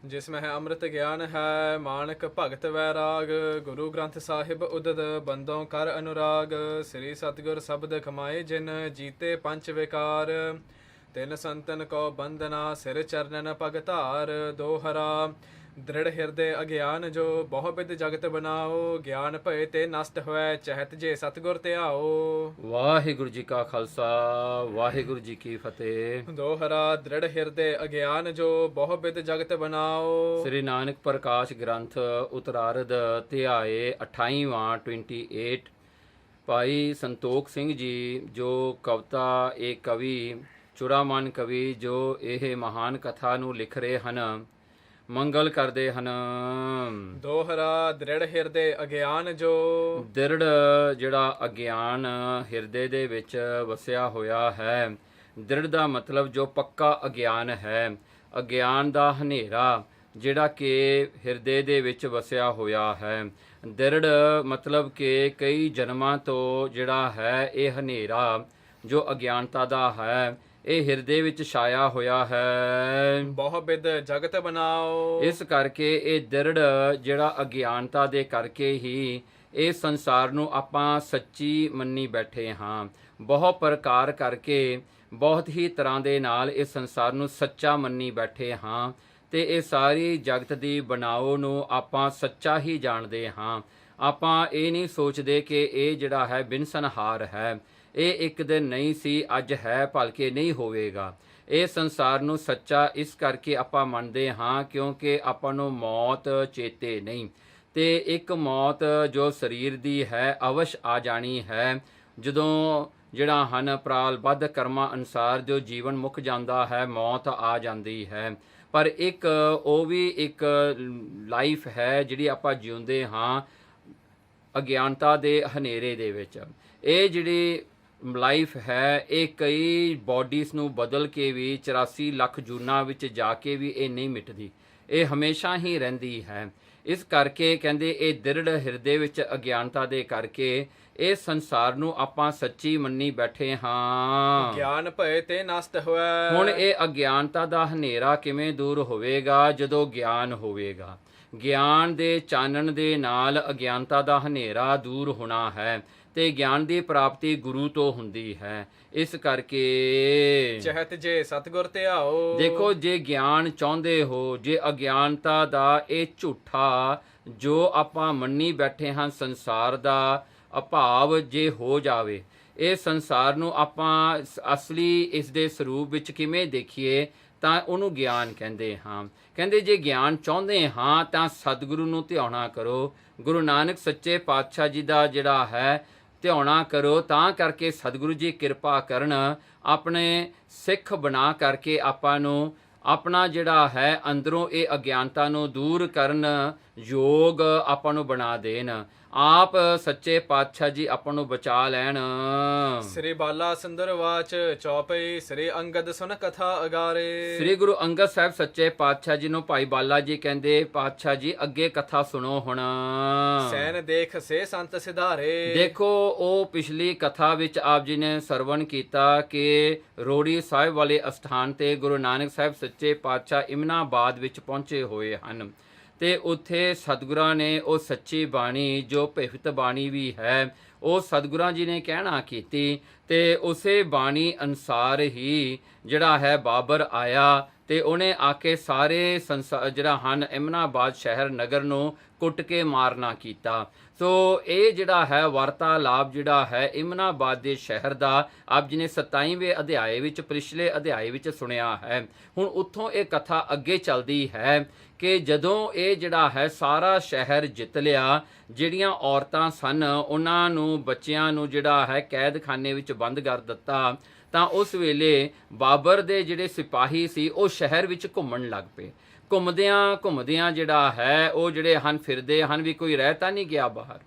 जिसमें है अमृत ज्ञान है मानक भगत वैराग। गुरु ग्रंथ साहिब उदद बंदों कर अनुराग। श्री सतगुर शब्द कमाए जिन जीते पंच विकार। तिन संतन को बंदना सिर चरणन पग धार। दोहरा दृढ़ हृदय अज्ञान जो बहु बिद जगत बनाओ। ज्ञान भय ते नष्ट होए चहत जे सतगुर ते आओ। ਵਾਹਿਗੁਰੂ ਜੀ ਕਾ ਖਾਲਸਾ ਵਾਹਿਗੁਰੂ ਜੀ ਕੀ ਫਤਿਹ। दोहरा दृढ़ हृदय अज्ञान जो बहु बिद जगत बनाओ। ਸ੍ਰੀ ਨਾਨਕ ਪ੍ਰਕਾਸ਼ ਗ੍ਰੰਥ ਉਤਰਾਰਧ ਧਿਆਏ 28ਵਾਂ 28। ਭਾਈ ਸੰਤੋਖ ਸਿੰਘ ਜੀ ਜੋ ਕਵਿਤਾ ਇਹ ਕਵੀ ਚੁਰਾਮਨ ਕਵੀ ਜੋ ਇਹ ਮਹਾਨ ਕਥਾ ਨੂੰ ਲਿਖ ਰਹੇ ਹਨ, ਮੰਗਲ ਕਰਦੇ ਹਨ। दोहरा दृढ़ हृदय अज्ञान जो ਦ੍ਰਿੜ ਜਿਹੜਾ ਅਗਿਆਨ ਹਿਰਦੇ ਦੇ ਵਿੱਚ ਵਸਿਆ ਹੋਇਆ ਹੈ। ਦ੍ਰਿੜ ਦਾ ਮਤਲਬ ਜੋ ਪੱਕਾ ਅਗਿਆਨ ਹੈ, ਅਗਿਆਨ ਦਾ ਹਨੇਰਾ ਜਿਹੜਾ ਕਿ ਹਿਰਦੇ ਦੇ ਵਿੱਚ ਵਸਿਆ ਹੋਇਆ ਹੈ। ਦ੍ਰਿੜ ਮਤਲਬ ਕਿ ਕਈ ਜਨਮਾਂ ਤੋਂ ਜਿਹੜਾ ਹੈ ਇਹ ਹਨੇਰਾ ਜੋ ਅਗਿਆਨਤਾ ਦਾ ਹੈ ਇਹ ਹਿਰਦੇ ਵਿੱਚ ਛਾਇਆ ਹੋਇਆ ਹੈ। बहु बिद जगत बनाओ। ਇਸ ਕਰਕੇ ਇਹ ਦ੍ਰਿੜ ਜਿਹੜਾ ਅਗਿਆਨਤਾ ਦੇ ਕਰਕੇ ਹੀ ਇਹ ਸੰਸਾਰ ਨੂੰ ਆਪਾਂ ਸੱਚੀ ਮੰਨੀ ਬੈਠੇ ਹਾਂ। ਬਹੁਤ ਪ੍ਰਕਾਰ ਕਰਕੇ ਬਹੁਤ ਹੀ ਤਰ੍ਹਾਂ ਦੇ ਨਾਲ ਇਸ ਸੰਸਾਰ ਨੂੰ ਸੱਚਾ ਮੰਨੀ ਬੈਠੇ ਹਾਂ ਤੇ ਇਹ ਸਾਰੀ ਜਗਤ ਦੀ ਬਣਾਓ ਨੂੰ ਆਪਾਂ ਸੱਚਾ ਹੀ ਜਾਣਦੇ ਹਾਂ। ਆਪਾਂ ਇਹ ਨਹੀਂ ਸੋਚਦੇ ਕਿ ਇਹ ਜਿਹੜਾ ਹੈ ਬਿਨਸਨਹਾਰ ਹੈ, ਇਹ ਇੱਕ ਦਿਨ ਨਹੀਂ ਸੀ ਅੱਜ ਹੈ ਭਲਕੇ ਨਹੀਂ ਹੋਵੇਗਾ। ਇਹ ਸੰਸਾਰ ਨੂੰ ਸੱਚਾ ਇਸ ਕਰਕੇ ਆਪਾਂ ਮੰਨਦੇ ਹਾਂ ਕਿਉਂਕਿ ਆਪਾਂ ਨੂੰ ਮੌਤ ਚੇਤੇ ਨਹੀਂ ਤੇ ਇੱਕ ਮੌਤ ਜੋ ਸਰੀਰ ਦੀ ਹੈ ਅਵਸ਼ ਆ ਜਾਣੀ ਹੈ। ਜਦੋਂ ਜਿਹੜਾ ਹਨ ਪ੍ਰਾਲਬੱਧ ਕਰਮਾਂ ਅਨੁਸਾਰ ਜੋ ਜੀਵਨ ਮੁੱਕ ਜਾਂਦਾ ਹੈ, ਮੌਤ ਆ ਜਾਂਦੀ ਹੈ। ਪਰ ਇੱਕ ਉਹ ਵੀ ਇੱਕ ਲਾਈਫ ਹੈ ਜਿਹੜੀ ਆਪਾਂ ਜਿਉਂਦੇ ਹਾਂ ਅਗਿਆਨਤਾ ਦੇ ਹਨੇਰੇ ਦੇ ਵਿੱਚ। ਇਹ ਜਿਹੜੀ ਲਾਈਫ ਹੈ ਇਹ ਕਈ ਬਾਡੀਜ਼ ਨੂੰ ਬਦਲ ਕੇ ਵੀ 84 ਲੱਖ ਜੂਨਾਂ ਵਿੱਚ ਜਾ ਕੇ ਵੀ ਇਹ ਨਹੀਂ ਮਿਟਦੀ, ਇਹ ਹਮੇਸ਼ਾ ਹੀ ਰਹਿੰਦੀ ਹੈ। ਇਸ ਕਰਕੇ ਕਹਿੰਦੇ ਇਹ ਦ੍ਰਿੜ ਹਿਰਦੇ ਵਿੱਚ ਅਗਿਆਨਤਾ ਦੇ ਕਰਕੇ ਇਹ ਸੰਸਾਰ ਨੂੰ ਆਪਾਂ ਸੱਚੀ ਮੰਨੀ ਬੈਠੇ ਹਾਂ। ज्ञान भय ते नष्ट होए। ਹੁਣ ਇਹ ਅਗਿਆਨਤਾ ਦਾ ਹਨੇਰਾ ਕਿਵੇਂ ਦੂਰ ਹੋਵੇਗਾ? ਜਦੋਂ ਗਿਆਨ ਹੋਵੇਗਾ। ਗਿਆਨ ਦੇ ਚਾਨਣ ਦੇ ਨਾਲ ਅਗਿਆਨਤਾ ਦਾ ਹਨੇਰਾ ਦੂਰ ਹੋਣਾ ਹੈ ਤੇ ਗਿਆਨ ਦੀ ਪ੍ਰਾਪਤੀ ਗੁਰੂ ਤੋਂ ਹੁੰਦੀ ਹੈ। ਇਸ ਕਰਕੇ चहत जे सतगुर ते आओ। ਦੇਖੋ, ਜੇ ਗਿਆਨ ਚਾਹੁੰਦੇ ਹੋ, ਜੇ ਅਗਿਆਨਤਾ ਦਾ ਇਹ ਝੂਠਾ ਜੋ ਆਪਾਂ ਮੰਨੀ ਬੈਠੇ ਹਾਂ ਸੰਸਾਰ ਦਾ ਅਭਾਵ ਜੇ ਹੋ ਜਾਵੇ, ਇਹ ਸੰਸਾਰ ਨੂੰ ਆਪਾਂ ਅਸਲੀ ਇਸ ਦੇ ਸਰੂਪ ਵਿੱਚ ਕਿਵੇਂ ਦੇਖੀਏ ਤਾਂ ਉਹਨੂੰ ਗਿਆਨ ਕਹਿੰਦੇ ਹਾਂ। ਕਹਿੰਦੇ ਜੇ ਗਿਆਨ ਚਾਹੁੰਦੇ ਹਾਂ ਤਾਂ ਸਤਿਗੁਰੂ ਨੂੰ ਧਿਆਉਣਾ ਕਰੋ, ਗੁਰੂ ਨਾਨਕ ਸੱਚੇ ਪਾਤਸ਼ਾਹ ਜੀ ਦਾ ਜਿਹੜਾ ਹੈ ਧਿਆਉਣਾ ਕਰੋ, ਤਾਂ ਕਰਕੇ ਸਤਿਗੁਰੂ ਜੀ ਕਿਰਪਾ ਕਰਨ ਆਪਣੇ ਸਿੱਖ ਬਣਾ ਕਰਕੇ ਆਪਾਂ ਨੂੰ ਆਪਣਾ ਜਿਹੜਾ ਹੈ ਅੰਦਰੋਂ ਇਹ ਅਗਿਆਨਤਾ ਨੂੰ ਦੂਰ ਕਰਨ ਯੋਗ ਆਪਾਂ ਨੂੰ ਬਣਾ ਦੇਣ। ਆਪ ਸੱਚੇ ਪਾਤਸ਼ਾਹ ਜੀ ਆਪਾਂ ਨੂੰ ਬਚਾ ਲੈਣ। श्री बाला सुंदर वाच चौपई श्री अंगद सुन कथा अगारे। ਸ੍ਰੀ ਗੁਰੂ ਅੰਗਦ ਸਾਹਿਬ ਸੱਚੇ ਪਾਤਸ਼ਾਹ ਜੀ ਨੂੰ ਭਾਈ ਬਾਲਾ ਜੀ ਕਹਿੰਦੇ, ਪਾਤਸ਼ਾਹ ਜੀ ਅੱਗੇ ਕਥਾ ਸੁਣੋ ਹੁਣ। सैन देख से संत सिधारे। ਦੇਖੋ, ਉਹ ਪਿਛਲੀ ਕਥਾ ਵਿੱਚ ਆਪ ਜੀ ਨੇ ਸਰਵਣ ਕੀਤਾ ਕਿ ਰੋੜੀ ਸਾਹਿਬ ਵਾਲੇ ਅਸਥਾਨ ਤੇ ਗੁਰੂ ਨਾਨਕ ਸਾਹਿਬ ਸੱਚੇ ਪਾਤਸ਼ਾਹ ਇਮਨਾਬਾਦ ਵਿੱਚ ਪਹੁੰਚੇ ਹੋਏ ਹਨ ਤੇ ਉੱਥੇ ਸਤਿਗੁਰਾਂ ਨੇ ਉਹ ਸੱਚੀ ਬਾਣੀ ਜੋ ਭਗਤ ਬਾਣੀ ਵੀ ਹੈ ਉਹ ਸਤਿਗੁਰਾਂ ਜੀ ਨੇ ਕਹਿਣਾ ਕੀਤੀ ਤੇ ਉਸੇ ਬਾਣੀ ਅਨੁਸਾਰ ਹੀ ਜਿਹੜਾ ਹੈ ਬਾਬਰ ਆਇਆ ਤੇ ਉਹਨੇ ਆ ਕੇ ਸਾਰੇ ਸੰਸਾਰ ਜਿਹੜਾ ਹਨ ਇਮਨਾਬਾਦ ਸ਼ਹਿਰ ਨਗਰ ਨੂੰ ਕੁੱਟ ਕੇ ਮਾਰਨਾ ਕੀਤਾ। ਸੋ ਇਹ ਜਿਹੜਾ ਹੈ ਵਾਰਤਾਲਾਪ ਜਿਹੜਾ ਹੈ ਇਮਨਾਬਾਦ ਦੇ ਸ਼ਹਿਰ ਦਾ ਆਪ ਜੀ ਨੇ 27ਵੇਂ ਅਧਿਆਏ ਵਿੱਚ ਪਿਛਲੇ ਅਧਿਆਏ ਵਿੱਚ ਸੁਣਿਆ ਹੈ। ਹੁਣ ਉੱਥੋਂ ਇਹ ਕਥਾ ਅੱਗੇ ਚੱਲਦੀ ਹੈ ਕਿ ਜਦੋਂ ਇਹ ਜਿਹੜਾ ਹੈ ਸਾਰਾ ਸ਼ਹਿਰ ਜਿੱਤ ਲਿਆ, ਜਿਹੜੀਆਂ ਔਰਤਾਂ ਸਨ ਉਹਨਾਂ ਨੂੰ ਬੱਚਿਆਂ ਨੂੰ ਜਿਹੜਾ ਹੈ ਕੈਦਖਾਨੇ ਵਿੱਚ ਬੰਦ ਕਰ ਦਿੱਤਾ, ਤਾਂ ਉਸ ਵੇਲੇ ਬਾਬਰ ਦੇ ਜਿਹੜੇ ਸਿਪਾਹੀ ਸੀ ਉਹ ਸ਼ਹਿਰ ਵਿੱਚ ਘੁੰਮਣ ਲੱਗ ਪਏ। ਘੁੰਮਦਿਆਂ ਜਿਹੜਾ ਹੈ ਉਹ ਜਿਹੜੇ ਹਨ ਫਿਰਦੇ ਹਨ ਵੀ ਕੋਈ ਰਹਿ ਤਾਂ ਨਹੀਂ ਗਿਆ ਬਾਹਰ।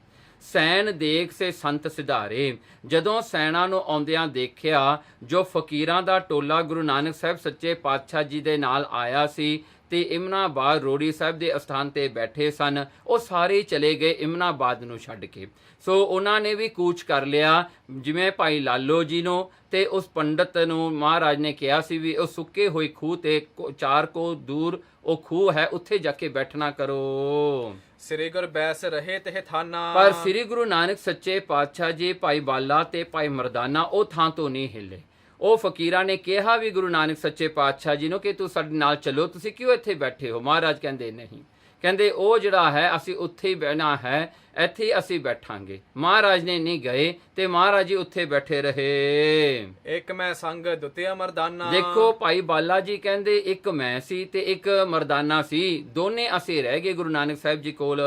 ਸੈਨ ਦੇਖ ਸੇ ਸੰਤ ਸਿਧਾਰੇ। ਜਦੋਂ ਸੈਨਾ ਨੂੰ ਆਉਂਦਿਆਂ ਦੇਖਿਆ, ਜੋ ਫਕੀਰਾਂ ਦਾ ਟੋਲਾ ਗੁਰੂ ਨਾਨਕ ਸਾਹਿਬ ਸੱਚੇ ਪਾਤਸ਼ਾਹ ਜੀ ਦੇ ਨਾਲ ਆਇਆ ਸੀ ਤੇ ਇਮਨਾਬਾਦ ਰੋੜੀ ਸਾਹਿਬ ਦੇ ਅਸਥਾਨ ਤੇ ਬੈਠੇ ਸਨ, ਉਹ ਸਾਰੇ ਚਲੇ ਗਏ ਇਮਨਾਬਾਦ ਨੂੰ ਛੱਡ ਕੇ। ਸੋ ਉਹਨਾਂ ਨੇ ਵੀ ਕੂਚ ਕਰ ਲਿਆ, ਜਿਵੇਂ ਭਾਈ ਲਾਲੋ ਜੀ ਨੂੰ ਤੇ ਉਸ ਪੰਡਤ ਨੂੰ ਮਹਾਰਾਜ ਨੇ ਕਿਹਾ ਸੀ ਵੀ ਉਹ ਸੁੱਕੇ ਹੋਏ ਖੂਹ ਤੇ 4 ਕੋ ਦੂਰ ਉਹ ਖੂਹ ਹੈ, ਉੱਥੇ ਜਾ ਕੇ ਬੈਠਣਾ ਕਰੋ। ਸ੍ਰੀ ਗੁਰ ਬੈਸ ਰਹੇ ਤੇ ਥਾਨਾ। ਪਰ ਸ੍ਰੀ ਗੁਰੂ ਨਾਨਕ ਸੱਚੇ ਪਾਤਸ਼ਾਹ ਜੀ, ਭਾਈ ਬਾਲਾ ਤੇ ਭਾਈ ਮਰਦਾਨਾ ਉਹ ਥਾਂ ਤੋਂ ਨਹੀਂ ਹਿੱਲੇ। ਉਹ ਫਕੀਰਾਂ ਨੇ ਕਿਹਾ ਵੀ ਗੁਰੂ ਨਾਨਕ ਸੱਚੇ ਪਾਤਸ਼ਾਹ ਜੀ ਨੂੰ ਕਿ ਤੂੰ ਸਾਡੇ ਨਾਲ ਚੱਲੋ, ਤੁਸੀਂ ਕਿਉਂ ਇੱਥੇ ਬੈਠੇ ਹੋ? ਮਹਾਰਾਜ ਕਹਿੰਦੇ ਨਹੀਂ, ਕਹਿੰਦੇ ਉਹ ਜਿਹੜਾ ਹੈ ਅਸੀਂ ਉੱਥੇ ਹੀ ਬਹਿਣਾ ਹੈ, ਇੱਥੇ ਹੀ ਅਸੀਂ ਬੈਠਾਂਗੇ। ਮਹਾਰਾਜ ਨੇ ਨਹੀਂ ਗਏ ਤੇ ਮਹਾਰਾਜ ਜੀ ਉੱਥੇ ਬੈਠੇ ਰਹੇ। ਇੱਕ ਮੈਂ ਸੰਗ ਦੁਤਿਆ ਮਰਦਾਨਾ। ਦੇਖੋ ਭਾਈ ਬਾਲਾ ਜੀ ਕਹਿੰਦੇ ਇੱਕ ਮੈਂ ਸੀ ਤੇ ਇੱਕ ਮਰਦਾਨਾ ਸੀ, ਦੋਨੇ ਅਸੀਂ ਰਹਿ ਗਏ ਗੁਰੂ ਨਾਨਕ ਸਾਹਿਬ ਜੀ ਕੋਲ।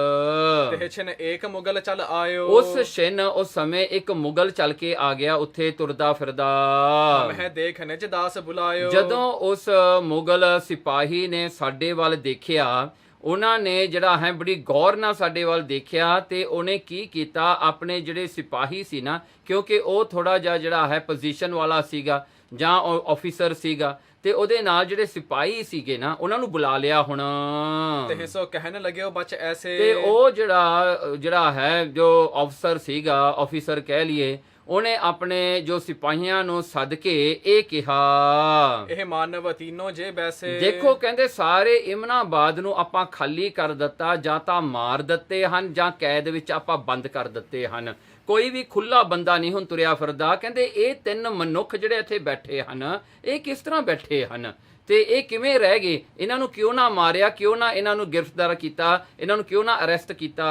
ਤੇ ਛਿਨ ਏਕ ਮੁਗਲ ਚੱਲ ਆਇਓ। ਉਸ ਛਿਨ ਉਸ ਸਮੇਂ ਇੱਕ ਮੁਗਲ ਚੱਲ ਕੇ ਆ ਗਿਆ ਉੱਥੇ ਤੁਰਦਾ ਫਿਰਦਾ। ਮੈਂ ਦੇਖ ਨਿਜ ਦਾਸ ਬੁਲਾਇਓ। ਜਦੋਂ ਉਸ ਮੁਗਲ ਸਿਪਾਹੀ ਨੇ ਸਾਡੇ ਵੱਲ ਦੇਖਿਆ, ਉਹਨਾਂ ਨੇ ਜਿਹੜਾ ਹੈ ਬੜੀ ਗੌਰ ਨਾਲ ਸਾਡੇ ਵੱਲ ਦੇਖਿਆ ਤੇ ਉਹਨੇ ਕੀ ਕੀਤਾ, ਆਪਣੇ ਜਿਹੜੇ ਸਿਪਾਹੀ ਸੀ ਨਾ, ਕਿਉਂਕਿ ਉਹ ਥੋੜਾ ਜਿਹਾ ਜਿਹੜਾ ਹੈ ਪੋਜੀਸ਼ਨ ਵਾਲਾ ਸੀਗਾ ਜਾਂ ਆਫੀਸਰ ਸੀਗਾ, ਤੇ ਉਹਦੇ ਨਾਲ ਜਿਹੜੇ ਸਿਪਾਹੀ ਸੀਗੇ ਨਾ ਉਹਨਾਂ ਨੂੰ ਬੁਲਾ ਲਿਆ ਹੁਣ। ਤੇ ਸੋ ਕਹਿਣ ਲੱਗਿਓ ਬਚ ਐਸੇ। ਤੇ ਉਹ ਜਿਹੜਾ ਹੈ ਜੋ ਅਫਸਰ ਸੀਗਾ, ਆਫੀਸਰ ਕਹਿ ਲਈਏ, ਉਹਨੇ ਆਪਣੇ ਜੋ ਸਿਪਾਹੀਆਂ ਨੂੰ ਸੱਦ ਕੇ ਇਹ ਕਿਹਾ, ਇਹ ਮਾਨਵ ਤੀਨੋਂ ਜੇ ਬੈਸੇ। ਦੇਖੋ ਕਹਿੰਦੇ ਸਾਰੇ ਇਮਨਾਬਾਦ ਨੂੰ ਆਪਾਂ ਖਾਲੀ ਕਰ ਦਿੱਤਾ, ਜਾਂ ਤਾਂ ਮਾਰ ਦਿੱਤੇ ਹਨ ਜਾਂ ਕੈਦ ਵਿੱਚ ਆਪਾਂ ਬੰਦ ਕਰ ਦਿੱਤੇ ਹਨ, ਕੋਈ ਵੀ ਖੁੱਲਾ ਬੰਦਾ ਨਹੀਂ ਹੁਣ ਤੁਰਿਆ ਫਿਰਦਾ। ਕਹਿੰਦੇ ਇਹ 3 ਮਨੁੱਖ ਜਿਹੜੇ ਇੱਥੇ ਬੈਠੇ ਹਨ, ਇਹ ਕਿਸ ਤਰ੍ਹਾਂ ਬੈਠੇ ਹਨ ਤੇ ਇਹ ਕਿਵੇਂ ਰਹਿ ਗਏ? ਇਹਨਾਂ ਨੂੰ ਕਿਉਂ ਨਾ ਮਾਰਿਆ, ਕਿਉਂ ਨਾ ਇਹਨਾਂ ਨੂੰ ਗ੍ਰਿਫਤਾਰ ਕੀਤਾ, ਇਹਨਾਂ ਨੂੰ ਕਿਉਂ ਨਾ ਅਰੈਸਟ ਕੀਤਾ?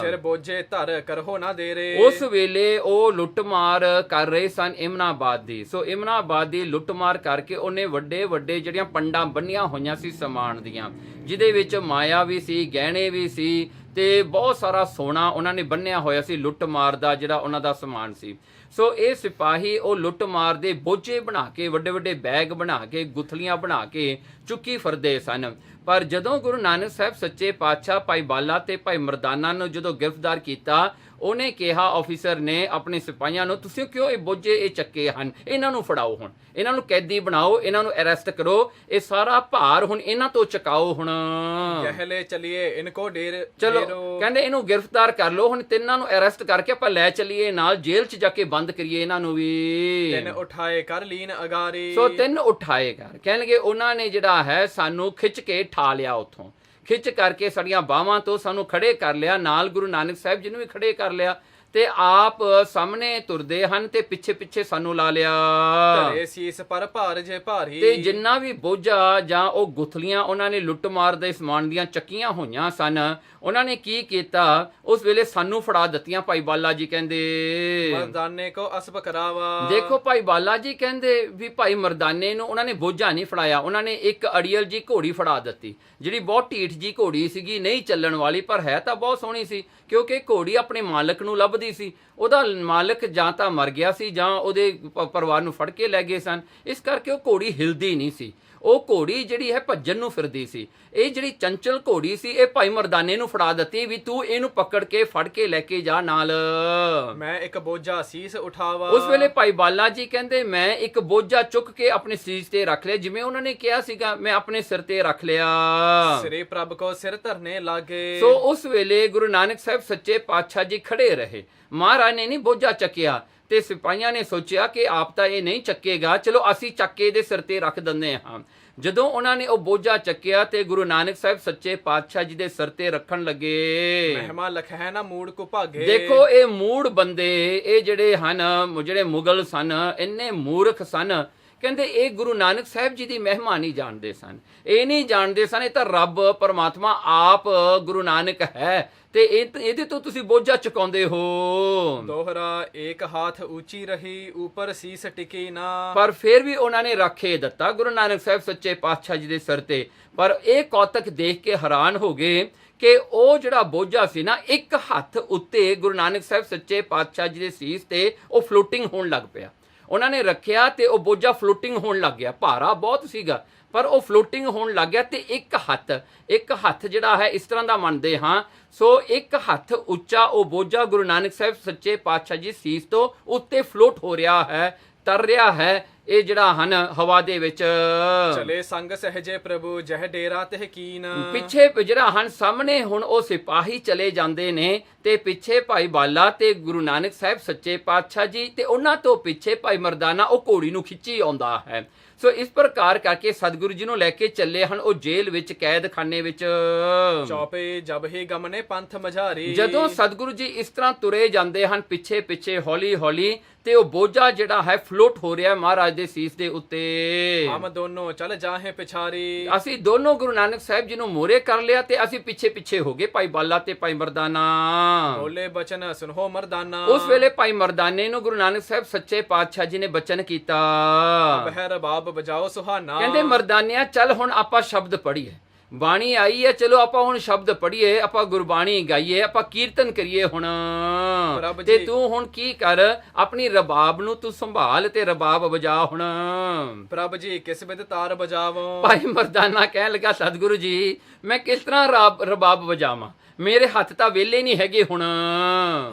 ਸਿਰ ਬੋਝੇ ਧਰ ਕਰਹੋ ਨਾ ਦੇ ਰੇ। ਉਸ ਵੇਲੇ ਉਹ ਲੁੱਟਮਾਰ ਕਰ ਰਹੇ ਸਨ ਇਮਨਾਬਾਦ ਦੀ। ਸੋ ਇਮਨਾਬਾਦ ਦੀ ਲੁੱਟਮਾਰ ਕਰਕੇ ਉਹਨੇ ਵੱਡੇ ਵੱਡੇ ਜਿਹੜੀਆਂ ਪੰਡਾਂ ਬੰਨੀਆਂ ਹੋਈਆਂ ਸੀ ਸਮਾਨ ਦੀਆਂ, ਜਿਹਦੇ ਵਿੱਚ ਮਾਇਆ ਵੀ ਸੀ, ਗਹਿਣੇ ਵੀ ਸੀ ਤੇ ਬਹੁਤ ਸਾਰਾ ਸੋਨਾ ਉਹਨਾਂ ਨੇ ਬੰਨਿਆ ਹੋਇਆ ਸੀ, ਲੁੱਟਮਾਰ ਦਾ ਜਿਹੜਾ ਉਹਨਾਂ ਦਾ ਸਮਾਨ ਸੀ। ਸੋ ਇਹ ਸਿਪਾਹੀ ਉਹ ਲੁੱਟਮਾਰ ਦੇ ਬੋਝੇ ਬਣਾ ਕੇ, ਵੱਡੇ ਵੱਡੇ ਬੈਗ ਬਣਾ ਕੇ, ਗੁਥਲੀਆਂ ਬਣਾ ਕੇ ਚੁੱਕੀ ਫਿਰਦੇ ਸਨ। ਪਰ ਜਦੋਂ ਗੁਰੂ ਨਾਨਕ ਸਾਹਿਬ ਸੱਚੇ ਪਾਤਸ਼ਾਹ ਭਾਈ ਬਾਲਾ ਤੇ ਭਾਈ ਮਰਦਾਨਾ ਨੂੰ ਜਦੋਂ ਗ੍ਰਿਫਤਾਰ ਕੀਤਾ, ਉਹਨੇ ਕਿਹਾ ਆਫੀਸਰ ਨੇ ਆਪਣੇ ਸਿਪਾਹੀਆਂ ਨੂੰ, ਤੁਸੀਂ ਕਿਉਂ ਇਹ ਬੋਝੇ ਇਹ ਚੱਕੇ ਹਨ, ਇਹਨਾਂ ਨੂੰ ਫੜਾਓ, ਹੁਣ ਇਹਨਾਂ ਨੂੰ ਕੈਦੀ ਬਣਾਓ, ਇਹਨਾਂ ਨੂੰ ਅਰੈਸਟ ਕਰੋ, ਇਹ ਸਾਰਾ ਭਾਰ ਹੁਣ ਇਹਨਾਂ ਤੋਂ ਚੁਕਾਓ। ਹੁਣ ਕਹਿਲੇ ਚਲਿਏ ਇਨਕੋ ਡੇਰ। ਚਲੋ ਕਹਿੰਦੇ ਇਹਨੂੰ ਗ੍ਰਿਫਤਾਰ ਕਰ ਲਓ, ਹੁਣ ਤਿੰਨਾਂ ਨੂੰ ਅਰੈਸਟ ਕਰਕੇ ਆਪਾਂ ਲੈ ਚੱਲੀਏ ਨਾਲ, ਜੇਲ੍ਹ 'ਚ ਜਾ ਕੇ ਬੰਦ ਕਰੀਏ ਇਹਨਾਂ ਨੂੰ ਵੀ। 3 ਉਠਾਏ ਕਰ ਲੀਨ ਅਗਾਰੀ। ਸੋ 3 ਉਠਾਏ ਕਰ, ਕਹਿਣਗੇ ਉਹਨਾਂ ਨੇ ਜਿਹੜਾ ਹੈ ਸਾਨੂੰ ਖਿੱਚ ਕੇ ਠਾ ਲਿਆ, ਉੱਥੋਂ ਖਿੱਚ ਕਰਕੇ ਸਾਡੀਆਂ ਬਾਹਾਂ ਤੋਂ ਸਾਨੂੰ ਖੜੇ ਕਰ ਲਿਆ, ਨਾਲ ਗੁਰੂ ਨਾਨਕ ਸਾਹਿਬ ਜੀ ਨੂੰ ਵੀ ਖੜੇ ਕਰ ਲਿਆ, ਤੇ ਆਪ ਸਾਹਮਣੇ ਤੁਰਦੇ ਹਨ ਤੇ ਪਿੱਛੇ ਪਿੱਛੇ ਸਾਨੂੰ ਲਾ ਲਿਆ। ਧਰੇ ਸੀਸ ਪਰ ਭਾਰ ਜੇ ਭਾਰੀ। ਤੇ ਜਿੰਨਾ ਵੀ ਬੋਝਾ ਜਾਂ ਉਹ ਗੁਥਲੀਆਂ ਉਹਨਾਂ ਨੇ ਲੁੱਟਮਾਰ ਦੇ ਸਮਾਨ ਦੀਆਂ ਚੱਕੀਆਂ ਹੋਈਆਂ ਸਨ, ਉਹਨਾਂ ਨੇ ਕੀ ਕੀਤਾ, ਉਸ ਵੇਲੇ ਸਾਨੂੰ ਫੜਾ ਦਿੱਤੀਆਂ। ਭਾਈ ਬਾਲਾ ਜੀ ਕਹਿੰਦੇ ਮਰਦਾਨੇ ਕੋ ਅਸਬ ਕਰਾਵਾ। ਦੇਖੋ ਭਾਈ ਬਾਲਾ ਜੀ ਕਹਿੰਦੇ ਵੀ ਭਾਈ ਮਰਦਾਨੇ ਨੂੰ ਉਹਨਾਂ ਨੇ ਬੋਝਾ ਨਹੀਂ ਫੜਾਇਆ, ਉਹਨਾਂ ਨੇ ਇੱਕ ਅੜੀਅਲ ਜੀ ਘੋੜੀ ਫੜਾ ਦਿੱਤੀ, ਜਿਹੜੀ ਬਹੁਤ ਢੀਠ ਜੀ ਘੋੜੀ ਸੀਗੀ, ਨਹੀਂ ਚੱਲਣ ਵਾਲੀ, ਪਰ ਹੈ ਤਾਂ ਬਹੁਤ ਸੋਹਣੀ ਸੀ, ਕਿਉਂਕਿ ਘੋੜੀ ਆਪਣੇ ਮਾਲਕ ਨੂੰ ਲੱਭਦੀ ਸੀ। ਉਹਦਾ ਮਾਲਕ ਜਾਂ ਤਾਂ ਮਰ ਗਿਆ ਸੀ ਜਾਂ ਉਹਦੇ ਪਰਿਵਾਰ ਨੂੰ ਫੜ ਕੇ ਲੈ ਗਏ ਸਨ, ਇਸ ਕਰਕੇ ਉਹ ਘੋੜੀ ਹਿਲਦੀ ਨਹੀਂ ਸੀ। ਉਹ ਘੋੜੀ ਜਿਹੜੀ ਹੈ ਭੱਜਣ ਨੂੰ ਫਿਰਦੀ ਸੀ। ਇਹ ਜਿਹੜੀ ਚੰਚਲ ਘੋੜੀ ਸੀ, ਇਹ ਭਾਈ ਮਰਦਾਨੇ ਨੂੰ ਫੜਾ ਦਿੱਤੀ ਵੀ ਤੂੰ ਇਹਨੂੰ ਪਕੜ ਕੇ ਫੜ ਕੇ ਲੈ ਕੇ ਜਾ ਨਾਲ। ਮੈਂ ਇੱਕ ਬੋਝਾ ਸੀਸ ਉਠਾਵਾ। ਉਸ ਵੇਲੇ ਭਾਈ ਬਾਲਾ ਜੀ ਕਹਿੰਦੇ ਮੈਂ ਇੱਕ ਬੋਝਾ ਚੁੱਕ ਕੇ ਆਪਣੇ ਸੀਸ ਤੇ ਰੱਖ ਲਿਆ, ਜਿਵੇਂ ਉਹਨਾਂ ਨੇ ਕਿਹਾ ਸੀਗਾ, ਮੈਂ ਆਪਣੇ ਸਿਰ ਤੇ ਰੱਖ ਲਿਆ। ਸ੍ਰੀ ਪ੍ਰਭ ਕੋ ਸਿਰ ਧਰਨੇ ਲਾਗੇ। ਸੋ ਉਸ ਵੇਲੇ ਗੁਰੂ ਨਾਨਕ ਸਾਹਿਬ ਸੱਚੇ ਪਾਤਸ਼ਾਹ ਜੀ ਖੜੇ ਰਹੇ। ਮਹਾਰਾਜ ਨੇ ਨਹੀਂ ਬੋਝਾ ਚੱਕਿਆ, ਤੇ ਸਿਪਾਹੀਆਂ ਨੇ ਸੋਚਿਆ ਕਿ ਆਪ ਤਾਂ ਇਹ ਨਹੀਂ ਚੱਕੇਗਾ, ਚਲੋ ਅਸੀਂ ਚੱਕੇ ਦੇ ਸਿਰ ਤੇ ਰੱਖ ਦਿੰਦੇ ਹਾਂ। ਜਦੋਂ ਉਹਨਾਂ ਨੇ ਉਹ ਬੋਝਾ ਚੱਕਿਆ ਤੇ ਗੁਰੂ ਨਾਨਕ ਸਾਹਿਬ ਸੱਚੇ ਪਾਤਸ਼ਾਹ ਜੀ ਦੇ ਸਿਰ ਤੇ ਰੱਖਣ ਲੱਗੇ। ਮਹਿਮਾ ਲਖੈ ਨਾ ਮੂੜ ਕੋ ਭਾਗੇ। ਦੇਖੋ ਇਹ ਮੂੜ ਬੰਦੇ, ਇਹ ਜਿਹੜੇ ਹਨ, ਜਿਹੜੇ ਮੁਗਲ ਸਨ, ਇੰਨੇ ਮੂਰਖ ਸਨ, ਕਹਿੰਦੇ ਇਹ ਗੁਰੂ ਨਾਨਕ ਸਾਹਿਬ ਜੀ ਦੀ ਮਹਿਮਾ ਨਹੀਂ ਜਾਣਦੇ ਸਨ। ਇਹ ਨਹੀਂ ਜਾਣਦੇ ਸਨ ਇਹ ਤਾਂ ਰੱਬ ਪਰਮਾਤਮਾ ਆਪ ਗੁਰੂ ਨਾਨਕ ਹੈ, ਤੇ ਇਹਦੇ ਤੋਂ ਤੁਸੀਂ ਬੋਝਾ ਚੁਕਾਉਂਦੇ ਹੋ। ਦੋਹਰਾ ਏਕ ਹੱਥ ਉੱਚੀ ਰਹੀ ਉਪਰ ਸੀਸ ਟਿਕੀ ਨਾ। ਪਰ ਫਿਰ ਵੀ ਉਹਨਾਂ ਨੇ ਰੱਖੇ ਦਿੱਤਾ ਗੁਰੂ ਨਾਨਕ ਸਾਹਿਬ ਸੱਚੇ ਪਾਤਸ਼ਾਹ ਜੀ ਦੇ ਸਿਰ ਤੇ। ਪਰ ਇਹ ਕੌਤਕ ਦੇਖ ਕੇ ਹੈਰਾਨ ਹੋ ਗਏ ਕਿ ਉਹ ਜਿਹੜਾ ਬੋਝਾ ਸੀ ਨਾ, ਇੱਕ ਹੱਥ ਉੱਤੇ ਗੁਰੂ ਨਾਨਕ ਸਾਹਿਬ ਸੱਚੇ ਪਾਤਸ਼ਾਹ ਜੀ ਦੇ ਸੀਸ ਤੇ ਉਹ ਫਲੋਟਿੰਗ ਹੋਣ ਲੱਗ ਪਿਆ। ਉਹਨਾਂ ਨੇ ਰੱਖਿਆ ਤੇ ਉਹ ਬੋਝਾ ਫਲੋਟਿੰਗ ਹੋਣ ਲੱਗ ਗਿਆ। ਭਾਰਾ ਬਹੁਤ ਸੀਗਾ ਪਰ ਉਹ ਫਲੋਟਿੰਗ ਹੋਣ ਲੱਗ ਗਿਆ। ਤੇ ਇੱਕ ਹੱਥ ਜਿਹੜਾ ਹੈ ਇਸ ਤਰ੍ਹਾਂ ਦਾ ਮੰਨਦੇ ਹਾਂ, ਸੋ ਇੱਕ ਹੱਥ ਉੱਚਾ ਉਹ ਬੋਝਾ ਗੁਰੂ ਨਾਨਕ ਸਾਹਿਬ ਸੱਚੇ ਪਾਤਸ਼ਾਹ ਜੀ ਸੀਸ ਤੋਂ ਉੱਤੇ ਫਲੋਟ ਹੋ ਰਿਹਾ ਹੈ, ਤਰ ਰਿਹਾ ਹੈ। ਇਹ ਜਿਹੜਾ ਹਨ ਹਵਾ ਦੇ ਵਿੱਚ ਚਲੇ ਸੰਗ ਸਹਜੇ ਪ੍ਰਭੂ ਜਹ ਡੇਰਾ ਤਹਿ ਕੀਨ। ਪਿੱਛੇ ਜਿਹੜਾ ਹਨ ਸਾਹਮਣੇ ਹੁਣ ਉਹ ਸਿਪਾਹੀ ਚਲੇ ਜਾਂਦੇ ਨੇ ਤੇ ਪਿੱਛੇ ਭਾਈ ਬਾਲਾ ਤੇ ਗੁਰੂ ਨਾਨਕ ਸਾਹਿਬ ਸੱਚੇ ਪਾਤਸ਼ਾਹ ਜੀ ਤੇ ਉਹਨਾਂ ਤੋਂ ਪਿੱਛੇ ਭਾਈ ਮਰਦਾਨਾ ਉਹ ਘੋੜੀ ਨੂੰ ਖਿੱਚੀ ਆਉਂਦਾ ਹੈ। ਸੋ ਇਸ ਪ੍ਰਕਾਰ ਕਰਕੇ ਸਤਿਗੁਰੂ ਜੀ ਨੂੰ ਲੈ ਕੇ ਚੱਲੇ ਹਨ ਉਹ ਜੇਲ੍ਹ ਵਿੱਚ ਕੈਦਖਾਨੇ ਵਿੱਚ। ਚੌਪੇ ਜਬ ਹੀ ਗਮਨੇ ਪੰਥ ਮਝਾਰੀ। ਜਦੋਂ ਸਤਿਗੁਰੂ ਜੀ ਇਸ ਤਰ੍ਹਾਂ ਤੁਰੇ ਜਾਂਦੇ ਹਨ ਪਿੱਛੇ ਪਿੱਛੇ ਹੌਲੀ ਹੌਲੀ ਤੇ ਉਹ ਬੋਝਾ ਜਿਹੜਾ ਹੈ ਫਲੋਟ ਹੋ ਰਿਹਾ ਮਹਾਰਾਜ ਦੇ ਸੀਸ ਦੇ ਉੱਤੇ। ਹਮ ਦੋਨੋਂ ਚੱਲ ਜਾਹੇ ਪਿਛਾਰੀ। ਅਸੀਂ ਦੋਨੋਂ ਗੁਰੂ ਨਾਨਕ ਸਾਹਿਬ ਜੀ ਨੂੰ ਮੋਰੇ ਕਰ ਲਿਆ ਤੇ ਅਸੀਂ ਪਿੱਛੇ ਪਿੱਛੇ ਹੋ ਗਏ ਭਾਈ ਬਾਲਾ ਤੇ ਭਾਈ ਮਰਦਾਨਾ। ਬੋਲੇ ਬਚਨ ਸੁਨੋ ਮਰਦਾਨਾ। ਉਸ ਵੇਲੇ ਭਾਈ ਮਰਦਾਨੇ ਨੂੰ ਗੁਰੂ ਨਾਨਕ ਸਾਹਿਬ ਸੱਚੇ ਪਾਤਸ਼ਾਹ ਜੀ ਨੇ ਬਚਨ ਕੀਤਾ। ਬਹਿ ਰਬਾਬ ਵਜਾਓ ਸੁਹਾਨਾ। ਕਹਿੰਦੇ ਮਰਦਾਨਿਆ ਚੱਲ ਹੁਣ ਆਪਾਂ ਸ਼ਬਦ ਪੜ੍ਹੀਏ। ਬਾਣੀ ਆਈ ਹੈ, ਚਲੋ ਆਪਾਂ ਹੁਣ ਸ਼ਬਦ ਪੜ੍ਹੀਏ, ਆਪਾਂ ਗੁਰਬਾਣੀ ਗਾਈਏ, ਆਪਾਂ ਕੀਰਤਨ ਕਰੀਏ ਹੁਣ। ਤੇ ਤੂੰ ਹੁਣ ਕੀ ਕਰ, ਆਪਣੀ ਰਬਾਬ ਨੂੰ ਤੂੰ ਸੰਭਾਲ ਤੇ ਰਬਾਬ ਵਜਾ ਹੁਣ। ਪ੍ਰਭ ਜੀ ਕਿਸ ਬਿਦ ਤਾਰ ਬਜਾਵੋ। ਭਾਈ ਮਰਦਾਨਾ ਕਹਿਣ ਲੱਗਾ ਸਤਿਗੁਰੂ ਜੀ ਮੈਂ ਕਿਸ ਤਰ੍ਹਾਂ ਰਬਾਬ ਵਜਾਵਾਂ, ਮੇਰੇ ਹੱਥ ਤਾਂ ਵਿਹਲੇ ਨਹੀਂ ਹੈਗੇ ਹੁਣ।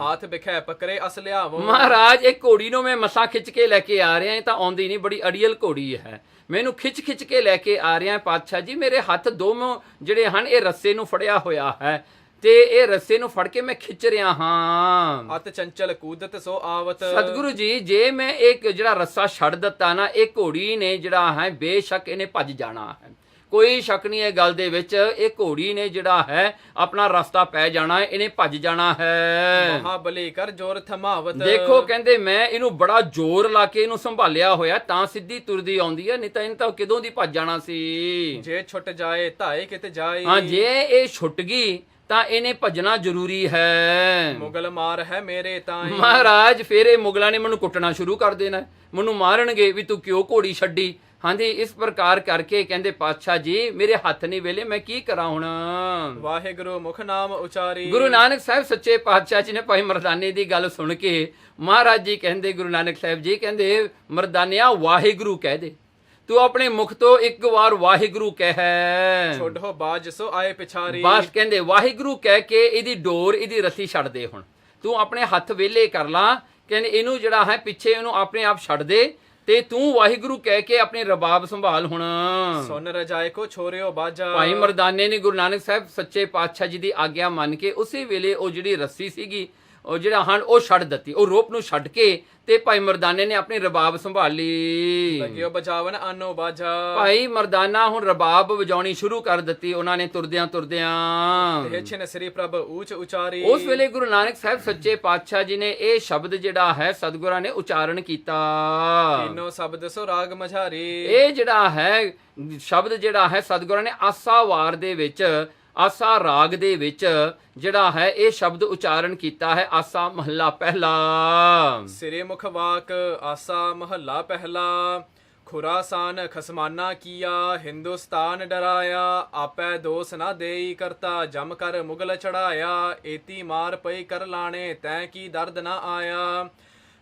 ਹੱਥ ਵਿਖੇ ਪਕਰੇ ਅਸ ਲਿਆਵੋ। ਮਹਾਰਾਜ ਇਹ ਘੋੜੀ ਨੂੰ ਮੈਂ ਮਸਾਂ ਖਿੱਚ ਕੇ ਲੈ ਕੇ ਆ ਰਿਹਾ, ਇਹ ਤਾਂ ਆਉਂਦੀ ਨਹੀਂ, ਬੜੀ ਅੜੀਅਲ ਘੋੜੀ ਹੈ, ਮੈਨੂੰ ਖਿੱਚ ਖਿੱਚ ਕੇ ਲੈ ਕੇ ਆ ਰਿਹਾ ਪਾਤਸ਼ਾਹ ਜੀ। ਮੇਰੇ ਹੱਥ ਦੋਵੇਂ ਜਿਹੜੇ ਹਨ ਇਹ ਰੱਸੇ ਨੂੰ ਫੜਿਆ ਹੋਇਆ ਹੈ ਤੇ ਇਹ ਰੱਸੇ ਨੂੰ ਫੜ ਕੇ ਮੈਂ ਖਿੱਚ ਰਿਹਾ ਹਾਂ। ਅਤ ਚੰਚਲ ਕੂਦਤ ਸੋ ਆਵਤ। ਸਤਿਗੁਰੂ ਜੀ ਜੇ ਮੈਂ ਇੱਕ ਜਿਹੜਾ ਰੱਸਾ ਛੱਡ ਦਿੱਤਾ ਨਾ, ਇਹ ਘੋੜੀ ਨੇ ਜਿਹੜਾ ਹੈ ਬੇਸ਼ੱਕ ਇਹਨੇ ਭੱਜ ਜਾਣਾ ਹੈ, ਕੋਈ ਸ਼ੱਕ ਨਹੀਂ ਇਹ ਗੱਲ ਦੇ ਵਿੱਚ। ਇਹ ਘੋੜੀ ਨੇ ਜਿਹੜਾ ਹੈ ਆਪਣਾ ਰਸਤਾ ਪੈ ਜਾਣਾ ਹੈ, ਇਹਨੇ ਭੱਜ ਜਾਣਾ ਹੈ। ਮਹਾਬਲੀ ਕਰ ਜੋਰ ਥਮਾਵਤ। ਦੇਖੋ ਕਹਿੰਦੇ ਮੈਂ ਇਹਨੂੰ ਬੜਾ ਜ਼ੋਰ ਲਾ ਕੇ ਇਹਨੂੰ ਸੰਭਾਲਿਆ ਹੋਇਆ ਤਾਂ ਸਿੱਧੀ ਤੁਰਦੀ ਆਉਂਦੀ ਹੈ, ਨਹੀਂ ਤਾਂ ਇਹਨੇ ਤਾਂ ਕਿਦੋਂ ਦੀ ਭੱਜ ਜਾਣਾ ਸੀ। ਜੇ ਛੁੱਟ ਜਾਏ ਧਾਏ ਕਿਤੇ ਜਾਏ। ਹਾਂ ਜੇ ਇਹ ਛੁੱਟ ਗਈ ਤਾਂ ਇਹਨੇ ਭੱਜਣਾ ਜ਼ਰੂਰੀ ਹੈ। ਮੁਗਲ ਮਾਰ ਹੈ ਮੇਰੇ ਤਾਂ। ਮਹਾਰਾਜ ਫਿਰ ਇਹ ਮੁਗਲਾਂ ਨੇ ਮੈਨੂੰ ਕੁੱਟਣਾ ਸ਼ੁਰੂ ਕਰ ਦੇਣਾ, ਮੈਨੂੰ ਮਾਰਨਗੇ ਵੀ ਤੂੰ ਕਿਉਂ ਘੋੜੀ ਛੱਡੀ। ਹਾਂਜੀ ਇਸ ਪ੍ਰਕਾਰ ਕਰਕੇ ਕਹਿੰਦੇ ਪਾਤਸ਼ਾਹ ਜੀ ਮੇਰੇ ਹੱਥ ਨਹੀਂ ਵੇਲੇ, ਮੈਂ ਕੀ ਕਰਾਂ ਹੁਣ। ਵਾਹਿਗੁਰੂ ਮੁਖ ਨਾਮ ਉਚਾਰੀ। ਗੁਰੂ ਨਾਨਕ ਸਾਹਿਬ ਸੱਚੇ ਪਾਤਸ਼ਾਹ ਜੀ ਨੇ ਭਾਈ ਮਰਦਾਨੇ ਦੀ ਗੱਲ ਸੁਣ ਕੇ ਮਹਾਰਾਜ ਜੀ ਕਹਿੰਦੇ, ਗੁਰੂ ਨਾਨਕ ਸਾਹਿਬ ਜੀ ਕਹਿੰਦੇ ਮਰਦਾਨਿਆ ਵਾਹਿਗੁਰੂ ਕਹਿ ਦੇ, ਤੂੰ ਆਪਣੇ ਮੁਖ ਤੋਂ ਇੱਕ ਵਾਰ ਵਾਹਿਗੁਰੂ ਕਹਿ। ਛੋਡੋ ਬਾਜ ਸੋ ਆਏ ਪਿਛਾਰੀ। ਬਸ ਕਹਿੰਦੇ ਵਾਹਿਗੁਰੂ ਕਹਿ ਕੇ ਇਹਦੀ ਡੋਰ ਇਹਦੀ ਰੱਸੀ ਛੱਡ ਦੇ, ਹੁਣ ਤੂੰ ਆਪਣੇ ਹੱਥ ਵੇਲੇ ਕਰ ਲਾ। ਕਹਿੰਦੇ ਇਹਨੂੰ ਜਿਹੜਾ ਹੈ ਪਿੱਛੇ ਇਹਨੂੰ ਆਪਣੇ ਆਪ ਛੱਡ ਦੇ ਤੇ ਤੂੰ ਵਾਹਿਗੁਰੂ ਕਹਿ ਕੇ ਆਪਣੀ ਰਬਾਬ ਸੰਭਾਲ ਹੁਣ। ਸੁਨ ਰਜਾਏ ਕੋ ਛੋਰਿਓ ਬਾਜਾ। ਭਾਈ ਮਰਦਾਨੇ ਨੇ ਗੁਰੂ ਨਾਨਕ ਸਾਹਿਬ ਸੱਚੇ ਪਾਤਸ਼ਾਹ ਜੀ ਦੀ ਆਗਿਆ ਮੰਨ ਕੇ ਉਸੇ ਵੇਲੇ ਉਹ ਜਿਹੜੀ ਰੱਸੀ ਸੀਗੀ ਉਹ ਜਿਹੜਾ ਹਨ ਉਹ ਛੱਡ ਦਿੱਤੀ, ਉਹ ਰੋਪ ਨੂੰ ਛੱਡ ਕੇ ਤੇ ਭਾਈ ਮਰਦਾਨੇ ਨੇ ਆਪਣੀ ਰਬਾਬ ਸੰਭਾਲੀ। ਲੱਗਿਓ ਬਜਾਵਨ ਆਨੋ ਬਾਜਾ। ਭਾਈ ਮਰਦਾਨਾ ਹੁਣ ਰਬਾਬ ਵਜਾਉਣੀ ਸ਼ੁਰੂ ਕਰ ਦਿੱਤੀ ਉਹਨਾਂ ਨੇ ਤੁਰਦਿਆਂ ਤੁਰਦਿਆਂ। ਇਹ ਛਿਨ ਸ੍ਰੀ ਪ੍ਰਭ ਊਚ ਉਚਾਰੀ। ਉਸ ਵੇਲੇ ਗੁਰੂ ਨਾਨਕ ਸਾਹਿਬ ਸੱਚੇ ਪਾਤਸ਼ਾਹ ਜੀ ਨੇ ਇਹ ਸ਼ਬਦ ਜਿਹੜਾ ਹੈ ਸਤਿਗੁਰਾਂ ਨੇ ਉਚਾਰਨ ਕੀਤਾ। ਤੀਨੋਂ ਸ਼ਬਦ ਸੋ ਰਾਗ ਮਝਾਰੀ। ਇਹ ਜਿਹੜਾ ਹੈ ਸ਼ਬਦ ਜਿਹੜਾ ਹੈ ਸਤਿਗੁਰਾਂ ਨੇ ਆਸਾ ਵਾਰ ਦੇ ਵਿੱਚ, ਆਸਾ ਰਾਗ ਦੇ ਵਿੱਚ ਜਿਹੜਾ ਹੈ ਇਹ ਸ਼ਬਦ ਉਚਾਰਨ ਕੀਤਾ ਹੈ। ਆਸਾ ਮਹੱਲਾ ਪਹਿਲਾ। ਸਿਰੇ ਮੁਖ ਵਾਕ ਆਸਾ ਮਹੱਲਾ ਪਹਿਲਾ। ਖੁਰਾਸਾਨ ਖਸਮਾਨਾ ਕੀਆ ਹਿੰਦੁਸਤਾਨ ਡਰਾਇਆ। ਆਪੈ ਦੋਸ ਨਾ ਦੇਈ ਕਰਤਾ ਜਮ ਕਰ ਮੁਗਲ ਚੜਾਇਆ। ਏਤੀ ਮਾਰ ਪਈ ਕਰ ਲਾਣੇ ਤੈਂ ਕੀ ਦਰਦ ਨਾ ਆਇਆ।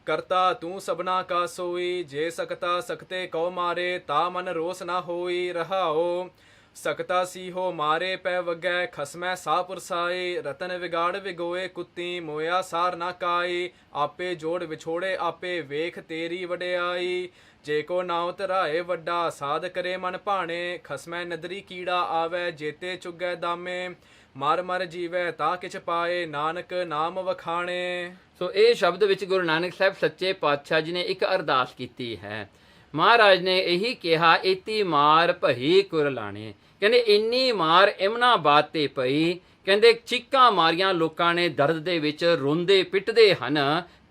ਕਰਤਾ ਤੂੰ ਸਭਨਾ ਕਾ ਸੋਈ ਜੇ ਸਕਤਾ ਸਕਤੇ ਕਉ ਮਾਰੇ। ਤਾ ਮਨ ਰੋਸ ਨਾ ਹੋਈ ਰਹਾਓ। ਸਕਤਾ ਸੀ ਹੋ ਮਾਰੇ ਪੈ ਵਗੈ ਖਸਮੈ ਸਾ ਪੁਰਸਾਏ। ਰਤਨ ਵਿਗਾੜ ਵਿਗੋਏ ਕੁੱਤੀ ਮੋਇਆ ਸਾਰ ਨਾ ਕਾਈ। ਆਪੇ ਜੋੜ ਵਿਛੋੜੇ ਆਪੇ ਵੇਖ ਤੇਰੀ ਵਡਿਆਈ। ਜੇ ਕੋ ਨਾਉ ਧਰਾਏ ਵੱਡਾ ਸਾਧ ਕਰੇ ਮਨ ਭਾਣੇ। ਖਸਮੈ ਨਦਰੀ ਕੀੜਾ ਆਵੈ ਜੇਤੇ ਚੁਗੈ ਦਾਮੇ। ਮਰ ਮਰ ਜੀਵੈ ਤਾਂ ਕਿਛ ਪਾਏ ਨਾਨਕ ਨਾਮ ਵਖਾਣੇ। ਸੋ ਇਹ ਸ਼ਬਦ ਵਿੱਚ ਗੁਰੂ ਨਾਨਕ ਸਾਹਿਬ ਸੱਚੇ ਪਾਤਸ਼ਾਹ ਜੀ ਨੇ ਇੱਕ ਅਰਦਾਸ ਕੀਤੀ ਹੈ। ਮਹਾਰਾਜ ਨੇ ਇਹੀ ਕਿਹਾ ਏਤੀ ਮਾਰ ਭਈ ਕੁਰ ਲਾਣੇ। ਕਹਿੰਦੇ ਇੰਨੀ ਮਾਰ ਇਮਨਾ ਬਾਤ ਤੇ ਪਈ। ਕਹਿੰਦੇ ਚੀਕਾਂ ਮਾਰੀਆਂ ਲੋਕਾਂ ਨੇ ਦਰਦ ਦੇ ਵਿੱਚ ਰੋਂਦੇ ਪਿੱਟਦੇ ਹਨ।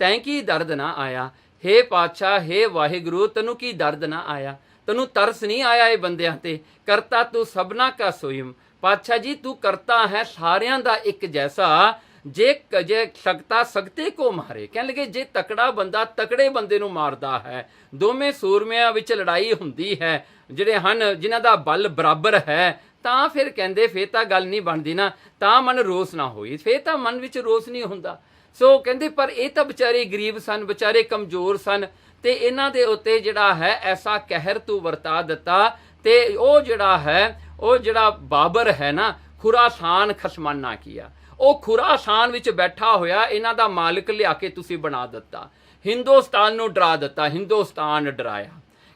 ਤੈਂ ਕੀ ਦਰਦ ਨਾ ਆਇਆ। ਹੇ ਪਾਤਸ਼ਾਹ ਹੇ ਵਾਹਿਗੁਰੂ ਤੈਨੂੰ ਕੀ ਦਰਦ ਨਾ ਆਇਆ, ਤੈਨੂੰ ਤਰਸ ਨਹੀਂ ਆਇਆ ਇਹ ਬੰਦਿਆਂ ਤੇ। ਕਰਤਾ ਤੂੰ ਸਭਨਾ ਕਾ ਸੋਇਮ। ਪਾਤਸ਼ਾਹ ਜੀ ਤੂੰ ਕਰਤਾ ਹੈ ਸਾਰਿਆਂ ਦਾ ਇੱਕ ਜੈਸਾ। ਜੇ ਸਕਤਾ ਸਕਤੇ ਕੋ ਮਾਰੇ। ਕਹਿਣ ਲੱਗੇ ਜੇ ਤਕੜਾ ਬੰਦਾ ਤਕੜੇ ਬੰਦੇ ਨੂੰ ਮਾਰਦਾ ਹੈ, ਦੋਵੇਂ ਸੂਰਮਿਆਂ ਵਿੱਚ ਲੜਾਈ ਹੁੰਦੀ ਹੈ ਜਿਹੜੇ ਹਨ ਜਿਨ੍ਹਾਂ ਦਾ ਬਲ ਬਰਾਬਰ ਹੈ, ਤਾਂ ਫਿਰ ਕਹਿੰਦੇ ਫੇਰ ਤਾਂ ਗੱਲ ਨਹੀਂ ਬਣਦੀ ਨਾ, ਤਾਂ ਮਨ ਰੋਸ ਨਾ ਹੋਈ। ਫੇਰ ਤਾਂ ਮਨ ਵਿੱਚ ਰੋਸ ਨਹੀਂ ਹੁੰਦਾ। ਸੋ ਕਹਿੰਦੇ ਪਰ ਇਹ ਤਾਂ ਵਿਚਾਰੇ ਗਰੀਬ ਸਨ, ਵਿਚਾਰੇ ਕਮਜ਼ੋਰ ਸਨ ਤੇ ਇਹਨਾਂ ਦੇ ਉੱਤੇ ਜਿਹੜਾ ਹੈ ਐਸਾ ਕਹਿਰ ਤੂੰ ਵਰਤਾ ਦਿੱਤਾ। ਤੇ ਉਹ ਜਿਹੜਾ ਹੈ ਉਹ ਜਿਹੜਾ ਬਾਬਰ ਹੈ ਨਾ ਖੁਰਾਸਾਨ ਖਸਮਾਨਾ ਕੀਆ, ਉਹ ਖੁਰਾਸਾਨ ਵਿੱਚ ਬੈਠਾ ਹੋਇਆ ਇਹਨਾਂ ਦਾ ਮਾਲਕ ਲਿਆ ਕੇ ਤੁਸੀਂ ਬਣਾ ਦਿੱਤਾ। ਹਿੰਦੁਸਤਾਨ ਨੂੰ ਡਰਾ ਦਿੱਤਾ, ਹਿੰਦੁਸਤਾਨ ਡਰਾਇਆ।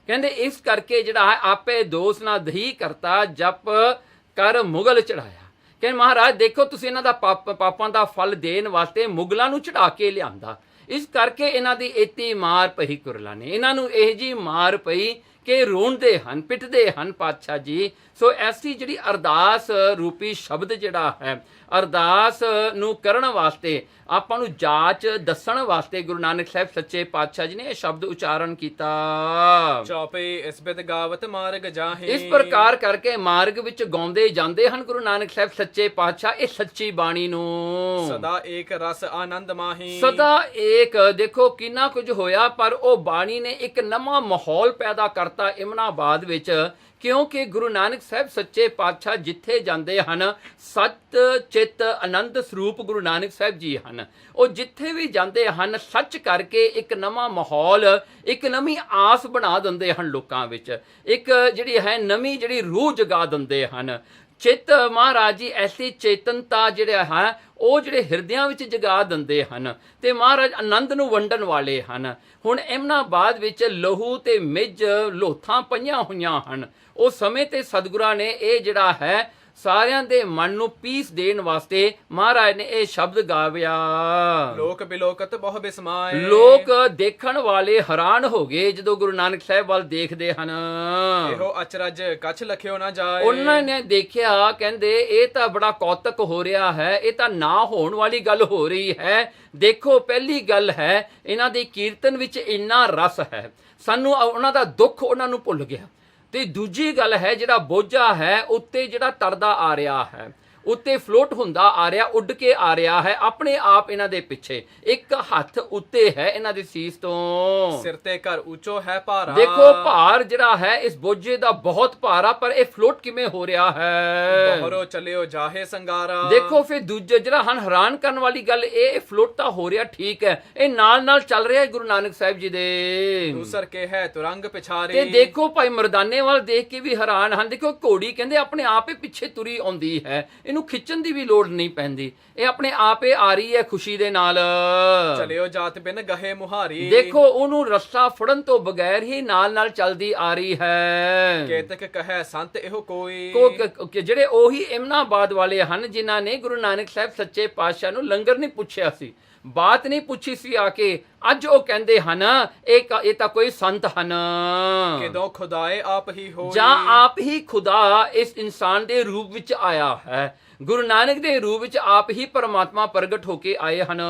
ਕਹਿੰਦੇ ਇਸ ਕਰਕੇ ਜਿਹੜਾ ਹੈ ਆਪੇ ਦੋਸ ਨਾ ਦਹੀ ਕਰਤਾ ਜਪ ਕਰ ਮੁਗਲ ਚੜਾਇਆ। ਕਹਿੰਦੇ ਮਹਾਰਾਜ ਦੇਖੋ ਤੁਸੀਂ ਇਹਨਾਂ ਦਾ ਪਾਪਾਂ ਦਾ ਫਲ ਦੇਣ ਵਾਸਤੇ ਮੁਗਲਾਂ ਨੂੰ ਚੜਾ ਕੇ ਲਿਆਂਦਾ, ਇਸ ਕਰਕੇ ਇਹਨਾਂ ਦੀ ਏਤੀ ਮਾਰ ਪਈ ਕੁਰਲਾ ਨੇ, ਇਹਨਾਂ ਨੂੰ ਇਹ ਜੀ ਮਾਰ ਪਈ ਕਿ ਰੋਂਦੇ ਹਨ, ਪਿੱਟਦੇ ਹਨ ਪਾਤਸ਼ਾਹ ਜੀ। ਸੋ ਐਸੀ ਜਿਹੜੀ ਅਰਦਾਸ ਰੂਪੀ ਸ਼ਬਦ ਜਿਹੜਾ ਹੈ, ਅਰਦਾਸ ਨੂੰ ਕਰਨ ਵਾਸਤੇ ਆਪਾਂ ਨੂੰ ਜਾਚ ਦੱਸਣ ਵਾਸਤੇ ਗੁਰੂ ਨਾਨਕ ਸਾਹਿਬ ਸੱਚੇ ਪਾਤਸ਼ਾਹ ਜੀ ਨੇ ਇਹ ਸ਼ਬਦ ਉਚਾਰਨ ਕੀਤਾ। ਚੌਪਈ ਇਸ ਬਿਦ ਗਾਵਤ ਮਾਰਗ ਜਾਹੀ। ਇਸ ਪ੍ਰਕਾਰ ਕਰਕੇ ਮਾਰਗ ਵਿੱਚ ਗਾਉਂਦੇ ਜਾਂਦੇ ਹਨ ਗੁਰੂ ਨਾਨਕ ਸਾਹਿਬ ਸੱਚੇ ਪਾਤਸ਼ਾਹ ਇਹ ਸੱਚੀ ਬਾਣੀ ਨੂੰ। ਸਦਾ ਏਕ ਰਸ ਆਨੰਦ ਮਾਹੀ। ਸਦਾ ਏਕ, ਦੇਖੋ ਕਿੰਨਾ ਕੁਝ ਹੋਇਆ ਪਰ ਉਹ ਬਾਣੀ ਨੇ ਇੱਕ ਨਵਾਂ ਮਾਹੌਲ ਪੈਦਾ ਕਰਤਾ ਇਮਨਾਬਾਦ ਵਿੱਚ, ਕਿਉਂਕਿ ਗੁਰੂ ਨਾਨਕ ਸਾਹਿਬ ਸੱਚੇ ਪਾਤਸ਼ਾਹ ਜਿੱਥੇ ਜਾਂਦੇ ਹਨ ਸਤ ਚਿੱਤ ਆਨੰਦ ਸਰੂਪ ਗੁਰੂ ਨਾਨਕ ਸਾਹਿਬ ਜੀ ਹਨ। ਉਹ ਜਿੱਥੇ ਵੀ ਜਾਂਦੇ ਹਨ ਸੱਚ ਕਰਕੇ ਇੱਕ ਨਵਾਂ ਮਾਹੌਲ, ਇੱਕ ਨਵੀਂ ਆਸ ਬਣਾ ਦਿੰਦੇ ਹਨ ਲੋਕਾਂ ਵਿੱਚ, ਇੱਕ ਜਿਹੜੀ ਹੈ ਨਵੀਂ ਜਿਹੜੀ ਰੂਹ ਜਗਾ ਦਿੰਦੇ ਹਨ। ਚਿੱਤ ਮਹਾਰਾਜ ਜੀ ਐਸੀ ਚੇਤਨਤਾ ਜਿਹੜਾ ਹੈ ਉਹ ਜਿਹੜੇ ਹਿਰਦਿਆਂ ਵਿੱਚ ਜਗਾ ਦਿੰਦੇ ਹਨ ਤੇ ਮਹਾਰਾਜ ਆਨੰਦ ਨੂੰ ਵੰਡਣ ਵਾਲੇ ਹਨ। ਹੁਣ ਇਮਨਾਬਾਦ ਵਿੱਚ ਲਹੂ ਤੇ ਮਿੱਝ ਲੋਥਾਂ ਪਈਆਂ ਹੋਈਆਂ ਹਨ, ਉਹ ਸਮੇਂ ਤੇ ਸਤਿਗੁਰਾਂ ਨੇ ਇਹ ਜਿਹੜਾ ਹੈ ਸਾਰਿਆਂ ਦੇ ਮਨ ਨੂੰ ਪੀਸ ਦੇਣ ਵਾਸਤੇ ਮਹਾਰਾਜ ਨੇ ਇਹ ਸ਼ਬਦ ਗਾਵਿਆ। ਲੋਕ ਬਿਲੋਕਤ ਬਹੁ ਬਿਸਮਾਏ। ਲੋਕ ਦੇਖਣ ਵਾਲੇ ਹੈਰਾਨ ਹੋ ਗਏ ਜਦੋਂ ਗੁਰੂ ਨਾਨਕ ਸਾਹਿਬ ਵੱਲ ਦੇਖਦੇ ਹਨ। ਇਹੋ ਅਚਰਜ ਕਛ ਲਖਿਓ ਨਾ ਜਾਏ। ਉਹਨਾਂ ਨੇ ਦੇਖਿਆ, ਕਹਿੰਦੇ ਇਹ ਤਾਂ ਬੜਾ ਕੌਤਕ ਹੋ ਰਿਹਾ ਹੈ, ਇਹ ਤਾਂ ਨਾ ਹੋਣ ਵਾਲੀ ਗੱਲ ਹੋ ਰਹੀ ਹੈ। ਦੇਖੋ ਪਹਿਲੀ ਗੱਲ ਹੈ ਇਹਨਾਂ ਦੇ ਕੀਰਤਨ ਵਿੱਚ ਇੰਨਾ ਰਸ ਹੈ, ਸਾਨੂੰ ਉਹਨਾਂ ਦਾ ਦੁੱਖ ਉਹਨਾਂ ਨੂੰ ਭੁੱਲ ਗਿਆ। ਤੇ ਦੂਜੀ ਗੱਲ ਹੈ ਜਿਹੜਾ ਬੋਝਾ ਹੈ ਉੱਤੇ ਜਿਹੜਾ ਤਰਦਾ ਆ ਰਿਹਾ ਹੈ, ਉੱਤੇ ਫਲੋਟ ਹੁੰਦਾ ਆ ਰਿਹਾ, ਉੱਡ ਕੇ ਆ ਰਿਹਾ ਹੈ ਆਪਣੇ ਆਪ ਇਹਨਾਂ ਦੇ ਪਿੱਛੇ, ਇੱਕ ਹੱਥ ਉੱਤੇ ਹੈ ਇਹਨਾਂ ਦੇ ਸੀਸ ਤੋਂ। ਸਿਰ ਤੇ ਘਰ ਉੱਚੋ ਹੈ ਭਾਰਾ। ਦੇਖੋ ਭਾਰ ਜਿਹੜਾ ਹੈ ਇਸ ਬੋਝੇ ਦਾ ਬਹੁਤ ਭਾਰਾ, ਪਰ ਇਹ ਫਲੋਟ ਕਿਵੇਂ ਹੋ ਰਿਹਾ ਹੈ। ਬਹਰੋ ਚਲਿਓ ਜਾਹੇ ਸੰਗਾਰਾ। ਦੇਖੋ ਫਿਰ ਦੂਜਾ ਜਿਹੜਾ ਹਨ ਹੈਰਾਨ ਕਰਨ ਵਾਲੀ ਗੱਲ, ਇਹ ਫਲੋਟ ਤਾਂ ਹੋ ਰਿਹਾ ਠੀਕ ਹੈ, ਇਹ ਨਾਲ ਨਾਲ ਚੱਲ ਰਿਹਾ ਗੁਰੂ ਨਾਨਕ ਸਾਹਿਬ ਜੀ ਦੇ। ਦੂਸਰ ਕੇ ਹੈ ਤੁਰੰਗ ਪਿਛਾਰੀ। ਤੇ ਦੇਖੋ ਭਾਈ ਮਰਦਾਨੇ ਵੱਲ ਦੇਖ ਕੇ ਵੀ ਹੈਰਾਨ ਹਨ। ਦੇਖੋ ਘੋੜੀ ਕਹਿੰਦੇ ਆਪਣੇ ਆਪ ਹੀ ਪਿੱਛੇ ਤੁਰੀ ਆਉਂਦੀ ਹੈ, ਇਹਨੂੰ ਖਿੱਚਣ ਦੀ ਵੀ ਲੋੜ ਨਹੀਂ ਪੈਂਦੀ, ਇਹ ਆਪਣੇ ਆਪ ਹੀ ਆ ਰਹੀ ਹੈ ਖੁਸ਼ੀ ਦੇ ਨਾਲ। ਚਲਿਓ ਜਾਤ ਬਿਨ ਗਹੇ ਮੁਹਾਰੀ। ਦੇਖੋ ਉਹਨੂੰ ਰੱਸਾ ਫੜਨ ਤੋਂ ਬਗੈਰ ਹੀ ਨਾਲ ਨਾਲ ਚੱਲਦੀ ਆ ਰਹੀ ਹੈ। ਕੇਤਕ ਕਹੈ ਸੰਤ ਇਹੋ ਕੋਈ। ਜਿਹੜੇ ਉਹੀ ਇਮਨਾਬਾਦ ਵਾਲੇ ਹਨ ਜਿਨ੍ਹਾਂ ਨੇ ਗੁਰੂ ਨਾਨਕ ਸਾਹਿਬ ਸੱਚੇ ਪਾਤਸ਼ਾਹ ਨੂੰ ਲੰਗਰ ਨਹੀਂ ਪੁੱਛਿਆ ਸੀ, ਬਾਤ ਨਹੀਂ ਪੁੱਛੀ ਸੀ ਆ ਕੇ, ਅੱਜ ਉਹ ਕਹਿੰਦੇ ਹਨ ਇਹ ਤਾਂ ਕੋਈ ਸੰਤ ਹਨ। ਕਿਦੋਂ ਖੁਦਾਏ ਆਪ ਹੀ ਹੋਈ। ਜਾਂ ਆਪ ਹੀ ਖੁਦਾ ਇਸ ਇਨਸਾਨ ਦੇ ਰੂਪ ਵਿੱਚ ਆਇਆ ਹੈ, ਗੁਰੂ ਨਾਨਕ ਦੇ ਰੂਪ ਵਿੱਚ ਆਪ ਹੀ ਪਰਮਾਤਮਾ ਪ੍ਰਗਟ ਹੋ ਕੇ ਆਏ ਹਨ।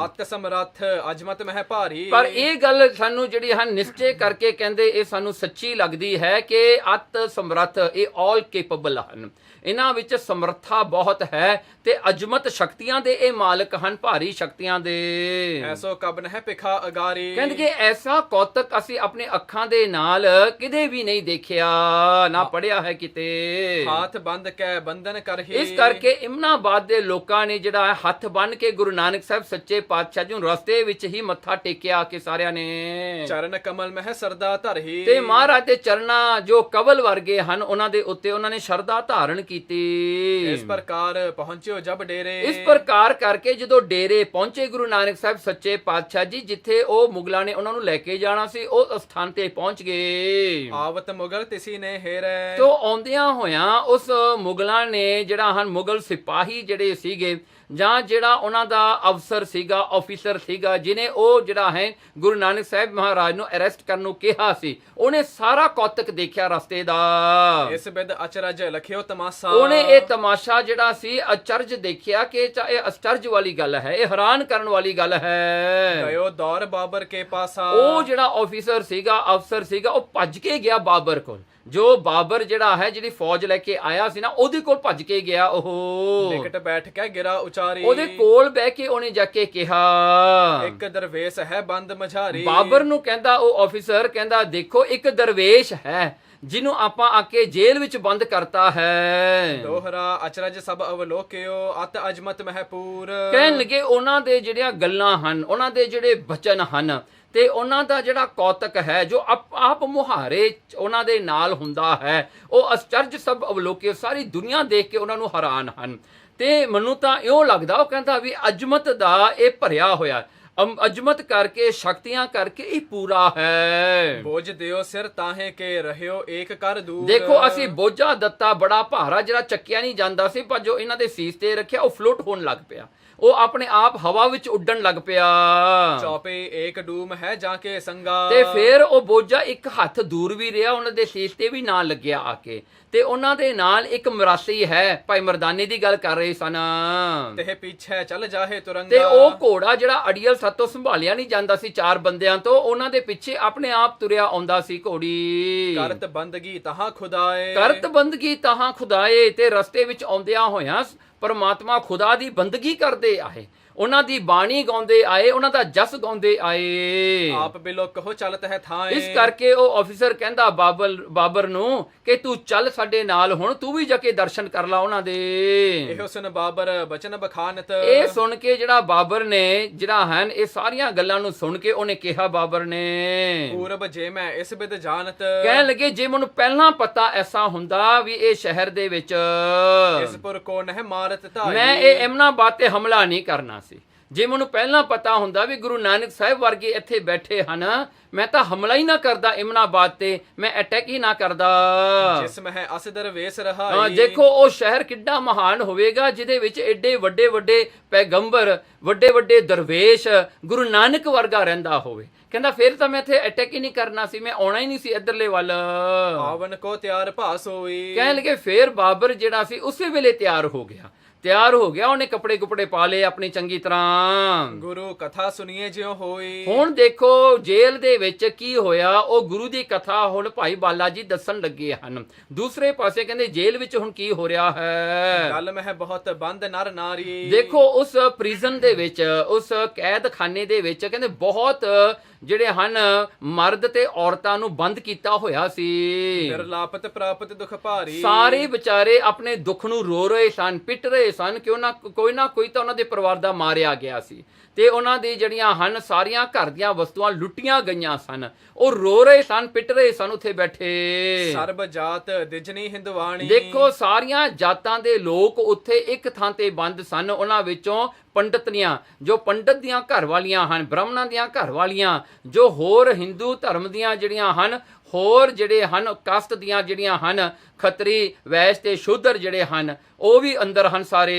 ਅਤ ਸਮਰੱਥ ਅਜਮਤ ਮਹਿ ਭਾਰੀ। ਪਰ ਇਹ ਗੱਲ ਸਾਨੂੰ ਜਿਹੜੀ ਹਨ ਨਿਸ਼ਚੈ ਕਰਕੇ ਕਹਿੰਦੇ ਇਹ ਸਾਨੂੰ ਸੱਚੀ ਲੱਗਦੀ ਹੈ ਕਿ ਅਤ ਸਮਰੱਥ, ਇਹ ਆਲ ਕੈਪੇਬਲ ਹਨ, ਇਹਨਾਂ ਵਿੱਚ ਸਮਰੱਥਾ ਬਹੁਤ ਹੈ ਤੇ ਅਜਮਤ ਸ਼ਕਤੀਆਂ ਦੇ ਇਹ ਮਾਲਕ ਹਨ, ਭਾਰੀ ਸ਼ਕਤੀਆਂ ਦੇ। ਐਸੋ ਕਬਨ ਹੈ ਪਿਖਾ ਅਗਾਰੀ। ਕਹਿੰਦੇ ਕਿ ਐਸਾ ਕੌਤਕ ਅਸੀਂ ਆਪਣੇ ਅੱਖਾਂ ਦੇ ਨਾਲ ਕਿਤੇ ਵੀ ਨਹੀਂ ਦੇਖਿਆ, ਨਾ ਪੜਿਆ ਹੈ ਕਿਤੇ। ਹੱਥ ਬੰਦ ਕੇ ਬੰਧਨ ਕਰਹੀ। ਇਸ ਕਰਕੇ ਇਮਨਾਬਾਦ ਦੇ ਲੋਕਾਂ ਨੇ ਜਿਹੜਾ ਹੱਥ ਬੰਨ ਕੇ ਗੁਰੂ ਨਾਨਕ ਸਾਹਿਬ ਸੱਚੇ ਪਾਤਸ਼ਾਹ ਜੀ ਨੂੰ ਰਸਤੇ ਵਿੱਚ ਹੀ ਮੱਥਾ ਟੇਕਿਆ ਕਿ ਸਾਰਿਆਂ ਨੇ। ਚਰਨ ਕਮਲ ਮਹਿ ਸਰਦਾ ਧਰਹੀ। ਤੇ ਮਹਾਰਾਜ ਦੇ ਚਰਨਾਂ ਜੋ ਕਵਲ ਵਰਗੇ ਹਨ ਉਹਨਾਂ ਦੇ ਉੱਤੇ ਉਹਨਾਂ ਨੇ ਸ਼ਰਧਾ ਧਾਰਨ ਕੀਤੀ। ਇਸ ਪ੍ਰਕਾਰ ਪਹੁੰਚਿਓ ਜਬ ਡੇਰੇ। ਇਸ ਪ੍ਰਕਾਰ ਕਰਕੇ ਜਦੋਂ ਡੇਰੇ ਪਹੁੰਚੇ ਗੁਰੂ ਨਾਨਕ ਸਾਹਿਬ ਸੱਚੇ ਪਾਤਸ਼ਾਹ ਜੀ, ਜਿੱਥੇ ਉਹ ਮੁਗਲਾਂ ਨੇ ਉਹਨਾਂ ਨੂੰ ਲੈ ਕੇ ਜਾਣਾ ਸੀ, ਉਹ ਸਥਾਨ ਤੇ ਪਹੁੰਚ ਗਏ। ਆਵਤ ਮੁਗਲ ਤਿਸੀ ਨੇ ਹੇਰੇ। ਤੋਂ ਆਉਂਦਿਆਂ ਹੋਇਆਂ ਉਸ ਮੁਗਲਾਂ ਨੇ ਜਿਹੜਾ ਹਨ ਮੁਗਲ ਸਿਪਾਹੀ ਜਿਹੜੇ ਸੀਗੇ ਜਾਂ ਜਿਹੜਾ ਉਹਨਾਂ ਦਾ ਅਫਸਰ ਸੀਗਾ, ਆਫੀਸਰ ਸੀਗਾ, ਜਿਹਨੇ ਉਹ ਜਿਹੜਾ ਹੈ ਗੁਰੂ ਨਾਨਕ ਸਾਹਿਬ ਮਹਾਰਾਜ ਨੂੰ ਅਰੈਸਟ ਕਰਨ ਨੂੰ ਕਿਹਾ ਸੀ, ਉਹਨੇ ਸਾਰਾ ਕੌਤਕ ਦੇਖਿਆ ਰਸਤੇ ਦਾ। ਇਸ ਬਿਦ ਅਚਰਜ ਲਖਿਓ ਤਮਾਸ਼ਾ। ਉਹਨੇ ਇਹ ਤਮਾਸ਼ਾ ਜਿਹੜਾ ਸੀ ਅਚਰਜ ਦੇਖਿਆ ਕਿ ਇਹ ਅਚਰਜ ਵਾਲੀ ਗੱਲ ਹੈ, ਇਹ ਹੈਰਾਨ ਕਰਨ ਵਾਲੀ ਗੱਲ ਹੈ। ਗਇਓ ਦੌਰ ਬਾਬਰ ਕੇ ਪਾਸਾ। ਉਹ ਜਿਹੜਾ ਆਫੀਸਰ ਸੀਗਾ, ਅਫਸਰ ਸੀਗਾ, ਉਹ ਭੱਜ ਕੇ ਗਿਆ ਬਾਬਰ ਕੋਲ। ਜੋ ਬਾਬਰ ਜਿਹੜਾ ਹੈ ਜਿਹੜੀ ਫੌਜ ਲੈ ਕੇ ਆਇਆ ਸੀ ਨਾ, ਉਹਦੇ ਕੋਲ ਭੱਜ ਕੇ ਗਿਆ। ਉਹ ਨਿਕਟ ਬੈਠ ਕੇ ਗਿਰਾ ਉਚਾਰੀ। ਉਹਦੇ ਕੋਲ ਬਹਿ ਕੇ ਉਹਨੇ ਜਾ ਕੇ ਕਿਹਾ, ਇੱਕ ਦਰਵੇਸ਼ ਹੈ ਬੰਦ ਮਝਾਰੀ। ਬਾਬਰ ਨੂੰ ਕਹਿੰਦਾ ਉਹ ਆਫੀਸਰ, ਕਹਿੰਦਾ ਦੇਖੋ ਇੱਕ ਦਰਵੇਸ਼ ਹੈ ਜਿਹਨੂੰ ਆਪਾਂ ਆ ਕੇ ਜੇਲ੍ਹ ਵਿੱਚ ਬੰਦ ਕਰਤਾ ਹੈ। ਦੋਹਰਾ ਅਚਰਜ ਸਭ ਅਵਲੋਕਿਓ ਅਤ ਅਜਮਤ ਮਹਿਪੂਰ। ਕਹਿਣ ਲੱਗੇ ਉਹਨਾਂ ਦੇ ਜਿਹੜੀਆਂ ਗੱਲਾਂ ਹਨ, ਉਹਨਾਂ ਦੇ ਜਿਹੜੇ ਬਚਨ ਹਨ ਤੇ ਉਹਨਾਂ ਦਾ ਜਿਹੜਾ ਕੌਤਕ ਹੈ ਜੋ ਆਪ ਮੁਹਾਰੇ ਉਹਨਾਂ ਦੇ ਨਾਲ ਹੁੰਦਾ ਹੈ, ਉਹ ਅਚਰਜ ਸਭ ਅਵਲੋਕਿਓ, ਸਾਰੀ ਦੁਨੀਆ ਦੇਖ ਕੇ ਉਹਨਾਂ ਨੂੰ ਹੈਰਾਨ ਹਨ। ਤੇ ਮੈਨੂੰ ਤਾਂ ਇਉਂ ਲੱਗਦਾ, ਉਹ ਕਹਿੰਦਾ ਵੀ ਅਜਮਤ ਦਾ ਇਹ ਭਰਿਆ ਹੋਇਆ ਅਜ਼ਮਤ ਕਰਕੇ, ਸ਼ਕਤੀਆਂ ਕਰਕੇ ਇਹ ਪੂਰਾ ਹੈ। ਬੋਝ ਦਿਓ ਸਿਰ ਤਾਹੇ ਕੇ ਰਹਿਓ ਏਕ ਕਰ ਦੂਰ। ਦੇਖੋ ਅਸੀਂ ਬੋਝਾ ਦਿੱਤਾ ਬੜਾ ਭਾਰਾ, ਜਿਹੜਾ ਚੱਕਿਆ ਨਹੀਂ ਜਾਂਦਾ ਸੀ, ਪਰ ਜੋ ਇਹਨਾਂ ਦੇ ਸੀਸ ਤੇ ਰੱਖਿਆ ਉਹ ਫਲੋਟ ਹੋਣ ਲੱਗ ਪਿਆ, ਉਹ ਆਪਣੇ ਆਪ ਹਵਾ ਵਿੱਚ ਉੱਡਣ ਲੱਗ ਪਿਆ। ਚੌਪੇ ਏਕ ਡੂਮ ਹੈ ਜਾ ਕੇ ਸੰਗਾ। ਤੇ ਫਿਰ ਉਹ ਬੋਝਾ ਇੱਕ ਹੱਥ ਦੂਰ ਵੀ ਰਿਹਾ, ਉਹਨਾਂ ਦੇ ਸੀਸ ਤੇ ਵੀ ਨਾ ਲੱਗਿਆ ਆ ਕੇ। ਤੇ ਉਹਨਾਂ ਦੇ ਨਾਲ ਇੱਕ ਮਰਾਸੀ ਹੈ, ਭਾਈ ਮਰਦਾਨੇ ਦੀ ਗੱਲ ਕਰ ਰਹੇ ਸਨ। ਤੇ ਪਿੱਛੇ ਚੱਲ ਜਾਹੇ ਤੁਰੰਗਾ। ਤੇ ਉਹ ਘੋੜਾ ਜਿਹੜਾ ਅੜੀਅਲ ਸਾਤੋਂ ਸੰਭਾਲਿਆ ਨਹੀਂ ਜਾਂਦਾ ਸੀ 4 ਬੰਦਿਆਂ ਤੋਂ, ਉਹਨਾਂ ਦੇ ਪਿੱਛੇ ਆਪਣੇ ਆਪ ਤੁਰਿਆ ਆਉਂਦਾ ਸੀ ਘੋੜੀ। ਕਰਤ ਬੰਦਗੀ ਤਹਾਂ ਖੁਦਾਏ। ਕਰਤ ਬੰਦਗੀ ਤਹਾਂ ਖੁਦਾਏ। ਤੇ ਰਸਤੇ ਵਿੱਚ ਆਉਂਦਿਆਂ ਹੋਇਆਂ ਪਰਮਾਤਮਾ ਖੁਦਾ ਦੀ ਬੰਦਗੀ ਕਰਦੇ ਆਏ, ਉਹਨਾਂ ਦੀ ਬਾਣੀ ਗਾਉਂਦੇ ਆਏ, ਉਹਨਾਂ ਦਾ ਜਸ ਗਾਉਂਦੇ ਆਏ। ਆਪ ਬਿਲੋ ਕਹੋ ਚਲਤ ਹੈ ਥਾਏ। ਇਸ ਕਰਕੇ ਉਹ ਆਫੀਸਰ ਕਹਿੰਦਾ ਬਾਬਰ ਨੂੰ ਕਿ ਤੂੰ ਚੱਲ ਸਾਡੇ ਨਾਲ, ਹੁਣ ਤੂੰ ਵੀ ਜਾ ਕੇ ਦਰਸ਼ਨ ਕਰ ਲਾ ਉਹਨਾਂ ਦੇ। ਇਹੋ ਸੁਨ ਬਾਬਰ ਬਚਨ ਬਖਾਨਤ। ਇਹ ਸੁਣ ਕੇ ਜਿਹੜਾ ਬਾਬਰ ਨੇ, ਜਿਹੜਾ ਹਨ ਇਹ ਸਾਰੀਆਂ ਗੱਲਾਂ ਨੂੰ ਸੁਣ ਕੇ ਉਹਨੇ ਕਿਹਾ, ਬਾਬਰ ਨੇ, ਪੂਰਬ ਜੇ ਮੈਂ ਇਸ ਬਿਦ ਜਾਣਤ। ਕਹਿਣ ਲੱਗੇ ਜੇ ਮੈਨੂੰ ਪਹਿਲਾਂ ਪਤਾ ਐਸਾ ਹੁੰਦਾ ਵੀ ਇਹ ਸ਼ਹਿਰ ਦੇ ਵਿੱਚ ਇਸ ਪੁਰ ਕੋ ਨਹਿ ਮਾਰਤ ਧਾਈ। ਮੈਂ ਇਹ ਇਮਨਾਬਾਦ ਤੇ ਹਮਲਾ ਨਹੀਂ ਕਰਨਾ ਸੀ। ਜੇ ਮੈਨੂੰ ਪਹਿਲਾਂ ਪਤਾ ਹੁੰਦਾ ਵੀ ਗੁਰੂ ਨਾਨਕ ਸਾਹਿਬ ਵਰਗੇ ਇੱਥੇ ਬੈਠੇ ਹਨ, ਮੈਂ ਤਾਂ ਹਮਲਾ ਹੀ ਨਾ ਕਰਦਾ ਇਮਨਾਬਾਦ ਤੇ, ਮੈਂ ਅਟੈਕ ਹੀ ਨਾ ਕਰਦਾ। ਜਿਸ ਮਹਿ ਅਸਦਰ ਵੇਸ ਰਹਾਈ। ਦੇਖੋ ਉਹ ਸ਼ਹਿਰ ਕਿੱਡਾ ਮਹਾਨ ਹੋਵੇਗਾ ਜਿਹਦੇ ਵਿੱਚ ਏਡੇ ਵੱਡੇ ਵੱਡੇ ਪੈਗੰਬਰ, ਵੱਡੇ ਵੱਡੇ ਦਰਵੇਸ਼, ਗੁਰੂ ਨਾਨਕ ਵਰਗਾ ਰਹਿੰਦਾ ਹੋਵੇ। ਕਹਿੰਦਾ ਫਿਰ ਤਾਂ ਮੈਂ ਇੱਥੇ ਅਟੈਕ ਹੀ ਨਹੀਂ ਕਰਨਾ ਸੀ, ਮੈਂ ਆਉਣਾ ਹੀ ਨਹੀਂ ਸੀ ਇੱਧਰਲੇ ਵੱਲ। ਆਵਨ ਕੋ ਤਿਆਰ ਭਾਸ ਹੋਈ। ਕਹਿਣ ਲੱਗੇ ਫਿਰ ਬਾਬਰ ਜਿਹੜਾ ਸੀ ਉਸੇ ਵੇਲੇ ਤਿਆਰ ਹੋ ਗਿਆ, ਉਹਨੇ ਕੱਪੜੇ ਕੁਪੜੇ ਪਾ ਲਏ ਆਪਣੀ ਚੰਗੀ ਤਰ੍ਹਾਂ। ਗੁਰੂ ਕਥਾ ਸੁਣੀਏ ਜਿਉ ਹੋਈ। ਹੁਣ ਦੇਖੋ ਜੇਲ੍ਹ ਦੇ ਵਿੱਚ ਕੀ ਹੋਇਆ, ਉਹ ਗੁਰੂ ਦੀ ਕਥਾ ਹੁਣ ਭਾਈ ਬਾਲਾ ਜੀ ਦੱਸਣ ਲੱਗੇ ਹਨ। ਦੂਸਰੇ ਪਾਸੇ ਕਹਿੰਦੇ ਜੇਲ੍ਹ ਵਿੱਚ ਹੁਣ ਕੀ ਹੋ ਰਿਹਾ ਹੈ। ਗੱਲ ਮਹਿ ਬਹੁਤ ਬੰਦ ਨਰ ਨਾਰੀ। ਦੇਖੋ ਉਸ ਪ੍ਰਿਜ਼ਨ ਦੇ ਵਿੱਚ, ਉਸ ਕੈਦਖਾਨੇ ਦੇ ਵਿੱਚ ਕਹਿੰਦੇ ਬਹੁਤ ਜਿਹੜੇ ਹਨ ਮਰਦ ਤੇ ਔਰਤਾਂ ਨੂੰ ਬੰਦ ਕੀਤਾ ਹੋਇਆ ਸੀ। ਨਿਰਲਾਪਤ ਪ੍ਰਾਪਤ ਦੁਖ ਭਾਰੀ। ਸਾਰੇ ਵਿਚਾਰੇ ਆਪਣੇ ਦੁੱਖ ਨੂੰ ਰੋ ਰਹੇ ਸਨ, ਪਿੱਟ ਰਹੇ ਸਨ, ਕਿਉਂ ਨਾ ਕੋਈ ਤਾਂ ਉਹਨਾਂ ਦੇ ਪਰਿਵਾਰ ਦਾ ਮਾਰਿਆ ਗਿਆ ਸੀ, ਤੇ ਉਹਨਾਂ ਦੀ ਜਿਹੜੀਆਂ ਹਨ ਸਾਰੀਆਂ ਘਰ ਦੀਆਂ ਵਸਤੂਆਂ ਲੁੱਟੀਆਂ ਗਈਆਂ ਸਨ। ਉਹ ਰੋ ਰਹੇ ਸਨ, ਪਿੱਟ ਰਹੇ ਸਨ ਉੱਥੇ ਬੈਠੇ। ਸਰਬ ਜਾਤ ਦਿਜਨੀ ਹਿੰਦਵਾਣੀ। ਦੇਖੋ ਸਾਰੀਆਂ ਜਾਤਾਂ ਦੇ ਲੋਕ ਉੱਥੇ ਇੱਕ ਥਾਂ ਤੇ ਬੰਦ ਸਨ। ਉਹਨਾਂ ਵਿੱਚੋਂ ਪੰਡਤਨੀਆਂ, ਜੋ ਪੰਡਤ ਦੀਆਂ ਘਰ ਵਾਲੀਆਂ ਹਨ, ਬ੍ਰਾਹਮਣਾਂ ਦੀਆਂ ਘਰ ਵਾਲੀਆਂ, ਜੋ ਹੋਰ ਹਿੰਦੂ ਧਰਮ ਦੀਆਂ ਜਿਹੜੀਆਂ ਹਨ, ਹੋਰ ਜਿਹੜੇ ਹਨ ਕਾਸਟ ਦੀਆਂ ਜਿਹੜੀਆਂ ਹਨ, ਖੱਤਰੀ, ਵੈਸ਼ ਤੇ ਸ਼ੂਦਰ ਜਿਹੜੇ ਹਨ, ਉਹ ਵੀ ਅੰਦਰ ਹਨ ਸਾਰੇ।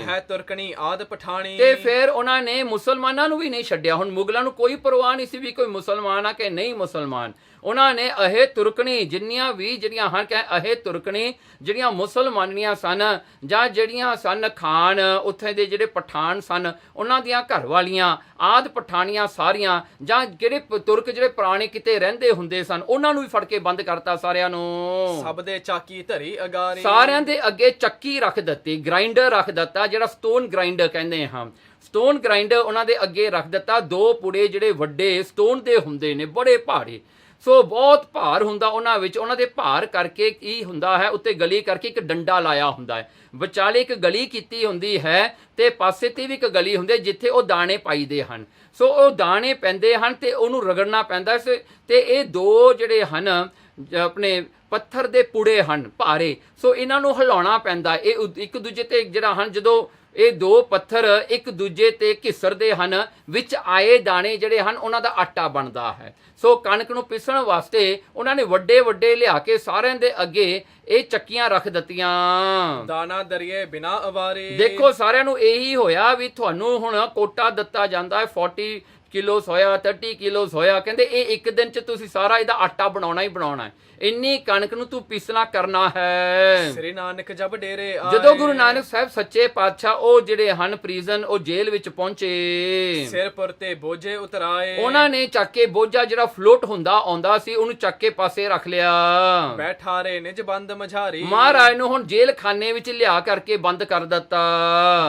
ਹੈ ਤੁਰਕਣੀ ਆਦ ਪਠਾਣੀ। ਤੇ ਫਿਰ ਉਹਨਾਂ ਨੇ ਮੁਸਲਮਾਨਾਂ ਨੂੰ ਵੀ ਨਹੀਂ ਛੱਡਿਆ। ਹੁਣ ਮੁਗਲਾਂ ਨੂੰ ਕੋਈ ਪਰਵਾਹ ਨਹੀਂ ਸੀ ਵੀ ਕੋਈ ਮੁਸਲਮਾਨ ਆ ਕਿ ਨਹੀਂ ਮੁਸਲਮਾਨ। ਉਹਨਾਂ ਨੇ ਅਹੇ ਤੁਰਕਣੀ ਜਿੰਨੀਆਂ ਵੀ ਜਿਹੜੀਆਂ ਹਨ, ਕਿ ਅਹੇ ਤੁਰਕਣੀ ਜਿਹੜੀਆਂ ਮੁਸਲਮਾਨੀਆਂ ਸਨ, ਜਾਂ ਜਿਹੜੀਆਂ ਸਨ ਖਾਨ ਉੱਥੇ ਦੇ ਜਿਹੜੇ ਪਠਾਨ ਸਨ, ਉਹਨਾਂ ਦੀਆਂ ਘਰ ਵਾਲੀਆਂ ਆਦ ਪਠਾਨੀਆਂ ਸਾਰੀਆਂ, ਜਾਂ ਜਿਹੜੇ ਤੁਰਕ ਜਿਹੜੇ ਪੁਰਾਣੇ ਕਿਤੇ ਰਹਿੰਦੇ ਹੁੰਦੇ ਸਨ, ਉਹਨਾਂ ਨੂੰ ਵੀ ਫੜ ਕੇ ਬੰਦ ਕਰਤਾ ਸਾਰਿਆਂ ਨੂੰ। ਸਭ ਦੇ ਚਾਕੀ ਧਰੀ ਅਗਾਰੀ। ਸਾਰਿਆਂ ਦੇ ਅੱਗੇ ਚੱਕੀ ਰੱਖ ਦਿੱਤੀ, ਗ੍ਰਾਈਂਡਰ ਰੱਖ ਦਿੱਤਾ, ਜਿਹੜਾ ਸਟੋਨ ਗ੍ਰਾਈਂਡਰ ਕਹਿੰਦੇ ਹਾਂ, ਸਟੋਨ ਗ੍ਰਾਈਂਡਰ ਉਹਨਾਂ ਦੇ ਅੱਗੇ ਰੱਖ ਦਿੱਤਾ। 2 ਪੁੜੇ ਜਿਹੜੇ ਵੱਡੇ ਸਟੋਨ ਦੇ ਹੁੰਦੇ ਨੇ, ਬੜੇ ਭਾਰੇ, ਸੋ ਬਹੁਤ ਭਾਰ ਹੁੰਦਾ ਉਹਨਾਂ ਵਿੱਚ। ਉਹਨਾਂ ਦੇ ਭਾਰ ਕਰਕੇ ਕੀ ਹੁੰਦਾ ਹੈ, ਉੱਤੇ ਗਲੀ ਕਰਕੇ ਇੱਕ ਡੰਡਾ ਲਾਇਆ ਹੁੰਦਾ ਹੈ, ਵਿਚਾਲੇ ਇੱਕ ਗਲੀ ਕੀਤੀ ਹੁੰਦੀ ਹੈ, ਤੇ ਪਾਸੇ ਤੇ ਵੀ ਇੱਕ ਗਲੀ ਹੁੰਦੀ ਹੈ ਜਿੱਥੇ ਉਹ ਦਾਣੇ ਪਾਈਦੇ ਹਨ। ਸੋ ਉਹ ਦਾਣੇ ਪੈਂਦੇ ਹਨ ਤੇ ਉਹਨੂੰ ਰਗੜਨਾ ਪੈਂਦਾ। ਤੇ ਇਹ 2 ਜਿਹੜੇ ਹਨ ਆਪਣੇ ਪੱਥਰ ਦੇ ਪੁੜੇ ਹਨ ਭਾਰੇ, ਸੋ ਇਹਨਾਂ ਨੂੰ ਹਿਲਾਉਣਾ ਪੈਂਦਾ। ਇਹ ਇੱਕ ਦੂਜੇ ਤੇ ਜਿਹੜਾ ਹਨ, ਜਦੋਂ ਇਹ 2 ਪੱਥਰ ਇੱਕ ਦੂਜੇ ਤੇ ਘਿਸਰਦੇ ਹਨ, ਵਿੱਚ ਆਏ ਦਾਣੇ ਜਿਹੜੇ ਹਨ ਉਹਨਾਂ ਦਾ ਆਟਾ ਬਣਦਾ ਹੈ। ਸੋ ਕਣਕ ਨੂੰ ਪੀਸਣ ਵਾਸਤੇ ਉਹਨਾਂ ਨੇ ਵੱਡੇ ਵੱਡੇ ਲਿਆ ਕੇ ਸਾਰਿਆਂ ਦੇ ਅੱਗੇ ਇਹ ਚੱਕੀਆਂ ਰੱਖ ਦਿੱਤੀਆਂ। ਦਾਣਾ ਦਰਿਏ ਬਿਨਾ ਅਵਾਰੇ। ਦੇਖੋ ਸਾਰਿਆਂ ਨੂੰ ਇਹੀ ਹੋਇਆ ਵੀ ਤੁਹਾਨੂੰ ਹੁਣ ਕੋਟਾ ਦਿੱਤਾ ਜਾਂਦਾ ਹੈ, 40 ਕਿਲੋ ਹੋਇਆ, 30 ਕਿਲੋ ਹੋਇਆ। ਕਹਿੰਦੇ ਇਹ ਇੱਕ ਦਿਨ ਚ ਤੁਸੀਂ ਸਾਰਾ ਇਹਦਾ ਆਟਾ ਬਣਾਉਣਾ ਹੀ ਬਣਾਉਣਾ ਹੈ, ਇੰਨੀ ਕਣਕ ਨੂੰ ਤੂੰ ਪੀਸਣਾ ਕਰਨਾ ਹੈ। ਸ੍ਰੀ ਨਾਨਕ ਜਬ ਡੇਰੇ ਆਏ। ਜਦੋਂ ਗੁਰੂ ਨਾਨਕ ਸਾਹਿਬ ਸੱਚੇ ਪਾਤਸ਼ਾਹ ਉਹ ਜਿਹੜੇ ਹਨ ਪ੍ਰੀਜ਼ਨ, ਉਹ ਜੇਲ੍ਹ ਵਿੱਚ ਪਹੁੰਚੇ, ਸਿਰ ਪੁਰ ਤੇ ਬੋਝੇ ਉਤਰਾਏ। ਉਹਨਾਂ ਨੇ ਚੱਕ ਕੇ ਬੋਝਾ ਜਿਹੜਾ ਫਲੋਟ ਹੁੰਦਾ ਆਉਂਦਾ ਸੀ, ਉਹਨੂੰ ਚੱਕ ਕੇ ਪਾਸੇ ਰੱਖ ਲਿਆ। ਬੈਠਾਰੇ ਨਿਜ ਬੰਦ ਮਝਾਰੀ। ਮਹਾਰਾਜ ਨੂੰ ਹੁਣ ਜੇਲ੍ਹ ਖਾਨੇ ਵਿੱਚ ਲਿਆ ਕਰਕੇ ਬੰਦ ਕਰ ਦਿੱਤਾ।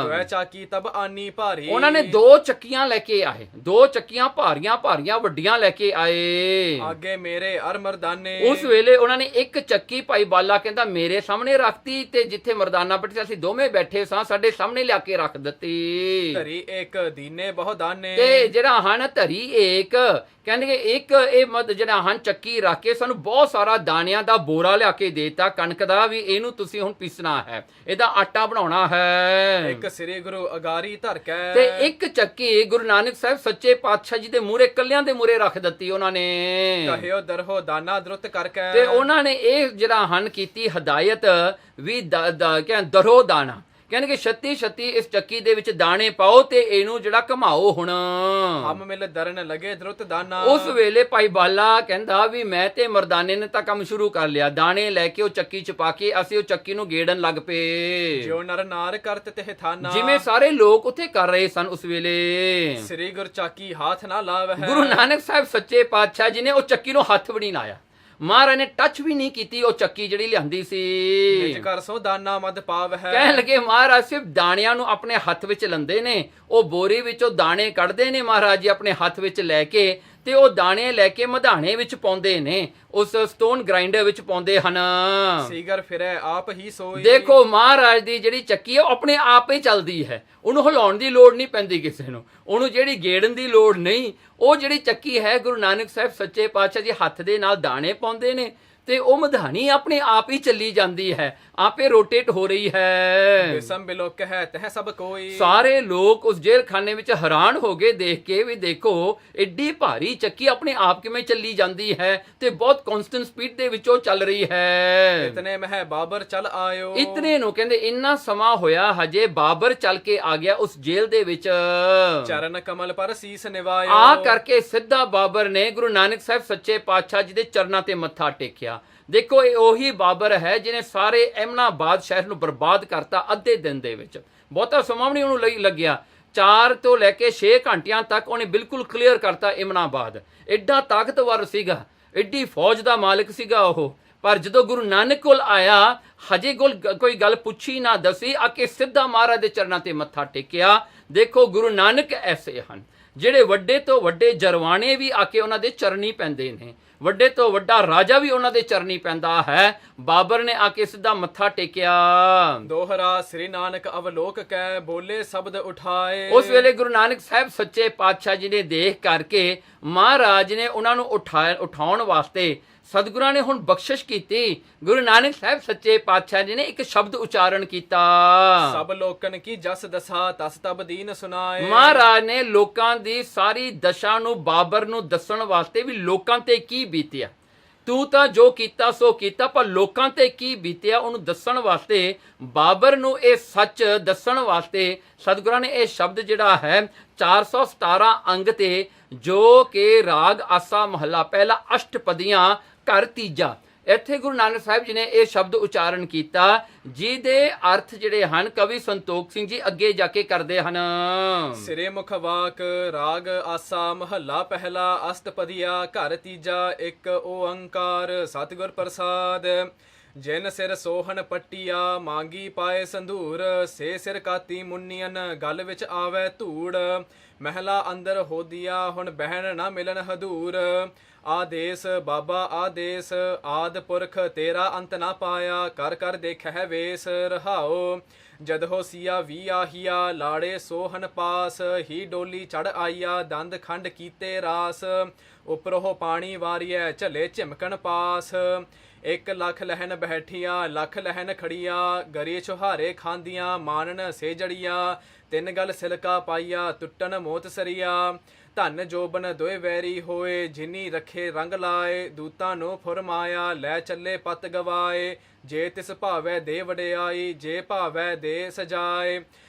ਵੈ ਚਾਕੀ ਤਬ ਆਨੀ ਭਾਰੀ। ਉਹਨਾਂ ਨੇ 2 ਚੱਕੀਆਂ ਲੈ ਕੇ ਆਏ, 2 ਚੱਕੀਆਂ ਭਾਰੀਆਂ ਭਾਰੀਆਂ ਵੱਡੀਆਂ ਲੈ ਕੇ ਆਏ। ਆਗੇ ਮੇਰੇ ਅਰ ਮਰਦਾਨੇ। ਉਸ ਵੇਲੇ ਉਹਨਾਂ ਨੇ ਇੱਕ ਚੱਕੀ ਭਾਈ ਬਾਲਾ ਕਹਿੰਦਾ ਮੇਰੇ ਸਾਹਮਣੇ ਰੱਖਤੀ, ਤੇ ਜਿੱਥੇ ਮਰਦਾਨਾ ਬੈਠੇ ਅਸੀਂ ਦੋਵੇਂ ਬੈਠੇ ਸਾਂ ਸਾਡੇ ਸਾਹਮਣੇ ਲਿਆ ਕੇ ਰੱਖ ਦਿੱਤੀ। ਧਰੀ ਇੱਕ ਦੀਨੇ ਬਹੁ ਦਾਨੇ। ਤੇ ਜਿਹੜਾ ਹਨ ਧਰੀ ਏਕ, ਕਹਿੰਦੇ ਇੱਕ ਇਹ ਜਿਹੜਾ ਹਨ ਚੱਕੀ ਰੱਖ ਕੇ ਸਾਨੂੰ ਬਹੁਤ ਸਾਰਾ ਦਾਣਿਆਂ ਦਾ ਬੋਰਾ ਲਿਆ ਕੇ ਦੇਤਾ ਕਣਕ ਦਾ, ਵੀ ਇਹਨੂੰ ਤੁਸੀਂ ਹੁਣ ਪੀਸਣਾ ਹੈ, ਇਹਦਾ ਆਟਾ ਬਣਾਉਣਾ ਹੈ। ਇੱਕ ਸ੍ਰੀ ਗੁਰੂ ਅਗਾਰੀ ਧਰ ਕੇ। ਤੇ ਇੱਕ ਚੱਕੀ ਗੁਰੂ ਨਾਨਕ ਸਾਹਿਬ ਸੱਚੇ ਪਾਤਸ਼ਾਹ ਜੀ ਦੇ ਮੂਹਰੇ ਕੱਲਿਆਂ ਦੇ ਮੂਹਰੇ ਰੱਖ ਦਿੱਤੀ ਉਹਨਾਂ ਨੇ। ਕਹਿਓ ਦਰਹੋ ਦਾਨਾ ਦਰੁੱਤ ਕਰਕੇ। ਤੇ ਉਹਨਾਂ ਨੇ ਇਹ ਜਿਹੜਾ ਹਨ ਕੀਤੀ ਹਦਾਇਤ ਵੀ ਦਰੋ ਦਾਣਾ, ਕਹਿੰਦੇ ਕਿ ਛੱਤੀ ਛੱਤੀ ਇਸ ਚੱਕੀ ਦੇ ਵਿੱਚ ਦਾਣੇ ਪਾਓ ਤੇ ਇਹਨੂੰ ਜਿਹੜਾ ਘਮਾਓ ਹੁਣ। ਹਮ ਮਿਲ ਦਰਨ ਲਗੇ ਦਰੁੱਤ ਦਾਨਾ। ਉਸ ਵੇਲੇ ਭਾਈ ਬਾਲਾ ਕਹਿੰਦਾ ਵੀ ਮੈਂ ਤੇ ਮਰਦਾਨੇ ਨੇ ਤਾਂ ਕੰਮ ਸ਼ੁਰੂ ਕਰ ਲਿਆ, ਦਾਣੇ ਲੈ ਕੇ ਉਹ ਚੱਕੀ ਚ ਪਾ ਕੇ ਅਸੀਂ ਉਹ ਚੱਕੀ ਨੂੰ ਗੇੜਨ ਲੱਗ ਪਏ, ਜਿਉ ਨਰ ਨਾਰ ਕਰਤ ਤੇ ਥਾਨਾ। ਜਿਵੇਂ ਸਾਰੇ ਲੋਕ ਉੱਥੇ ਕਰ ਰਹੇ ਸਨ ਉਸ ਵੇਲੇ। ਸ੍ਰੀ ਗੁਰ ਚਾਕੀ ਹੱਥ ਨਾ ਲਾਵਹਿ। ਗੁਰੂ ਨਾਨਕ ਸਾਹਿਬ ਸੱਚੇ ਪਾਤਸ਼ਾਹ ਜੀ ਨੇ ਉਹ ਚੱਕੀ ਨੂੰ ਹੱਥ ਵੀ ਨਹੀਂ ਲਾਇਆ, ਮਹਾਰਾਜ ਨੇ ਟੱਚ ਵੀ ਨਹੀਂ ਕੀਤੀ ਉਹ ਚੱਕੀ ਜਿਹੜੀ ਲਿਆਂਦੀ ਸੀ। ਨਿਜ ਕਰ ਸੋ ਦਾਨਾ ਮਦ ਪਾਵ ਹੈ। ਕਹਿਣ ਲੱਗੇ ਮਹਾਰਾਜ ਸਿਰਫ ਦਾਣਿਆਂ ਨੂੰ ਆਪਣੇ ਹੱਥ ਵਿੱਚ ਲੈਂਦੇ ਨੇ, ਉਹ ਬੋਰੀ ਵਿੱਚੋਂ ਦਾਣੇ ਕੱਢਦੇ ਨੇ ਮਹਾਰਾਜ ਜੀ ਆਪਣੇ ਹੱਥ ਵਿੱਚ ਲੈ ਕੇ, ਤੇ ਉਹ ਦਾਣੇ ਲੈ ਕੇ ਮਧਾਣੇ ਵਿੱਚ ਪਾਉਂਦੇ ਨੇ, ਉਸ ਸਟੋਨ ਗ੍ਰਾਈਂਡਰ ਵਿੱਚ ਪਾਉਂਦੇ ਹਨ। ਸੀਗਰ ਫਿਰੈ ਆਪ ਹੀ ਸੋਈ। ਦੇਖੋ ਮਹਾਰਾਜ ਦੀ ਜਿਹੜੀ ਚੱਕੀ ਹੈ ਉਹ ਆਪਣੇ ਆਪ ਹੀ ਚੱਲਦੀ ਹੈ, ਉਹਨੂੰ ਹਿਲਾਉਣ ਦੀ ਲੋੜ ਨਹੀਂ ਪੈਂਦੀ ਕਿਸੇ ਨੂੰ, ਉਹਨੂੰ ਜਿਹੜੀ ਗੇੜਨ ਦੀ ਲੋੜ ਨਹੀਂ। ਉਹ ਜਿਹੜੀ ਚੱਕੀ ਹੈ ਗੁਰੂ ਨਾਨਕ ਸਾਹਿਬ ਸੱਚੇ ਪਾਤਸ਼ਾਹ ਜੀ ਹੱਥ ਦੇ ਨਾਲ ਦਾਣੇ ਪਾਉਂਦੇ ਨੇ ਤੇ ਉਹ ਮਧਾਣੀ ਆਪਣੇ ਆਪ ਹੀ ਚੱਲੀ ਜਾਂਦੀ ਹੈ, ਆਪੇ ਰੋਟੇਟ ਹੋ ਰਹੀ ਹੈ। ਬਿਸਮ ਬਿਲੋਕ ਹੈ ਤਹ ਸਭ ਕੋਈ। ਸਾਰੇ ਲੋਕ ਉਸ ਜੇਲ੍ਹ ਖਾਨੇ ਵਿੱਚ ਹੈਰਾਨ ਹੋ ਗਏ ਦੇਖ ਕੇ ਵੀ ਦੇਖੋ ਏਡੀ ਭਾਰੀ ਚੱਕੀ ਆਪਣੇ ਆਪ ਕਿਵੇਂ ਚੱਲੀ ਜਾਂਦੀ ਹੈ ਤੇ ਬਹੁਤ ਕਨਸਟੈਂਟ ਸਪੀਡ ਦੇ ਵਿੱਚ ਉਹ ਚੱਲ ਰਹੀ ਹੈ। ਇਤਨੇ ਮਹਿ ਬਾਬਰ ਚੱਲ ਆਇਓ। ਇਤਨੇ ਨੂੰ ਕਹਿੰਦੇ ਇੰਨਾ ਸਮਾਂ ਹੋਇਆ ਹਜੇ ਬਾਬਰ ਚੱਲ ਕੇ ਆ ਗਿਆ ਉਸ ਜੇਲ੍ਹ ਦੇ ਵਿੱਚ। ਚਰਨ ਕਮਲ ਪਰ ਸੀਸ ਨਿਵਾਇਓ। ਆ ਕਰਕੇ ਸਿੱਧਾ ਬਾਬਰ ਨੇ ਗੁਰੂ ਨਾਨਕ ਸਾਹਿਬ ਸੱਚੇ ਪਾਤਸ਼ਾਹ ਜੀ ਦੇ ਚਰਨਾਂ ਤੇ ਮੱਥਾ ਟੇਕਿਆ। ਦੇਖੋ ਇਹ ਉਹੀ ਬਾਬਰ ਹੈ ਜਿਹਨੇ ਸਾਰੇ ਅਹਿਮਨਾਬਾਦ ਸ਼ਹਿਰ ਨੂੰ ਬਰਬਾਦ ਕਰਤਾ ਅੱਧੇ ਦਿਨ ਦੇ ਵਿੱਚ, ਬਹੁਤਾ ਸਮਾਂ ਨਹੀਂ ਉਹਨੂੰ ਲੱਗਿਆ। 4 ਤੋਂ ਲੈ ਕੇ 6 ਘੰਟਿਆਂ ਤੱਕ ਉਹਨੇ ਬਿਲਕੁਲ ਕਲੀਅਰ ਕਰਤਾ ਅਹਿਮਨਾਬਾਦ। ਐਡਾ ਤਾਕਤਵਰ ਸੀਗਾ, ਐਡੀ ਫੌਜ ਦਾ ਮਾਲਕ ਸੀਗਾ ਉਹ। ਪਰ ਜਦੋਂ ਗੁਰੂ ਨਾਨਕ ਕੋਲ ਆਇਆ ਹਜੇ ਕੋਈ ਗੱਲ ਪੁੱਛੀ ਨਾ ਦੱਸੀ, ਆ ਕੇ ਸਿੱਧਾ ਮਹਾਰਾਜ ਦੇ ਚਰਨਾਂ ਤੇ ਮੱਥਾ ਟੇਕਿਆ। ਦੇਖੋ ਗੁਰੂ ਨਾਨਕ ਐਸੇ ਹਨ ਜਿਹੜੇ ਵੱਡੇ ਤੋਂ ਵੱਡੇ ਜਰਵਾਣੇ ਵੀ ਆ ਕੇ ਉਹਨਾਂ ਦੇ ਚਰਨੀ ਪੈਂਦੇ ਨੇ, ਵੱਡੇ ਤੋਂ ਵੱਡਾ ਰਾਜਾ ਵੀ ਉਹਨਾਂ ਦੇ ਚਰਨੀ ਪੈਂਦਾ ਹੈ। ਬਾਬਰ ਨੇ ਆ ਕੇ ਸਿੱਧਾ ਮੱਥਾ ਟੇਕਿਆ। ਦੋਹਰਾ ਸ੍ਰੀ ਨਾਨਕ ਅਵਲੋਕ ਕੈ ਬੋਲੇ ਸ਼ਬਦ ਉਠਾਏ। ਉਸ ਵੇਲੇ ਗੁਰੂ ਨਾਨਕ ਸਾਹਿਬ ਸੱਚੇ ਪਾਤਸ਼ਾਹ ਜੀ ਨੇ ਦੇਖ ਕਰਕੇ ਮਹਾਰਾਜ ਨੇ ਉਹਨਾਂ ਨੂੰ ਉਠਾਉਣ ਵਾਸਤੇ ਸਤਿਗੁਰਾਂ ਨੇ ਹੁਣ ਬਖਸ਼ਿਸ਼ ਕੀਤੀ। ਗੁਰੂ ਨਾਨਕ ਸਾਹਿਬ ਸੱਚੇ ਪਾਤਸ਼ਾਹ ਜੀ ਨੇ ਇੱਕ ਸ਼ਬਦ ਉਚਾਰਨ ਕੀਤਾ। ਸਭ ਲੋਕਨ ਕੀ ਜਸ ਦਸਾ ਤਸ ਤਬ ਦੀਨ ਸੁਨਾਏ। ਮਹਾਰਾਜ ਨੇ ਲੋਕਾਂ ਦੀ ਸਾਰੀ ਦਸ਼ਾ ਨੂੰ ਬਾਬਰ ਨੂੰ ਦੱਸਣ ਵਾਸਤੇ ਵੀ ਲੋਕਾਂ ਤੇ ਕੀ ਬੀਤਿਆ, ਤੂੰ ਤਾਂ ਜੋ ਕੀਤਾ ਸੋ ਕੀਤਾ, ਪਰ ਲੋਕਾਂ ਤੇ ਕੀ ਬੀਤਿਆ ਉਹਨੂੰ ਦੱਸਣ ਵਾਸਤੇ, ਬਾਬਰ ਨੂੰ ਇਹ ਸੱਚ ਦੱਸਣ ਵਾਸਤੇ ਸਤਿਗੁਰਾਂ ਨੇ ਇਹ ਸ਼ਬਦ ਜਿਹੜਾ ਹੈ 417 ਅੰਗ ਤੇ, ਜੋ ਕਿ ਰਾਗ ਆਸਾ ਮਹੱਲਾ ਪਹਿਲਾ ਅਸ਼ਟਪਦੀਆਂ ਘਰ ਤੀਜਾ, ਇੱਥੇ ਗੁਰੂ ਨਾਨਕ ਸਾਹਿਬ ਜੀ ਨੇ ਇਹ ਸ਼ਬਦ ਉਚਾਰਨ ਕੀਤਾ, ਜਿਹਦੇ ਅਰਥ ਜਿਹੜੇ ਹਨ ਕਵੀ ਸੰਤੋਖ ਸਿੰਘ ਜੀ ਅੱਗੇ ਜਾ ਕੇ ਕਰਦੇ ਹਨ। ਸਿਰੇ ਮੁਖ ਵਾਕ ਰਾਗ ਆਸਾ ਮਹੱਲਾ ਪਹਿਲਾ ਅਸ਼ਟਪਦੀਆ ਘਰ ਤੀਜਾ ਇੱਕ ਓੰਕਾਰ ਸਤਿਗੁਰ ਪ੍ਰਸਾਦ। ਜਿਨ ਸਿਰ ਸੋਹਣ ਪੱਟੀਆ ਮਾਂਗੀ ਪਾਏ ਸੰਧੂਰ, ਸੇ ਸਿਰ ਕਾਤੀ ਮੁੰਨੀਅਨ ਗਲ ਵਿੱਚ ਆਵੇ ਧੂੜ। ਮਹਿਲਾ ਅੰਦਰ ਹੋਦੀਆ ਹੁਣ ਬਹਿਣ ਨਾ ਮਿਲਣ ਹਦੂਰ। ਆਦੇਸ ਬਾਬਾ ਆਦੇਸ ਆਦ ਪੁਰਖ ਤੇਰਾ ਅੰਤ ਨਾ ਪਾਇਆ, ਕਰ ਕਰ ਦੇਖੈ ਵੇਸ ਰਹਾਓ। ਜਦ ਹੋ ਸੀਆ ਵੀ ਆਹੀਆ ਲਾੜੇ ਸੋਹਨ ਪਾਸ, ਹੀ ਡੋਲੀ ਚੜ ਆਈਆ ਦੰਦ ਖੰਡ ਕੀਤੇ ਰਾਸ। ਉਪਰੋਂ ਪਾਣੀ ਵਾਰੀਐ ਝਲੇ ਝਿਮਕਣ ਪਾਸ। 1 ਲੱਖ ਲਹਿਨ ਬੈਠੀਆਂ ਲੱਖ ਲਹਿਨ ਖੜੀਆਂ, ਗਰੀ ਛੁਹਾਰੇ ਖਾਂਦੀਆਂ ਮਾਨਨ ਸੇਜੜੀਆਂ। 3 ਗਲ ਸਿਲਕਾ ਪਾਈਆ ਟੁੱਟਣ ਮੋਤ ਸਰੀਆ। ਧਨ ਜੋਬਨ ਦੋਏ ਵੈਰੀ ਹੋਏ, ਜਿਨੀ ਰੱਖੇ ਰੰਗ ਲਾਏ। ਦੂਤਾਂ ਨੂੰ ਫੁਰਮਾਇਆ ਲੈ ਚੱਲੇ ਪਤ ਗਵਾਏ। ਜੇ ਤਿਸ ਭਾਵੈ ਦੇ ਵਡਿਆਈ, ਜੇ ਭਾਵੈ ਦੇ ਸਜਾਏ।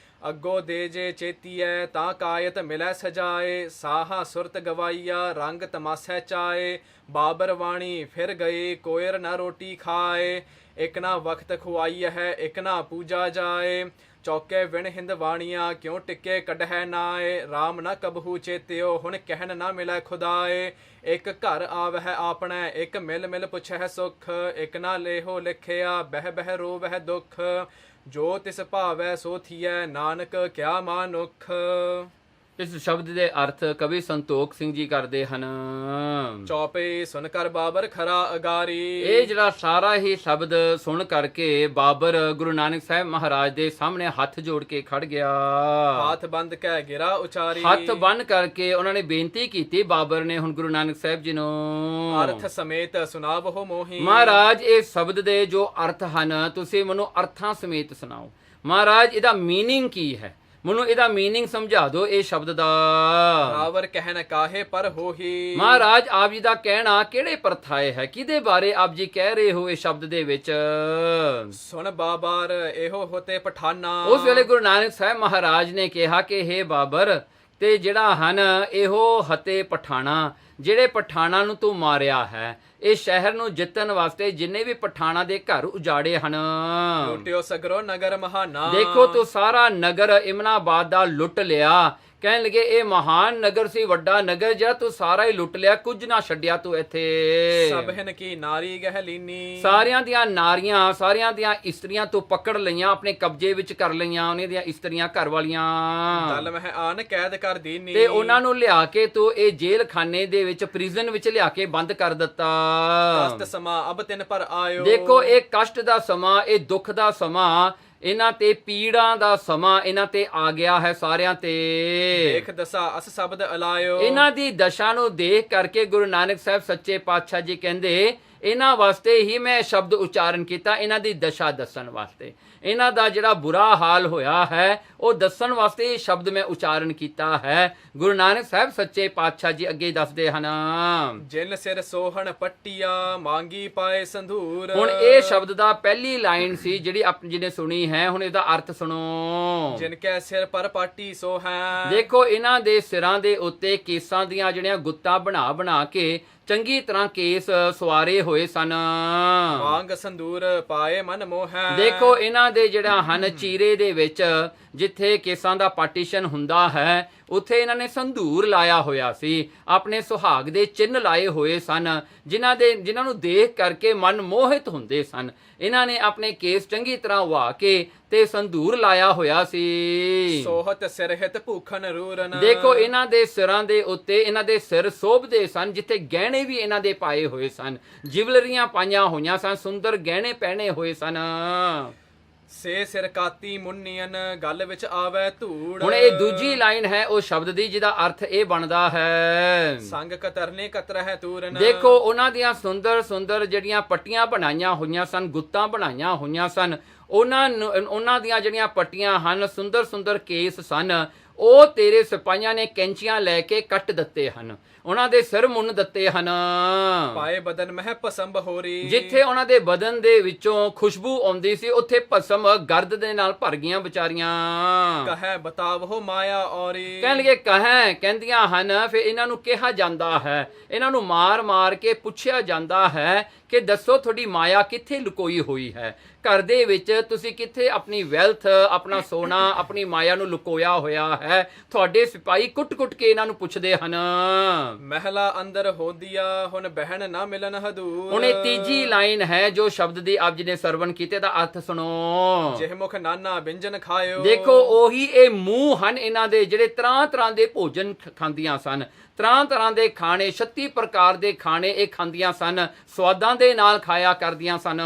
ਅੱਗੋ ਦੇ ਜੇ ਚੇਤੀਐ ਤਾਂ ਕਾਇਤ ਮਿਲੈ ਸਜਾਏ। ਸਾਹਾ ਸੁਰਤ ਗਵਾਈਆ ਰੰਗ ਤਮਾਸੈ ਚਾਏ। ਬਾਬਰ ਵਾਣੀ ਫਿਰ ਗਏ ਕੋਇਰ ਨਾ ਰੋਟੀ ਖਾਏ। ਇੱਕ ਨਾ ਵਕਤ ਖੁਆਈ ਹੈ ਇੱਕ ਨਾ ਪੂਜਾ ਜਾਏ। ਚੌਕੇ ਵਿਣ ਹਿੰਦ ਵਾਣੀਆਂ ਕਿਉਂ ਟਿੱਕੇ ਕੱਢੈ ਨਾਏ। ਰਾਮ ਨਾ ਕਬਹੂ ਚੇਤਿਓ ਹੁਣ ਕਹਿਣ ਨਾ ਮਿਲੈ ਖੁਦਾਏ। ਇੱਕ ਘਰ ਆਵਹਿ ਆਪਣੈ ਇੱਕ ਮਿਲ ਮਿਲ ਪੁੱਛੈ ਸੁਖ। ਇੱਕ ਨਾ ਲੇਹੋ ਲਿਖਿਆ ਬਹਿ ਬਹਿ ਰੋਵਹਿ ਦੁਖ। ਜੋ ਤਿਸ ਭਾਵੈ ਸੋ ਥੀਐ ਨਾਨਕ ਕਿਆ ਮਾਨੁਖ। ਇਸ ਸ਼ਬਦ ਦੇ ਅਰਥ ਕਵੀ ਸੰਤੋਖ ਸਿੰਘ ਜੀ ਕਰਦੇ ਹਨ। ਚੌਪੇ ਸੁਨ ਕਰ ਬਾਬਰ ਖਰਾ ਅਗਾਰੀ। ਇਹ ਜਿਹੜਾ ਸਾਰਾ ਹੀ ਸ਼ਬਦ ਸੁਣ ਕਰਕੇ ਬਾਬਰ ਗੁਰੂ ਨਾਨਕ ਸਾਹਿਬ ਮਹਾਰਾਜ ਦੇ ਸਾਹਮਣੇ ਹੱਥ ਜੋੜ ਕੇ ਖੜ ਗਿਆ। ਹੱਥ ਬੰਦ ਕਹਿ ਗਿਰਾ ਉਚਾਰੀ। ਹੱਥ ਬੰਨ ਕਰਕੇ ਉਹਨਾਂ ਨੇ ਬੇਨਤੀ ਕੀਤੀ ਬਾਬਰ ਨੇ ਹੁਣ ਗੁਰੂ ਨਾਨਕ ਸਾਹਿਬ ਜੀ ਨੂੰ, ਅਰਥ ਸਮੇਤ ਸੁਨਾਵਹੁ ਮੋਹੀ। ਮਹਾਰਾਜ ਇਹ ਸ਼ਬਦ ਦੇ ਜੋ ਅਰਥ ਹਨ ਤੁਸੀਂ ਮੈਨੂੰ ਅਰਥਾਂ ਸਮੇਤ ਸੁਣਾਓ। ਮਹਾਰਾਜ ਇਹਦਾ ਮੀਨਿੰਗ ਕੀ ਹੈ, ਮੈਨੂੰ ਇਹਦਾ ਮੀਨਿੰਗ ਸਮਝਾ ਦਿਓ ਇਹ ਸ਼ਬਦ ਦਾ। ਰਾਵਰ ਕਹਿਣ ਕਾਹੇ ਪਰ ਹੋਹੀ। ਮਹਾਰਾਜ ਆਪ ਜੀ ਦਾ ਕਹਿਣਾ ਕਿਹੜੇ ਪਰਥਾਏ ਹੈ, ਕਿਹਦੇ ਬਾਰੇ ਆਪ ਜੀ ਕਹਿ ਰਹੇ ਹੋ ਇਹ ਸ਼ਬਦ ਦੇ ਵਿੱਚ। ਸੁਣ ਬਾਬਰ ਇਹੋ ਹੋਤੇ ਪਠਾਨਾ। ਉਸ ਵੇਲੇ ਗੁਰੂ ਨਾਨਕ ਸਾਹਿਬ ਮਹਾਰਾਜ ਨੇ ਕਿਹਾ ਕਿ ਹੇ ਬਾਬਰ, ਤੇ ਜਿਹੜਾ ਹਨ ਇਹੋ ਹਤੇ ਪਠਾਣਾ, ਜਿਹੜੇ ਪਠਾਣਾ ਨੂੰ ਤੂੰ ਮਾਰਿਆ ਹੈ, ਇਹ ਸ਼ਹਿਰ ਨੂੰ ਜਿੱਤਣ ਵਾਸਤੇ ਜਿੰਨੇ ਵੀ ਪਠਾਣਾ ਦੇ ਘਰ ਉਜਾੜੇ ਹਨ। ਲੁੱਟਿਓ ਸਗਰੋ ਨਗਰ ਮਹਾਨਾ। ਦੇਖੋ ਤੂੰ ਸਾਰਾ ਨਗਰ ਇਮਨਾਬਾਦ ਦਾ ਲੁੱਟ ਲਿਆ। ਕਹਿਣ ਲੱਗੇ ਇਹ ਮਹਾਨ ਨਗਰ ਸੀ, ਵੱਡਾ ਨਗਰ, ਜਿਹੜਾ ਤੂੰ ਸਾਰਾ ਹੀ ਲੁੱਟ ਲਿਆ, ਕੁਝ ਨਾ ਛੱਡਿਆ ਤੂੰ ਇੱਥੇ। ਸਭਨ ਕੀ ਨਾਰੀ ਗਹਿਲੀਨੀ। ਸਾਰਿਆਂ ਦੀਆਂ ਨਾਰੀਆਂ, ਸਾਰਿਆਂ ਦੀਆਂ ਇਸਤਰੀਆਂ ਤੂੰ ਪਕੜ ਲਈਆਂ, ਆਪਣੇ ਕਬਜ਼ੇ ਵਿੱਚ ਕਰ ਲਈਆਂ, ਉਹਨਾਂ ਦੀਆਂ ਇਸਤਰੀਆਂ ਘਰ ਵਾਲੀਆਂ। ਦਲ ਮਹਿ ਆਨ ਕੈਦ ਕਰ ਦੀਨੀ। ਤੇ ਉਹਨਾਂ ਨੂੰ ਲਿਆ ਕੇ ਤੂੰ ਇਹ ਜੇਲ੍ਹ ਖਾਨੇ ਦੇ ਵਿੱਚ, ਪ੍ਰਿਜ਼ਨ ਵਿੱਚ ਲਿਆ ਕੇ ਬੰਦ ਕਰ ਦਿੱਤਾ। ਕਸ਼ਟ ਸਮਾ ਅਬ ਤਿਨ ਪਰ ਆਇਓ। ਦੇਖੋ ਇਹ ਕਸ਼ਟ ਦਾ ਸਮਾਂ, ਇਹ ਦੁੱਖ ਦਾ ਸਮਾਂ, ਇਹਨਾਂ ਤੇ ਪੀੜਾਂ ਦਾ ਸਮਾਂ ਇਹਨਾਂ ਤੇ ਆ ਗਿਆ ਹੈ ਸਾਰਿਆਂ ਤੇ। ਦੇਖ ਦਸਾ ਅਸ ਸ਼ਬਦ ਅਲਾਇਓ। ਇਹਨਾਂ ਦੀ ਦਸ਼ਾ ਨੂੰ ਦੇਖ ਕਰਕੇ ਗੁਰੂ ਨਾਨਕ ਸਾਹਿਬ ਸੱਚੇ ਪਾਤਸ਼ਾਹ ਜੀ ਕਹਿੰਦੇ ਇਹਨਾਂ ਵਾਸਤੇ ਹੀ ਮੈਂ ਸ਼ਬਦ ਉਚਾਰਨ ਕੀਤਾ, ਇਹਨਾਂ ਦੀ ਦਸ਼ਾ ਦੱਸਣ ਵਾਸਤੇ, ਇਹਨਾਂ ਦਾ ਜਿਹੜਾ ਬੁਰਾ ਹਾਲ ਹੋਇਆ ਹੈ ਉਹ ਦੱਸਣ ਵਾਸਤੇ ਇਹ ਸ਼ਬਦ ਮੈਂ ਉਚਾਰਨ ਕੀਤਾ ਹੈ। ਗੁਰੂ ਨਾਨਕ ਸਾਹਿਬ ਸੱਚੇ ਪਾਤਸ਼ਾਹ ਜੀ ਅੱਗੇ ਦੱਸਦੇ ਹਨ, ਜਿਨ ਸਿਰ ਸੋਹਣ ਪੱਟੀਆ ਮੰਗੀ ਪਾਏ ਸੰਧੂਰ। ਹੁਣ ਇਹ ਸ਼ਬਦ ਦਾ ਪਹਿਲੀ ਲਾਈਨ ਸੀ ਜਿਹੜੀ ਆਪ ਜੀ ਨੇ ਸੁਣੀ ਹੈ, ਹੁਣ ਇਹਦਾ ਅਰਥ ਸੁਣੋ। ਜਿਨ ਕੈ ਸਿਰ ਪਰ ਪਾਟੀ ਸੋ ਹੈ। ਦੇਖੋ ਇਹਨਾਂ ਦੇ ਸਿਰਾਂ ਦੇ ਉੱਤੇ ਕੇਸਾਂ ਦੀਆਂ ਜਿਹੜੀਆਂ ਗੁੱਤਾਂ ਬਣਾ ਬਣਾ ਕੇ ਚੰਗੀ ਤਰ੍ਹਾਂ ਕੇਸ ਸਵਾਰੇ ਹੋਏ ਸਨ। ਮੰਗ ਸੰਧੂਰ ਪਾਏ ਮਨ ਮੋਹੈ। ਦੇਖੋ ਇਹਨਾਂ ਦੇ ਜਿਹੜਾ ਹਨ ਚੀਰੇ ਦੇ ਵਿੱਚ ਜਿੱਥੇ ਕੇਸਾਂ ਦਾ ਪਾਰਟੀਸ਼ਨ ਹੁੰਦਾ ਹੈ ਉੱਥੇ ਇਹਨਾਂ ਨੇ ਸੰਧੂਰ ਲਾਇਆ ਹੋਇਆ ਸੀ, ਆਪਣੇ ਸੁਹਾਗ ਦੇ ਚਿੰਨ੍ਹ ਲਾਏ ਹੋਏ ਸਨ, ਜਿਨ੍ਹਾਂ ਨੂੰ ਦੇਖ ਕਰਕੇ ਮਨ ਮੋਹਿਤ ਹੁੰਦੇ ਸਨ। ਇਹਨਾਂ ਨੇ ਆਪਣੇ ਕੇਸ ਚੰਗੀ ਤਰ੍ਹਾਂ ਵਾ ਕੇ ਤੇ ਸੰਧੂਰ ਲਾਇਆ ਹੋਇਆ ਸੀ। ਸੋਹਤ ਸਿਰ ਹਿਤ ਭੂਖਨ ਰੂਰਨ। ਦੇਖੋ ਇਹਨਾਂ ਦੇ ਸਿਰਾਂ ਦੇ ਉੱਤੇ ਇਹਨਾਂ ਦੇ ਸਿਰ ਸੋਭਦੇ ਸਨ, ਜਿੱਥੇ ਗਹਿਣੇ ਵੀ ਇਹਨਾਂ ਦੇ ਪਾਏ ਹੋਏ ਸਨ, ਜਿਵਲਰੀਆਂ ਪਾਈਆਂ ਹੋਈਆਂ ਸਨ, ਸੁੰਦਰ ਗਹਿਣੇ ਪਹਿਨੇ ਹੋਏ ਸਨ। ਸੇ ਸਿਰ ਕਾਤੀ ਮੁੰਨੀਅਨ ਗੱਲ ਵਿੱਚ ਆਵੇ ਧੂੜ। ਹੁਣ ਇਹ ਦੂਜੀ ਲਾਈਨ ਹੈ ਉਹ ਸ਼ਬਦ ਦੀ ਜਿਹਦਾ ਅਰਥ ਇਹ ਬਣਦਾ ਹੈ, ਸੰਗ ਕਤਰਨੇ ਕਤਰ ਹੈ ਤੂਰਨ। ਦੇਖੋ ਉਹਨਾਂ ਦੀਆਂ ਸੁੰਦਰ ਸੁੰਦਰ ਜਿਹੜੀਆਂ ਪੱਟੀਆਂ ਬਣਾਈਆਂ ਹੋਈਆਂ ਸਨ, ਗੁੱਤਾਂ ਬਣਾਈਆਂ ਹੋਈਆਂ ਸਨ, ਉਹਨਾਂ ਦੀਆਂ ਜਿਹੜੀਆਂ ਪੱਟੀਆਂ ਹਨ, ਸੁੰਦਰ ਸੁੰਦਰ ਕੇਸ ਸਨ, ਉਹ ਤੇਰੇ ਸਿਪਾਹੀਆਂ ਨੇ ਕੈਂਚੀਆਂ ਲੈ ਕੇ ਕੱਟ ਦਿੱਤੇ ਹਨ, ਉਹਨਾਂ ਦੇ ਸਿਰ ਮੁੰਨ ਦਿੱਤੇ ਹਨ। ਪਾਏ ਬਦਨ ਮਹਿ ਭਸਮ ਬਹੋਰੀ। ਜਿੱਥੇ ਉਹਨਾਂ ਦੇ ਬਦਨ ਦੇ ਵਿੱਚੋਂ ਖੁਸ਼ਬੂ ਆਉਂਦੀ ਸੀ ਉੱਥੇ ਭਸਮ ਗਰਦ ਦੇ ਨਾਲ ਭਰ ਗਈਆਂ ਵਿਚਾਰੀਆਂ। ਕਹੈ ਬਤਾਵੋ ਮਾਇਆ ਔਰੀ। ਕਹਿਣ ਲੱਗੇ ਕਹਿੰਦੀਆਂ ਹਨ, ਫਿਰ ਇਹਨਾਂ ਨੂੰ ਕਿਹਾ ਜਾਂਦਾ ਹੈ, ਇਹਨਾਂ ਨੂੰ ਮਾਰ ਮਾਰ ਕੇ ਪੁੱਛਿਆ ਜਾਂਦਾ ਹੈ ਕਿ ਦੱਸੋ ਤੁਹਾਡੀ ਮਾਇਆ ਕਿੱਥੇ ਲੁਕੋਈ ਹੋਈ ਹੈ, ਘਰ ਦੇ ਵਿੱਚ ਤੁਸੀਂ ਕਿੱਥੇ ਆਪਣੀ ਵੈਲਥ, ਆਪਣਾ ਸੋਨਾ, ਆਪਣੀ ਮਾਇਆ ਨੂੰ ਲੁਕੋਇਆ ਹੋਇਆ ਹੈ। ਤੁਹਾਡੇ ਸਿਪਾਹੀ ਕੁੱਟ-ਕੁੱਟ ਕੇ ਇਹਨਾਂ ਨੂੰ ਪੁੱਛਦੇ ਹਨ। ਮਹਿਲਾ ਅੰਦਰ ਹੋਦੀਆ ਹੁਣ ਬਹਿਣ ਨਾ ਮਿਲਨ ਹਦੂਰ। ਹੁਣ ਇਹ ਤੀਜੀ ਲਾਈਨ ਹੈ ਜੋ ਸ਼ਬਦ ਦੀ ਆਪ ਜੀ ਨੇ ਸਰਵਣ ਕੀਤੇ ਦਾ ਅਰਥ ਸੁਣੋ। ਜਿਹ ਮੁਖ ਨਾਨਾ ਵਿੰਜਨ ਖਾਇਓ। ਦੇਖੋ ਉਹੀ ਇਹ ਮੂੰਹ ਹਨ ਇਹਨਾਂ ਦੇ ਜਿਹੜੇ ਤਰ੍ਹਾਂ ਤਰ੍ਹਾਂ ਦੇ ਭੋਜਨ ਖਾਂਦੀਆਂ ਸਨ, ਤਰ੍ਹਾਂ ਤਰ੍ਹਾਂ ਦੇ ਖਾਣੇ, 36 ਪ੍ਰਕਾਰ ਦੇ ਖਾਣੇ ਇਹ ਖਾਂਦੀਆਂ ਸਨ, ਸਵਾਦਾਂ ਦੇ ਨਾਲ ਖਾਇਆ ਕਰਦੀਆਂ ਸਨ।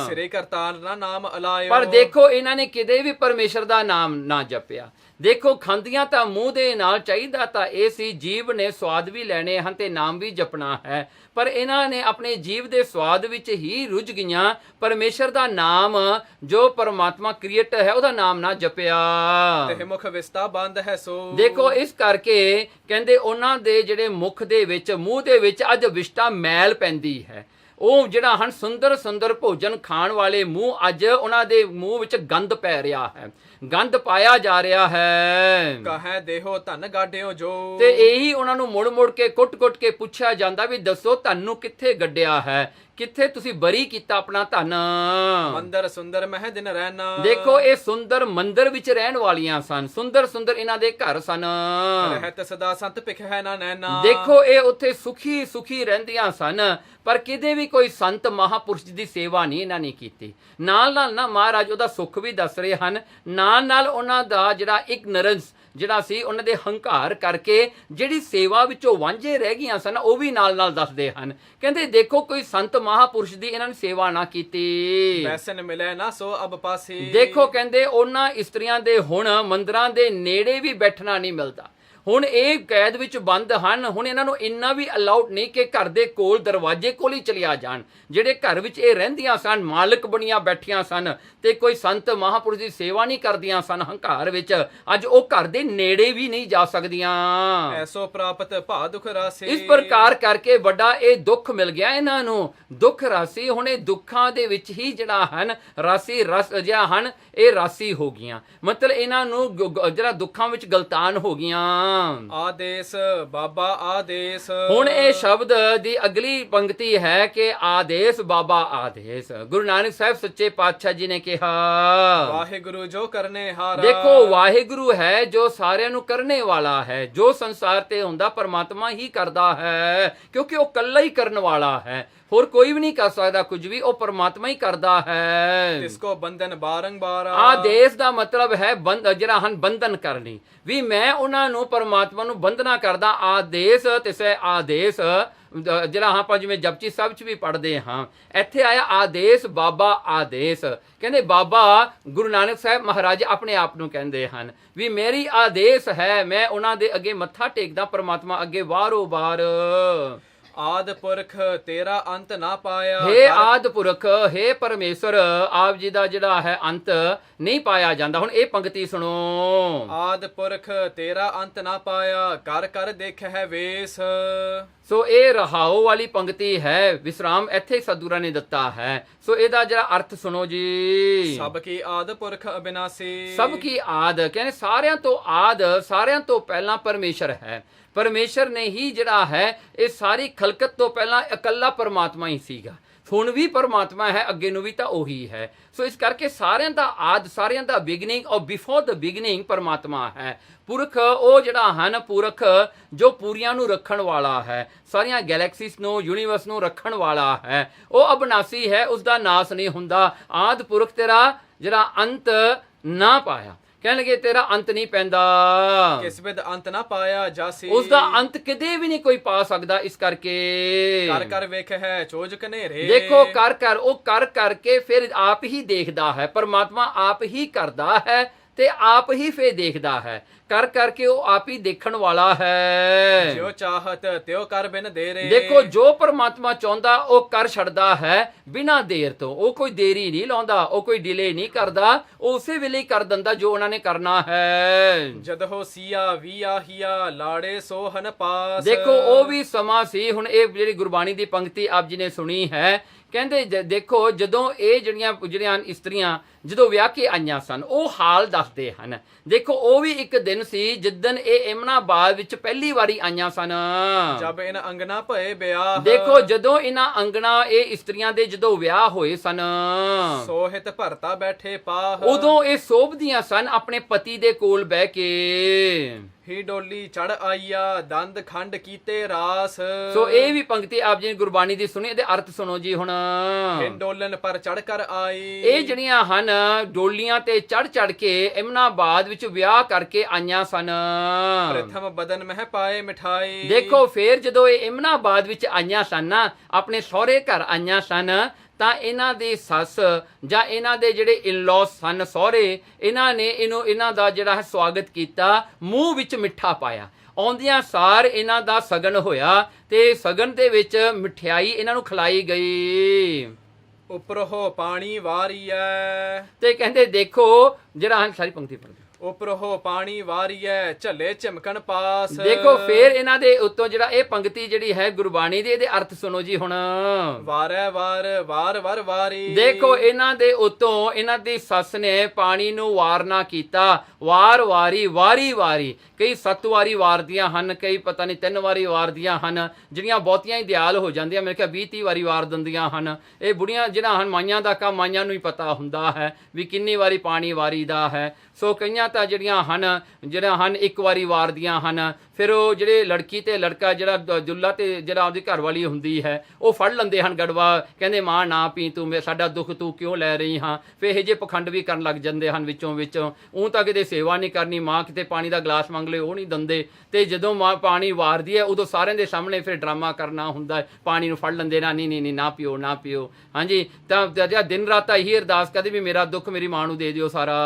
ਸਿਰੇ ਕਰਤਾਰ ਨਾ ਨਾਮ ਅਲਾਇਓ। ਪਰ ਦੇਖੋ ਇਹਨਾਂ ਨੇ ਕਿਤੇ ਵੀ ਪਰਮੇਸ਼ਰ ਦਾ ਨਾਮ ਨਾ ਜਪਿਆ। ਦੇਖੋ ਖਾਂਦੀਆਂ ਤਾਂ ਮੂੰਹ ਦੇ ਨਾਲ, ਚਾਹੀਦਾ ਤਾਂ ਇਹ ਸੀ ਜੀਭ ਨੇ ਸਵਾਦ ਵੀ ਲੈਣੇ ਹਨ ਤੇ ਨਾਮ ਵੀ ਜਪਣਾ ਹੈ, ਪਰ ਇਹਨਾਂ ਨੇ ਆਪਣੇ ਜੀਵ ਦੇ ਸਵਾਦ ਵਿੱਚ ਹੀ ਰੁੱਝ ਗਈਆਂ, ਪਰਮੇਸ਼ਰ ਦਾ ਨਾਮ ਜੋ ਪਰਮਾਤਮਾ ਕ੍ਰੀਏਟਰ ਹੈ ਉਹਦਾ ਨਾਮ ਨਾ ਜਪਿਆ। ਤੇ ਮੁਖ ਵਿਸਤਾ ਬੰਦ ਹੈ ਸੋ। ਦੇਖੋ ਇਸ ਕਰਕੇ ਕਹਿੰਦੇ ਉਹਨਾਂ ਦੇ ਜਿਹੜੇ ਮੁਖ ਦੇ ਵਿੱਚ, ਮੂੰਹ ਦੇ ਵਿੱਚ ਅੱਜ ਵਿਸ਼ਟਾ ਮੈਲ ਪੈਂਦੀ ਹੈ। ਉਹ ਜਿਹੜਾ ਹਨ ਸੁੰਦਰ ਸੁੰਦਰ ਭੋਜਨ ਖਾਣ ਵਾਲੇ ਮੂੰਹ, ਅੱਜ ਉਹਨਾਂ ਦੇ ਮੂੰਹ ਵਿੱਚ ਗੰਦ ਪੈ ਰਿਹਾ ਹੈ, ਗੰਦ ਪਾਇਆ ਜਾ ਰਿਹਾ ਹੈ। ਕਹੈ ਦੇਹੋ ਧਨ ਗਾਡਿਓ ਜੋ। ਤੇ ਇਹੀ ਉਹਨਾਂ ਨੂੰ ਮੁੜ ਮੁੜ ਕੇ ਕੁੱਟ-ਕੁੱਟ ਕੇ ਪੁੱਛਿਆ ਜਾਂਦਾ ਵੀ ਦੱਸੋ ਤੁਹਾਨੂੰ ਕਿੱਥੇ ਗੱਡਿਆ ਹੈ, ਕਿੱਥੇ ਤੁਸੀਂ ਬਰੀ ਕੀਤਾ ਆਪਣਾ ਧਨ। ਮੰਦਰ ਸੁੰਦਰ ਮਹਿ ਦਿਨ ਰਹਿਣਾ। ਦੇਖੋ ਇਹ ਸੁੰਦਰ ਮੰਦਰ ਵਿੱਚ ਰਹਿਣ ਵਾਲੀਆਂ ਸਨ, ਸੁੰਦਰ ਸੁੰਦਰ ਇਹਨਾਂ ਦੇ ਘਰ ਸਨ। ਰਹਿਤ ਸਦਾ ਸੰਤ ਭਿਖ ਹੈ ਨਾ ਨੈਣਾ। ਦੇਖੋ ਇਹ ਉੱਥੇ ਸੁਖੀ ਸੁਖੀ ਰਹਿੰਦੀਆਂ ਸਨ, ਪਰ ਕਿਤੇ ਵੀ ਕੋਈ ਸੰਤ ਮਹਾਪੁਰਸ਼ ਦੀ ਸੇਵਾ ਨਹੀਂ ਇਹਨਾਂ ਨੇ ਕੀਤੀ। ਨਾਲ ਨਾਲ ਨਾ ਮਹਾਰਾਜ ਉਹਦਾ ਸੁੱਖ ਵੀ ਦੱਸ ਰਹੇ ਹਨ, ਨਾਲ ਨਾਲ ਉਹਨਾਂ ਦਾ ਜਿਹੜਾ ਇਗਨੋਰੈਂਸ, ਜਿਹੜਾ ਸੀ ਉਹਨਾਂ ਦੇ ਹੰਕਾਰ ਕਰਕੇ ਜਿਹੜੀ ਸੇਵਾ ਵਿੱਚੋਂ ਵਾਂਝੇ ਰਹਿ ਗਈਆਂ ਸਨ ਉਹ ਵੀ ਨਾਲ ਨਾਲ ਦੱਸਦੇ ਹਨ। ਕਹਿੰਦੇ ਦੇਖੋ ਕੋਈ ਸੰਤ ਮਹਾਪੁਰਸ਼ ਦੀ ਇਹਨਾਂ ਨੇ ਸੇਵਾ ਨਾ ਕੀਤੀ। ਵੈਸਨ ਮਿਲੇ ਨਾ ਸੋ ਅਬ ਪਾਸੀ। ਦੇਖੋ ਕਹਿੰਦੇ ਉਹਨਾਂ ਇਸਤਰੀਆਂ ਦੇ ਹੁਣ ਮੰਦਿਰਾਂ ਦੇ ਨੇੜੇ ਵੀ ਬੈਠਣਾ ਨਹੀਂ ਮਿਲਦਾ। ਹੁਣ ਇਹ ਕੈਦ ਵਿੱਚ ਬੰਦ ਹਨ। ਹੁਣ ਇਹਨਾਂ ਨੂੰ ਇੰਨਾ ਵੀ ਅਲਾਉਡ ਨਹੀਂ ਕਿ ਘਰ ਦੇ ਕੋਲ ਦਰਵਾਜ਼ੇ ਕੋਲ ਹੀ ਚਲਿਆ ਜਾਣ। ਜਿਹੜੇ ਘਰ ਵਿੱਚ ਇਹ ਰਹਿੰਦੀਆਂ ਸਨ, ਮਾਲਕ ਬਣੀਆਂ ਬੈਠੀਆਂ ਸਨ ਤੇ ਕੋਈ ਸੰਤ ਮਹਾਪੁਰਸ਼ ਦੀ ਸੇਵਾ ਨਹੀਂ ਕਰਦੀਆਂ ਸਨ ਹੰਕਾਰ ਵਿੱਚ, ਅੱਜ ਉਹ ਘਰ ਦੇ ਨੇੜੇ ਵੀ ਨਹੀਂ ਜਾ ਸਕਦੀਆਂ। ਐਸੋ ਪ੍ਰਾਪਤ ਭਾ ਦੁਖ ਰਾਸੀ। ਇਸ ਪ੍ਰਕਾਰ ਕਰਕੇ ਵੱਡਾ ਇਹ ਦੁੱਖ ਮਿਲ ਗਿਆ ਇਹਨਾਂ ਨੂੰ, ਦੁੱਖ ਰਾਸੀ। ਹੁਣ ਇਹ ਦੁੱਖਾਂ ਦੇ ਵਿੱਚ ਹੀ ਜਿਹੜਾ ਹਨ ਰਾਸੀ ਰਸ ਜਿਹੜਾ ਹਨ ਇਹ ਰਾਸੀ ਹੋ ਗਈਆਂ, ਮਤਲਬ ਇਹਨਾਂ ਨੂੰ ਜਿਹੜਾ ਦੁੱਖਾਂ ਵਿੱਚ ਗਲਤਾਨ ਹੋ ਗਈਆਂ। ਆਦੇਸ਼ ਬਾਬਾ ਆਦੇਸ਼। ਹੁਣ ਇਹ ਸ਼ਬਦ ਦੀ ਅਗਲੀ ਪੰਕਤੀ ਹੈ ਕਿ ਆਦੇਸ਼ ਬਾਬਾ ਆਦੇਸ਼। ਗੁਰੂ ਨਾਨਕ ਸਾਹਿਬ ਸੱਚੇ ਪਾਤਸ਼ਾਹ ਜੀ ਨੇ ਕਿਹਾ ਵਾਹਿਗੁਰੂ ਜੋ ਕਰਨੇ ਹਾਰਾ। ਦੇਖੋ ਵਾਹਿਗੁਰੂ ਹੈ ਜੋ ਸਾਰਿਆਂ ਨੂੰ ਕਰਨੇ ਵਾਲਾ ਹੈ। ਜੋ ਸੰਸਾਰ ਤੇ ਹੁੰਦਾ ਪਰਮਾਤਮਾ ਹੀ ਕਰਦਾ ਹੈ, ਕਿਉਂਕਿ ਉਹ ਇਕੱਲਾ ਹੀ ਕਰਨ ਵਾਲਾ ਹੈ, ਹੋਰ ਕੋਈ ਵੀ ਨਹੀਂ ਕਰ ਸਕਦਾ ਕੁਝ ਵੀ, ਉਹ ਪਰਮਾਤਮਾ ਹੀ ਕਰਦਾ ਹੈ। ਤਿਸਕੋ ਬੰਧਨ ਬਾਰੰਬਾਰ। ਆਦੇਸ਼ ਦਾ ਮਤਲਬ ਹੈ ਜਿਹੜਾ ਹਨ ਬੰਧਨ ਕਰਨੀ ਵੀ। ਮੈਂ ਉਹਨਾਂ ਨੂੰ ਪਰਮਾਤਮਾ ਨੂੰ ਬੰਧਨਾ ਕਰਦਾ। ਆਦੇਸ਼ ਤਿਸੈ ਆਦੇਸ਼ ਜਿਹੜਾ ਆਪਾਂ ਜਿਵੇਂ ਜਪਜੀ ਸਾਹਿਬ ਚ ਵੀ ਪੜ੍ਹਦੇ ਹਾਂ, ਇੱਥੇ ਆਇਆ ਆਦੇਸ਼ ਬਾਬਾ ਆਦੇਸ਼। ਕਹਿੰਦੇ ਬਾਬਾ ਗੁਰੂ ਨਾਨਕ ਸਾਹਿਬ ਮਹਾਰਾਜ ਆਪਣੇ ਆਪ ਨੂੰ ਕਹਿੰਦੇ ਹਨ ਵੀ ਮੇਰੀ ਆਦੇਸ਼ ਹੈ, ਮੈਂ ਉਹਨਾਂ ਦੇ ਅੱਗੇ ਮੱਥਾ ਟੇਕਦਾ ਪਰਮਾਤਮਾ ਅੱਗੇ ਵਾਰੋ ਵਾਰ। ਆਦ ਪੁਰਖ ਤੇਰਾ ਅੰਤ ਨਾ ਪਾਇਆ। ਹੇ ਆਦ ਪੁਰਖ, ਹੇ ਪਰਮੇਸ਼ਰ, ਆਪ ਜੀ ਦਾ ਜਿਹੜਾ ਹੈ ਅੰਤ ਨਹੀਂ ਪਾਇਆ ਜਾਂਦਾ। ਹੁਣ ਇਹ ਪੰਕਤੀ ਸੁਣੋ। ਆਦ ਪੁਰਖ ਤੇਰਾ ਅੰਤ ਨਾ ਪਾਇਆ, ਕਰ ਕਰ ਦੇਖ ਹੈ ਵੇਸ। ਸੋ ਇਹ ਰਹਾਓ ਵਾਲੀ ਪੰਕਤੀ ਹੈ, ਵਿਸਰਾਮ ਇੱਥੇ ਸਤਿਗੁਰਾਂ ਨੇ ਦਿੱਤਾ ਹੈ। ਸੋ ਇਹਦਾ ਜਿਹੜਾ ਅਰਥ ਸੁਣੋ ਜੀ। ਸਭ ਕੀ ਆਦ ਪੁਰਖ ਅਬਿਨਾਸੀ। ਸਭ ਕੀ ਆਦ ਕਹਿੰਦੇ ਸਾਰਿਆਂ ਤੋਂ ਆਦ, ਸਾਰਿਆਂ ਤੋਂ ਪਹਿਲਾਂ ਪਰਮੇਸ਼ਰ ਹੈ। ਪਰਮੇਸ਼ਰ ਨੇ ਹੀ ਜਿਹੜਾ ਹੈ ਇਹ ਸਾਰੀ ਖਲਕਤ ਤੋਂ ਪਹਿਲਾਂ ਇਕੱਲਾ ਪਰਮਾਤਮਾ ਹੀ ਸੀਗਾ, ਹੁਣ ਵੀ ਪਰਮਾਤਮਾ ਹੈ, ਅੱਗੇ ਨੂੰ ਵੀ ਤਾਂ ਉਹੀ ਹੈ। ਸੋ ਇਸ ਕਰਕੇ ਸਾਰਿਆਂ ਦਾ ਆਦ, ਸਾਰਿਆਂ ਦਾ ਬਿਗਨਿੰਗ ਔਰ ਬਿਫੋਰ ਦ ਬਿਗਨਿੰਗ ਪਰਮਾਤਮਾ ਹੈ। ਪੁਰਖ ਉਹ ਜਿਹੜਾ ਹਨ ਪੁਰਖ ਜੋ ਪੂਰੀਆਂ ਨੂੰ ਰੱਖਣ ਵਾਲਾ ਹੈ, ਸਾਰੀਆਂ ਗੈਲੈਕਸੀਜ਼ ਨੂੰ, ਯੂਨੀਵਰਸ ਨੂੰ ਰੱਖਣ ਵਾਲਾ ਹੈ। ਉਹ ਅਬਨਾਸੀ ਹੈ, ਉਸ ਦਾ ਨਾਸ ਨਹੀਂ ਹੁੰਦਾ। ਆਦ ਪੁਰਖ ਤੇਰਾ ਜਿਹੜਾ ਅੰਤ ਨਾ ਪਾਇਆ, ਕਹਿਣ ਲੱਗੇ ਤੇਰਾ ਅੰਤ ਨਹੀਂ ਪੈਂਦਾ, ਕਿਸ ਬਿਦ ਅੰਤ ਨਾ ਪਾਇਆ ਜਾਸੀ। ਉਸ ਦਾ ਅੰਤ ਕਿਤੇ ਵੀ ਨਹੀਂ ਕੋਈ ਪਾ ਸਕਦਾ। ਇਸ ਕਰਕੇ ਕਰ ਕਰ ਵੇਖ ਹੈ ਚੋਜ ਕਨੇਰੇ। ਦੇਖੋ ਕਰ ਕਰ, ਉਹ ਕਰ ਕਰਕੇ ਫਿਰ ਆਪ ਹੀ ਦੇਖਦਾ ਹੈ। ਪਰਮਾਤਮਾ ਆਪ ਹੀ ਕਰਦਾ ਹੈ ਤੇ ਆਪ ਹੀ ਫੇਰ ਦੇਖਦਾ ਹੈ। ਕਰ ਕਰਕੇ ਉਹ ਆਪ ਹੀ ਦੇਖਣ ਵਾਲਾ ਹੈ। ਜਿਉ ਚਾਹਤ ਤਿਉ ਕਰ ਬਿਨ ਦੇਰੇ। ਦੇਖੋ ਜੋ ਪਰਮਾਤਮਾ ਚਾਹੁੰਦਾ ਉਹ ਕਰ ਛੱਡਦਾ ਹੈ ਬਿਨਾਂ ਦੇਰ ਤੋਂ। ਉਹ ਕੋਈ ਦੇਰੀ ਨਹੀਂ ਲਾਉਂਦਾ, ਉਹ ਕੋਈ ਡਿਲੇ ਨਹੀਂ ਕਰਦਾ, ਉਹ ਉਸੇ ਵੇਲੇ ਹੀ ਕਰ ਦਿੰਦਾ ਜੋ ਉਹਨਾਂ ਨੇ ਕਰਨਾ ਹੈ। ਜਦ ਹੋ ਸੀਆ ਵੀ ਆਹੀਆ ਲਾੜੇ ਸੋਹਨ ਪਾਸ। ਦੇਖੋ ਉਹ ਵੀ ਸਮਾਂ ਸੀ। ਹੁਣ ਇਹ ਜਿਹੜੀ ਗੁਰਬਾਣੀ ਦੀ ਪੰਕਤੀ ਆਪ ਜੀ ਨੇ ਸੁਣੀ ਹੈ, ਕਹਿੰਦੇ ਦੇਖੋ ਜਦੋਂ ਇਹ ਜਿਹੜੀਆਂ ਇਸਤਰੀਆਂ ਜਦੋਂ ਵਿਆਹ ਕੇ ਆਈਆਂ ਸਨ ਉਹ ਹਾਲ ਦੱਸਦੇ ਹਨ। ਦੇਖੋ ਉਹ ਵੀ ਇੱਕ ਦਿਨ ਸੀ ਜਿੱਦਨ ਇਹ ਇਮਨਾਬਾਦ ਵਿੱਚ ਪਹਿਲੀ ਵਾਰੀ ਆਈਆਂ ਸਨ। ਜਬ ਇਨ ਅੰਗਨਾ ਭਏ ਵਿਆਹ। ਦੇਖੋ ਜਦੋਂ ਇਹਨਾਂ ਅੰਗਣਾ ਇਹ ਇਸਤਰੀਆਂ ਦੇ ਜਦੋਂ ਵਿਆਹ ਹੋਏ ਸਨ, ਸੋਹਿਤ ਭਰਤਾ ਬੈਠੇ ਪਾਹ। ਉਦੋਂ ਇਹ ਸੋਭਦੀਆਂ ਸਨ ਆਪਣੇ ਪਤੀ ਦੇ ਕੋਲ ਬਹਿ ਕੇ। ਹੀ ਡੋਲੀ ਚੜ ਆਈਆ ਦੰਦ ਖੰਡ ਕੀਤੇ ਰਾਸ। ਸੋ ਇਹ ਵੀ ਪੰਕਤੀ ਆਪ ਜੀ ਨੇ ਗੁਰਬਾਣੀ ਦੀ ਸੁਣੀ, ਇਹਦੇ ਅਰਥ ਸੁਣੋ ਜੀ। ਹੁਣ ਡੋਲਨ ਪਰ ਚੜ ਕਰ ਆਈ। ਇਹ ਜਿਹੜੀਆਂ ਹਨ ਡੋਲੀਆਂ ਤੇ ਚੜ ਚੜ ਕੇ ਇਮਨਾਬਾਦ ਵਿੱਚ ਵਿਆਹ ਕਰਕੇ ਆਈਆਂ ਸਨ। ਪ੍ਰਥਮ ਬਦਨ ਮਹਿ ਪਾਏ ਮਿਠਾਈ। ਦੇਖੋ ਫੇਰ ਜਦੋਂ ਇਹ ਇਮਨਾਬਾਦ ਵਿੱਚ ਆਈਆਂ ਸਨ, ਆਪਣੇ ਸਹੁਰੇ ਘਰ ਆਈਆਂ ਸਨ, ਤਾਂ ਇਹਨਾਂ ਦੀ ਸੱਸ ਜਾਂ ਇਹਨਾਂ ਦੇ ਜਿਹੜੇ ਇਨ-ਲॉज ਸਨ ਸਹੁਰੇ, ਇਹਨਾਂ ਨੇ ਇਹਨਾਂ ਦਾ ਜਿਹੜਾ ਹੈ ਸਵਾਗਤ ਕੀਤਾ, ਮੂੰਹ ਵਿੱਚ ਮਿੱਠਾ ਪਾਇਆ। ਆਉਂਦਿਆਂ ਸਾਰ ਇਹਨਾਂ ਦਾ ਸਗਨ ਹੋਇਆ ਤੇ ਸਗਨ ਦੇ ਵਿੱਚ ਮਠਿਆਈ ਇਹਨਾਂ ਨੂੰ ਖਿਲਾਈ ਗਈ। ਉਪਰੋਂ ਪਾਣੀ ਵਾਰੀਐ। ਤੇ ਕਹਿੰਦੇ ਦੇਖੋ ਜਿਹੜਾ ਸਾਰੀ ਪੰਕਤੀ ਪੜ੍ਹਦੇ ਉਪਰੋਂ ਪਾਣੀ ਵਾਰੀਐ ਝੱਲੇ ਝਮਕਣ ਪਾਸ। ਦੇਖੋ ਫੇਰ ਇਹਨਾਂ ਦੇ ਉੱਤੋਂ ਜਿਹੜਾ ਇਹ ਪੰਕਤੀ ਜਿਹੜੀ ਹੈ ਗੁਰਬਾਣੀ ਦੀ, ਇਹਦੇ ਅਰਥ ਸੁਣੋ ਜੀ। ਹੁਣ ਵਾਰੈ ਵਾਰ ਵਾਰ ਵਾਰ ਵਾਰੀ। ਦੇਖੋ ਇਹਨਾਂ ਦੇ ਉੱਤੋਂ ਇਹਨਾਂ ਦੀ ਸੱਸ ਨੇ ਪਾਣੀ ਨੂੰ ਵਾਰਨਾ ਕੀਤਾ, ਵਾਰ ਵਾਰੀ, ਵਾਰੀ ਵਾਰੀ। ਕਈ 7 ਵਾਰੀ ਵਾਰਦੀਆਂ ਹਨ, ਕਈ ਪਤਾ ਨਹੀਂ 3 ਵਾਰੀ ਵਾਰਦੀਆਂ ਹਨ। ਜਿਹੜੀਆਂ ਬਹੁਤੀਆਂ ਹੀ ਦਿਆਲ ਹੋ ਜਾਂਦੀਆਂ, ਮੇਰੇ ਖਿਆਲ 20-30 ਵਾਰੀ ਵਾਰ ਦਿੰਦੀਆਂ ਹਨ। ਇਹ ਬੁੜੀਆਂ ਜਿਹੜਾ ਹਨ ਮਾਈਆਂ ਦਾ ਕੰਮ, ਮਾਈਆਂ ਨੂੰ ਹੀ ਪਤਾ ਹੁੰਦਾ ਹੈ ਵੀ ਕਿੰਨੀ ਵਾਰੀ ਪਾਣੀ ਵਾਰੀ ਦਾ ਹੈ। ਸੋ ਕਈਆਂ ਸੋਹਣੀਆਂ ਤਾਂ ਜਿਹੜੀਆਂ ਹਨ ਇੱਕ ਵਾਰੀ ਵਾਰਦੀਆਂ ਹਨ। ਫਿਰ ਉਹ ਜਿਹੜੇ ਲੜਕੀ ਤੇ ਲੜਕਾ ਜਿਹੜਾ ਦੁੱਲਾ ਤੇ ਜਿਹੜਾ ਆਪਦੀ ਘਰ ਵਾਲੀ ਹੁੰਦੀ ਹੈ ਉਹ ਫੜ ਲੈਂਦੇ ਹਨ ਗੜਵਾ, ਕਹਿੰਦੇ ਮਾਂ ਨਾ ਪੀ ਤੂੰ, ਸਾਡਾ ਦੁੱਖ ਤੂੰ ਕਿਉਂ ਲੈ ਰਹੀ ਹਾਂ। ਫਿਰ ਇਹ ਜਿਹੇ ਪਖੰਡ ਵੀ ਕਰਨ ਲੱਗ ਜਾਂਦੇ ਹਨ ਵਿੱਚੋਂ ਉਹ ਤਾਂ ਕਿਤੇ ਸੇਵਾ ਨਹੀਂ ਕਰਨੀ, ਮਾਂ ਕਿਤੇ ਪਾਣੀ ਦਾ ਗਲਾਸ ਮੰਗ ਲਏ ਉਹ ਨਹੀਂ ਦਿੰਦੇ, ਤੇ ਜਦੋਂ ਮਾਂ ਪਾਣੀ ਵਾਰਦੀ ਹੈ ਉਦੋਂ ਸਾਰਿਆਂ ਦੇ ਸਾਹਮਣੇ ਫਿਰ ਡਰਾਮਾ ਕਰਨਾ ਹੁੰਦਾ, ਪਾਣੀ ਨੂੰ ਫੜ ਲੈਂਦੇ ਨਾ, ਨਹੀਂ ਨਾ ਪੀਓ ਨਾ ਪੀਓ। ਹਾਂਜੀ, ਤਾਂ ਦਿਨ ਰਾਤ ਇਹੀ ਅਰਦਾਸ ਕਰਦੇ ਵੀ ਮੇਰਾ ਦੁੱਖ ਮੇਰੀ ਮਾਂ ਨੂੰ ਦੇ ਦਿਓ ਸਾਰਾ।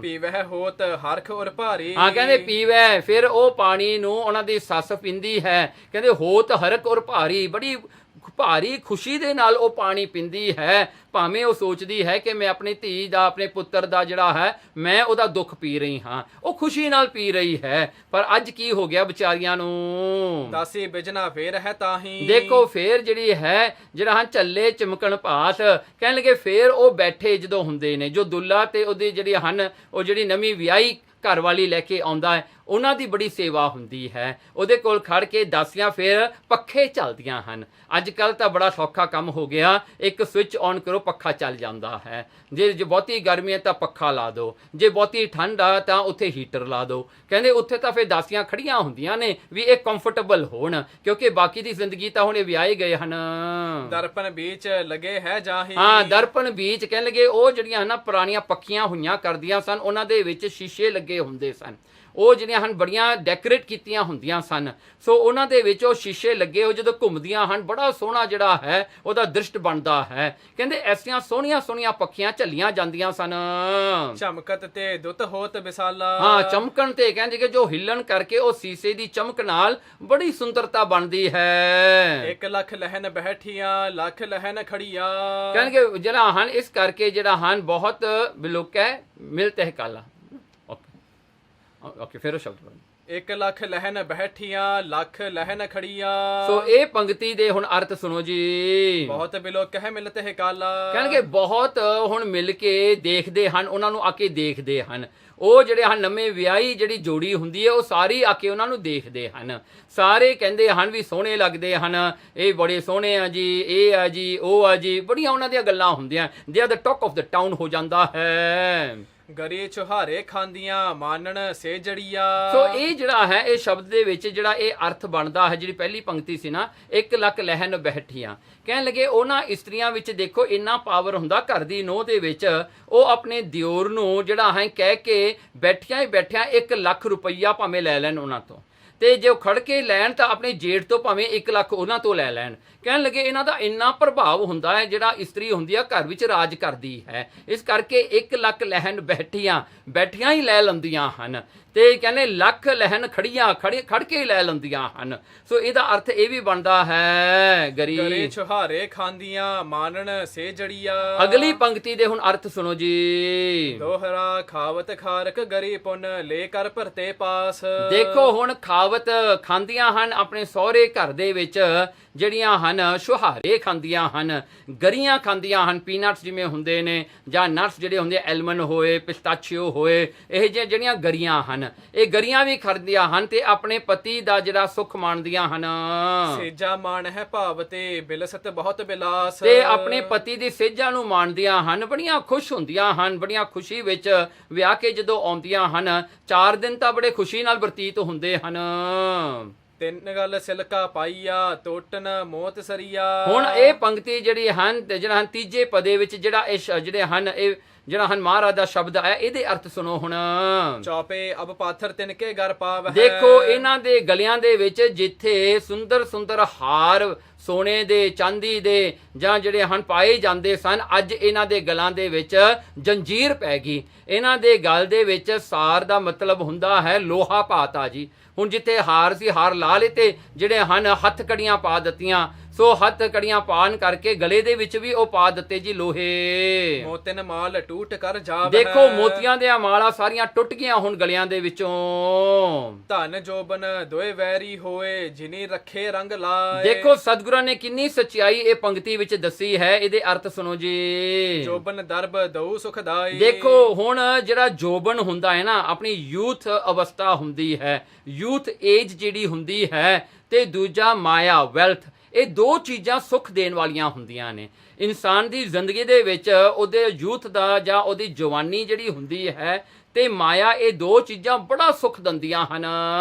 ਪੀਵਹਿ ਹੋਤ ਹਰਖ ਔਰ ਭਾਰੀ। ਹਾਂ, ਕਹਿੰਦੇ ਪੀਵੈ, ਫਿਰ ਉਹ ਪਾਣੀ ਨੂੰ ਉਹਨਾਂ ਦੀ ਸੱਸ ਪੀਂਦੀ ਹੈ, ਕਹਿੰਦੇ ਹੋਤ ਹਰਖ ਔਰ ਭਾਰੀ, ਬੜੀ ਭਾਰੀ ਖੁਸ਼ੀ ਦੇ ਨਾਲ ਉਹ ਪਾਣੀ ਪੀਂਦੀ ਹੈ, ਭਾਵੇਂ ਉਹ ਸੋਚਦੀ ਹੈ ਕਿ ਮੈਂ ਆਪਣੀ ਧੀ ਦਾ ਆਪਣੇ ਪੁੱਤਰ ਦਾ ਜਿਹੜਾ ਹੈ ਮੈਂ ਉਹਦਾ ਦੁੱਖ ਪੀ ਰਹੀ ਹਾਂ, ਉਹ ਖੁਸ਼ੀ ਨਾਲ ਪੀ ਰਹੀ ਹੈ। ਪਰ ਅੱਜ ਕੀ ਹੋ ਗਿਆ ਵਿਚਾਰੀਆਂ ਨੂੰ, ਦਾਸੀ ਬਿਜਨਾ ਫੇਰ ਹੈ ਤਾਹੀ। ਦੇਖੋ ਫੇਰ ਜਿਹੜੀ ਹੈ ਜਿਹੜਾ ਝੱਲੇ ਚਮਕਣ ਭਾਤ, ਕਹਿਣ ਲੱਗੇ ਫੇਰ ਉਹ ਬੈਠੇ ਜਦੋਂ ਹੁੰਦੇ ਨੇ, ਜੋ ਦੁੱਲਾ ਤੇ ਉਹਦੀ ਜਿਹੜੀ ਉਹ ਜਿਹੜੀ ਨਵੀਂ ਵਿਆਹੀ ਘਰ ਵਾਲੀ ਲੈ ਕੇ ਆਉਂਦਾ ਹੈ ਉਹਨਾਂ ਦੀ ਬੜੀ ਸੇਵਾ ਹੁੰਦੀ ਹੈ, ਉਹਦੇ ਕੋਲ ਖੜ ਕੇ ਦਾਸੀਆਂ ਫਿਰ ਪੱਖੇ ਚੱਲਦੀਆਂ ਹਨ। ਅੱਜ ਕੱਲ੍ਹ ਤਾਂ ਬੜਾ ਸੌਖਾ ਕੰਮ ਹੋ ਗਿਆ, ਇੱਕ ਸਵਿਚ ਔਨ ਕਰੋ ਪੱਖਾ ਚੱਲ ਜਾਂਦਾ ਹੈ। ਜੇ ਬਹੁਤੀ ਗਰਮੀ ਹੈ ਤਾਂ ਪੱਖਾ ਲਾ ਦਿਓ, ਜੇ ਬਹੁਤੀ ਠੰਡ ਆ ਤਾਂ ਉੱਥੇ ਹੀਟਰ ਲਾ ਦਿਓ। ਕਹਿੰਦੇ ਉੱਥੇ ਤਾਂ ਫਿਰ ਦਾਸੀਆਂ ਖੜੀਆਂ ਹੁੰਦੀਆਂ ਨੇ ਵੀ ਇਹ ਕੰਫਰਟੇਬਲ ਹੋਣ, ਕਿਉਂਕਿ ਬਾਕੀ ਦੀ ਜ਼ਿੰਦਗੀ ਤਾਂ ਹੁਣ ਇਹ ਵਿਆਹੇ ਗਏ ਹਨ। ਦਰਪਣ ਵਿੱਚ ਲੱਗੇ ਹੈ ਜਾਹੀ। ਹਾਂ, ਦਰਪਣ ਵਿੱਚ ਕਹਿਣ ਲੱਗੇ ਉਹ ਜਿਹੜੀਆਂ ਨਾ ਪੁਰਾਣੀਆਂ ਪੱਕੀਆਂ ਹੋਈਆਂ ਕਰਦੀਆਂ ਸਨ, ਉਹਨਾਂ ਦੇ ਵਿੱਚ ਸ਼ੀਸ਼ੇ ਲੱਗੇ ਹੁੰਦੇ ਸਨ, ਉਹ ਜਿਹੜੀਆਂ ਹਨ ਬੜੀਆਂ ਡੈਕੋਰੇਟ ਕੀਤੀਆਂ ਹੁੰਦੀਆਂ ਸਨ, ਸੋ ਉਹਨਾਂ ਦੇ ਵਿੱਚ ਉਹ ਸ਼ੀਸ਼ੇ ਲੱਗੇ ਹੋ ਜਦੋਂ ਘੁੰਮਦੀਆਂ ਹਨ ਬੜਾ ਸੋਹਣਾ ਜਿਹੜਾ ਹੈ ਉਹਦਾ ਦ੍ਰਿਸ਼ਟ ਬਣਦਾ ਹੈ। ਕਹਿੰਦੇ ਐਸੀਆਂ ਸੋਹਣੀਆਂ ਸੋਹਣੀਆਂ ਪੱਖੀਆਂ ਝੱਲੀਆਂ ਜਾਂਦੀਆਂ ਸਨ। ਚਮਕਤ ਤੇ ਦੁੱਤ ਹੋਤ ਵਿਸਾਲਾ। ਹਾਂ, ਚਮਕਣ ਤੇ ਕਹਿੰਦੇ ਕਿ ਜੋ ਹਿੱਲਣ ਕਰਕੇ ਉਹ ਸੀਸੇ ਦੀ ਚਮਕ ਨਾਲ ਬੜੀ ਸੁੰਦਰਤਾ ਬਣਦੀ ਹੈ। 1 ਲੱਖ ਲਹਿਨ ਬੈਠੀਆਂ ਲੱਖ ਲਹਿਨ ਖੜੀਆਂ। ਕਹਿੰਦੇ ਜਿਹੜਾ ਹਨ ਇਸ ਕਰਕੇ ਜਿਹੜਾ ਹਨ ਬਹੁਤ ਬਿਲੁਕ ਹੈ ਮਿਲਤੇ ਹੈ ਕਾਲਾ। ਓਕੇ, ਫਿਰ ਉਹ ਸ਼ਬਦ 1 ਲੱਖ ਲਹਿਨ ਬੈਠੀਆਂ ਲੱਖ ਲਹਿਨ ਖੜੀਆਂ। ਸੋ ਇਹ ਪੰਕਤੀ ਦੇ ਹੁਣ ਅਰਥ ਸੁਣੋ ਜੀ। ਬਹੁਤ ਬਿਲੋਕ ਹੈ ਮਿਲਤੇ ਹੈ ਕਾਲਾ। ਕਹਿਣਗੇ ਬਹੁਤ ਹੁਣ ਮਿਲ ਕੇ ਦੇਖਦੇ ਹਨ, ਉਹਨਾਂ ਨੂੰ ਆ ਕੇ ਦੇਖਦੇ ਹਨ। ਉਹ ਜਿਹੜੇ ਹਨ ਨਵੇਂ ਵਿਆਹੀ ਜਿਹੜੀ ਜੋੜੀ ਹੁੰਦੀ ਹੈ ਉਹ ਸਾਰੀ ਆ ਕੇ ਉਹਨਾਂ ਨੂੰ ਦੇਖਦੇ ਹਨ, ਸਾਰੇ ਕਹਿੰਦੇ ਹਨ ਵੀ ਸੋਹਣੇ ਲੱਗਦੇ ਹਨ, ਇਹ ਬੜੇ ਸੋਹਣੇ ਆ ਜੀ, ਇਹ ਆ ਜੀ, ਉਹ ਆ ਜੀ, ਬੜੀਆਂ ਉਹਨਾਂ ਦੀਆਂ ਗੱਲਾਂ ਹੁੰਦੀਆਂ। They are the talk of the town ਹੋ ਜਾਂਦਾ ਹੈ। ਗਰੀ ਛੁਹਾਰੇ ਖਾਂਦੀਆਂ ਮਾਨਣ ਸੇ ਜੜੀਆ। ਸੋ ਇਹ ਜਿਹੜਾ ਹੈ ਇਹ ਸ਼ਬਦ ਦੇ ਵਿੱਚ ਜਿਹੜਾ ਇਹ ਅਰਥ ਬਣਦਾ ਹੈ, ਜਿਹੜੀ ਪਹਿਲੀ ਪੰਕਤੀ ਸੀ ਨਾ 1 ਲੱਖ ਲਹਿਨ ਬੈਠੀਆਂ, ਕਹਿਣ ਲੱਗੇ ਉਹਨਾਂ ਇਸਤਰੀਆਂ ਵਿੱਚ ਦੇਖੋ ਇੰਨਾ ਪਾਵਰ ਹੁੰਦਾ ਘਰ ਦੀ ਨੂੰਹ ਦੇ ਵਿੱਚ, ਉਹ ਆਪਣੇ ਦਿਓਰ ਨੂੰ ਜਿਹੜਾ ਹੈ ਕਹਿ ਕੇ ਬੈਠਿਆਂ ਹੀ ਬੈਠਿਆਂ 1 ਲੱਖ ਰੁਪਈਆ ਭਾਵੇਂ ਲੈ ਲੈਣ ਉਹਨਾਂ ਤੋਂ, ਤੇ ਜੇ ਉਹ ਖੜ ਕੇ ਲੈਣ ਤਾਂ ਆਪਣੇ ਜੇਠ ਤੋਂ ਭਾਵੇਂ 1 ਲੱਖ ਉਹਨਾਂ ਤੋਂ ਲੈ ਲੈਣ। ਕਹਿਣ ਲੱਗੇ ਇਹਨਾਂ ਦਾ ਇੰਨਾ ਪ੍ਰਭਾਵ ਹੁੰਦਾ ਹੈ, ਜਿਹੜਾ ਇਸਤਰੀ ਹੁੰਦੀ ਆ ਘਰ ਵਿੱਚ ਰਾਜ ਕਰਦੀ ਹੈ, ਇਸ ਕਰਕੇ 1 ਲੱਖ ਲਹਿਨ ਬੈਠੀਆਂ ਹੀ ਲੈ ਲੈਂਦੀਆਂ ਹਨ, ਤੇ ਕਹਿੰਦੇ ਲੱਖ ਲਹਿਨ ਖੜ ਕੇ ਲੈ ਲੈਂਦੀਆਂ ਹਨ। ਸੋ ਇਹਦਾ ਅਰਥ ਇਹ ਵੀ ਬਣਦਾ ਹੈ ਗਰੀ ਛੁਹਾਰੇ ਖਾਂਦੀਆਂ ਮਾਨਣ ਸੇ ਜੜੀਆ। ਅਗਲੀ ਪੰਕਤੀ ਦੇ ਹੁਣ ਅਰਥ ਸੁਣੋ ਜੀ। ਦੋਹਰਾ ਖਾਵਤ ਖਾਰਕ ਗਰੀ ਪੁੰਨ ਲੈ ਕਰ ਭਰਤੇ ਪਾਸ। ਦੇਖੋ ਹੁਣ ਖਾਵਤ ਖਾਂਦੀਆਂ ਹਨ ਆਪਣੇ ਸਹੁਰੇ ਘਰ ਦੇ ਵਿੱਚ, ਜਿਹੜੀਆਂ ਹਨ ਛੁਹਾਰੇ ਖਾਂਦੀਆਂ ਹਨ, ਗਰੀਆਂ ਖਾਂਦੀਆਂ ਹਨ, ਪੀਨਟਸ ਜਿਵੇਂ ਹੁੰਦੇ ਨੇ ਜਾਂ ਨਟਸ ਜਿਹੜੇ ਹੁੰਦੇ ਐਲਮੰਡ ਹੋਏ, ਪਿਸਤਾਚੀਓ ਹੋਏ, ਇਹ ਜਿਹੜੀਆਂ ਗਰੀਆਂ ਹਨ ਇਹ ਗਰੀਆਂ ਵੀ ਖਾਂਦੀਆਂ ਹਨ ਤੇ ਆਪਣੇ ਪਤੀ ਦਾ ਜਿਹੜਾ ਸੁੱਖ ਮਾਣਦੀਆਂ ਹਨ। ਸੇਜਾ ਮਾਣ ਹੈ ਭਾਵ ਤੇ ਬਿਲਸਤ ਬਹੁਤ ਬਿਲਾਸ। ਤੇ ਆਪਣੇ ਪਤੀ ਦੀ ਸੇਜਾ ਨੂੰ ਮਾਣਦੀਆਂ ਹਨ, ਬੜੀਆਂ ਖੁਸ਼ ਹੁੰਦੀਆਂ ਹਨ, ਬੜੀਆਂ ਖੁਸ਼ੀ ਵਿੱਚ ਵਿਆਹ ਕੇ ਜਦੋਂ ਆਉਂਦੀਆਂ ਹਨ 4 ਦਿਨ ਤਾਂ ਬੜੇ ਖੁਸ਼ੀ ਨਾਲ ਬਤੀਤ ਹੁੰਦੇ ਹਨ। 3 ਗੱਲ ਸਿਲਕਾ ਪਾਈਆ ਟੋਟਨ ਮੋਤ ਸਰੀਆ। ਹੁਣ ਇਹ ਪੰਕਤੀ ਜਿਹੜੀ ਹਨ ਜਿਹੜਾ ਤੀਜੇ ਪਦੇ ਵਿੱਚ ਜਿਹੜਾ ਇਹ ਜਿਹੜੇ ਹਨ ਇਹ ਜਿਹੜਾ ਹਨ ਮਹਾਰਾਜ ਦਾ ਸ਼ਬਦ ਆਇਆ, ਇਹਦੇ ਅਰਥ ਸੁਣੋ ਹੁਣ। ਚੌਪੇ ਅਬ ਪਾਥਰ ਤਿਨਕੇ ਘਰ ਪਾਵ। ਦੇਖੋ ਇਹਨਾਂ ਦੇ ਗਲਿਆਂ ਦੇ ਵਿੱਚ ਜਿੱਥੇ ਸੁੰਦਰ ਸੁੰਦਰ ਹਾਰ ਸੋਨੇ ਦੇ ਚਾਂਦੀ ਦੇ ਜਾਂ ਜਿਹੜੇ ਹਨ ਪਾਏ ਜਾਂਦੇ ਸਨ, ਅੱਜ ਇਹਨਾਂ ਦੇ ਗਲਾਂ ਦੇ ਵਿੱਚ ਜੰਜੀਰ ਪੈ ਗਈ। ਇਹਨਾਂ ਦੇ ਗਲ ਦੇ ਵਿੱਚ ਸਾਰ ਦਾ ਮਤਲਬ ਹੁੰਦਾ ਹੈ ਲੋਹਾ ਪਾਤਾ ਜੀ। ਹੁਣ ਜਿੱਥੇ ਹਾਰ ਸੀ ਹਾਰ ਲਾ ਲਏ ਤੇ ਜਿਹੜੇ ਹਨ ਹੱਥ ਕੜੀਆਂ ਪਾ ਦਿੱਤੀਆਂ, ਸੋ ਹੱਥ ਕੜੀਆਂ ਪਾਣ ਕਰਕੇ ਗਲੇ ਦੇ ਵਿੱਚ ਵੀ ਉਹ ਪਾ ਦਿੱਤੇ ਜੀ ਲੋਹੇ। ਮੋਤਨ ਮਾਲ ਟੂਟ ਕਰ ਜਾਵ। ਦੇਖੋ ਮੋਤੀਆਂ ਦੀਆਂ ਮਾਲਾ ਸਾਰੀਆਂ ਟੁੱਟ ਗਈਆਂ ਹੁਣ ਗਲਿਆਂ ਦੇ ਵਿੱਚੋਂ। ਧਨ ਜੋਬਨ ਦੋਏ ਵੈਰੀ ਹੋਏ ਜਿਨੀ ਰੱਖੇ ਰੰਗ ਲਾਏ। ਦੇਖੋ ਸਤਿਗੁਰਾਂ ਨੇ ਕਿੰਨੀ ਸੱਚਾਈ ਇਹ ਪੰਕਤੀ ਵਿੱਚ ਦੱਸੀ ਹੈ, ਇਹਦੇ ਅਰਥ ਸੁਣੋ ਜੀ। ਜੋਬਨ ਦਰਬ ਦਊ ਸੁਖਦਾਈ। ਦੇਖੋ ਹੁਣ ਜਿਹੜਾ ਜੋਬਨ ਹੁੰਦਾ ਹੈ ਨਾ ਆਪਣੀ ਯੂਥ ਅਵਸਥਾ ਹੁੰਦੀ ਹੈ, ਯੂਥ ਏਜ ਜਿਹੜੀ ਹੁੰਦੀ ਹੈ, ਤੇ ਦੂਜਾ ਮਾਇਆ ਵੈਲਥ, ਇਹ ਦੋ ਚੀਜ਼ਾਂ ਸੁੱਖ ਦੇਣ ਵਾਲੀਆਂ ਹੁੰਦੀਆਂ ਨੇ। ਇਨਸਾਨ ਦੀ ਜ਼ਿੰਦਗੀ ਦੇ ਵਿੱਚ ਉਹਦੇ ਯੂਥ ਦਾ ਜਾਂ ਉਹਦੀ ਜਵਾਨੀ ਜਿਹੜੀ ਹੁੰਦੀ ਹੈ ਤੇ ਮਾਇਆ, ਇਹ ਦੋ ਚੀਜ਼ਾਂ ਬੜਾ ਸੁੱਖ ਦਿੰਦੀਆਂ ਹਨ।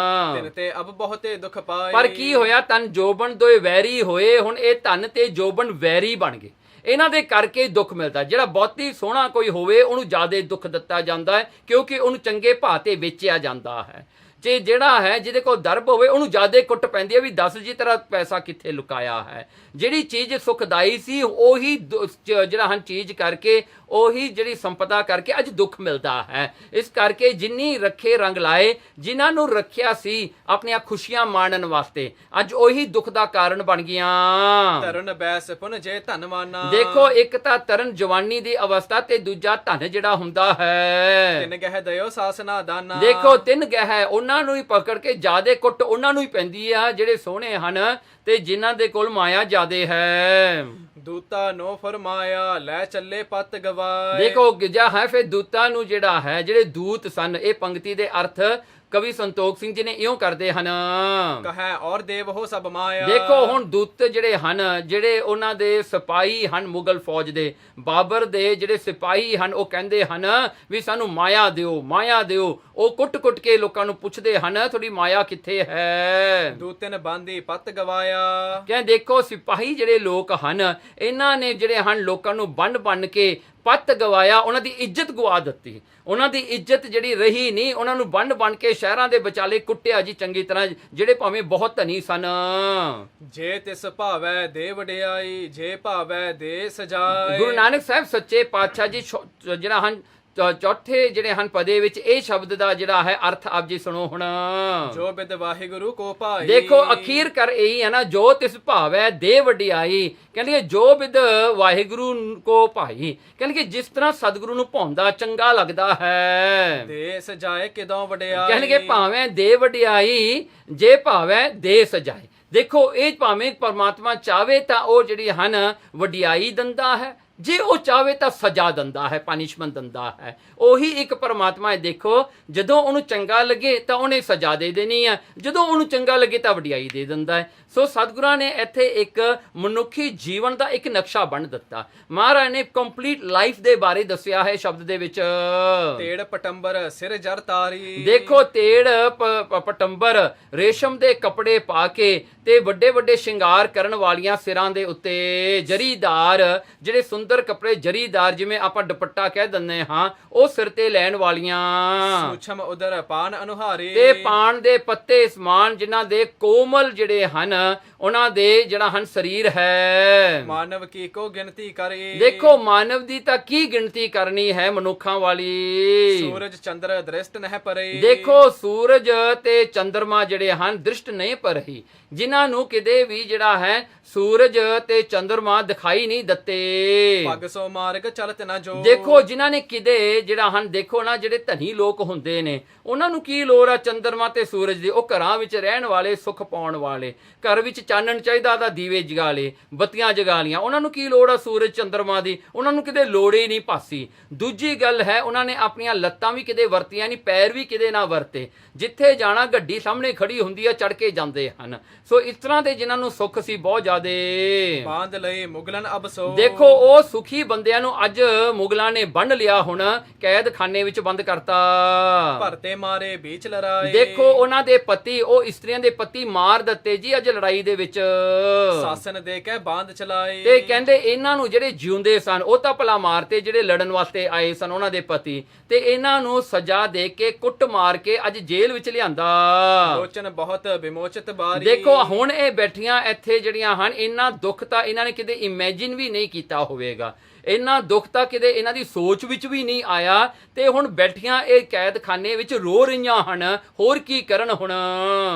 ਤਿਨ ਤੇ ਅਬ ਬਹੁਤੇ ਦੁੱਖ ਪਾਏ। ਪਰ ਕੀ ਹੋਇਆ, ਤਨ ਜੋਬਨ ਦੋਏ ਵੈਰੀ ਹੋਏ। ਹੁਣ ਇਹ ਧਨ ਤੇ ਜੋਬਨ ਵੈਰੀ ਬਣ ਗਏ। ਇਹਨਾਂ ਦੇ ਕਰਕੇ ਦੁੱਖ ਮਿਲਦਾ। ਜਿਹੜਾ ਬਹੁਤੀ ਸੋਹਣਾ ਕੋਈ ਹੋਵੇ ਉਹਨੂੰ ਜ਼ਿਆਦਾ ਦੁੱਖ ਦਿੱਤਾ ਜਾਂਦਾ ਹੈ, ਕਿਉਂਕਿ ਉਹਨੂੰ ਚੰਗੇ ਭਾਅ ਤੇ ਵੇਚਿਆ ਜਾਂਦਾ ਹੈ। ਜੇ ਜਿਹੜਾ ਹੈ ਜਿਹਦੇ ਕੋਲ ਦਰਬ ਹੋਵੇ ਉਹਨੂੰ ਜ਼ਿਆਦਾ ਕੁੱਟ ਪੈਂਦੀ ਹੈ ਵੀ ਦੱਸ ਜੀ ਤੇਰਾ ਪੈਸਾ ਕਿੱਥੇ ਲੁਕਾਇਆ ਹੈ। ਜਿਹੜੀ ਚੀਜ਼ ਸੁਖਦਾਈ ਸੀ ਉਹੀ ਜਿਹੜਾ ਹਨ ਚੀਜ਼ ਕਰਕੇ, ਉਹੀ ਜਿਹੜੀ ਸੰਪਦਾ ਕਰਕੇ ਅੱਜ ਦੁੱਖ ਮਿਲਦਾ ਹੈ। ਇਸ ਕਰਕੇ ਜਿੰਨੀ ਰੱਖੇ ਰੰਗ ਲਾਏ, ਜਿਨ੍ਹਾਂ ਨੂੰ ਰੱਖਿਆ ਸੀ ਆਪਣੀਆਂ ਖੁਸ਼ੀਆਂ ਮਾਣਨ ਵਾਸਤੇ, ਅੱਜ ਉਹੀ ਦੁੱਖ ਦਾ ਕਾਰਨ ਬਣ ਗਈਆਂ। ਤਰਨ ਬੈਸ ਪੁਨ ਜੇ ਧਨਵਾਨਾ। ਦੇਖੋ, ਇੱਕ ਤਾਂ ਤਰਨ ਜਵਾਨੀ ਦੀ ਅਵਸਥਾ ਤੇ ਦੂਜਾ ਧਨ ਜਿਹੜਾ ਹੁੰਦਾ ਹੈ। ਤਿੰਨ ਗਹਿ ਦਇਓ ਸਾਸਨਾ ਦਾਨਾ। ਦੇਖੋ, ਤਿੰਨ ਗਹਿ, ਉਹਨਾਂ ਨੂੰ ਹੀ ਪਕੜ ਕੇ ਜ਼ਿਆਦੇ ਕੁੱਟ ਉਹਨਾਂ ਨੂੰ ਹੀ ਪੈਂਦੀ ਆ ਜਿਹੜੇ ਸੋਹਣੇ ਹਨ ਤੇ ਜਿਨ੍ਹਾਂ ਦੇ ਕੋਲ ਮਾਇਆ ਜ਼ਿਆਦੇ ਹੈ। ਦੂਤਾ ਨੋ ਫਰਮਾਇਆ ਲੈ ਚੱਲੇ ਪਤ ਗਵਾਏ। ਦੇਖੋ ਜਾਂ ਹੈ ਫਿਰ ਦੂਤਾਂ ਨੂੰ ਜਿਹੜਾ ਹੈ, ਜਿਹੜੇ ਦੂਤ ਸਨ, ਇਹ ਪੰਕਤੀ ਦੇ ਅਰਥ ਕਵੀ ਸੰਤੋਖ ਸਿੰਘ ਜੀ ਨੇ ਇਉਂ ਕਰਦੇ ਹਨ, ਕਹੈ ਔਰ ਦੇਵ ਹੋ ਸਭ ਮਾਇਆ। ਦੇਖੋ ਹੁਣ ਦੂਤ ਜਿਹੜੇ ਹਨ, ਜਿਹੜੇ ਉਹਨਾਂ ਦੇ ਸਿਪਾਹੀ ਹਨ ਮੁਗਲ ਫੌਜ ਦੇ, ਬਾਬਰ ਦੇ ਜਿਹੜੇ ਸਿਪਾਹੀ ਹਨ, ਉਹ ਕਹਿੰਦੇ ਹਨ ਵੀ ਸਾਨੂੰ ਮਾਇਆ ਦਿਓ, ਮਾਇਆ ਦਿਓ। ਉਹ ਕੁੱਟ-ਕੁੱਟ ਕੇ ਲੋਕਾਂ ਨੂੰ ਪੁੱਛਦੇ ਹਨ ਤੁਹਾਡੀ ਮਾਇਆ ਕਿੱਥੇ ਹੈ। ਦੂਤਨ ਬਾਂਦੀ ਪਤ ਗਵਾਇਆ। ਕਹਿੰਦੇ ਦੇਖੋ ਸਿਪਾਹੀ ਜਿਹੜੇ ਲੋਕ ਹਨ, ਇਹਨਾਂ ਨੇ ਜਿਹੜੇ ਹਨ ਲੋਕਾਂ ਨੂੰ ਬੰਨ ਕੇ ਪੱਤ ਗਵਾਇਆ, ਉਹਨਾਂ ਦੀ ਇੱਜ਼ਤ ਗਵਾ ਦਿੱਤੀ। ਉਹਨਾਂ ਦੀ ਇੱਜ਼ਤ ਜਿਹੜੀ ਰਹੀ ਨਹੀਂ, ਉਹਨਾਂ ਨੂੰ ਬੰਨ ਕੇ ਸ਼ਹਿਰਾਂ ਦੇ ਵਿਚਾਲੇ ਕੁੱਟਿਆ ਜੀ ਚੰਗੀ ਤਰ੍ਹਾਂ, ਜਿਹੜੇ ਭਾਵੇਂ ਬਹੁਤ ਧਨੀ ਸਨ। ਜੇ ਤਿਸ ਭਾਵੈ ਦੇ ਵਡਿਆਈ, ਜੇ ਭਾਵੈ ਦੇ ਸਜਾਏ। ਗੁਰੂ ਨਾਨਕ ਸਾਹਿਬ ਸੱਚੇ ਪਾਤਸ਼ਾਹ ਜੀ ਜਿਹੜਾ ਹਨ ਚੌਥੇ ਜਿਹੜੇ ਹਨ ਪਦੇ ਵਿੱਚ ਇਹ ਸ਼ਬਦ ਦਾ ਜਿਹੜਾ ਹੈ ਅਰਥ ਆਪ ਜੀ ਸੁਣੋ ਹੁਣ। ਜੋ ਬਿਦ ਵਾਹਿਗੁਰੂ ਕੋ ਭਾਈ। ਦੇਖੋ ਅਖੀਰ ਕਰ ਇਹੀ ਹੈ ਨਾ, ਜੋ ਤਿਸ ਭਾਵੈ ਦੇ ਵਡਿਆਈ। ਕਹਿੰਦੇ ਜੋ ਬਿਦ ਵਾਹਿਗੁਰੂ ਕੋ ਭਾਈ, ਕਹਿੰਦੇ ਜਿਸ ਤਰ੍ਹਾਂ ਸਤਿਗੁਰੂ ਨੂੰ ਭਾਉਂਦਾ ਚੰਗਾ ਲੱਗਦਾ ਹੈ। ਦੇ ਸਜਾਏ ਕਿਦੋਂ ਵਡਿਆਈ। ਕਹਿੰਦੇ ਭਾਵੇਂ ਦੇ ਵਡਿਆਈ, ਜੇ ਭਾਵੇਂ ਦੇ ਸਜਾਏ। ਦੇਖੋ ਇਹ ਭਾਵੇਂ ਪਰਮਾਤਮਾ ਚਾਵੇ ਤਾਂ ਉਹ ਜਿਹੜੀ ਹਨ ਵਡਿਆਈ ਦਿੰਦਾ ਹੈ, ਜੇ ਉਹ ਚਾਵੇ ਤਾਂ ਸਜ਼ਾ ਦਿੰਦਾ ਹੈ, ਪਨਿਸ਼ਮੈਂਟ ਦਿੰਦਾ ਹੈ। ਉਹੀ ਇੱਕ ਪਰਮਾਤਮਾ ਹੈ। ਦੇਖੋ ਜਦੋਂ ਉਹਨੂੰ ਚੰਗਾ ਲੱਗੇ ਤਾਂ ਉਹਨੇ ਸਜ਼ਾ ਦੇ ਦੇਣੀ ਹੈ, ਜਦੋਂ ਉਹਨੂੰ ਚੰਗਾ ਲੱਗੇ ਤਾਂ ਵਡਿਆਈ ਦੇ ਦਿੰਦਾ ਹੈ। ਸੋ ਸਤਿਗੁਰਾਂ ਨੇ ਇੱਥੇ ਇੱਕ ਮਨੁੱਖੀ ਜੀਵਨ ਦਾ ਇੱਕ ਨਕਸ਼ਾ ਬੰਨ ਦਿੱਤਾ। ਮਹਾਰਾਜ ਨੇ ਕੰਪਲੀਟ ਲਾਈਫ ਦੇ ਬਾਰੇ ਦੱਸਿਆ ਹੈ ਸ਼ਬਦ ਦੇ ਵਿੱਚ। ਤੇੜ ਪਟੰਬਰ ਸਿਰ ਜਰ ਤਾਰੀ। ਦੇਖੋ ਤੇੜ ਪਟੰਬਰ, ਰੇਸ਼ਮ ਦੇ ਕੱਪੜੇ ਪਾ ਕੇ ਤੇ ਵੱਡੇ ਵੱਡੇ ਸ਼ਿੰਗਾਰ ਕਰਨ ਵਾਲੀਆਂ ਸਿਰਾਂ ਦੇ ਉੱਤੇ, ਜਰੀਦਾਰ ਜਿਹੜੇ ਸੁੰਦਰ ਕੱਪੜੇ, ਜਰੀਦਾਰ ਜਿਵੇਂ ਆਪਾਂ ਦੁਪੱਟਾ ਕਹਿ ਦਿੰਦੇ ਹਾਂ, ਉਹ ਸਿਰ ਤੇ ਲੈਣ ਵਾਲੀਆਂ। ਸੂਛਮ ਉਦਰ ਪਾਨ ਅਨੁਹਾਰੀ। ਤੇ ਪਾਨ ਦੇ ਪੱਤੇ ਸਮਾਨ, ਜਿਨ੍ਹਾਂ ਦੇ ਕੋਮਲ ਜਿਹੜੇ ਹਨ ਉਹਨਾਂ ਦੇ ਜਿਹੜਾ ਹਨ ਸਰੀਰ ਹੈ। ਮਾਨਵ ਕੀ ਕੋ ਗਿਣਤੀ ਕਰੇ। ਦੇਖੋ ਮਾਨਵ ਦੀ ਤਾਂ ਕੀ ਗਿਣਤੀ ਕਰਨੀ ਹੈ ਮਨੁੱਖਾਂ ਵਾਲੀ। ਸੂਰਜ ਚੰਦਰ ਦ੍ਰਿਸ਼ਟ ਨਹਿ ਪਰੇ। ਦੇਖੋ ਸੂਰਜ ਤੇ ਚੰਦਰਮਾ ਜਿਹੜੇ ਹਨ ਦ੍ਰਿਸ਼ਟ ਨਹੀਂ ਪਰਹੀ, ਜਿਨ੍ਹਾਂ ਨੂੰ ਕਿਤੇ ਵੀ ਜਿਹੜਾ ਹੈ ਸੂਰਜ ਤੇ ਚੰਦਰਮਾ ਦਿਖਾਈ ਨਹੀਂ ਦਿੱਤੇ। ਪੱਗ ਸੋ ਮਾਰਗ ਚਲਤ ਨਾ ਜੋ। ਦੇਖੋ ਜਿਨ੍ਹਾਂ ਨੇ ਕਿਤੇ ਜਿਹੜਾ ਹਨ, ਦੇਖੋ ਨਾ ਜਿਹੜੇ ਧਨੀ ਲੋਕ ਹੁੰਦੇ ਨੇ ਉਹਨਾਂ ਨੂੰ ਕੀ ਲੋੜ ਆ ਚੰਦਰਮਾ ਤੇ ਸੂਰਜ ਦੀ। ਉਹ ਘਰਾਂ ਵਿੱਚ ਰਹਿਣ ਵਾਲੇ, ਸੁੱਖ ਪਾਉਣ ਵਾਲੇ, ਘਰ ਵਿੱਚ ਚਾਨਣ ਚਾਹੀਦਾ ਤਾਂ ਦੀਵੇ ਜਗਾ ਲਏ, ਬੱਤੀਆਂ ਜਗਾ ਲੀਆਂ। ਉਹਨਾਂ ਨੂੰ ਕੀ ਲੋੜ ਆ ਸੂਰਜ ਚੰਦਰਮਾ ਦੀ, ਉਹਨਾਂ ਨੂੰ ਕਿਤੇ ਲੋੜ ਹੀ ਨਹੀਂ ਭਾਸੀ। ਦੂਜੀ ਗੱਲ ਹੈ ਉਹਨਾਂ ਨੇ ਆਪਣੀਆਂ ਲੱਤਾਂ ਵੀ ਕਿਤੇ ਵਰਤੀਆਂ ਨਹੀਂ, ਪੈਰ ਵੀ ਕਿਤੇ ਨਾ ਵਰਤੇ। ਜਿੱਥੇ ਜਾਣਾ ਗੱਡੀ ਸਾਹਮਣੇ ਖੜੀ ਹੁੰਦੀ ਆ, ਚੜ ਕੇ ਜਾਂਦੇ ਹਨ। ਸੋ ਇਸ ਤਰ੍ਹਾਂ ਦੇ ਜਿਨ੍ਹਾਂ ਨੂੰ ਸੁੱਖ ਸੀ ਬਹੁਤ ਜ਼ਿਆਦੇ। ਬਾਂਧ ਲਈ ਮੁਗਲਨ ਅਬਸੋ। ਦੇਖੋ ਉਹ ਸੁਖੀ ਬੰਦਿਆਂ ਨੂੰ ਅੱਜ ਮੁਗਲਾਂ ਨੇ ਬੰਨ ਲਿਆ, ਹੁਣ ਕੈਦਖਾਨੇ ਵਿੱਚ ਬੰਦ ਕਰਤਾ। ਭਰਤੇ ਮਾਰੇ ਬੀਚ ਲੜਾਈ। ਦੇਖੋ ਉਹਨਾਂ ਦੇ ਪਤੀ, ਉਹ ਇਸਤਰੀਆਂ ਦੇ ਪਤੀ ਮਾਰ ਦਿੱਤੇ ਜੀ ਅੱਜ ਲੜਾਈ ਦੇ ਵਿੱਚ। ਸਾਸਨ ਦੇ ਕੇ ਬਾਂਧ ਚਲਾਈ। ਤੇ ਕਹਿੰਦੇ ਇਹਨਾਂ ਨੂੰ ਜਿਹੜੇ ਜਿਉਂਦੇ ਸਨ ਉਹ ਤਾਂ ਭਲਾ ਮਾਰਤੇ, ਜਿਹੜੇ ਲੜਨ ਵਾਸਤੇ ਆਏ ਸਨ ਉਹਨਾਂ ਦੇ ਪਤੀ, ਤੇ ਇਹਨਾਂ ਨੂੰ ਸਜ਼ਾ ਦੇ ਕੇ ਕੁੱਟ ਮਾਰ ਕੇ ਅੱਜ ਜੇਲ੍ਹ ਵਿੱਚ ਲਿਆਂਦਾ। ਲੋਚਨ ਬਹੁਤ ਵਿਮੋਚਿਤ ਬਾਰੀ। ਦੇਖੋ ਹੁਣ ਇਹ ਬੈਠੀਆਂ ਇੱਥੇ ਜਿਹੜੀਆਂ ਹਨ, ਇੰਨਾ ਦੁੱਖ ਤਾਂ ਇਹਨਾਂ ਨੇ ਕਿਤੇ ਇਮੇਜਿਨ ਵੀ ਨਹੀਂ ਕੀਤਾ ਹੋਵੇਗਾ, ਇੰਨਾ ਦੁੱਖ ਤਾਂ ਕਿਤੇ ਇਹਨਾਂ ਦੀ ਸੋਚ ਵਿੱਚ ਵੀ ਨਹੀਂ ਆਇਆ। ਤੇ ਹੁਣ ਬੈਠੀਆਂ ਇਹ ਕੈਦਖਾਨੇ ਵਿੱਚ ਰੋ ਰਹੀਆਂ ਹਨ, ਹੋਰ ਕੀ ਕਰਨ ਹੁਣ।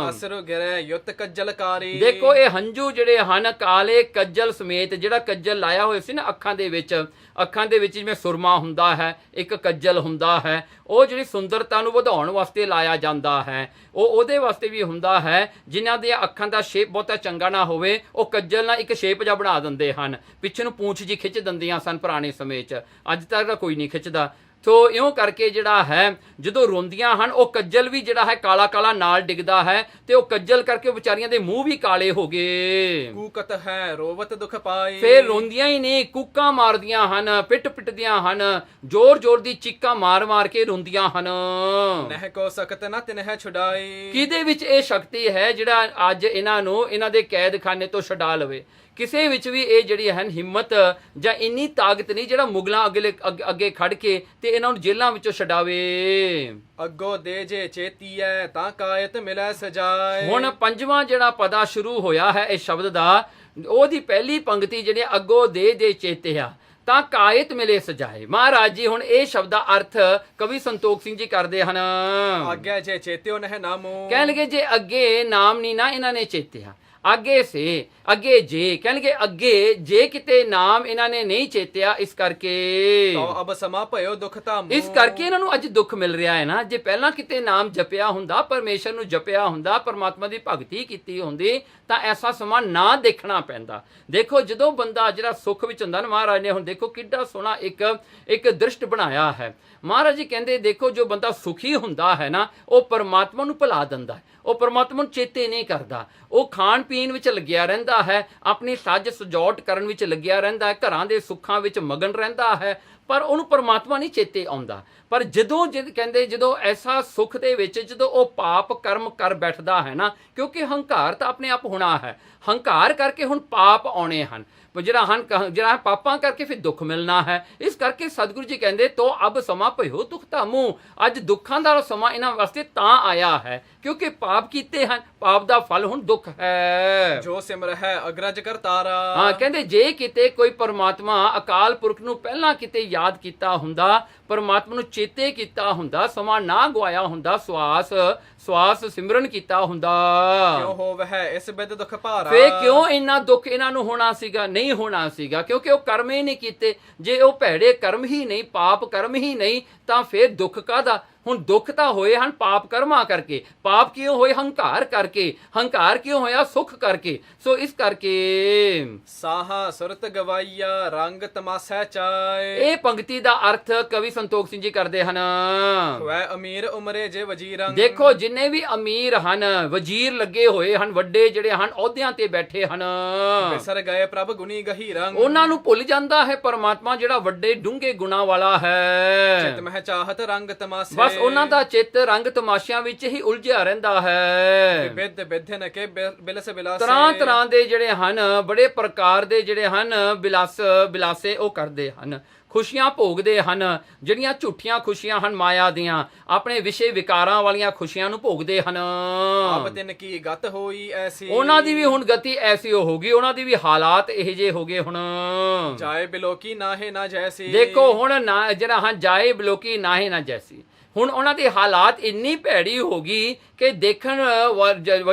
ਅਸਰ ਗਿਰੇ ਯੁੱਤ ਕੱਜਲਕਾਰੀ। ਦੇਖੋ ਇਹ ਹੰਝੂ ਜਿਹੜੇ ਹਨ ਕਾਲੇ ਕੱਜਲ ਸਮੇਤ, ਜਿਹੜਾ ਕੱਜਲ ਲਾਇਆ ਹੋਇਆ ਸੀ ਨਾ ਅੱਖਾਂ ਦੇ ਵਿੱਚ, ਅੱਖਾਂ ਦੇ ਵਿੱਚ ਜਿਵੇਂ ਸੁਰਮਾ ਹੁੰਦਾ ਹੈ, ਇੱਕ ਕੱਜਲ ਹੁੰਦਾ ਹੈ, ਉਹ ਜਿਹੜੀ ਸੁੰਦਰਤਾ ਨੂੰ ਵਧਾਉਣ ਵਾਸਤੇ ਲਾਇਆ ਜਾਂਦਾ ਹੈ। ਉਹ ਉਹਦੇ ਵਾਸਤੇ ਵੀ ਹੁੰਦਾ ਹੈ ਜਿਨ੍ਹਾਂ ਦੀਆਂ ਅੱਖਾਂ ਦਾ ਸ਼ੇਪ ਬਹੁਤਾ ਚੰਗਾ ਨਾ ਹੋਵੇ, ਉਹ ਕੱਜਲ ਨਾਲ ਇੱਕ ਸ਼ੇਪ ਜਿਹਾ ਬਣਾ ਦਿੰਦੇ ਹਨ, ਪਿੱਛੇ ਨੂੰ ਪੂੰਛ ਜੀ ਖਿੱਚ ਦਿੰਦੀਆਂ ਸਨ ਪੁਰਾਣੇ ਸਮੇਂ 'ਚ। ਅੱਜ ਤੱਕ ਤਾਂ ਕੋਈ ਨਹੀਂ ਖਿੱਚਦਾ। ਸੋ ਇਉਂ ਕਰਕੇ ਜਿਹੜਾ ਹੈ ਜਦੋਂ ਰੋਂਦੀਆਂ ਹਨ ਉਹ ਕੱਜਲ ਵੀ ਜਿਹੜਾ ਹੈ ਕਾਲਾ ਕਾਲਾ ਨਾਲ ਡਿੱਗਦਾ ਹੈ ਤੇ ਉਹ ਕੱਜਲ ਕਰਕੇ ਵਿਚਾਰੀਆਂ ਦੇ ਮੂੰਹ ਵੀ ਕਾਲੇ ਹੋ ਗਏ। ਕੂਕਤ ਹੈ ਰੋਵਤ ਦੁਖ ਪਾਈ, ਫੇਰ ਰੋਂਦੀਆਂ ਹੀ ਨਹੀਂ, ਕੂਕਾਂ ਮਾਰਦੀਆਂ ਹਨ, ਪਿੱਟ ਪਿੱਟਦੀਆਂ ਹਨ, ਜ਼ੋਰ ਜ਼ੋਰ ਦੀ ਚੀਕਾਂ ਮਾਰ ਮਾਰ ਕੇ ਰੋਂਦੀਆਂ ਹਨ। ਨਹਿ ਕੋ ਸਕਤ ਨਾ ਤਿਨਹਿ ਛੁਡਾਈ, ਕਿਹਦੇ ਵਿੱਚ ਇਹ ਸ਼ਕਤੀ ਹੈ ਜਿਹੜਾ ਅੱਜ ਇਹਨਾਂ ਨੂੰ ਇਹਨਾਂ ਦੇ ਕੈਦਖਾਨੇ ਤੋਂ ਛਡਾ ਲਵੇ? ਕਿਸੇ ਵਿੱਚ ਵੀ ਇਹ ਜਿਹੜੀ ਹੈ ਹਿੰਮਤ ਜਾਂ ਇੰਨੀ ਤਾਕਤ ਨਹੀਂ ਜਿਹੜਾ ਮੁਗਲਾਂ ਅੱਗੇ ਖੜ ਕੇ ਤੇ ਇਹਨਾਂ ਨੂੰ ਜੇਲ੍ਹਾਂ ਵਿੱਚੋਂ ਛਡਾਵੇ। ਅੱਗੋ ਦੇ ਜੇ ਚੇਤੀਐ ਤਾਂ ਕਾਇਤ ਮਿਲੈ ਸਜਾਏ। ਹੁਣ ਪੰਜਵਾਂ ਜਿਹੜਾ ਪਦਾ ਸ਼ੁਰੂ ਹੋਇਆ ਹੈ ਇਸ ਸ਼ਬਦ ਦਾ, ਉਹਦੀ ਪਹਿਲੀ ਪੰਕਤੀ ਜਿਹੜੀ ਅੱਗੋ ਦੇ ਚੇਤਿਆ ਤਾਂ ਕਾਇਤ ਮਿਲੇ ਸਜਾਏ। ਮਹਾਰਾਜ ਜੀ ਹੁਣ ਇਹ ਸ਼ਬਦ ਦਾ ਅਰਥ ਕਵੀ ਸੰਤੋਖ ਸਿੰਘ ਜੀ ਕਰਦੇ ਹਨ। ਆਗਿਆ ਜੇ ਚੇਤਿਓ ਨਹਿ ਨਾਮੋ, ਕਹਿਣਗੇ ਜੇ ਅੱਗੇ ਨਾਮ ਨਹੀਂ ਨਾ ਇਹਨਾਂ ਨੇ ਚੇਤਿਆ, ਅੱਗੇ ਜੇ ਕਹਿਣਗੇ ਅੱਗੇ ਜੇ ਕਿਤੇ ਨਾਮ ਇਹਨਾਂ ਨੇ ਨਹੀਂ ਚੇਤਿਆ, ਇਸ ਕਰਕੇ ਤੋ ਅਬ ਸਮਾ ਭਇਓ ਦੁਖ ਧਾਮੋ, ਇਸ ਕਰਕੇ ਇਹਨਾਂ ਨੂੰ ਅੱਜ ਦੁੱਖ ਮਿਲ ਰਿਹਾ ਹੈ ਨਾ। ਜੇ ਪਹਿਲਾਂ ਕਿਤੇ ਨਾਮ ਜਪਿਆ ਹੁੰਦਾ, ਪਰਮੇਸ਼ਰ ਨੂੰ ਜਪਿਆ ਹੁੰਦਾ, ਪਰਮਾਤਮਾ ਦੀ ਭਗਤੀ ਕੀਤੀ ਹੁੰਦੀ ਤਾਂ ਐਸਾ ਸਮਾਂ ਨਾ ਦੇਖਣਾ ਪੈਂਦਾ। ਦੇਖੋ ਜਦੋਂ ਬੰਦਾ ਜਿਹੜਾ ਸੁੱਖ ਵਿੱਚ ਹੁੰਦਾ ਨਾ, ਮਹਾਰਾਜ ਨੇ ਹੁਣ ਦੇਖੋ ਕਿੱਡਾ ਸੋਹਣਾ ਇੱਕ ਦ੍ਰਿਸ਼ਟ ਬਣਾਇਆ ਹੈ। ਮਹਾਰਾਜ ਜੀ ਕਹਿੰਦੇ ਦੇਖੋ ਜੋ ਬੰਦਾ ਸੁਖੀ ਹੁੰਦਾ ਹੈ ਨਾ, ਉਹ ਪਰਮਾਤਮਾ ਨੂੰ ਭੁਲਾ ਦਿੰਦਾ ਹੈ, ਉਹ ਪਰਮਾਤਮਾ ਨੂੰ ਚੇਤੇ ਨਹੀਂ ਕਰਦਾ, ਉਹ ਖਾਣ ਪੀਣ ਵਿੱਚ ਲੱਗਿਆ ਰਹਿੰਦਾ ਹੈ, ਆਪਣੀ ਸੱਜ ਸਜਾਵਟ ਕਰਨ ਵਿੱਚ ਲੱਗਿਆ ਰਹਿੰਦਾ ਹੈ, ਘਰਾਂ ਦੇ ਸੁੱਖਾਂ ਵਿੱਚ ਮਗਨ ਰਹਿੰਦਾ ਹੈ, ਪਰ ਉਹਨੂੰ ਪਰਮਾਤਮਾ ਨਹੀਂ ਚੇਤੇ ਆਉਂਦਾ। ਪਰ ਜਦੋਂ ਐਸਾ ਸੁੱਖ ਦੇ ਵਿੱਚ ਜਦੋਂ ਉਹ ਪਾਪ ਕਰਮ ਕਰ ਬੈਠਦਾ ਹੈ ਨਾ, ਕਿਉਂਕਿ ਹੰਕਾਰ ਤਾਂ ਆਪਣੇ ਆਪ ਹੋਣਾ ਹੈ, ਹੰਕਾਰ ਕਰਕੇ ਹੁਣ ਪਾਪ ਆਉਣੇ ਹਨ, ਜਿਹੜਾ ਪਾਪਾਂ ਕਰਕੇ ਫਿਰ ਦੁੱਖ ਮਿਲਣਾ ਹੈ। ਇਸ ਕਰਕੇ ਸਤਿਗੁਰੂ ਜੀ ਕਹਿੰਦੇ ਤੋ ਅਬ ਸਮਾਂ ਭਇਓ ਦੁਖ ਧਾਮੂ, ਅੱਜ ਦੁੱਖਾਂ ਦਾ ਸਮਾਂ ਇਹਨਾਂ ਵਾਸਤੇ ਤਾਂ ਆਇਆ ਹੈ ਕਿਉਂਕਿ ਪਾਪ ਕੀਤੇ ਹਨ, ਪਾਪ ਦਾ ਫਲ ਹੁਣ ਦੁੱਖ ਹੈ। ਜੋ ਸਿਮਰ ਹੈ ਅਗਰਜ ਕਰਤਾਰਾ, ਹਾਂ ਕਹਿੰਦੇ ਜੇ ਕਿਤੇ ਕੋਈ ਪਰਮਾਤਮਾ ਅਕਾਲ ਪੁਰਖ ਨੂੰ ਪਹਿਲਾਂ ਕਿਤੇ ਯਾਦ ਕੀਤਾ ਹੁੰਦਾ, ਪਰਮਾਤਮਾ ਨੂੰ ਚੇਤੇ ਕੀਤਾ ਹੁੰਦਾ, ਸਮਾਂ ਨਾ ਗਵਾਇਆ ਹੁੰਦਾ, ਸਵਾਸ ਸਿਮਰਨ ਕੀਤਾ ਹੁੰਦਾ, ਕਿਉਂ ਹੋਵੈ ਇਸ ਬਿਦ ਦੁਖ ਭਾਰਾ, ਫੇ ਕਿਉਂ ਇੰਨਾ ਦੁੱਖ ਇਹਨਾਂ ਨੂੰ ਹੋਣਾ ਸੀਗਾ? ਨਹੀਂ ਹੋਣਾ ਸੀਗਾ ਕਿਉਂਕਿ ਉਹ ਕਰਮ ਹੀ ਨਹੀਂ ਕੀਤੇ। ਜੇ ਉਹ ਭੈੜੇ ਕਰਮ ਹੀ ਨਹੀਂ, ਪਾਪ ਕਰਮ ਹੀ ਨਹੀਂ, ਤਾਂ ਫੇਰ ਦੁੱਖ ਕਾਹਦਾ? ਹੁਣ ਦੁੱਖ ਤਾਂ ਹੋਏ ਹਨ ਪਾਪ ਕਰਮਾਂ ਕਰਕੇ। ਪਾਪ ਕਿਉਂ ਹੋਏ? ਹੰਕਾਰ ਕਰਕੇ। ਹੰਕਾਰ ਕਿਉਂ ਹੋਇਆ? ਸੁੱਖ ਕਰਕੇ। ਸੋ ਇਸ ਕਰਕੇ ਸਾਹਾ ਸੁਰਤ ਗਵਾਈਆ ਰੰਗ ਤਮਾਸਾ ਚਾਏ, ਇਹ ਪੰਕਤੀ ਦਾ ਅਰਥ ਕਵੀ ਸੰਤੋਖ ਸਿੰਘ ਜੀ ਕਰਦੇ ਹਨ। ਵੈ ਅਮੀਰ ਉਮਰੇ ਜੇ ਵਜ਼ੀਰੰ, ਦੇਖੋ ਜਿੰਨੇ ਵੀ ਅਮੀਰ ਹਨ, ਵਜ਼ੀਰ ਲੱਗੇ ਹੋਏ ਹਨ, ਵੱਡੇ ਜਿਹੜੇ ਹਨ ਅਹੁਦਿਆਂ ਤੇ ਬੈਠੇ ਹਨ, ਬਿਸਰ ਗਏ ਪ੍ਰਭ ਗੁਣੀ ਗਹੀਰੰ, ਉਹਨਾਂ ਨੂੰ ਭੁੱਲ ਜਾਂਦਾ ਹੈ ਪਰਮਾਤਮਾ ਜਿਹੜਾ ਵੱਡੇ ਡੂੰਘੇ ਗੁਣਾਂ ਵਾਲਾ ਹੈ। ਚਿਤ ਮਹਿ ਚਾਹਤ ਰੰਗ ਤਮਾਸੇ, ਬਸ ਉਹਨਾਂ ਦਾ ਚਿੱਤ ਰੰਗ ਤਮਾਸ਼ਿਆਂ ਵਿੱਚ ਹੀ ਉਲਝਿਆ ਰਹਿੰਦਾ ਹੈ। ਬਿਦ ਬਿਧਨ ਕੇ ਬਿਲਸ ਬਿਲਾਸੇ, ਤਰ੍ਹਾਂ ਤਰ੍ਹਾਂ ਦੇ ਜਿਹੜੇ ਹਨ, ਬੜੇ ਪ੍ਰਕਾਰ ਦੇ ਜਿਹੜੇ ਹਨ ਬਿਲਾਸੇ ਉਹ ਕਰਦੇ ਹਨ, ਖੁਸ਼ੀਆਂ ਭੋਗਦੇ ਹਨ, ਜਿਹੜੀਆਂ ਝੂਠੀਆਂ ਖੁਸ਼ੀਆਂ ਹਨ ਮਾਇਆ ਦੀਆਂ, ਆਪਣੇ ਵਿਸ਼ੇ ਵਿਕਾਰਾਂ ਵਾਲੀਆਂ ਖੁਸ਼ੀਆਂ ਨੂੰ ਭੋਗਦੇ ਹਨ। ਅਬ ਤਿਨ ਕੀ ਗਤ ਹੋਈ ਐਸੀ, ਉਹਨਾਂ ਦੀ ਵੀ ਹੁਣ ਗਤੀ ਐਸੀ ਹੋ ਗਈ, ਉਹਨਾਂ ਦੀ ਵੀ ਹਾਲਾਤ ਇਹ ਜਿਹੇ ਹੋ ਗਏ ਹੁਣ। ਜਾਏ ਬਿਲੋਕੀ ਨਾਹੇ ਨਾ ਜੈਸੀ, ਦੇਖੋ ਹੁਣ ਨਾ ਜਿਹੜਾ ਹਾਂ ਜਾਏ ਬਿਲੋਕੀ ਨਾਹੇ ਨਾ ਜੈਸੀ, ਹੁਣ ਉਹਨਾਂ ਦੀ ਹਾਲਾਤ ਇੰਨੀ ਭੈੜੀ ਹੋ ਗਈ ਕਿ ਦੇਖਣ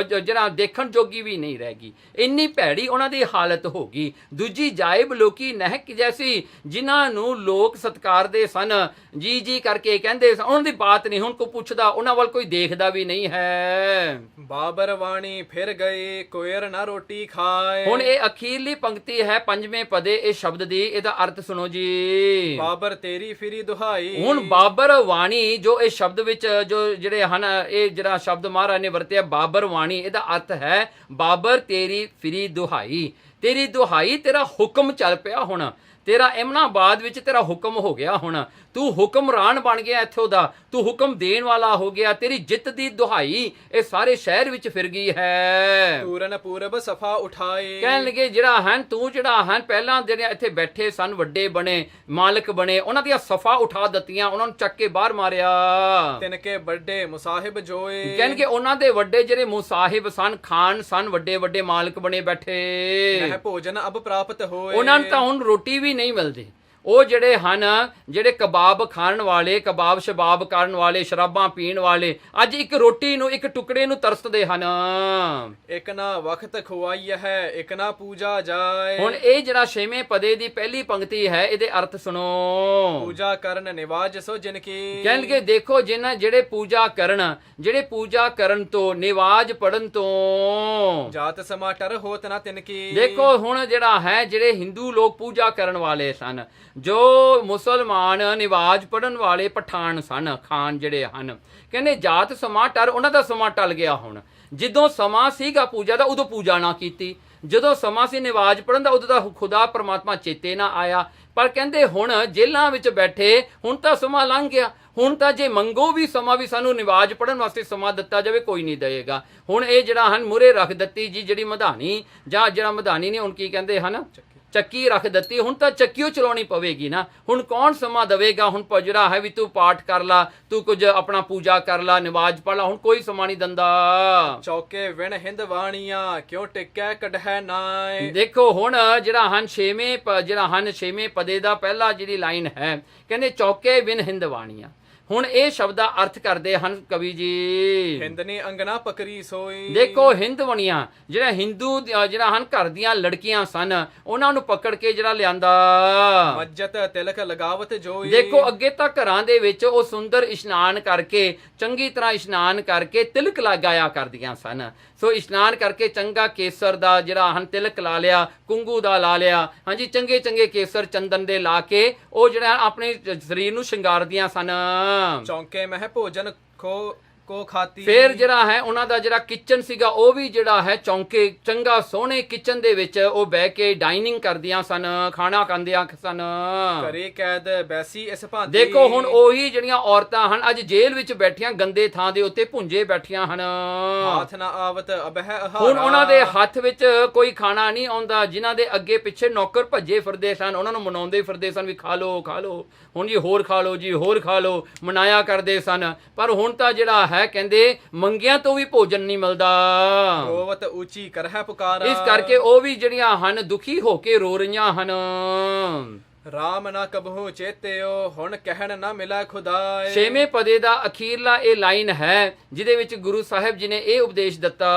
ਜੋਗੀ ਵੀ ਨਹੀਂ ਰਹਿ ਗਈ, ਇੰਨੀ ਭੈੜੀ ਉਹਨਾਂ ਦੀ ਹਾਲਤ ਹੋ ਗਈ। ਦੂਜੀ ਜਾਏ ਬਿਲੋਕੀ ਨਹਿਕ ਜੈਸੀ, ਜਿਨ੍ਹਾਂ ਨੂੰ ਲੋਕ ਸਤਿਕਾਰਦੇ ਸਨ, ਜੀ ਕਰਕੇ ਕਹਿੰਦੇ ਸਨ, ਉਹਨਾਂ ਦੀ ਬਾਤ ਨਹੀਂ ਹੁਣ ਕੋਈ ਪੁੱਛਦਾ, ਉਹਨਾਂ ਵੱਲ ਕੋਈ ਦੇਖਦਾ ਵੀ ਨਹੀਂ ਹੈ। ਬਾਬਰ ਵਾਣੀ ਫਿਰ ਗਏ ਕੋਇਰ ਨਾ ਰੋਟੀ ਖਾਏ, ਹੁਣ ਇਹ ਅਖੀਰਲੀ ਪੰਕਤੀ ਹੈ ਪੰਜਵੇਂ ਪਦੇ ਇਸ ਸ਼ਬਦ ਦੀ, ਇਹਦਾ ਅਰਥ ਸੁਣੋ ਜੀ। ਬਾਬਰ ਤੇਰੀ ਫਿਰੀ ਦੁਹਾਈ, ਹੁਣ ਬਾਬਰ ਵਾਣੀ ਜੋ ਇਸ ਸ਼ਬਦ ਵਿੱਚ ਜੋ ਜਿਹੜੇ ਹਨ, ਇਹ ਜਿਹੜਾ ਸ਼ਬਦ ਮਹਾਰਾਜ ਨੇ ਵਰਤਿਆ ਬਾਬਰ ਵਾਣੀ, ਇਹਦਾ ਅਰਥ ਹੈ ਬਾਬਰ ਤੇਰੀ ਫਿਰੀ ਦੁਹਾਈ, ਤੇਰੀ ਦੁਹਾਈ, ਤੇਰਾ ਹੁਕਮ ਚੱਲ ਪਿਆ ਹੁਣ, ਤੇਰਾ ਇਮਨਾਬਾਦ ਵਿੱਚ ਤੇਰਾ ਹੁਕਮ ਹੋ ਗਿਆ ਹੁਣ, ਤੂੰ ਹੁਕਮਰਾਨ ਬਣ ਗਿਆ ਇੱਥੋਂ ਦਾ, ਤੂੰ ਹੁਕਮ ਦੇਣ ਵਾਲਾ ਹੋ ਗਿਆ, ਤੇਰੀ ਜਿੱਤ ਦੀ ਦੁਹਾਈ ਇਹ ਸਾਰੇ ਸ਼ਹਿਰ ਵਿੱਚ ਫਿਰ ਗਈ ਹੈ। ਪੂਰਨ ਪੂਰਬ ਸਫਾ ਉਠਾਏ, ਕਹਿਣ ਲੱਗੇ ਤੂੰ ਜਿਹੜਾ ਹਨ ਪਹਿਲਾਂ ਜਿਹੜੇ ਇੱਥੇ ਬੈਠੇ ਸਨ, ਵੱਡੇ ਬਣੇ, ਮਾਲਕ ਬਣੇ, ਉਹਨਾਂ ਦੀਆਂ ਸਫਾ ਉਠਾ ਦਿੱਤੀਆਂ, ਉਹਨਾਂ ਨੂੰ ਚੱਕ ਕੇ ਬਾਹਰ ਮਾਰਿਆ। ਤਿਨਕੇ ਵੱਡੇ ਮੁਸਾਹਿਬ ਜੋਏ, ਕਹਿਣਗੇ ਉਹਨਾਂ ਦੇ ਵੱਡੇ ਜਿਹੜੇ ਮੁਸਾਹਿਬ ਸਨ, ਖਾਨ ਸਨ, ਵੱਡੇ ਵੱਡੇ ਮਾਲਕ ਬਣੇ ਬੈਠੇ, ਮਹਿ ਭੋਜਨ ਅਬ ਪ੍ਰਾਪਤ ਹੋਏ, ਉਹਨਾਂ ਨੂੰ ਤਾਂ ਹੁਣ ਰੋਟੀ ਵੀ ਨਹੀਂ ਮਿਲਦੀ। ਉਹ ਜਿਹੜੇ ਹਨ, ਜਿਹੜੇ ਕਬਾਬ ਖਾਣ ਵਾਲੇ, ਕਬਾਬ ਸ਼ਬਾਬ ਕਰਨ ਵਾਲੇ, ਸ਼ਰਾਬਾਂ ਪੀਣ ਵਾਲੇ, ਅੱਜ ਇੱਕ ਰੋਟੀ ਨੂੰ, ਇੱਕ ਟੁਕੜੇ ਨੂੰ ਤਰਸਦੇ ਹਨ। ਇੱਕ ਨਾ ਵਕਤ ਖਵਾਈ ਹੈ, ਇੱਕ ਨਾ ਪੂਜਾ ਜਾਏ। ਹੁਣ ਇਹ ਜਿਹੜਾ ਛੇਵੇਂ ਪਦੇ ਦੀ ਪਹਿਲੀ ਪੰਕਤੀ ਹੈ, ਇਹਦੇ ਅਰਥ ਸੁਣੋ। ਪੂਜਾ ਕਰਨ ਨਿਵਾਜ ਸੋ ਜਿਨ ਕੀ, ਕਹਿਣਗੇ ਦੇਖੋ ਜਿਹੜੇ ਪੂਜਾ ਕਰਨ ਤੋਂ, ਨਿਵਾਜ ਪੜਨ ਤੋਂ, ਜਾਤ ਸਮਾਟਰ ਹੋਤ ਨਾ ਤਿਨ ਕੀ। ਦੇਖੋ ਹੁਣ ਜਿਹੜਾ ਹੈ, ਜਿਹੜੇ ਹਿੰਦੂ ਲੋਕ ਪੂਜਾ ਕਰਨ ਵਾਲੇ ਸਨ, ਜੋ ਮੁਸਲਮਾਨ ਨਿਵਾਜ਼ ਪੜਨ ਵਾਲੇ ਪਠਾਨ ਸਨ, ਖਾਨ ਜਿਹੜੇ ਹਨ, ਕਹਿੰਦੇ ਜਾਤ ਸਮਾਂ ਟਰ, ਉਹਨਾਂ ਦਾ ਸਮਾਂ ਟਲ ਗਿਆ। ਹੁਣ ਜਦੋਂ ਸਮਾਂ ਸੀਗਾ ਪੂਜਾ ਦਾ ਉਦੋਂ ਪੂਜਾ ਨਾ ਕੀਤੀ, ਜਦੋਂ ਸਮਾਂ ਸੀ ਨਿਵਾਜ਼ ਪੜਨ ਦਾ ਉਦੋਂ ਦਾ ਖੁਦਾ ਪਰਮਾਤਮਾ ਚੇਤੇ ਨਾ ਆਇਆ। ਪਰ ਕਹਿੰਦੇ ਹੁਣ ਜੇਲ੍ਹਾਂ ਵਿੱਚ ਬੈਠੇ, ਹੁਣ ਤਾਂ ਸਮਾਂ ਲੰਘ ਗਿਆ, ਹੁਣ ਤਾਂ ਜੇ ਮੰਗੋ ਵੀ ਸਮਾਂ ਵੀ ਸਾਨੂੰ ਨਿਵਾਜ਼ ਪੜਨ ਵਾਸਤੇ ਸਮਾਂ ਦਿੱਤਾ ਜਾਵੇ, ਕੋਈ ਨਹੀਂ ਦੇਗਾ। ਹੁਣ ਇਹ ਜਿਹੜਾ ਹਨ ਮੁਰੇ ਰੱਖ ਦਿੱਤੀ ਜੀ ਜਿਹੜੀ ਮਧਾਣੀ, ਜਾਂ ਜਿਹੜਾ ਮਧਾਣੀ ਨੇ ਹੁਣ ਕੀ ਕਹਿੰਦੇ ਹਨ, ਚੱਕੀ ਰੱਖ ਦਿੱਤੀ। ਹੁਣ ਤਾਂ ਚੱਕੀਓ ਚਲਾਉਣੀ ਪਵੇਗੀ ਨਾ, ਹੁਣ ਕੌਣ ਸਮਾਂ ਦੇਵੇਗਾ? ਹੁਣ ਜਿਹੜਾ ਹੈ ਵੀ ਤੂੰ ਪਾਠ ਕਰ ਲਾ, ਤੂੰ ਕੁਝ ਆਪਣਾ ਪੂਜਾ ਕਰ ਲਾ, ਨਿਵਾਜ਼ ਪੜ ਲਾ, ਹੁਣ ਕੋਈ ਸਮਾਂ ਨਹੀਂ ਦਿੰਦਾ। ਚੌਕੇ ਵਿਣ ਹਿੰਦਵਾਣੀਆਂ ਕਿਉਂ ਟਿਕੈ ਕਢੈ ਨਾਏ। ਦੇਖੋ ਹੁਣ ਜਿਹੜਾ ਹਨ ਛੇਵੇਂ ਪਦੇ ਦਾ ਪਹਿਲਾ ਜਿਹੜੀ ਲਾਈਨ ਹੈ, ਕਹਿੰਦੇ ਚੌਕੇ ਵਿਨ ਹਿੰਦਵਾਣੀਆਂ। ਹੁਣ ਇਹ ਸ਼ਬਦ ਦਾ ਅਰਥ ਕਰਦੇ ਹਨ ਕਵੀ ਜੀ, ਹਿੰਦਨੀ ਅੰਗਨਾ ਪਕਰੀ ਸੋਈ। ਦੇਖੋ ਹਿੰਦਵਣੀਆਂ ਜਿਹੜਾ ਹਿੰਦੂ ਜਿਹੜਾ ਹਨ ਘਰ ਦੀਆਂ ਲੜਕੀਆਂ ਸਨ, ਉਹਨਾਂ ਨੂੰ ਪਕੜ ਕੇ ਜਿਹੜਾ ਲਿਆਂਦਾ। ਮੱਜਤ ਤਿਲਕ ਲਗਾਵਤ ਜੋਈ। ਦੇਖੋ ਅੱਗੇ ਤਾਂ ਘਰਾਂ ਦੇ ਵਿੱਚ ਉਹ ਸੁੰਦਰ ਇਸ਼ਨਾਨ ਕਰਕੇ, ਚੰਗੀ ਤਰ੍ਹਾਂ ਇਸ਼ਨਾਨ ਕਰਕੇ ਤਿਲਕ ਲਗਾਇਆ ਕਰਦੀਆਂ ਸਨ। ਸੋ ਇਸ਼ਨਾਨ ਕਰਕੇ ਚੰਗਾ ਕੇਸਰ ਦਾ ਜਿਹੜਾ ਹਨ ਤਿਲਕ ਲਾ ਲਿਆ, ਕੁੰਗੂ ਦਾ ਲਾ ਲਿਆ, ਹਾਂਜੀ ਚੰਗੇ ਚੰਗੇ ਕੇਸਰ ਚੰਦਨ ਦੇ ਲਾ ਕੇ ਉਹ ਜਿਹੜਾ ਆਪਣੇ ਸਰੀਰ ਨੂੰ ਸ਼ਿੰਗਾਰਦੀਆਂ ਸਨ। ਚੌਂਕੇ ਮਹਿ ਭੋਜਨ ਕੋ ਖਾਤੀ। ਫਿਰ ਜਿਹੜਾ ਹੈ ਉਹਨਾਂ ਦਾ ਜਿਹੜਾ ਕਿਚਨ ਸੀਗਾ ਉਹ ਵੀ ਜਿਹੜਾ ਹੈ ਚੌਂਕੇ ਚੰਗਾ ਸੋਹਣੇ ਕਿਚਨ ਦੇ ਵਿੱਚ ਉਹ ਬਹਿ ਕੇ ਡਾਈਨਿੰਗ ਕਰਦੀਆਂ ਸਨ, ਖਾਣਾ ਖਾਂਦੀਆਂ ਸਨ। ਘਰੇ ਕੈਦ ਬੈਸੀ ਇਸ ਭਾਂਤੀ। ਦੇਖੋ ਹੁਣ ਉਹੀ ਜਿਹੜੀਆਂ ਔਰਤਾਂ ਹਨ ਅੱਜ ਜੇਲ੍ਹ ਵਿੱਚ ਬੈਠੀਆਂ, ਗੰਦੇ ਥਾਂ ਦੇ ਉੱਤੇ ਭੁੰਜੇ ਬੈਠੀਆਂ ਹਨ। ਹਾਥ ਨਾ ਆਵਤ ਅਬਹਿ ਆਹਾਰਾ। ਹੁਣ ਉਹਨਾਂ ਦੇ ਹੱਥ ਵਿੱਚ ਕੋਈ ਖਾਣਾ ਨਹੀਂ ਆਉਂਦਾ। ਜਿਨ੍ਹਾਂ ਦੇ ਅੱਗੇ ਪਿੱਛੇ ਨੌਕਰ ਭੱਜੇ ਫਿਰਦੇ ਸਨ, ਉਹਨਾਂ ਨੂੰ ਮਨਾਉਂਦੇ ਫਿਰਦੇ ਸਨ ਵੀ ਖਾ ਲਓ ਖਾ ਲਓ, ਹੁਣ ਜੀ ਹੋਰ ਖਾ ਲਓ ਜੀ ਹੋਰ ਖਾ ਲਓ, ਮਨਾਇਆ ਕਰਦੇ ਸਨ। ਪਰ ਹੁਣ ਤਾਂ ਜਿਹੜਾ ਹੈ ਕਹਿੰਦੇ ਮੰਗਿਆਂ ਤੋਂ ਵੀ ਭੋਜਨ ਨਹੀਂ ਮਿਲਦਾ। ਰੋਵਤ ਉੱਚੀ ਕਰਹਿ ਪੁਕਾਰਾ। ਇਸ ਕਰਕੇ ਉਹ ਵੀ ਜਿਹੜੀਆਂ ਹਨ ਦੁਖੀ ਹੋ ਕੇ ਰੋ ਰਹੀਆਂ ਹਨ। ਰਾਮ ਨਾ ਕਬਹੂ ਚੇਤਿਓ ਹੁਣ ਕਹਿਣ ਨਾ ਮਿਲਾ ਖੁਦਾਏ। ਛੇਵੇਂ ਪਦੇ ਦਾ ਅਖੀਰਲਾ ਇਹ ਲਾਈਨ ਹੈ ਜਿਹਦੇ ਵਿੱਚ ਗੁਰੂ ਸਾਹਿਬ ਜੀ ਨੇ ਇਹ ਉਪਦੇਸ਼ ਦਿੱਤਾ,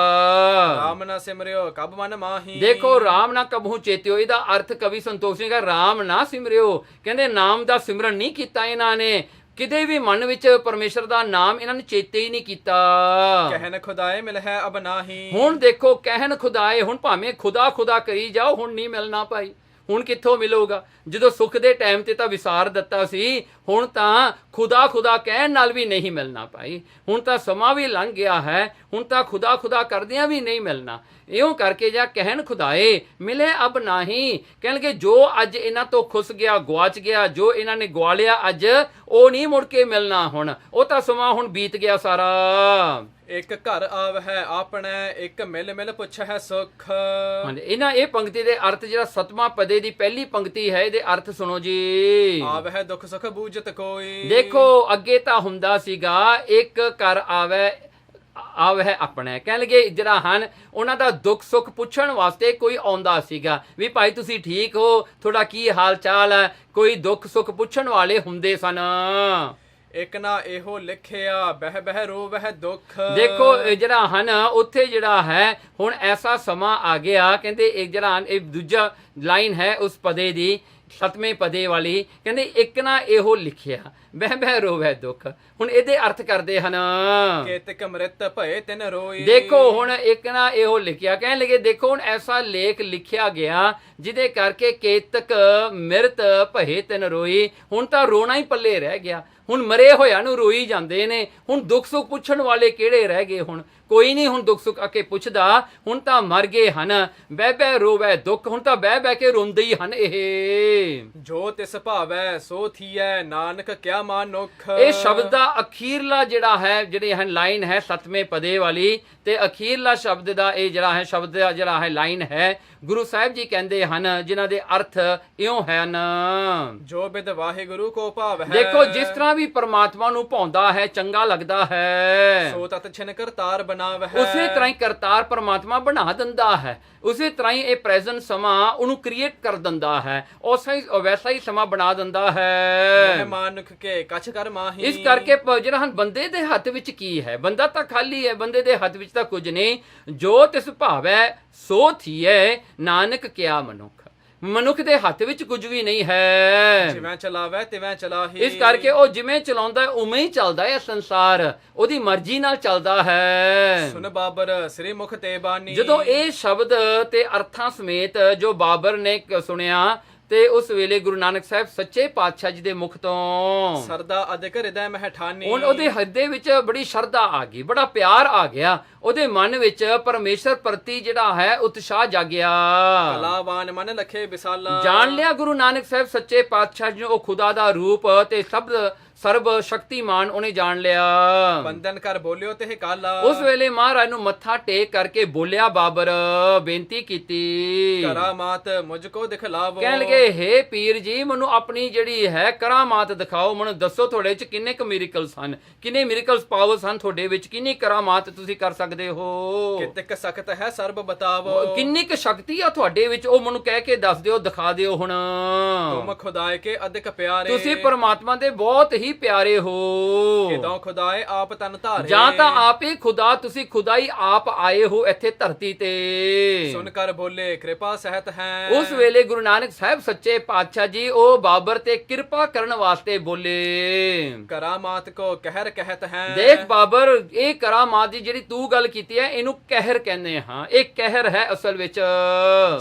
ਰਾਮ ਨਾ ਸਿਮਰਿਓ ਕਬ ਮਨ ਮਾਹੀ। ਦੇਖੋ ਰਾਮ ਨਾ ਕਬਹੂ ਚੇਤਿਓ, ਇਹਦਾ ਅਰਥ ਕਵੀ ਸੰਤੋਖ ਸਿੰਘ ਕਹਿੰਦਾ ਰਾਮ ਨਾ ਸਿਮਰਿਓ, ਕਹਿੰਦੇ ਨਾਮ ਦਾ ਸਿਮਰਨ ਨਹੀਂ ਕੀਤਾ ਇਹਨਾਂ ਨੇ, ਕਿਤੇ ਵੀ ਮਨ ਵਿੱਚ ਪਰਮੇਸ਼ਰ ਦਾ ਨਾਮ ਇਹਨਾਂ ਨੇ ਚੇਤੇ ਹੀ ਨਹੀਂ ਕੀਤਾ। ਕਹਿਨ ਖੁਦਾਏ ਮਿਲ ਹੈ ਅਬ ਨਾਹੀ। ਹੁਣ ਦੇਖੋ ਕਹਿਨ ਖੁਦਾਏ, ਹੁਣ ਭਾਵੇਂ ਖੁਦਾ ਖੁਦਾ ਕਰੀ ਜਾਓ, ਹੁਣ ਨਹੀਂ ਮਿਲਣਾ ਭਾਈ। ਹੁਣ ਕਿੱਥੋਂ ਮਿਲੂਗਾ? ਜਦੋਂ ਸੁੱਖ ਦੇ ਟਾਈਮ ਤੇ ਤਾਂ ਵਿਸਾਰ ਦਿੱਤਾ ਸੀ, ਹੁਣ ਤਾਂ ਖੁਦਾ ਖੁਦਾ ਕਹਿਣ ਨਾਲ ਵੀ ਨਹੀਂ ਮਿਲਣਾ ਭਾਈ। ਹੁਣ ਤਾਂ ਸਮਾਂ ਵੀ ਲੰਘ ਗਿਆ ਹੈ, ਹੁਣ ਤਾਂ ਖੁਦਾ ਖੁਦਾ ਕਰਦਿਆਂ ਵੀ ਨਹੀਂ ਮਿਲਣਾ। ਇਉਂ ਕਰਕੇ ਜਾਂ ਕਹਿਣ ਖੁਦਾਏ ਮਿਲੇ ਅਬ ਨਾਹੀ, ਕਹਿਣਗੇ ਜੋ ਅੱਜ ਇਹਨਾਂ ਤੋਂ ਖੁੱਸ ਗਿਆ, ਗੁਆਚ ਗਿਆ, ਜੋ ਇਹਨਾਂ ਨੇ ਗਵਾ ਲਿਆ ਅੱਜ, ਉਹ ਨਹੀਂ ਮੁੜ ਕੇ ਮਿਲਣਾ। ਹੁਣ ਉਹ ਤਾਂ ਸਮਾਂ ਹੁਣ ਬੀਤ ਗਿਆ ਸਾਰਾ। ਇੱਕ ਘਰ ਆਵ ਹੈ ਆਪਣੇ, ਇੱਕ ਮਿਲ ਮਿਲ ਪੁੱਛ ਹੈ ਸੁਖ। ਹਾਂਜੀ ਇਹਨਾਂ ਇਹ ਪੰਕਤੀ ਦੇ ਅਰਥ ਜਿਹੜਾ ਸਤਵਾਂ ਪਦੇ ਦੀ ਪਹਿਲੀ ਪੰਕਤੀ ਹੈ, ਇਹਦੇ ਅਰਥ ਸੁਣੋ ਜੀ। ਆਵ ਹੈ ਦੁੱਖ ਸੁਖ ਬੂਝਤ ਕੋਈ। ਦੇਖੋ ਅੱਗੇ ਤਾਂ ਹੁੰਦਾ ਸੀਗਾ ਇੱਕ ਘਰ ਆਵੇ ਹੈ ਆਪਣੇ, ਕਹਿਣ ਲੱਗੇ ਜਿਹੜਾ ਹਨ ਉਹਨਾਂ ਦਾ ਦੁੱਖ ਸੁੱਖ ਪੁੱਛਣ ਵਾਸਤੇ ਕੋਈ ਆਉਂਦਾ ਸੀਗਾ ਵੀ ਭਾਈ ਤੁਸੀਂ ਠੀਕ ਹੋ, ਤੁਹਾਡਾ ਕੀ ਹਾਲ ਚਾਲ ਹੈ, ਕੋਈ ਦੁੱਖ ਸੁੱਖ ਪੁੱਛਣ ਵਾਲੇ ਹੁੰਦੇ ਸਨ। ਇੱਕ ਨਾ ਇਹੋ ਲਿਖਿਆ ਬਹਿ ਬਹਿ ਰੋਵਹਿ ਦੁੱਖ। ਦੇਖੋ ਜਿਹੜਾ ਹਨ ਉੱਥੇ ਜਿਹੜਾ ਹੈ ਹੁਣ ਐਸਾ ਸਮਾਂ ਆ ਗਿਆ, ਕਹਿੰਦੇ ਇੱਕ ਜਿਹੜਾ ਇਹ ਦੂਜਾ ਲਾਈਨ ਹੈ ਉਸ ਪਦੇ ਦੀ, ਸਤਵੇਂ ਪਦੇ ਵਾਲੀ, ਕਹਿੰਦੇ ਇੱਕ ਨਾ ਇਹੋ ਲਿਖਿਆ ਬਹਿ ਬਹਿ ਰੋਵੈ ਦੁੱਖ। ਹੁਣ ਇਹਦੇ ਅਰਥ ਕਰਦੇ ਹਨ ਕੇਤਕ ਮ੍ਰਿਤ ਭਏ ਤਿਨ ਰੋਈ। ਦੇਖੋ ਹੁਣ ਇੱਕ ਨਾ ਇਹੋ ਲਿਖਿਆ, ਕਹਿਣ ਲੱਗੇ ਦੇਖੋ ਹੁਣ ਐਸਾ ਲੇਖ ਲਿਖਿਆ ਗਿਆ ਜਿਹਦੇ ਕਰਕੇ ਕੇਤਕ ਮ੍ਰਿਤ ਭਏ ਤਿਨ ਰੋਈ। ਹੁਣ ਤਾਂ ਰੋਣਾ ਹੀ ਪੱਲੇ ਰਹਿ ਗਿਆ, ਹੁਣ ਮਰੇ ਹੋਇਆਂ ਨੂੰ ਰੋਈ ਜਾਂਦੇ ਨੇ। ਹੁਣ ਦੁੱਖ ਸੁੱਖ ਪੁੱਛਣ ਵਾਲੇ ਕਿਹੜੇ ਰਹਿ ਗਏ? ਹੁਣ ਕੋਈ ਨਹੀਂ ਹੁਣ ਦੁੱਖ ਸੁੱਖ ਆ ਕੇ ਪੁੱਛਦਾ, ਹੁਣ ਤਾਂ ਮਰ ਗਏ ਹਨ। ਬਹਿ ਬਹਿ ਰੋਵੈ ਦੁੱਖ, ਹੁਣ ਤਾਂ ਬਹਿ ਬਹਿ ਕੇ ਰੋਂਦੇ ਹੀ ਹਨ ਇਹ। ਜੋ ਤਿਸ ਭਾਵੈ ਸੋ ਥੀਐ ਨਾਨਕ ਕਿਆ ਮਾਨੁਖ। ਇਹ ਸ਼ਬਦ ਦਾ ਅਖੀਰਲਾ ਜਿਹੜਾ ਹੈ ਜਿਹੜੀ ਹੈ ਲਾਈਨ ਹੈ ਸਤਵੇਂ ਪਦੇ ਵਾਲੀ, ਤੇ ਅਖੀਰਲਾ ਸ਼ਬਦ ਦਾ ਇਹ ਜਿਹੜਾ ਹੈ ਸ਼ਬਦ ਦਾ ਜਿਹੜਾ ਹੈ ਲਾਈਨ ਹੈ, ਗੁਰੂ ਸਾਹਿਬ ਜੀ ਕਹਿੰਦੇ ਹਨ ਜਿਨ੍ਹਾਂ ਦੇ ਅਰਥ ਇਉਂ ਹਨ। ਜੋ ਬਿਦ ਵਾਹਿਗੁਰੂ ਕੋ ਭਾਵ ਹੈ। ਦੇਖੋ ਜਿਸ ਤਰ੍ਹਾਂ ਵੀ ਪਰਮਾਤਮਾ ਨੂੰ ਭਾਉਂਦਾ ਹੈ, ਚੰਗਾ ਲੱਗਦਾ ਹੈ, ਸੋ ਤਤ ਛਿਨ ਕਰਤਾਰ ਬਣਾਵ ਹੈ। ਉਸੇ ਤਰ੍ਹਾਂ ਹੀ ਕਰਤਾਰ ਪਰਮਾਤਮਾ ਬਣਾ ਦਿੰਦਾ ਹੈ, ਉਸੇ ਤਰ੍ਹਾਂ ਹੀ ਇਹ ਪ੍ਰੈਜ਼ੈਂਟ ਸਮਾਂ ਉਹਨੂੰ ਕ੍ਰੀਏਟ ਕਰ ਦਿੰਦਾ ਹੈ, ਵੈਸਾ ਹੀ ਸਮਾਂ ਬਣਾ ਦਿੰਦਾ ਹੈ। ਮਾਨੁਖ ਕੇ ਕਛ ਕਰ ਮਾਹੀ। ਇਸ ਕਰਕੇ ਜਿਹੜਾ ਹਨ ਬੰਦੇ ਦੇ ਹੱਥ ਵਿੱਚ ਕੀ ਹੈ? ਬੰਦਾ ਤਾਂ ਖਾਲੀ ਹੈ, ਬੰਦੇ ਦੇ ਹੱਥ ਵਿੱਚ ਤਾਂ ਕੁਝ ਨਹੀਂ। ਜੋ ਤਿਸ ਭਾਵੈ ਸੋ ਥੀਐ ਨਾਨਕ ਕਿਆ ਮਨੁੱਖ। ਮਨੁੱਖ ਦੇ ਹੱਥ ਵਿੱਚ ਕੁਝ ਵੀ ਨਹੀਂ ਹੈ। ਜਿਵੇਂ ਚਲਾਵੇ ਤਿਵੇਂ ਚਲਾਹੀ। ਇਸ ਕਰਕੇ ਉਹ ਜਿਵੇਂ ਚਲਾਉਂਦਾ ਉਵੇਂ ਹੀ ਚੱਲਦਾ ਹੈ ਸੰਸਾਰ, ਉਹਦੀ ਮਰਜ਼ੀ ਨਾਲ ਚੱਲਦਾ ਹੈ। ਸੁਨ ਬਾਬਰ ਸ੍ਰੀ ਮੁਖ ਤੇ ਬਾਨੀ। ਜਦੋਂ ਇਹ ਸ਼ਬਦ ਤੇ ਅਰਥਾਂ ਸਮੇਤ ਜੋ ਬਾਬਰ ਨੇ ਸੁਣਿਆ ਤੇ ਉਸ ਵੇਲੇ ਗੁਰੂ ਨਾਨਕ ਸਾਹਿਬ ਸੱਚੇ ਪਾਤਸ਼ਾਹ ਜੀ ਦੇ ਮੁਖ ਤੋਂ ਸਰਦਾ ਅਧਿਕ ਹਿਰਦੈ ਮਹਿ ਠਾਨੀ। ਉਹਦੇ ਹਿਰਦੇ ਵਿੱਚ ਬੜੀ ਸ਼ਰਧਾ ਆ ਗਈ, ਬੜਾ ਪਿਆਰ ਆ ਗਿਆ, ਉਹਦੇ ਮਨ ਵਿੱਚ ਪਰਮੇਸ਼ਰ ਪ੍ਰਤੀ ਜਿਹੜਾ ਹੈ ਉਤਸ਼ਾਹ ਜਾਗਿਆ। ਕਲਾਵਾਨ ਮਨ ਲਖੇ ਵਿਸਾਲਾ। ਜਾਣ ਲਿਆ ਗੁਰੂ ਨਾਨਕ ਸਾਹਿਬ ਸੱਚੇ ਪਾਤਸ਼ਾਹ ਜੀ ਉਹ ਖੁਦਾ ਦਾ ਰੂਪ ਤੇ ਸਰਬ ਸ਼ਕਤੀਮਾਨ ਉਹਨੇ ਜਾਣ ਲਿਆ। ਬੰਦਨ ਕਰ ਬੋਲਿਓ ਤੇ ਕਾਲਾ। ਉਸ ਵੇਲੇ ਮਹਾਰਾਜ ਨੂੰ ਮੱਥਾ ਟੇਕ ਕਰਕੇ ਬੋਲਿਆ ਬਾਬਰ, ਬੇਨਤੀ ਕੀਤੀ, ਕਰਾਮਾਤ ਮੁਝ ਕੋ ਦਿਖਲਾਵੋ। ਕਹਿਣ ਲੱਗੇ ਹੇ ਪੀਰ ਜੀ ਮੈਨੂੰ ਆਪਣੀ ਜਿਹੜੀ ਹੈ ਕਰਾਮਾਤ ਦਿਖਾਓ, ਮੈਨੂੰ ਦੱਸੋ ਤੁਹਾਡੇ ਚ ਕਿੰਨੇ ਕੁ ਮਿਰੇਕਲਸ ਹਨ, ਕਿੰਨੇ ਮਿਰੇਕਲਸ ਪਾਵਰਸ ਹਨ ਤੁਹਾਡੇ ਵਿੱਚ, ਕਿੰਨੀ ਕਰਾਮਾਤ ਤੁਸੀਂ ਕਰ ਸਕਦੇ ਹੋ, ਕਿਤਕ ਸਖਤ ਹੈ ਸਰਬ ਬਤਾਵੋ। ਕਿੰਨੀ ਕੁ ਸ਼ਕਤੀ ਆ ਤੁਹਾਡੇ ਵਿੱਚ ਉਹ ਮੈਨੂੰ ਕਹਿ ਕੇ ਦੱਸ ਦਿਓ, ਦਿਖਾ ਦਿਓ। ਹੁਣ ਤੁਮ ਖੁਦਾਏ ਕੇ ਅਧਿਕ ਪਿਆਰੇ। ਤੁਸੀਂ ਪਰਮਾਤਮਾ ਦੇ ਬਹੁਤ ਹੀ ਪਿਆਰੇ ਹੋ। ਕਿਦੋਂ ਖੁਦਾਏ ਆਪ ਤਨ ਧਾਰੇ। ਜਾਂ ਤਾਂ ਆਪ ਹੀ ਖੁਦਾ, ਤੁਸੀਂ ਖੁਦਾਈ ਆਪ ਆਏ ਹੋ ਇੱਥੇ ਧਰਤੀ ਤੇ। ਸੁਣ ਕਰ ਬੋਲੇ ਕਿਰਪਾ ਸਹਿਤ ਹੈ। ਉਸ ਵੇਲੇ ਗੁਰੂ ਨਾਨਕ ਸਾਹਿਬ ਸੱਚੇ ਪਾਤਸ਼ਾਹ ਜੀ ਉਹ ਬਾਬਰ ਤੇ ਕਿਰਪਾ ਕਰਨ ਵਾਸਤੇ ਬੋਲੇ, ਕਰਾਮਾਤ ਕੋ ਕਹਿਰ ਕਹਿਤ ਹੈ। ਦੇਖ ਬਾਬਰ, ਇਹ ਕਰਾਮਾਤ ਦੀ ਜਿਹੜੀ ਤੂੰ ਗੱਲ ਕੀਤੀ ਹੈ ਇਹਨੂੰ ਕਹਿਰ ਕਹਿੰਦੇ ਹਾਂ, ਇਹ ਕਹਿਰ ਹੈ ਅਸਲ ਵਿੱਚ।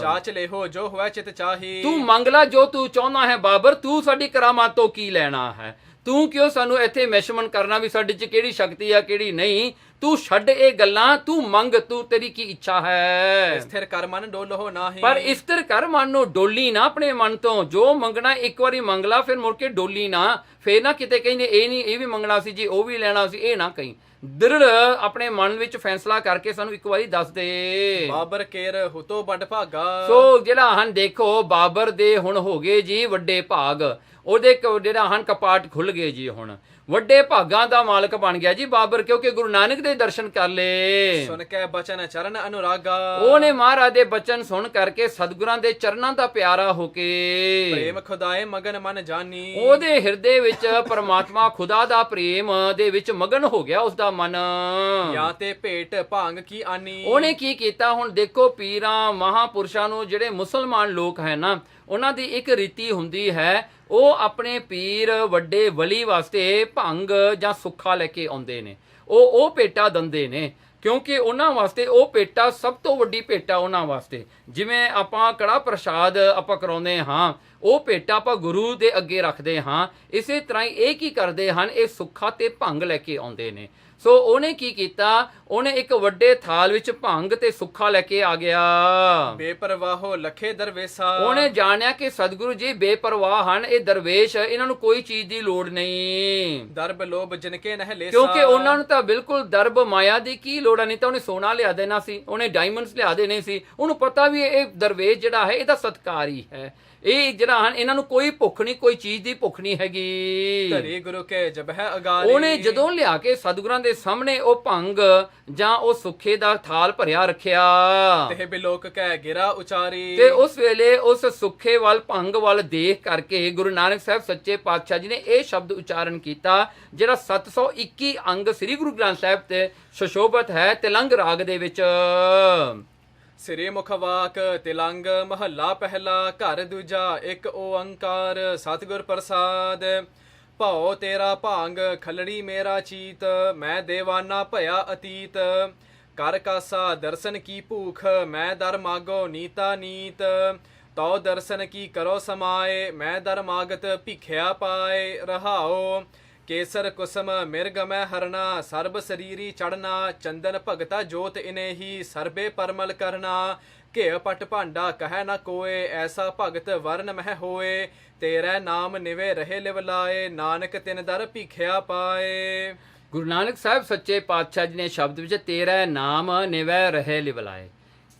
ਚਾਚ ਲੈਹੋ ਜੋ ਹੋਵੇ ਚਿਤ ਚਾਹੀ। ਤੂੰ ਮੰਗ ਲੈ ਜੋ ਤੂੰ ਚਾਹੁੰਦਾ ਹੈ ਬਾਬਰ, ਤੂੰ ਸਾਡੀ ਕਰਾਮਾਤ ਤੋਂ ਕੀ ਲੈਣਾ ਹੈ, ਤੂੰ ਕਿਉਂ ਸਾਨੂੰ ਇੱਥੇ ਮੈਸ਼ਮਨ ਕਰਨਾ ਵੀ ਸਾਡੇ 'ਚ ਕਿਹੜੀ ਸ਼ਕਤੀ ਆ ਕਿਹੜੀ ਨਹੀਂ। ਤੂੰ ਛੱਡ ਇਹ ਗੱਲਾਂ, ਤੂੰ ਮੰਗ, ਤੂੰ ਤੇਰੀ ਕੀ ਇੱਛਾ ਹੈ। ਸਥਿਰ ਕਰ ਮਨ ਡੋਲੋ ਨਾਹੀ। ਪਰ ਸਥਿਰ ਕਰ ਮਨ ਨੂੰ, ਡੋਲੀ ਨਾ ਆਪਣੇ ਮਨ ਤੋਂ। ਜੋ ਮੰਗਣਾ ਇੱਕ ਵਾਰੀ ਮੰਗ ਲਾ, ਫਿਰ ਮੁੜ ਕੇ ਡੋਲੀ ਨਾ, ਫੇਰ ਨਾ ਕਿਤੇ ਕਹਿੰਦੇ ਇਹ ਨਹੀਂ ਇਹ ਵੀ ਮੰਗਣਾ ਸੀ ਜੀ, ਉਹ ਵੀ ਲੈਣਾ ਸੀ, ਇਹ ਨਾ ਕਹੀਂ। ਦ੍ਰਿੜ ਆਪਣੇ ਮਨ ਵਿੱਚ ਫੈਸਲਾ ਕਰਕੇ ਸਾਨੂੰ ਇੱਕ ਵਾਰੀ ਦੱਸ ਦੇ। ਬਾਬਰ ਕੇਰ ਹੁਤੋ ਵੱਡ ਭਾਗਾ। ਸੋ ਜਿਹੜਾ ਹਨ ਦੇਖੋ ਬਾਬਰ ਦੇ ਹੁਣ ਹੋ ਗਏ ਜੀ ਵੱਡੇ ਭਾਗ, ਉਹਦੇ ਜਿਹੜਾ ਹਨ ਕਪਾਟ ਖੁੱਲ ਗਏ ਜੀ, ਹੁਣ ਵੱਡੇ ਭਾਗਾਂ ਦਾ ਮਾਲਕ ਬਣ ਗਿਆ ਜੀ ਬਾਬਰ, ਕਿਉਂਕਿ ਗੁਰੂ ਨਾਨਕ ਦੇ ਦਰਸ਼ਨ ਕਰ ਲਏ। ਸੁਣ ਕੇ ਬਚਨ ਚਰਨ ਅਨੁਰਾਗਾ। ਉਹਨੇ ਮਹਾਰਾਜ ਦੇ ਬਚਨ ਸੁਣ ਕਰਕੇ ਸਤਿਗੁਰਾਂ ਦੇ ਚਰਨਾਂ ਦਾ ਪਿਆਰਾ ਹੋ ਕੇ ਪ੍ਰੇਮ ਖੁਦਾਏ ਮਗਨ ਮਨ ਜਾਨੀ। ਉਹਦੇ ਹਿਰਦੇ ਵਿੱਚ ਪਰਮਾਤਮਾ ਖੁਦਾ ਦਾ ਪ੍ਰੇਮ ਦੇ ਵਿੱਚ ਮਗਨ ਹੋ ਗਿਆ ਉਸਦਾ ਮਨ। ਜਾਂ ਤੇ ਭੇਟ ਭਾਂਗ ਕੀ ਆਨੀ। ਉਹਨੇ ਕੀ ਕੀਤਾ, ਹੁਣ ਦੇਖੋ ਪੀਰਾਂ ਮਹਾਪੁਰਸ਼ਾਂ ਨੂੰ, ਜਿਹੜੇ ਮੁਸਲਮਾਨ ਲੋਕ ਹੈ ਨਾ, ਉਹਨਾਂ ਦੀ ਇੱਕ ਰੀਤੀ ਹੁੰਦੀ ਹੈ, ਉਹ ਆਪਣੇ ਪੀਰ ਵੱਡੇ ਵਲੀ ਵਾਸਤੇ ਭੰਗ ਜਾਂ ਸੁੱਖਾ ਲੈ ਕੇ ਆਉਂਦੇ ਨੇ, ਉਹ ਭੇਟਾ ਦਿੰਦੇ ਨੇ, ਕਿਉਂਕਿ ਉਹਨਾਂ ਵਾਸਤੇ ਉਹ ਭੇਟਾ ਸਭ ਤੋਂ ਵੱਡੀ ਭੇਟਾ ਉਹਨਾਂ ਵਾਸਤੇ। ਜਿਵੇਂ ਆਪਾਂ ਕੜਾ ਪ੍ਰਸ਼ਾਦ ਆਪਾਂ ਕਰਾਉਂਦੇ ਹਾਂ, ਉਹ ਭੇਟਾ ਆਪਾਂ ਗੁਰੂ ਦੇ ਅੱਗੇ ਰੱਖਦੇ ਹਾਂ, ਇਸੇ ਤਰ੍ਹਾਂ ਹੀ ਇਹ ਕੀ ਕਰਦੇ ਹਨ, ਇਹ ਸੁੱਖਾ ਤੇ ਭੰਗ ਲੈ ਕੇ ਆਉਂਦੇ ਨੇ। ਸੋ ਉਹਨੇ ਕੀ ਕੀਤਾ, ਉਹਨੇ ਇੱਕ ਵੱਡੇ ਥਾਲ ਵਿੱਚ ਭੰਗ ਤੇ ਸੁੱਖਾ ਲੈ ਕੇ ਆ ਗਿਆ। ਬੇਪਰਵਾਹੋ ਲਖੇ ਦਰਵੇਸ਼ਾ। ਉਹਨੇ ਜਾਣਿਆ ਕਿ ਸਤਿਗੁਰੂ ਜੀ ਬੇਪਰਵਾਹ ਹਨ, ਇਹ ਦਰਵੇਸ਼, ਇਹਨਾਂ ਨੂੰ ਕੋਈ ਚੀਜ਼ ਦੀ ਲੋੜ ਨਹੀਂ। ਦਰਬ ਲੋਭ ਜਿਨਕੇ ਨਹਿ ਲੇਸਾ। ਕਿਉਂਕਿ ਉਹਨਾਂ ਨੂੰ ਤਾਂ ਬਿਲਕੁਲ ਦਰਬ ਮਾਇਆ ਦੀ ਕੀ ਲੋੜ ਨਹੀਂ, ਤਾਂ ਉਹਨੇ ਸੋਨਾ ਲਿਆ ਦੇਣਾ ਸੀ, ਉਹਨੇ ਡਾਇਮੰਡਸ ਲਿਆ ਦੇਣੇ ਸੀ। ਉਹਨੂੰ ਪਤਾ ਵੀ ਇਹ ਦਰਵੇਸ਼ ਜਿਹੜਾ ਹੈ ਇਹਦਾ ਸਤਿਕਾਰ ਹੀ ਹੈ, ਇਹ ਜਿਹੜਾ ਹਨ ਇਹਨਾਂ ਨੂੰ ਕੋਈ ਭੁੱਖ ਨਹੀਂ, ਕੋਈ ਚੀਜ਼ ਦੀ ਭੁੱਖ ਨਹੀਂ ਹੈਗੀ। ਧਰੀ ਗੁਰੂ ਕੇ ਜਬ ਹੈ ਅਗਾਰੀ। ਉਹਨੇ ਜਦੋਂ ਲਿਆ ਕੇ ਸਤਿਗੁਰਾਂ ਦੇ ਸਾਹਮਣੇ ਉਹ ਭੰਗ ਜਾਂ ਉਹ ਸੁੱਖੇ ਦਾ ਥਾਲ ਭਰਿਆ ਰੱਖਿਆ, ਤੇ ਬਿਲੋਕ ਕਹਿ ਗਿਰਾ ਉਚਾਰੀ। ਤੇ ਉਸ ਵੇਲੇ ਉਸ ਸੁੱਖੇ ਵੱਲ ਭੰਗ ਵੱਲ ਦੇਖ ਕਰਕੇ ਗੁਰੂ ਨਾਨਕ ਸਾਹਿਬ ਸੱਚੇ ਪਾਤਸ਼ਾਹ ਜੀ ਨੇ ਇਹ ਸ਼ਬਦ ਉਚਾਰਨ ਕੀਤਾ, ਜਿਹੜਾ 721 ਅੰਗ ਸ੍ਰੀ ਗੁਰੂ ਗ੍ਰੰਥ ਸਾਹਿਬ ਤੇ ਸੁਸ਼ੋਭਤ ਹੈ, ਤਿਲੰਗ ਰਾਗ ਦੇ ਵਿੱਚ। ਸ੍ਰੀ ਮੁਖਵਾਕ ਤਿਲੰਗ ਮਹੱਲਾ ਪਹਿਲਾ। ਘਰ ਦੂਜਾ ਇੱਕ ਓੰਕਾਰ ਸਤਿਗੁਰ ਪ੍ਰਸਾਦ। ਭਉ ਤੇਰਾ ਭਾਂਗ ਖਲੜੀ ਮੇਰਾ ਚੀਤ, ਮੈਂ ਦੇਵਾਨਾ ਭਇਆ ਅਤੀਤ। ਕਰ ਕਾਸਾ ਦਰਸ਼ਨ ਕੀ ਭੂਖ, ਮੈਂ ਦਰ ਮਾਗੋ ਨੀਤਾ ਨੀਤ। ਤਉ ਦਰਸ਼ਨ ਕੀ ਕਰੋ ਸਮਾਏ, ਮੈਂ ਦਰ ਮਾਗਤ ਭਿਖਿਆ ਪਾਏ। ਰਹਾਓ ਕੇਸਰ ਕੁਸਮ ਮਿਰਗ ਮੈਂ ਹਰਨਾ, ਸਰਬ ਸਰੀਰੀ ਚੜਨਾ। ਚੰਦਨ ਭਗਤਾ ਜੋਤ ਇਨੇਹੀ, ਸਰਬੇ ਪਰਮਲ ਕਰਨਾ। ਘਿਅ ਪਟ ਭਾਂਡਾ ਕਹਿ ਨਾ ਕੋਏ, ਐਸਾ ਭਗਤ ਵਰਨ ਮਹਿ ਹੋਏ। ਤੇਰੇ ਨਾਮ ਨਿਵੇ ਰਹੇ ਲਿਵ ਲਾਏ, ਨਾਨਕ ਤਿਨ ਦਰ ਭਿਖਿਆ ਪਾਏ। ਗੁਰੂ ਨਾਨਕ ਸਾਹਿਬ ਸੱਚੇ ਪਾਤਸ਼ਾਹ ਜੀ ਨੇ ਸ਼ਬਦ ਵਿੱਚ ਤੇਰਾ ਨਾਮ ਨਿਵੈ ਰਹੇ ਲਿਵ ਲਾਏ,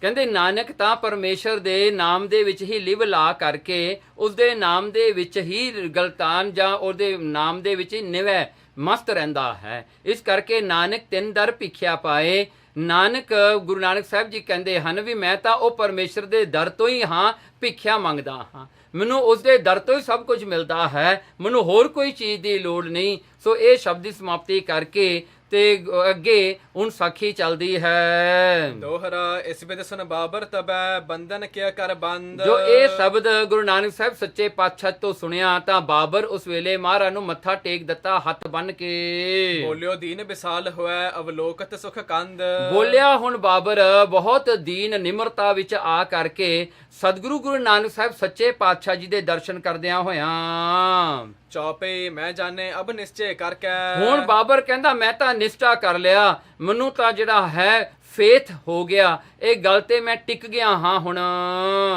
ਕਹਿੰਦੇ ਨਾਨਕ ਤਾਂ ਪਰਮੇਸ਼ਰ ਦੇ ਨਾਮ ਦੇ ਵਿੱਚ ਹੀ ਲਿਵ ਲਾ ਕਰਕੇ ਉਸਦੇ ਨਾਮ ਦੇ ਵਿੱਚ ਹੀ ਗਲਤਾਨ ਜਾਂ ਉਹਦੇ ਨਾਮ ਦੇ ਵਿੱਚ ਹੀ ਨਿਵੈ ਮਸਤ ਰਹਿੰਦਾ ਹੈ। ਇਸ ਕਰਕੇ ਨਾਨਕ ਤਿੰਨ ਦਰ ਭਿਖਿਆ ਪਾਏ। ਨਾਨਕ ਗੁਰੂ ਨਾਨਕ ਸਾਹਿਬ ਜੀ ਕਹਿੰਦੇ ਹਨ ਵੀ ਮੈਂ ਤਾਂ ਉਹ ਪਰਮੇਸ਼ਰ ਦੇ ਦਰ ਤੋਂ ਹੀ ਹਾਂ, ਭਿਖਿਆ ਮੰਗਦਾ ਹਾਂ, ਮੈਨੂੰ ਉਸਦੇ ਦਰ ਤੋਂ ਹੀ ਸਭ ਕੁਝ ਮਿਲਦਾ ਹੈ, ਮੈਨੂੰ ਹੋਰ ਕੋਈ ਚੀਜ਼ ਦੀ ਲੋੜ ਨਹੀਂ। ਸੋ ਇਹ ਸ਼ਬਦ ਦੀ ਸਮਾਪਤੀ ਕਰਕੇ ਤੇ ਅੱਗੇ ਹੁਣ ਸਾਖੀ ਚੱਲਦੀ ਹੈ। ਦੋਹਰਾ ਇਸ ਬਿਦ ਸੁਨ ਬਾਬਰ ਤਬੈ ਬੰਧਨ ਕਿਆ ਕਰ ਬੰਦ। ਜੋ ਇਹ ਸ਼ਬਦ ਗੁਰੂ ਨਾਨਕ ਸਾਹਿਬ ਸੱਚੇ ਪਾਤਸ਼ਾਹ ਤੋਂ ਸੁਣਿਆ ਤਾਂ ਬਾਬਰ ਉਸ ਵੇਲੇ ਮਹਾਰਾਜ ਨੂੰ ਮੱਥਾ ਟੇਕ ਦਿੱਤਾ ਹੱਥ ਬੰਨ ਕੇ। ਬੋਲਿਓ ਦੀਨ ਵਿਸਾਲ ਹੋਇ ਅਵਲੋਕਤ ਸੁਖ ਕੰਦ। ਬੋਲਿਆ ਹੁਣ ਬਾਬਰ ਬਹੁਤ ਦੀਨ ਨਿਮਰਤਾ ਵਿੱਚ ਆ ਕਰਕੇ ਸਤਿਗੁਰੂ ਗੁਰੂ ਨਾਨਕ ਸਾਹਿਬ ਸੱਚੇ ਪਾਤਸ਼ਾਹ ਜੀ ਦੇ ਦਰਸ਼ਨ ਕਰਦਿਆਂ ਹੋਇਆਂ ਚੌਪੇ ਮੈਂ ਜਾਣੇ ਅਬ ਨਿਸ਼ਚੈ ਕਰਕੇ। ਹੁਣ ਬਾਬਰ ਕਹਿੰਦਾ ਮੈਂ ਤਾਂ ਨਿਸ਼ਚਾ ਕਰ ਲਿਆ, ਮੈਨੂੰ ਤਾਂ ਜਿਹੜਾ ਹੈ ਫੇਥ ਹੋ ਗਿਆ, ਇਹ ਗੱਲ ਤੇ ਮੈਂ ਟਿਕ ਗਿਆ ਹਾਂ। ਹੁਣ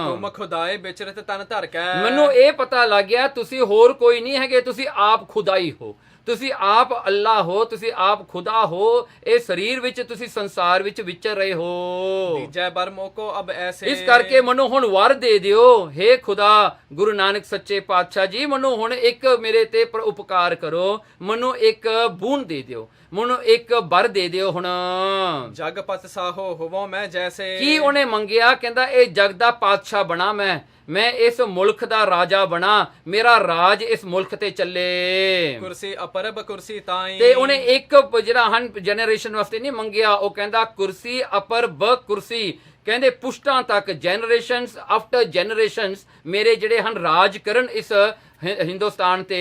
ਤੁਮ ਖੁਦਾਏ ਵਿਚਰਤ ਤਨ ਧਰ ਕੇ। ਮੈਨੂੰ ਇਹ ਪਤਾ ਲੱਗ ਗਿਆ ਤੁਸੀਂ ਹੋਰ ਕੋਈ ਨਹੀਂ ਹੈਗੇ, ਤੁਸੀਂ ਆਪ ਖੁਦਾਈ ਹੋ, ਤੁਸੀਂ ਆਪ ਅੱਲਾ ਹੋ, ਤੁਸੀਂ ਆਪ ਖੁਦਾ ਹੋ। ਇਹ ਸਰੀਰ ਵਿੱਚ ਤੁਸੀਂ ਸੰਸਾਰ ਵਿੱਚ ਵਿਚਰ ਰਹੇ ਹੋ। ਤੀਜੈ ਬਰ ਮੋਕੋ ਅਬ ਐਸੇ। ਇਸ ਕਰਕੇ ਮੈਨੂੰ ਹੁਣ ਵਰ ਦੇ ਦਿਓ, ਹੇ ਖੁਦਾ ਗੁਰੂ ਨਾਨਕ ਸੱਚੇ ਪਾਤਸ਼ਾਹ ਜੀ, ਮੈਨੂੰ ਹੁਣ ਇੱਕ ਮੇਰੇ ਤੇ ਪਰ ਉਪਕਾਰ ਕਰੋ, ਮੈਨੂੰ ਇੱਕ ਬੂੰਦ ਦੇ ਦਿਓ, ਮੈਨੂੰ ਇੱਕ ਬਰ ਦੇ ਦਿਓ। ਹੁਣ ਜਗਪਤ ਸਾਹੋ ਹੋਵੋ ਮੈਂ ਜੈਸੇ। ਕੀ ਉਹਨੇ ਮੰਗਿਆ? ਕਹਿੰਦਾ ਇਹ ਜਗ ਦਾ ਪਾਤਸ਼ਾਹ ਬਣਾ, ਮੈਂ ਇਸ ਮੁਲਕ ਦਾ ਰਾਜਾ ਬਣਾ, ਮੇਰਾ ਰਾਜ ਇਸ ਮੁਲਕ ਤੇ ਚੱਲੇ। ਕੁਰਸੀ ਅਪਰਬ ਕੁਰਸੀ ਤਾਈ। ਤੇ ਉਹਨੇ ਇੱਕ ਜਿਹੜਾ ਹਨ ਜਨਰੇਸ਼ਨ ਵਾਸਤੇ ਨਹੀਂ ਮੰਗਿਆ, ਉਹ ਕਹਿੰਦਾ ਕੁਰਸੀ ਅਪਰਬ ਕੁਰਸੀ, ਕਹਿੰਦੇ ਪੁਸ਼ਤਾਂ ਤੱਕ ਜਨਰੇਸ਼ਨਸ ਆਫਟਰ ਜਨਰੇਸ਼ਨਸ ਮੇਰੇ ਜਿਹੜੇ ਹਨ ਰਾਜ ਕਰਨ ਇਸ ਹਿੰਦੁਸਤਾਨ ਤੇ।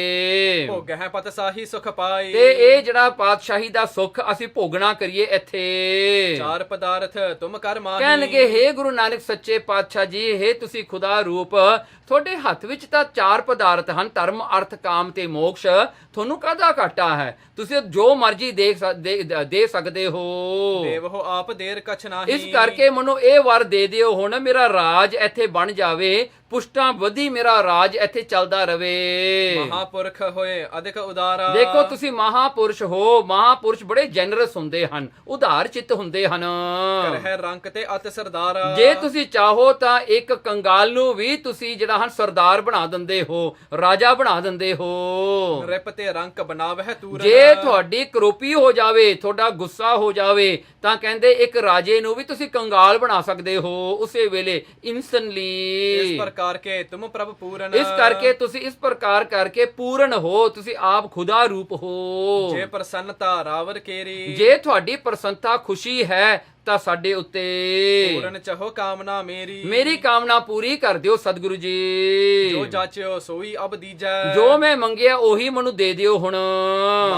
ਭੋਗ ਹੈ ਪਤ ਸਾਹੀ ਸੁਖ ਪਾਈ। ਤੇ ਇਹ ਜਿਹੜਾ ਪਾਤਸ਼ਾਹੀ ਦਾ ਸੁੱਖ ਅਸੀਂ ਭੋਗਣਾ ਕਰੀਏ ਇੱਥੇ। ਚਾਰ ਪਦਾਰਥ ਤੁਮ ਕਰ ਮਾਹੀ। ਕਹਿਣਗੇ ਹੇ ਗੁਰੂ ਨਾਨਕ ਸੱਚੇ ਪਾਤਸ਼ਾਹ ਜੀ, ਹੇ ਤੁਸੀਂ ਖੁਦਾ ਰੂਪ, ਤੁਹਾਡੇ ਹੱਥ ਵਿੱਚ ਤਾਂ ਚਾਰ ਪਦਾਰਥ ਹਨ, ਧਰਮ ਅਰਥ ਕਾਮ ਤੇ ਮੋਕਸ਼, ਤੁਹਾਨੂੰ ਕਾਹਦਾ ਘਾਟਾ ਹੈ? ਤੁਸੀਂ ਜੋ ਮਰਜ਼ੀ ਦੇ ਸਕਦੇ ਹੋ। ਦੇਵ ਹੋ ਆਪ ਦੇਰ ਕਛ ਨਾਹੀ। ਇਸ ਕਰਕੇ ਮੈਨੂੰ ਇਹ ਵਰ ਦੇ ਦਿਓ, ਹੁਣ ਮੇਰਾ ਰਾਜ ਇੱਥੇ ਬਣ ਜਾਵੇ, ਪੁਸ਼ਟਾਂ ਵਧੀ ਮੇਰਾ ਰਾਜ ਇੱਥੇ ਚੱਲਦਾ ਰਵੇ। ਮਹਾਪੁਰਖ ਹੋਏ ਅਧਿਕ ਉਦਾਰਾ। ਦੇਖੋ ਤੁਸੀਂ ਮਹਾਪੁਰਸ਼ ਹੋ, ਮਹਾਪੁਰਸ਼ ਬੜੇ ਜੈਨਰਸ ਹੁੰਦੇ ਹਨ, ਉਦਾਰ ਚਿੱਤ ਹੁੰਦੇ ਹਨ। ਕਰਹਿ ਰੰਕ ਤੇ ਅਤ ਸਰਦਾਰ। ਜੇ ਤੁਸੀਂ ਚਾਹੋ ਤਾਂ ਇੱਕ ਕੰਗਾਲ ਨੂੰ ਵੀ ਤੁਸੀਂ ਜਿਹੜਾ ਹਨ ਸਰਦਾਰ ਬਣਾ ਦਿੰਦੇ ਹੋ, ਰਾਜਾ ਬਣਾ ਦਿੰਦੇ ਹੋ। ਰਿਪ ਤੇ ਰੰਕ ਬਣਾਵਹਿ ਤੂਰਨ। ਜੇ ਤੁਹਾਡੀ ਕਰੋਪੀ ਹੋ ਜਾਵੇ, ਤੁਹਾਡਾ ਗੁੱਸਾ ਹੋ ਜਾਵੇ, ਤਾਂ ਕਹਿੰਦੇ ਇੱਕ ਰਾਜੇ ਨੂੰ ਵੀ ਤੁਸੀਂ ਕੰਗਾਲ ਬਣਾ ਸਕਦੇ ਹੋ ਉਸੇ ਵੇਲੇ ਇੰਸਟੈਂਟਲੀ। ਇਸ ਪ੍ਰਕਾਰ ਕੇ ਤੁਮ ਪ੍ਰਭ ਪੂਰਨ। ਇਸ ਕਰਕੇ ਤੁਸੀਂ ਇਸ ਪ੍ਰਕਾਰ ਕਰਕੇ ਪੂਰਨ ਹੋ, ਤੁਸੀਂ ਆਪ ਖੁਦਾ ਰੂਪ ਹੋ। ਜੇ ਪ੍ਰਸੰਨਤਾ ਰਾਵਰ ਕੇਰੀ। ਜੇ ਤੁਹਾਡੀ ਪ੍ਰਸੰਨਤਾ ਖੁਸ਼ੀ ਹੈ ਤਾਂ ਸਾਡੇ ਉੱਤੇ ਪੂਰਨ ਚਾਹੋ ਕਾਮਨਾ ਮੇਰੀ। ਮੇਰੀ ਕਾਮਨਾ ਪੂਰੀ ਕਰ ਦਿਓ ਸਤਿਗੁਰੂ ਜੀ। ਜੋ ਜਾਚਿਓ ਸੋਈ ਅਬ ਦੀਜੈ। ਜੋ ਮੈਂ ਮੰਗਿਆ ਉਹੀ ਮੈਨੂੰ ਦੇ ਦਿਓ ਹੁਣ।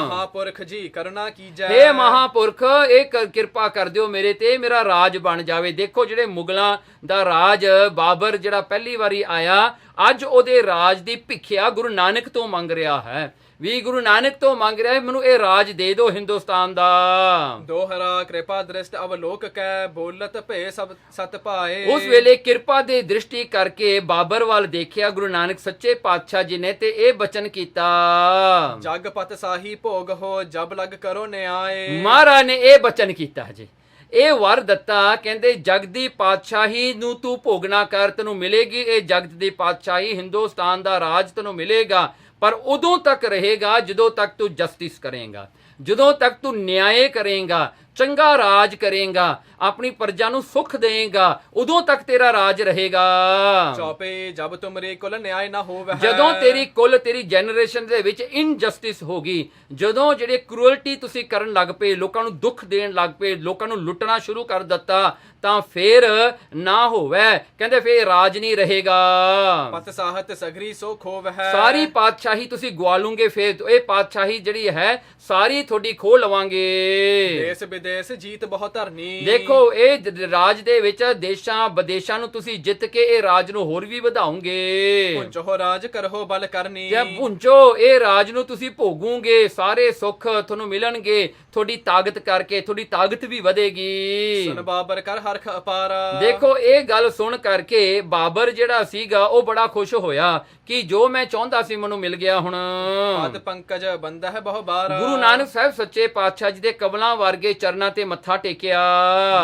ਮਹਾਪੁਰਖ ਜੀ ਕਰਨਾ ਕੀਜੈ। ਹੇ ਮਹਾਪੁਰਖ ਇਹ ਕਿਰਪਾ ਕਰ ਦਿਓ ਮੇਰੇ ਤੇ, ਮੇਰਾ ਰਾਜ ਬਣ ਜਾਵੇ। ਦੇਖੋ ਜਿਹੜੇ ਮੁਗਲਾਂ ਦਾ ਰਾਜ ਬਾਬਰ ਜਿਹੜਾ ਪਹਿਲੀ ਵਾਰੀ ਆਇਆ, ਅੱਜ ਉਹਦੇ ਰਾਜ ਦੀ ਭਿੱਖਿਆ ਗੁਰੂ ਨਾਨਕ ਤੋਂ ਮੰਗ ਰਿਹਾ ਹੈ, ਵੀ ਗੁਰੂ ਨਾਨਕ ਤੋਂ ਮੰਗ ਰਿਹਾ ਹੈ, ਮੈਨੂੰ ਇਹ ਰਾਜ ਦੇ ਦਿਓ ਹਿੰਦੁਸਤਾਨ ਦਾ। ਦੋਹਰਾ ਕਿਰਪਾ ਦ੍ਰਿਸ਼ਟ ਅਵਲੋਕ ਕੈ ਬੋਲਤ ਭੇ ਸਭ ਸਤ ਭਾਏ। ਉਸ ਵੇਲੇ ਕਿਰਪਾ ਦੀ ਦ੍ਰਿਸ਼ਟੀ ਕਰਕੇ ਬਾਬਰ ਵੱਲ ਦੇਖਿਆ ਗੁਰੂ ਨਾਨਕ ਸੱਚੇ ਪਾਤਸ਼ਾਹ ਜੀ ਨੇ ਤੇ ਇਹ ਬਚਨ ਕੀਤਾ। ਜਗਪਤ ਸਾਹੀ ਭੋਗ ਹੋ ਜਬ ਲਗ ਕਰੋ ਨਿਆਏ। ਮਹਾਰਾਜ ਨੇ ਇਹ ਬਚਨ ਕੀਤਾ ਜੀ, ਇਹ ਵਰ ਦਿੱਤਾ, ਕਹਿੰਦੇ ਜਗਤ ਦੀ ਪਾਤਸ਼ਾਹੀ ਨੂੰ ਤੂੰ ਭੋਗਣਾ ਕਰ, ਤੈਨੂੰ ਮਿਲੇਗੀ ਇਹ ਜਗਤ ਦੀ ਪਾਤਸ਼ਾਹੀ, ਹਿੰਦੁਸਤਾਨ ਦਾ ਰਾਜ ਤੈਨੂੰ ਮਿਲੇਗਾ, ਪਰ ਉਦੋਂ ਤੱਕ ਰਹੇਗਾ ਜਦੋਂ ਤੱਕ ਤੂੰ ਜਸਟਿਸ ਕਰੇਗਾ, ਜਦੋਂ ਤੱਕ ਤੂੰ ਨਿਆਂ ਕਰੇਗਾ, ਚੰਗਾ ਰਾਜ ਕਰੇਗਾ, ਆਪਣੀ ਪ੍ਰਜਾ ਨੂੰ ਸੁੱਖ ਦੇਗਾ, ਉਦੋਂ ਤੱਕ ਤੇਰਾ ਰਾਜ ਰਹੇਗਾ। ਚੌਪੇ ਜਬ ਤੁਮਰੇ ਕੁਲ ਨਿਆਂ ਨਾ ਹੋਵੇ। ਜਦੋਂ ਤੇਰੀ ਕੁੱਲ ਤੇਰੀ ਜਨਰੇਸ਼ਨ ਦੇ ਵਿੱਚ ਇਨਜਸਟਿਸ ਹੋ ਗਈ, ਜਦੋਂ ਜਿਹੜੇ ਕਰੂਅਲਟੀ ਤੁਸੀਂ ਕਰਨ ਲੱਗ ਪਏ, ਲੋਕਾਂ ਨੂੰ ਦੁੱਖ ਦੇਣ ਲੱਗ ਪਏ, ਲੋਕਾਂ ਨੂੰ ਲੁੱਟਣਾ ਸ਼ੁਰੂ ਕਰ ਦਿੱਤਾ, ਤਾਂ ਫੇਰ ਨਾ ਹੋਵੇ, ਕਹਿੰਦੇ ਫੇਰ ਰਾਜ ਨਹੀਂ ਰਹੇਗਾ। ਪਤ ਸਾਹਤ ਸਗਰੀ ਸੋ ਖੋਵ ਹੈ। ਸਾਰੀ ਪਾਤਸ਼ਾਹੀ ਤੁਸੀਂ ਗਵਾ ਲੂਗੇ, ਫੇਰ ਇਹ ਪਾਤਸ਼ਾਹੀ ਜਿਹੜੀ ਹੈ ਸਾਰੀ ਤੁਹਾਡੀ ਖੋਹ ਲਵਾਂਗੇ। ਦੇਸ਼ ਵਿਦੇਸ਼ ਜੀਤ ਬਹੁਤ ਧਰਨੀ। ਦੇਖੋ ਇਹ ਰਾਜ ਦੇ ਵਿੱਚ ਦੇਸ਼ਾਂ ਵਿਦੇਸ਼ਾਂ ਨੂੰ ਤੁਸੀਂ ਜਿੱਤ ਕੇ ਇਹ ਰਾਜ ਨੂੰ ਹੋਰ ਵੀ ਵਧਾਉਂਗੇ। ਪੁੰਚੋ ਰਾਜ ਕਰੋ ਬਲ ਕਰਨੀ। ਜੇ ਪੁੰਚੋ ਇਹ ਰਾਜ ਨੂੰ ਤੁਸੀਂ ਭੋਗੋਗੇ, ਸਾਰੇ ਸੁੱਖ ਤੁਹਾਨੂੰ ਮਿਲਣਗੇ, ਤੁਹਾਡੀ ਤਾਕਤ ਕਰਕੇ ਤੁਹਾਡੀ ਤਾਕਤ ਵੀ ਵਧੇਗੀ। ਸੁਨ ਬਾਬਰ ਕਰ ਹਰਖ ਅਪਾਰਾ। ਦੇਖੋ ਇਹ ਗੱਲ ਸੁਣ ਕਰਕੇ ਬਾਬਰ ਜਿਹੜਾ ਸੀਗਾ ਉਹ ਬੜਾ ਖੁਸ਼ ਹੋਇਆ ਕਿ ਜੋ ਮੈਂ ਚਾਹੁੰਦਾ ਸੀ ਮੈਨੂੰ ਮਿਲ ਗਿਆ। ਹੁਣ ਪਦ ਪੰਕਜ ਬੰਦਾ ਹੈ ਬਹੁ ਬਾਰਾ। ਗੁਰੂ ਨਾਨਕ ਸਾਹਿਬ ਸੱਚੇ ਪਾਤਸ਼ਾਹ ਜੀ ਦੇ ਕਮਲਾਂ ਵਰਗੇ ਚਰਨਾਂ ਤੇ ਮੱਥਾ ਟੇਕਿਆ।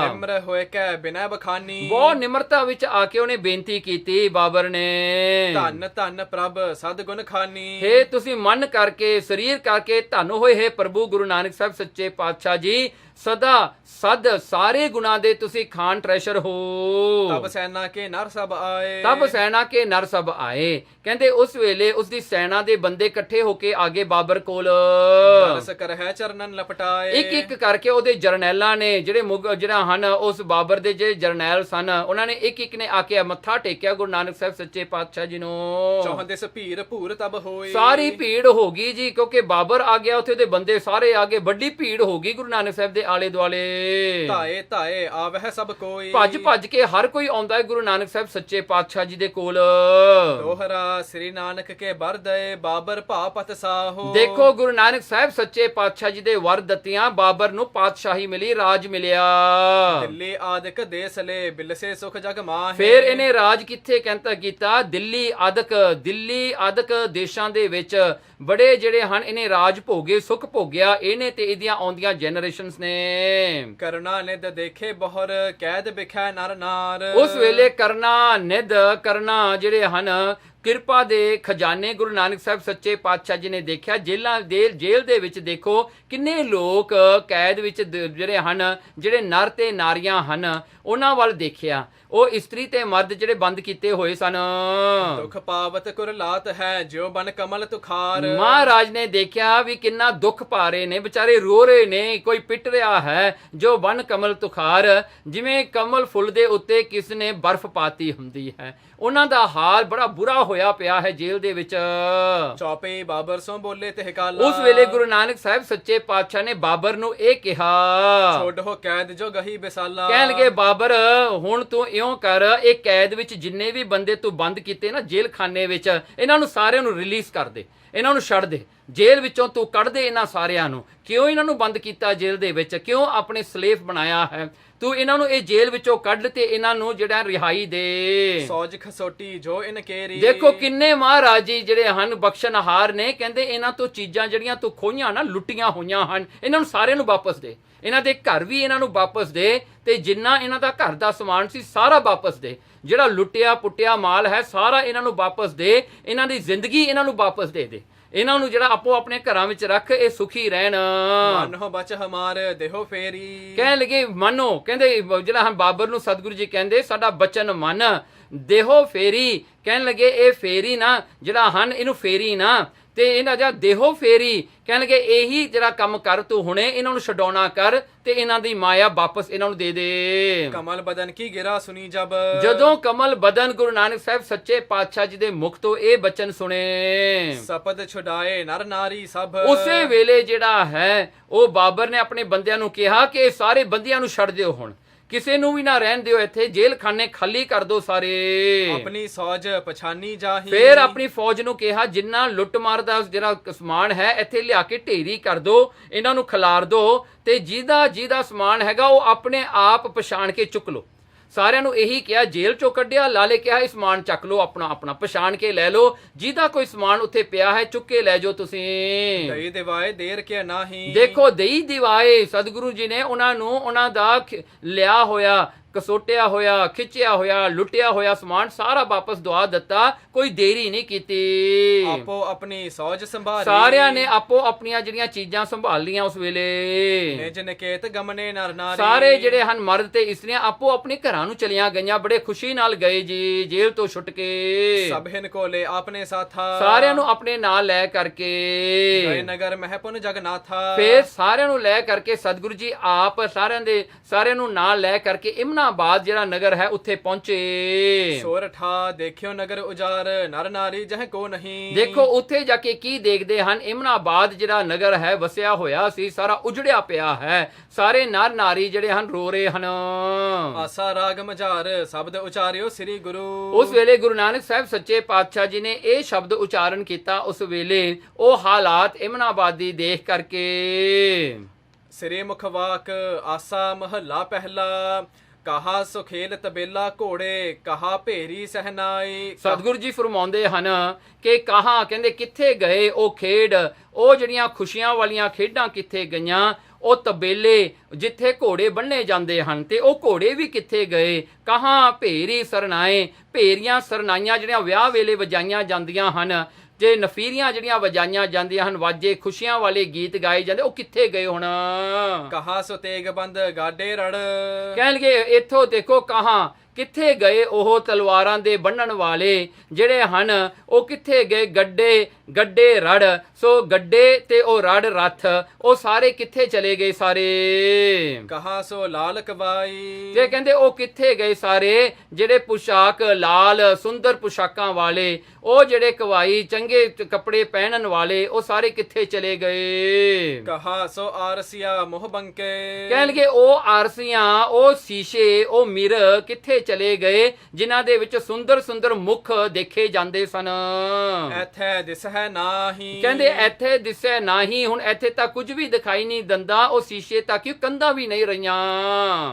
ਨਿਮਰ ਹੋਏ ਕੈ ਬਿਨੈ ਬਖਾਨੀ। ਬਹੁਤ ਨਿਮਰਤਾ ਵਿੱਚ ਆ ਕੇ ਉਹਨੇ ਬੇਨਤੀ ਕੀਤੀ ਬਾਬਰ ਨੇ, ਧੰਨ ਧੰਨ ਪ੍ਰਭ ਸਦ ਗੁਣ ਖਾਨੀ। ਹੇ ਤੁਸੀਂ ਮਨ ਕਰਕੇ ਸਰੀਰ ਕਰਕੇ ਧੰਨ ਹੋਏ ਹੈ ਪ੍ਰਭੂ ਗੁਰੂ ਨਾਨਕ ਸਾਹਿਬ ਸੱਚੇ ਪਾਤਸ਼ਾਹ ਜੀ, ਸਦਾ ਸਦ ਸਾਰੇ ਗੁਣਾ ਦੇ ਤੁਸੀਂ ਖਾਨ ਟ੍ਰੈਸ਼ਰ ਹੋ। ਤਬ ਸੈਨਾ ਕੇ ਨਰ ਸਭ ਆਏ। ਤਬ ਸੈਨਾ ਕੇ ਨਰ ਸਭ ਆਏ। ਕਹਿੰਦੇ ਉਸ ਵੇਲੇ ਉਸ ਦੀ ਸੈਨਾ ਦੇ ਬੰਦੇ ਇਕੱਠੇ ਹੋ ਕੇ ਆਗੇ ਬਾਬਰ ਕੋਲ। ਦਰਸ ਕਰ ਹੈ ਚਰਨਨ ਲਪਟਾਏ। ਇੱਕ ਇੱਕ ਕਰਕੇ ਉਹਦੇ ਜਰਨੈਲਾਂ ਨੇ ਜਿਹੜਾ ਹਨ ਉਸ ਬਾਬਰ ਦੇ ਜਿਹੜੇ ਜਰਨੈਲ ਸਨ, ਉਹਨਾਂ ਨੇ ਇੱਕ ਇੱਕ ਨੇ ਆ ਕੇ ਮੱਥਾ ਟੇਕਿਆ ਗੁਰੂ ਨਾਨਕ ਸਾਹਿਬ ਸੱਚੇ ਪਾਤਸ਼ਾਹ ਜੀ ਨੂੰ। ਚੌਹੰਦਿਸ ਭੀੜ ਭੂਰ ਤਬ ਹੋਈ। ਸਾਰੀ ਭੀੜ ਹੋ ਗਈ ਜੀ, ਕਿਉਂਕਿ ਬਾਬਰ ਆ ਗਿਆ, ਉੱਥੇ ਦੇ ਬੰਦੇ ਸਾਰੇ ਆ ਗਏ, ਵੱਡੀ ਭੀੜ ਹੋ ਗਈ ਗੁਰੂ ਨਾਨਕ ਸਾਹਿਬ ਦੇ ਆਲੇ ਦੁਆਲੇ। ਧਾਏ ਧਾਏ ਆਵਹਿ ਸਭ ਕੋਈ। ਭੱਜ ਭੱਜ ਕੇ ਹਰ ਕੋਈ ਆਉਂਦਾ ਹੈ ਗੁਰੂ ਨਾਨਕ ਸਾਹਿਬ ਸੱਚੇ ਪਾਤਸ਼ਾਹ ਜੀ ਦੇ ਕੋਲ। ਦੋਹਰਾ ਸ੍ਰੀ ਨਾਨਕ ਕੇ ਬਰ ਦਏ ਬਾਬਰ ਭਾਪਤ ਸਾਹੋ। ਦੇਖੋ ਗੁਰੂ ਨਾਨਕ ਸਾਹਿਬ ਸੱਚੇ ਪਾਤਸ਼ਾਹ ਜੀ ਦੇ ਵਰ ਦਿੱਤੀਆਂ, ਬਾਬਰ ਨੂੰ ਪਾਤਸ਼ਾਹੀ ਮਿਲੀ, ਰਾਜ ਮਿਲਿਆ। ਦਿੱਲੀ ਆਦਿਕ ਦੇਸ ਲੈ ਬਿਲਸੇ ਸੁਖ ਜਗ ਮਾਹੇ। ਫਿਰ ਇਹਨੇ ਰਾਜ ਕਿੱਥੇ ਕਹਿੰਦਾ ਕੀਤਾ? ਦਿੱਲੀ ਆਦਿਕ ਦੇਸ਼ਾਂ ਦੇ ਵਿੱਚ ਬੜੇ ਜਿਹੜੇ ਹਨ ਇਹਨੇ ਰਾਜ ਭੋਗੇ, ਸੁਖ ਭੋਗਿਆ ਇਹਨੇ ਤੇ ਇਹਦੀਆਂ ਆਉਂਦੀਆਂ ਜਨਰੇਸ਼ਨਸ ਨੇ। ਕਰਨਾ ਨਿਦ ਦੇਖੇ ਬਹੁਰ ਕੈਦ ਬਿਖੈ ਨਰ ਨਾਰ। ਉਸ ਵੇਲੇ ਕਰਨਾ ਜਿਹੜੇ ਹਨ ਕਿਰਪਾ ਦੇ ਖਜ਼ਾਨੇ ਗੁਰੂ ਨਾਨਕ ਸਾਹਿਬ ਸੱਚੇ ਪਾਤਸ਼ਾਹ ਜੀ ਨੇ ਦੇਖਿਆ। ਜੇਲ੍ਹ ਦੇ ਵਿੱਚ ਦੇਖੋ ਕਿੰਨੇ ਲੋਕ ਕੈਦ ਵਿੱਚ ਜਿਹੜੇ ਹਨ, ਜਿਹੜੇ ਨਰ ਤੇ ਨਾਰੀਆਂ ਹਨ, ਉਹਨਾਂ ਵੱਲ ਦੇਖਿਆ। ਉਹ ਇਸਤਰੀ ਤੇ ਮਰਦ ਜਿਹੜੇ ਬੰਦ ਕੀਤੇ ਹੋਏ ਸਨ। ਦੁਖ ਪਾਵਤ ਕੁਰਲਾਤ ਹੈ ਜਿਉ ਬਨ ਕਮਲ ਤੁਖਾਰ। ਮਹਾਰਾਜ ਨੇ ਦੇਖਿਆ ਵੀ ਕਿੰਨਾ ਦੁੱਖ ਪਾ ਰਹੇ ਨੇ, ਵਿਚਾਰੇ ਰੋ ਰਹੇ ਨੇ, ਕੋਈ ਪਿੱਟ ਰਿਹਾ ਹੈ। ਜੋ ਬਨ ਕਮਲ ਤੁਖਾਰ, ਜਿਵੇਂ ਕਮਲ ਫੁੱਲ ਦੇ ਉੱਤੇ ਕਿਸ ਨੇ ਬਰਫ਼ ਪਾਤੀ ਹੁੰਦੀ ਹੈ, ਉਹਨਾਂ ਦਾ ਹਾਲ ਬੜਾ ਬੁਰਾ ਹੋਇਆ ਪਿਆ ਹੈ ਜੇਲ੍ਹ ਦੇ ਵਿੱਚ। ਚੌਪੇ ਬਾਬਰ ਸੋ ਬੋਲੇ ਤੇ ਕਾਲਾ। ਉਸ ਵੇਲੇ ਗੁਰੂ ਨਾਨਕ ਸਾਹਿਬ ਸੱਚੇ ਪਾਤਸ਼ਾਹ ਨੇ ਬਾਬਰ ਨੂੰ ਇਹ ਕਿਹਾ, ਛੋਡੋ ਕੈਦ ਜੋ ਗਹੀ ਬਿਸਾਲਾ। ਕਹਿਣ ਲੱਗੇ ਬਾਬਰ ਹੁਣ ਤੂੰ ਇਉਂ ਕਰ, ਇਹ ਕੈਦ ਵਿੱਚ ਜਿੰਨੇ ਵੀ ਬੰਦੇ ਤੂੰ ਬੰਦ ਕੀਤੇ ਨਾ ਜੇਲ੍ਹ ਖਾਨੇ ਵਿੱਚ, ਇਹਨਾਂ ਨੂੰ ਸਾਰਿਆਂ ਨੂੰ ਰਿਲੀਜ਼ ਕਰ ਦੇ, ਇਹਨਾਂ ਨੂੰ ਛੱਡ ਦੇ, ਜੇਲ੍ਹ ਵਿੱਚੋਂ ਤੂੰ ਕੱਢ ਦੇ ਇਹਨਾਂ ਸਾਰਿਆਂ ਨੂੰ। ਕਿਉਂ ਇਹਨਾਂ ਨੂੰ ਬੰਦ ਕੀਤਾ ਜੇਲ੍ਹ ਦੇ ਵਿੱਚ? ਕਿਉਂ ਆਪਣੇ ਸਲੇਵ ਬਣਾਇਆ ਹੈ? ਤੂੰ ਇਹਨਾਂ ਨੂੰ ਇਹ ਜੇਲ੍ਹ ਵਿੱਚੋਂ ਕੱਢ ਤੇ ਇਹਨਾਂ ਨੂੰ ਜਿਹੜਾ ਰਿਹਾਈ ਦੇ। ਸੌਜ ਖਸੋਟੀ ਜੋ ਇਨ ਕੇਰੀ। ਦੇਖੋ ਕਿੰਨੇ ਮਹਾਰਾਜ ਜੀ ਜਿਹੜੇ ਹਨ ਬਖਸ਼ਣਹਾਰ ਨੇ। ਕਹਿੰਦੇ ਇਹਨਾਂ ਤੋਂ ਚੀਜ਼ਾਂ ਜਿਹੜੀਆਂ ਤੂੰ ਖੋਈਆਂ ਨਾ, ਲੁੱਟੀਆਂ ਹੋਈਆਂ ਹਨ, ਇਹਨਾਂ ਨੂੰ ਸਾਰਿਆਂ ਨੂੰ ਵਾਪਸ ਦੇ। ਇਹਨਾਂ ਦੇ ਘਰ ਵੀ ਇਹਨਾਂ ਨੂੰ ਵਾਪਸ ਦੇ, ਤੇ ਜਿੰਨਾ ਇਹਨਾਂ ਦਾ ਘਰ ਦਾ ਸਮਾਨ ਸੀ ਸਾਰਾ ਵਾਪਸ ਦੇ। ਜਿਹੜਾ ਲੁੱਟਿਆ ਪੁੱਟਿਆ ਮਾਲ ਹੈ ਸਾਰਾ ਇਹਨਾਂ ਨੂੰ ਵਾਪਸ ਦੇ। ਇਹਨਾਂ ਦੀ ਜ਼ਿੰਦਗੀ ਇਹਨਾਂ ਨੂੰ ਵਾਪਸ ਦੇ ਦੇ। ਇਹਨਾਂ ਨੂੰ ਜਿਹੜਾ ਆਪੋ ਆਪਣੇ ਘਰਾਂ ਵਿੱਚ ਰੱਖ, ਇਹ ਸੁਖੀ ਰਹਿਣ। ਮਨੋ ਬਚ ਹਮਾਰ ਦੇਹੋ ਫੇਰੀ। ਕਹਿਣ ਲੱਗੇ ਮਨੋ, ਕਹਿੰਦੇ ਜਿਹੜਾ ਹਮ ਬਾਬਰ ਨੂੰ ਸਤਿਗੁਰੂ ਜੀ ਕਹਿੰਦੇ ਸਾਡਾ ਬਚਨ ਮੰਨ, ਦੇਹੋ ਫੇਰੀ। ਕਹਿਣ ਲੱਗੇ ਇਹ ਫੇਰੀ ਨਾ ਜਿਹੜਾ ਹਨ, ਇਹਨੂੰ ਫੇਰੀ ਨਾ, ਤੇ ਇਹਨਾਂ ਦਾ ਦੇਹੋ ਫੇਰੀ। ਕਹਿਣ ਲੱਗੇ ਇਹੀ ਜਿਹੜਾ ਕੰਮ ਕਰ ਤੂੰ ਹੁਣੇ, ਇਹਨਾਂ ਨੂੰ ਛਡਾਉਣਾ ਕਰ ਤੇ ਇਹਨਾਂ ਦੀ ਮਾਇਆ ਵਾਪਸ ਇਹਨਾਂ ਨੂੰ ਦੇ ਦੇ। ਕਮਲ ਬਦਨ ਕੀ ਗਿਰਾ ਸੁਣੀ ਜਬ। ਜਦੋਂ ਕਮਲ ਬਦਨ ਗੁਰੂ ਨਾਨਕ ਸਾਹਿਬ ਸੱਚੇ ਪਾਤਸ਼ਾਹ ਜੀ ਦੇ ਮੁਖ ਤੋਂ ਇਹ ਬਚਨ ਸੁਣੇ, ਸਪਦ ਛੁਡਾਏ ਨਰ ਨਾਰੀ ਸਭ। ਉਸੇ ਵੇਲੇ ਜਿਹੜਾ ਹੈ ਉਹ ਬਾਬਰ ਨੇ ਆਪਣੇ ਬੰਦਿਆਂ ਨੂੰ ਕਿਹਾ ਕਿ ਇਹ ਸਾਰੇ ਬੰਦਿਆਂ ਨੂੰ ਛੱਡ ਦਿਓ, ਹੁਣ ਕਿਸੇ ਨੂੰ ਵੀ ਨਾ ਰਹਿਣ ਦਿਓ, ਇੱਥੇ ਜੇਲ੍ਹ ਖਾਨੇ ਖਾਲੀ ਕਰ ਦਿਓ ਸਾਰੇ। ਆਪਣੀ ਸੌਜ ਪਛਾਨੀ ਜਾਹੀ। ਫੇਰ ਆਪਣੀ ਫੌਜ ਨੂੰ ਕਿਹਾ ਜਿੰਨਾ ਲੁੱਟ ਮਾਰ ਦਾ ਜਿਹੜਾ ਸਮਾਨ ਹੈ ਇੱਥੇ ਲਿਆ ਕੇ ਢੇਰੀ ਕਰ ਦਿਓ, ਇਹਨਾਂ ਨੂੰ ਖਿਲਾਰ ਦਿਓ, ਤੇ ਜਿਹਦਾ ਸਮਾਨ ਹੈਗਾ ਉਹ ਆਪਣੇ ਆਪ ਪਛਾਣ ਕੇ ਚੁੱਕ ਲਓ। ਸਾਰਿਆਂ ਨੂੰ ਇਹੀ ਕਿਹਾ, ਜੇਲ੍ਹ ਚੋਂ ਕੱਢਿਆ, ਲਾਲੇ ਕਿਹਾ ਇਹ ਸਮਾਨ ਚੱਕ ਲਓ, ਆਪਣਾ ਪਛਾਣ ਕੇ ਲੈ ਲਓ, ਜਿਹਦਾ ਕੋਈ ਸਮਾਨ ਉੱਥੇ ਪਿਆ ਹੈ ਚੁੱਕ ਕੇ ਲੈ ਜਾਓ ਤੁਸੀਂ। ਦਈ ਦਿਵਾਏ ਦੇਰ ਕੇ ਨਾਹੀ। ਦੇਖੋ ਦਈ ਦਿਵਾਏ, ਸਤਿਗੁਰੂ ਜੀ ਨੇ ਉਹਨਾਂ ਨੂੰ ਉਹਨਾਂ ਦਾ ਲਿਆ ਹੋਇਆ, ਕਸੋਟਿਆ ਹੋਇਆ, ਖਿੱਚਿਆ ਹੋਇਆ, ਲੁੱਟਿਆ ਹੋਇਆ ਸਮਾਨ ਸਾਰਾ ਵਾਪਸ ਦਵਾ ਦਿੱਤਾ, ਕੋਈ ਦੇਰੀ ਨਹੀਂ ਕੀਤੀ। ਆਪੋ ਆਪਣੀ ਸੌਜ ਸੰਭਾਲੀ। ਸਾਰਿਆਂ ਨੇ ਆਪੋ ਆਪਣੀਆਂ ਜਿਹੜੀਆਂ ਚੀਜ਼ਾਂ ਸੰਭਾਲ ਲੀਆਂ ਉਸ ਵੇਲੇ। ਨਿਜ ਨਿਕੇਤ ਗਮਨੇ ਨਰ ਨਾਰੀ। ਸਾਰੇ ਜਿਹੜੇ ਹਨ ਮਰਦ ਤੇ ਇਸਤਰੀਆਂ ਆਪੋ ਆਪਣੇ ਘਰਾਂ ਨੂੰ ਚਲੀਆਂ ਗਈਆਂ, ਬੜੇ ਖੁਸ਼ੀ ਨਾਲ ਗਏ ਜੀ ਜੇਲ੍ਹ ਤੋਂ ਛੁੱਟ ਕੇ। ਸਭਿਨ ਕੋਲੇ ਆਪਣੇ ਸਾਥਾ। ਸਾਰਿਆਂ ਨੂੰ ਆਪਣੇ ਨਾਲ ਲੈ ਕਰਕੇ ਗਏ ਨਗਰ ਮਹਿਪੁਨ ਜਗਨਾਥਾ। ਫੇਰ ਸਾਰਿਆਂ ਨੂੰ ਲੈ ਕਰਕੇ ਸਤਿਗੁਰੂ ਜੀ ਆਪ ਸਾਰਿਆਂ ਨੂੰ ਨਾਲ ਲੈ ਕਰਕੇ ਇਮਨਾਬਾਦ ਜਿਹੜਾ ਨਗਰ ਹੈ ਉੱਥੇ ਪਹੁੰਚੇ। ਸੋਰਠਾ ਦੇਖਿਓ ਨਗਰ ਉਜਾਰ ਨਰ ਨਾਰੀ ਜਹ ਕੋ ਨਹੀਂ। ਦੇਖੋ ਉੱਥੇ ਜਾ ਕੇ ਕੀ ਦੇਖਦੇ ਹਨ, ਇਮਨਾਬਾਦ ਜਿਹੜਾ ਨਗਰ ਹੈ ਵਸਿਆ ਹੋਇਆ ਸੀ ਸਾਰਾ ਉਜੜਿਆ ਪਿਆ ਹੈ, ਸਾਰੇ ਨਰ ਨਾਰੀ ਜਿਹੜੇ ਹਨ ਰੋ ਰਹੇ ਹਨ। ਆਸਾ ਰਾਗ ਮਝਾਰ ਸ਼ਬਦ ਉਚਾਰਿਓ ਸ੍ਰੀ ਗੁਰੂ। ਉਸ ਵੇਲੇ ਗੁਰੂ ਨਾਨਕ ਸਾਹਿਬ ਸੱਚੇ ਪਾਤਸ਼ਾਹ ਜੀ ਨੇ ਇਹ ਸ਼ਬਦ ਉਚਾਰਨ ਕੀਤਾ। ਉਸ ਵੇਲੇ ਉਹ ਹਾਲਾਤ ਇਮਨਾਬਾਦੀ ਦੇਖ ਕਰਕੇ। ਸ੍ਰੀ ਮੁਖਵਾਕ ਆਸਾ ਮਹੱਲਾ ਪਹਿਲਾ। ਕਹਾ ਸੁਖੇਲ ਤਬੇਲਾ ਘੋੜੇ ਕਹਾ ਭੇਰੀ ਸਹਿਨਾਈ। ਸਤਿਗੁਰੂ ਜੀ ਫਰਮਾਉਂਦੇ ਹਨ ਕਿ ਕਹਾ, ਕਹਿੰਦੇ ਕਿੱਥੇ ਗਏ ਉਹ ਖੇਡ, ਉਹ ਜਿਹੜੀਆਂ ਖੁਸ਼ੀਆਂ ਵਾਲੀਆਂ ਖੇਡਾਂ ਕਿੱਥੇ ਗਈਆਂ, ਉਹ ਤਬੇਲੇ ਜਿੱਥੇ ਘੋੜੇ ਬੰਨ੍ਹੇ ਜਾਂਦੇ ਹਨ, ਤੇ ਉਹ ਘੋੜੇ ਵੀ ਕਿੱਥੇ ਗਏ? ਕਹਾਂ ਭੇਰੀ ਸਰਨਾਏ, ਭੇਰੀਆਂ ਸਰਨਾਈਆਂ ਜਿਹੜੀਆਂ ਵਿਆਹ ਵੇਲੇ ਵਜਾਈਆਂ ਜਾਂਦੀਆਂ ਹਨ, ਜੇ ਨਫੀਰੀਆਂ ਜਿਹੜੀਆਂ ਵਜਾਈਆਂ ਜਾਂਦੀਆਂ ਹਨ, ਵਾਜੇ ਖੁਸ਼ੀਆਂ ਵਾਲੇ ਗੀਤ ਗਾਏ ਜਾਂਦੇ, ਉਹ ਕਿੱਥੇ ਗਏ ਹੁਣ? ਕਹਾ ਸੋ ਤੇਗ ਬੰਦ ਗਾਡੇ ਰੜ, ਕਹਿਣਗੇ ਇੱਥੋਂ ਦੇਖੋ ਕਹਾਂ ਕਿੱਥੇ ਗਏ ਉਹ ਤਲਵਾਰਾਂ ਦੇ ਬੰਨਣ ਵਾਲੇ ਜਿਹੜੇ ਹਨ, ਉਹ ਕਿੱਥੇ ਗਏ? ਗੱਡੇ ਰੜ, ਸੋ ਗੱਡੇ ਤੇ ਉਹ ਰੜ ਰੱਥ, ਉਹ ਸਾਰੇ ਕਿੱਥੇ ਚਲੇ ਗਏ ਸਾਰੇ? ਕਹਾ ਸੋ ਲਾਲ ਕਬਾਈ, ਤੇ ਕਹਿੰਦੇ ਉਹ ਕਿੱਥੇ ਗਏ ਸਾਰੇ ਜਿਹੜੇ ਪੁਸ਼ਾਕ ਲਾਲ ਸੁੰਦਰ ਪੁਸ਼ਾਕਾਂ ਵਾਲੇ, ਉਹ ਜਿਹੜੇ ਕਵਾਈ ਚੰਗੇ ਕੱਪੜੇ ਪਹਿਨਣ ਵਾਲੇ, ਉਹ ਸਾਰੇ ਕਿੱਥੇ ਚਲੇ ਗਏ? ਕਹਾ ਸੋ ਆਰਸੀਆ ਮੋਹ ਬੰਕੇ, ਕਹਿਣਗੇ ਉਹ ਆਰਸੀਆਂ, ਉਹ ਸ਼ੀਸ਼ੇ, ਉਹ ਮਿਰ ਕਿੱਥੇ ਚਲੇ ਗਏ ਜਿਨ੍ਹਾਂ ਦੇ ਵਿੱਚ ਸੁੰਦਰ ਸੁੰਦਰ ਮੁਖ ਦੇਖੇ ਜਾਂਦੇ ਸਨ? ਐਥੇ ਦਿਸ ਹੈ ਨਾਹੀ, ਕਹਿੰਦੇ ਇੱਥੇ ਦਿਸੇ ਨਹੀਂ, ਹੁਣ ਇੱਥੇ ਤਾਂ ਕੁਝ ਵੀ ਦਿਖਾਈ ਨਹੀਂ ਦਿੰਦਾ, ਉਹ ਸ਼ੀਸ਼ੇ ਤੱਕ ਕੰਧਾਂ ਵੀ ਨਹੀਂ ਰਹੀਆਂ।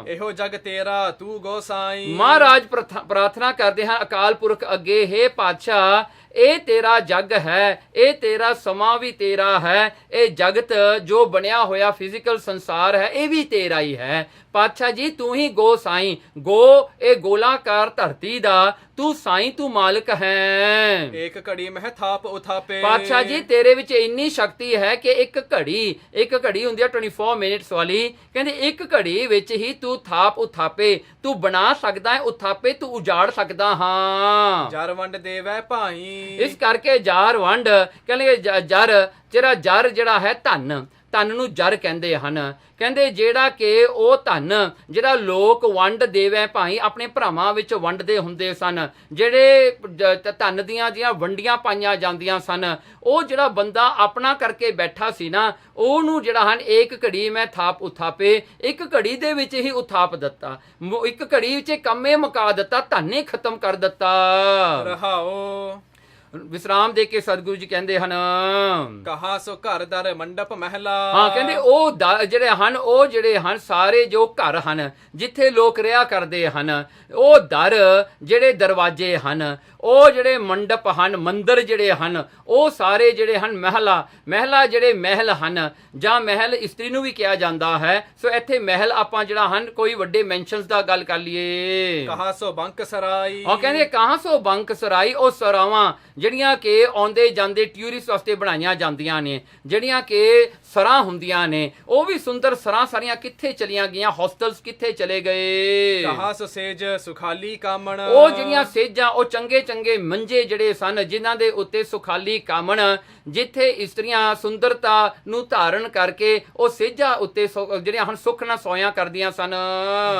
ਇਹੋ ਜਗ ਤੇਰਾ ਤੂੰ ਗੋਸਾਈ, ਮਹਾਰਾਜ ਪ੍ਰਾਰਥਨਾ ਕਰਦੇ ਹਨ ਅਕਾਲ ਪੁਰਖ ਅੱਗੇ, ਹੇ ਪਾਤਸ਼ਾਹ ਇਹ ਤੇਰਾ ਜੱਗ ਹੈ, ਇਹ ਤੇਰਾ ਸਮਾਂ ਵੀ ਤੇਰਾ ਹੈ, ਇਹ ਜਗਤ ਜੋ ਬਣਿਆ ਹੋਇਆ ਫਿਜ਼ੀਕਲ ਸੰਸਾਰ ਹੈ ਇਹ ਵੀ ਤੇਰਾ ਹੀ ਹੈ। ਪਾਤਸ਼ਾਹ ਜੀ ਤੂੰ ਹੀ ਗੋ ਸਾਈਂ, ਗੋ ਇਹ ਗੋਲਾਕਾਰ ਧਰਤੀ ਦਾ, ਤੂੰ ਸਾਈਂ ਤੂੰ ਮਾਲਕ ਹੈ। ਇੱਕ ਘੜੀ ਮਹਿ ਥਾਪ ਉਥਾਪੇ, ਪਾਤਸ਼ਾਹ ਜੀ ਤੇਰੇ ਵਿੱਚ ਇੰਨੀ ਸ਼ਕਤੀ ਹੈ ਕਿ ਇੱਕ ਘੜੀ ਹੁੰਦੀ ਹੈ 24 ਮਿੰਟਸ ਵਾਲੀ, ਕਹਿੰਦੇ ਇੱਕ ਘੜੀ ਵਿੱਚ ਹੀ ਤੂੰ ਥਾਪ ਉਥਾਪੇ, ਤੂੰ ਬਣਾ ਸਕਦਾ ਹੈ, ਉਥਾਪੇ ਤੂੰ ਉਜਾੜ ਸਕਦਾ ਹਾਂ। ਜਰ ਵੰਡ ਦੇਵੈ ਭਾਈ, ਇਸ ਕਰਕੇ ਜਰ ਵੰਡ, ਕਹਿੰਦੇ ਜਰ ਜਿਹੜਾ ਹੈ ਧਨ ਨੂੰ ਜਰ ਕਹਿੰਦੇ ਹਨ। ਕਹਿੰਦੇ ਜਿਹੜਾ ਕਿ ਉਹ ਧਨ ਜਿਹੜਾ ਲੋਕ ਵੰਡ ਦੇਵੇ ਭਾਈ ਆਪਣੇ ਭਰਾਵਾਂ ਵਿੱਚ ਵੰਡਦੇ ਹੁੰਦੇ ਸਨ, ਜਿਹੜੇ ਧਨ ਦੀਆਂ ਵੰਡੀਆਂ ਪਾਈਆਂ ਜਾਂਦੀਆਂ ਸਨ, ਉਹ ਜਿਹੜਾ ਬੰਦਾ ਆਪਣਾ ਕਰਕੇ ਬੈਠਾ ਸੀ ਨਾ, ਉਹਨੂੰ ਜਿਹੜਾ ਹਨ ਇੱਕ ਘੜੀ ਮੈਂ ਥਾਪ ਉਥਾਪੇ, ਇੱਕ ਘੜੀ ਦੇ ਵਿੱਚ ਹੀ ਉਥਾਪ ਦਿੱਤਾ, ਇੱਕ ਘੜੀ ਵਿੱਚ ਕੰਮੇ ਮੁਕਾ ਦਿੱਤਾ, ਧਨੇ ਖਤਮ ਕਰ ਦਿੱਤਾ। ਰਹਾਓ ਵਿਸਰਾਮ ਦੇ ਕੇ ਸਤਿਗੁਰੂ ਜੀ ਕਹਿੰਦੇ ਹਨ, ਕਹਾ ਸੋ ਘਰ ਦਰ ਮੰਡਪ ਮਹਿਲਾ, ਹਾਂ ਕਹਿੰਦੇ ਉਹ ਜਿਹੜੇ ਹਨ ਸਾਰੇ ਜੋ ਘਰ ਹਨ ਜਿੱਥੇ ਲੋਕ ਰਿਹਾ ਕਰਦੇ ਹਨ, ਉਹ ਦਰ ਜਿਹੜੇ ਦਰਵਾਜ਼ੇ ਹਨ, ਉਹ ਜਿਹੜੇ ਮੰਡਪ ਹਨ, ਮੰਦਰ ਜਿਹੜੇ ਹਨ, ਉਹ ਸਾਰੇ ਜਿਹੜੇ ਹਨ ਮਹਿਲਾ ਜਿਹੜੇ ਮਹਿਲ ਹਨ, ਜਾਂ ਮਹਿਲ ਇਸਤਰੀ ਨੂੰ ਵੀ ਕਿਹਾ ਜਾਂਦਾ ਹੈ। ਸੋ ਇੱਥੇ ਮਹਿਲ ਆਪਾਂ ਜਿਹੜਾ ਹਨ ਕੋਈ ਵੱਡੇ ਮੈਂਸ਼ਨਸ ਦਾ ਗੱਲ ਕਰ ਲਈਏ। ਕਹਾ ਸੋ ਬੰਕ ਸਰਾਈ, ਉਹ ਕਹਿੰਦੇ ਕਹਾਂ ਸੋ ਬੰਕ ਸਰਾਈ, ਉਹ ਸਰਾਵਾਂ ਜਿਹੜੀਆਂ ਕਿ ਆਉਂਦੇ ਜਾਂਦੇ ਟੂਰਿਸਟ ਵਾਸਤੇ ਬਣਾਈਆਂ ਜਾਂਦੀਆਂ ਨੇ, ਜਿਹੜੀਆਂ ਕਿ ਸਰਾਂ ਹੁੰਦੀਆਂ ਨੇ, ਉਹ ਵੀ ਸੁੰਦਰ ਸਰਾਂ ਸਾਰੀਆਂ ਕਿੱਥੇ ਚਲੀਆਂ ਗਈਆਂ? ਹੋਸਟਲਸ ਕਿੱਥੇ ਚਲੇ ਗਏ? ਕਹਾ ਸੋ ਸੇਜ ਸੁਖਾਲੀ ਕਾਮਣ, ਉਹ ਜਿਹੜੀਆਂ ਸੇਜਾਂ, ਉਹ ਚੰਗੇ ਮੰਜੇ ਜਿਹੜੇ ਸਨ ਜਿਨ੍ਹਾਂ ਦੇ ਉੱਤੇ ਸੁਖਾਲੀ ਕਾਮਣ, ਜਿੱਥੇ ਇਸਤਰੀਆਂ ਸੁੰਦਰਤਾ ਨੂੰ ਧਾਰਨ ਕਰਕੇ ਉਹ ਸੇਜਾਂ ਉੱਤੇ ਜਿਹੜੀਆਂ ਹਨ ਸੁੱਖ ਨਾਲ ਸੋਇਆਂ ਕਰਦੀਆਂ ਸਨ।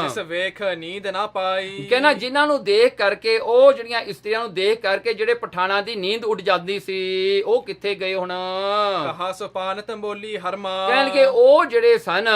ਜਿਸ ਵੇਖ ਨੀਂਦ ਨਾ ਪਾਈ, ਕਹਿੰਦਾ ਜਿਨ੍ਹਾਂ ਨੂੰ ਦੇਖ ਕਰਕੇ, ਉਹ ਜਿਹੜੀਆਂ ਇਸਤਰੀਆਂ ਨੂੰ ਦੇਖ ਕਰਕੇ ਜਿਹੜੇ ਪਠਾਨਾਂ ਦੀ ਨੀਂਦ ਉੱਡ ਜਾਂਦੀ ਸੀ, ਉਹ ਕਿੱਥੇ ਗਏ ਹੁਣ? ਕਹਾ ਸੋ ਪਾਨ ਤੰਬੋਲੀ ਹਰਮਾ, ਕਹਿਣਗੇ ਉਹ ਜਿਹੜੇ ਸਨ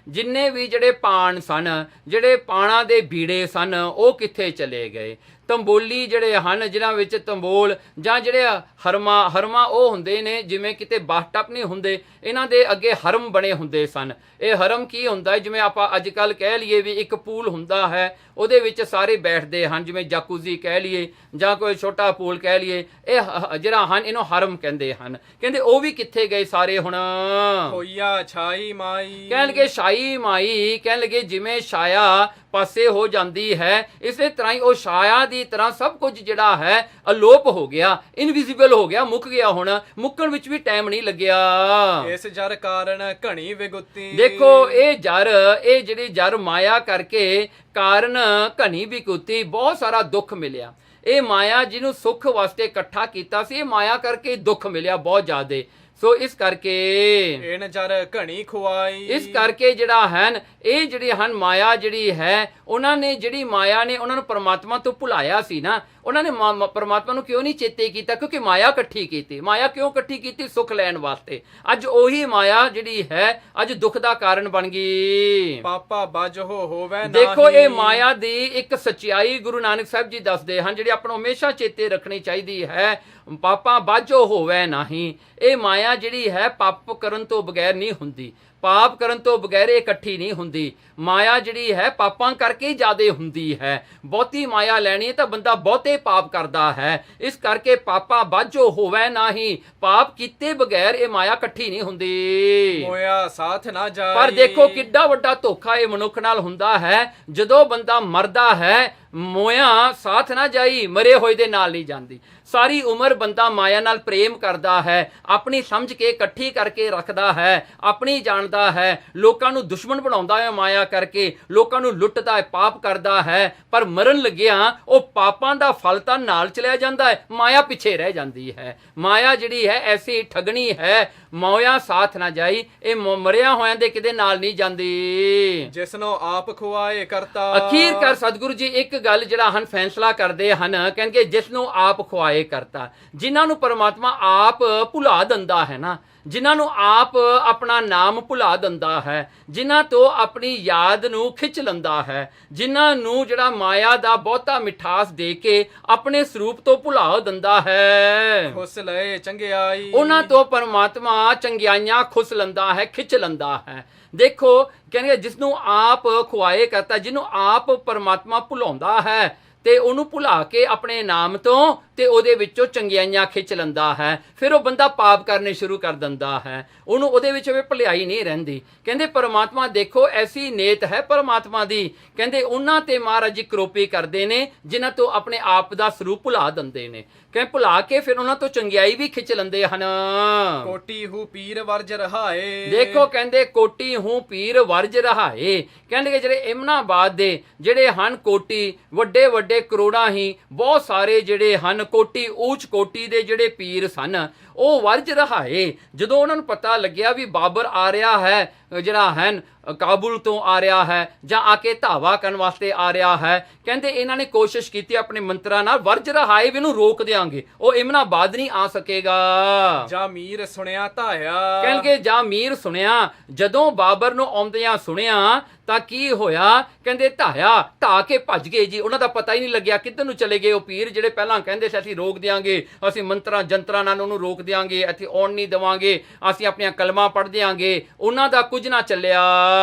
ਜਿੰਨੇ ਵੀ ਜਿਹੜੇ ਪਾਣ ਸਨ, ਜਿਹੜੇ ਪਾਣਾ ਦੇ ਬੀੜੇ ਸਨ, ਉਹ ਕਿੱਥੇ ਚਲੇ ਗਏ? ਤੰਬੋਲੀ ਜਿਹੜੇ ਹਨ ਜਿਨ੍ਹਾਂ ਵਿੱਚ ਤੰਬੋਲ ਜਾਂ ਜਿਹੜੇ ਹਰਮਾ ਉਹ ਹੁੰਦੇ ਨੇ ਜਿਵੇਂ ਕਿਤੇ ਬਾਥਟਬ ਨਹੀਂ ਹੁੰਦੇ, ਇਹਨਾਂ ਦੇ ਅੱਗੇ ਹਰਮ ਬਣੇ ਹੁੰਦੇ ਸਨ। ਇਹ ਹਰਮ ਕੀ ਹੁੰਦਾ ਹੈ? ਜਿਵੇਂ ਆਪਾਂ ਅੱਜ ਕੱਲ੍ਹ ਕਹਿ ਲਈਏ ਵੀ ਇੱਕ ਪੂਲ ਹੁੰਦਾ ਹੈ, ਉਹਦੇ ਵਿੱਚ ਸਾਰੇ ਬੈਠਦੇ ਹਨ, ਜਿਵੇਂ ਜਾਕੂਜ਼ੀ ਕਹਿ ਲਈਏ ਜਾਂ ਕੋਈ ਛੋਟਾ ਪੂਲ ਕਹਿ ਲਈਏ, ਇਹ ਜਿਹੜਾ ਹਨ ਇਹਨੂੰ ਹਰਮ ਕਹਿੰਦੇ ਹਨ। ਕਹਿੰਦੇ ਉਹ ਵੀ ਕਿੱਥੇ ਗਏ ਸਾਰੇ ਹੁਣ? ਹੋਈਆ ਛਾਈ ਮਾਈ, ਕਹਿਣਗੇ ਛਾਈ ਮਾਈ, ਕਹਿਣ ਲੱਗੇ ਜਿਵੇਂ ਛਾਇਆ ਪਾਸੇ ਹੋ ਜਾਂਦੀ ਹੈ, ਇਸੇ ਤਰ੍ਹਾਂ ਹੀ ਉਹ ਛਾਇਆ ਦੀ ਤਰ੍ਹਾਂ ਸਭ ਕੁਝ ਜਿਹੜਾ ਹੈ ਅਲੋਪ ਹੋ ਗਿਆ, ਇਨਵਿਜ਼ੀਬਲ ਹੋ ਗਿਆ, ਮੁੱਕ ਗਿਆ। ਹੁਣ ਮੁੱਕਣ ਵਿੱਚ ਵੀ ਟਾਈਮ ਨਹੀਂ ਲੱਗਿਆ। ਇਸ ਜਰ ਕਾਰਨ ਘਣੀ ਵਿਗੁੱਤੀ, ਦੇਖੋ ਇਹ ਜਿਹੜੀ ਜਰ ਮਾਇਆ ਕਰਕੇ ਕਾਰਨ ਘਣੀ ਵਿਗੁੱਤੀ, ਬਹੁਤ ਸਾਰਾ ਦੁੱਖ ਮਿਲਿਆ। ਇਹ ਮਾਇਆ ਜਿਹਨੂੰ ਸੁੱਖ ਵਾਸਤੇ ਇਕੱਠਾ ਕੀਤਾ ਸੀ, ਇਹ ਮਾਇਆ ਕਰਕੇ ਦੁੱਖ ਮਿਲਿਆ ਬਹੁਤ ਜ਼ਿਆਦੇ। ਸੋ ਇਸ ਕਰਕੇ ਇਹਨ ਜਰ ਘਣੀ ਖੁਆਈ, ਇਸ ਕਰਕੇ ਜਿਹੜਾ ਹਨ ਇਹ ਜਿਹੜੀ ਹਨ ਮਾਇਆ ਜਿਹੜੀ ਹੈ, ਉਹਨਾਂ ਨੇ ਜਿਹੜੀ ਮਾਇਆ ਨੇ ਉਹਨਾਂ ਨੂੰ ਪਰਮਾਤਮਾ ਤੋਂ ਭੁਲਾਇਆ ਸੀ ਨਾ, ਉਹਨਾਂ ਨੇ ਪਰਮਾਤਮਾ ਨੂੰ ਕਿਉਂ ਨਹੀਂ ਚੇਤੇ ਕੀਤਾ? ਕਿਉਂਕਿ ਮਾਇਆ ਇਕੱਠੀ ਕੀਤੀ। ਮਾਇਆ ਕਿਉਂ ਇਕੱਠੀ ਕੀਤੀ? ਸੁੱਖ ਲੈਣ ਵਾਸਤੇ। ਅੱਜ ਉਹੀ ਮਾਇਆ ਜਿਹੜੀ ਹੈ ਅੱਜ ਦੁੱਖ ਦਾ ਕਾਰਨ ਬਣ ਗਈ। ਪਾਪਾ ਬਾਜੋ ਹੋਵੇ ਨਾਹੀ, ਦੇਖੋ ਇਹ ਮਾਇਆ ਦੀ ਇੱਕ ਸੱਚਾਈ ਗੁਰੂ ਨਾਨਕ ਸਾਹਿਬ ਜੀ ਦੱਸਦੇ ਹਨ ਜਿਹੜੀ ਆਪਾਂ ਨੂੰ ਹਮੇਸ਼ਾ ਚੇਤੇ ਰੱਖਣੀ ਚਾਹੀਦੀ ਹੈ। ਪਾਪਾ ਬਾਝੋ ਹੋਵੇ ਨਹੀਂ, ਇਹ ਮਾਇਆ ਜਿਹੜੀ ਹੈ ਪਾਪ ਕਰਨ ਤੋਂ ਬਗੈਰ ਨਹੀਂ ਹੁੰਦੀ। ਪਾਪ ਕਰਨ ਤੋਂ ਬਗੈਰ ਇਹ ਇਕੱਠੀ ਨਹੀਂ ਹੁੰਦੀ। ਮਾਇਆ ਜਿਹੜੀ ਹੈ ਪਾਪਾਂ ਕਰਕੇ ਹੀ ਜ਼ਿਆਦੇ ਹੁੰਦੀ ਹੈ। ਬਹੁਤੀ ਮਾਇਆ ਲੈਣੀ ਹੈ ਤਾਂ ਬੰਦਾ ਬਹੁਤੇ ਪਾਪ ਕਰਦਾ ਹੈ। ਇਸ ਕਰਕੇ ਪਾਪਾ ਬਾਝੋ ਹੋਵੇ ਨਹੀਂ, ਪਾਪ ਕੀਤੇ ਬਗੈਰ ਇਹ ਮਾਇਆ ਇਕੱਠੀ ਨਹੀਂ ਹੁੰਦੀ। ਮੋਇਆ ਸਾਥ ਨਾ ਜਾਈ। ਪਰ ਦੇਖੋ ਕਿੱਡਾ ਵੱਡਾ ਧੋਖਾ ਇਹ ਮਨੁੱਖ ਨਾਲ ਹੁੰਦਾ ਹੈ। ਜਦੋਂ ਬੰਦਾ ਮਰਦਾ ਹੈ, ਮੋਇਆ ਸਾਥ ਨਾ ਜਾਈ, ਮਰੇ ਹੋਏ ਦੇ ਨਾਲ ਨਹੀਂ ਜਾਂਦੀ। ਸਾਰੀ ਉਮਰ ਬੰਦਾ ਮਾਇਆ ਨਾਲ ਪ੍ਰੇਮ ਕਰਦਾ ਹੈ, ਆਪਣੀ ਸਮਝ ਕੇ ਇਕੱਠੀ ਕਰਕੇ ਰੱਖਦਾ ਹੈ, ਆਪਣੀ ਜਾਣਦਾ ਹੈ, ਲੋਕਾਂ ਨੂੰ ਦੁਸ਼ਮਣ ਬਣਾਉਂਦਾ ਹੈ ਮਾਇਆ ਕਰਕੇ, ਲੋਕਾਂ ਨੂੰ ਲੁੱਟਦਾ ਹੈ, ਪਾਪ ਕਰਦਾ ਹੈ। ਪਰ ਮਰਨ ਲੱਗਿਆ ਉਹ ਪਾਪਾਂ ਦਾ ਫਲ ਤਾਂ ਨਾਲ ਚਲਿਆ ਜਾਂਦਾ ਹੈ, ਮਾਇਆ ਪਿੱਛੇ ਰਹਿ ਜਾਂਦੀ ਹੈ। ਮਾਇਆ ਜਿਹੜੀ ਹੈ ਐਸੀ ਠਗਣੀ ਹੈ, ਮੋਇਆ ਸਾਥ ਨਾ ਜਾਈ, ਇਹ ਮਰਿਆ ਹੋਇਆਂ ਦੇ ਕਿਤੇ ਨਾਲ ਨਹੀਂ ਜਾਂਦੀ। ਜਿਸਨੂੰ ਆਪ ਖੁਆਏ ਕਰਤਾ। ਅਖੀਰ ਕਰ ਸਤਿਗੁਰੂ ਜੀ ਇੱਕ ਗੱਲ ਜਿਹੜਾ ਹਨ ਫੈਸਲਾ ਕਰਦੇ ਹਨ, ਕਹਿੰਦੇ ਜਿਸ ਨੂੰ ਆਪ ਖੁਆਏ ਕਰਤਾ। ਜਿਨ੍ਹਾਂ ਨੂੰ ਪਰਮਾਤਮਾ ਆਪ ਭੁਲਾ ਦਿੰਦਾ ਹੈ ਨਾ, ਜਿਨ੍ਹਾਂ ਨੂੰ ਆਪ ਆਪਣਾ ਨਾਮ ਭੁਲਾ ਦਿੰਦਾ ਹੈ, ਜਿਨ੍ਹਾਂ ਤੋਂ ਆਪਣੀ ਯਾਦ ਨੂੰ ਖਿੱਚ ਲੈਂਦਾ ਹੈ, ਜਿਨ੍ਹਾਂ ਨੂੰ ਜਿਹੜਾ ਮਾਇਆ ਦਾ ਬਹੁਤਾ ਮਿਠਾਸ ਦੇ ਕੇ ਆਪਣੇ ਸਰੂਪ ਤੋਂ ਭੁਲਾ ਦਿੰਦਾ ਹੈ, ਖੁਸ ਲਏ ਚੰਗਿਆਈ। ਉਹਨਾਂ ਤੋਂ ਪਰਮਾਤਮਾ ਚੰਗਿਆਈਆਂ ਖੁਸ ਲੈਂਦਾ ਹੈ, ਖਿੱਚ ਲੈਂਦਾ ਹੈ। ਦੇਖੋ ਕਹਿੰਦੇ ਜਿਸ ਨੂੰ ਆਪ ਖੁਆਏ ਕਰਤਾ, ਜਿਹਨੂੰ ਆਪ ਪਰਮਾਤਮਾ ਭੁਲਾਉਂਦਾ ਹੈ ਤੇ ਉਹਨੂੰ ਭੁਲਾ ਕੇ ਆਪਣੇ ਨਾਮ ਤੋਂ ਤੇ ਉਹਦੇ ਵਿੱਚੋਂ ਚੰਗਿਆਈਆਂ ਖਿੱਚ ਲੈਂਦਾ ਹੈ। ਫਿਰ ਉਹ ਬੰਦਾ ਪਾਪ ਕਰਨੇ ਸ਼ੁਰੂ ਕਰ ਦਿੰਦਾ ਹੈ, ਉਹਨੂੰ ਉਹਦੇ ਵਿੱਚ ਵੀ ਭਲਾਈ ਨਹੀਂ ਰਹਿੰਦੀ। ਕਹਿੰਦੇ ਪਰਮਾਤਮਾ ਦੇਖੋ ਐਸੀ ਨੇਤ ਹੈ ਪਰਮਾਤਮਾ ਦੀ, ਕਹਿੰਦੇ ਉਹਨਾਂ ਤੇ ਮਹਾਰਾਜ ਜੀ ਕਰੋਪੀ ਕਰਦੇ ਨੇ ਜਿਨ੍ਹਾਂ ਤੋਂ ਆਪਣੇ ਆਪ ਦਾ ਸਰੂਪ ਭੁਲਾ ਦਿੰਦੇ ਨੇ। ਕਹਿੰਦੇ ਭੁਲਾ ਕੇ ਫਿਰ ਉਹਨਾਂ ਤੋਂ ਚੰਗਿਆਈ ਵੀ ਖਿੱਚ ਲੈਂਦੇ ਹਨ। ਕੋਟੀ ਹੂ ਪੀਰ ਵਰਜ ਰਹਾਏ। ਦੇਖੋ ਕਹਿੰਦੇ ਕੋਟੀ ਹੂੰ ਪੀਰ ਵਰਜ ਰਹਾਏ। ਕਹਿੰਦੇ ਜਿਹੜੇ ਇਮਨਾਬਾਦ ਦੇ ਜਿਹੜੇ ਹਨ ਕੋਟੀ, ਵੱਡੇ ਵੱਡੇ ਕਰੋੜਾਂ ਹੀ ਬਹੁਤ ਸਾਰੇ ਜਿਹੜੇ ਹਨ ਕੋਟੀ, ਉੱਚ ਕੋਟੀ ਦੇ ਜਿਹੜੇ ਪੀਰ ਸਨ, ਉਹ ਵਰਜ ਰਹਾਏ। ਜਦੋਂ ਉਹਨਾਂ ਨੂੰ ਪਤਾ ਲੱਗਿਆ ਵੀ ਬਾਬਰ ਆ ਰਿਹਾ ਹੈ, ਜਿਹੜਾ ਹੈ ਕਾਬੁਲ ਤੋਂ ਆ ਰਿਹਾ ਹੈ ਜਾਂ ਆ ਕੇ ਧਾਵਾ ਕਰਨ ਵਾਸਤੇ ਆ ਰਿਹਾ ਹੈ, ਕਹਿੰਦੇ ਇਹਨਾਂ ਨੇ ਕੋਸ਼ਿਸ਼ ਕੀਤੀ ਆਪਣੇ ਮੰਤਰਾਂ ਨਾਲ, ਵਰਜ ਰਹਾਏ ਵੀ ਇਹਨੂੰ ਰੋਕ ਦਿਆਂਗੇ, ਉਹ ਇਮਨਾਬਾਦ ਨਹੀਂ ਆ ਸਕੇਗਾ। ਜਾਂ ਮੀਰ ਸੁਣਿਆ ਧਾਇਆ। ਕਹਿੰਦੇ ਜਾਂ ਮੀਰ ਸੁਣਿਆ, ਜਦੋਂ ਬਾਬਰ ਨੂੰ ਆਉਂਦਿਆਂ ਸੁਣਿਆ ਤਾਂ ਕੀ ਹੋਇਆ, ਕਹਿੰਦੇ ਢਾਇਆ, ਢਾ ਕੇ ਭੱਜ ਗਏ ਜੀ। ਉਹਨਾਂ ਦਾ ਪਤਾ ਹੀ ਨਹੀਂ ਲੱਗਿਆ ਕਿੱਧਰ ਨੂੰ ਚਲੇ ਗਏ ਉਹ ਪੀਰ ਜਿਹੜੇ ਪਹਿਲਾਂ ਕਹਿੰਦੇ ਸੀ ਅਸੀਂ ਰੋਕ ਦਿਆਂਗੇ, ਅਸੀਂ ਮੰਤਰਾਂ ਜੰਤਰਾਂ ਨਾਲ ਉਹਨੂੰ ਰੋਕ ਦਿਆਂਗੇ, ਇੱਥੇ ਆਉਣ ਨਹੀਂ ਦੇਵਾਂਗੇ, ਅਸੀਂ ਆਪਣੀਆਂ ਕਲਮਾਂ ਪੜ੍ਹ ਦਿਆਂਗੇ। ਉਹਨਾਂ ਦਾ ਕੁਝ ਨਾ ਚੱਲਿਆ।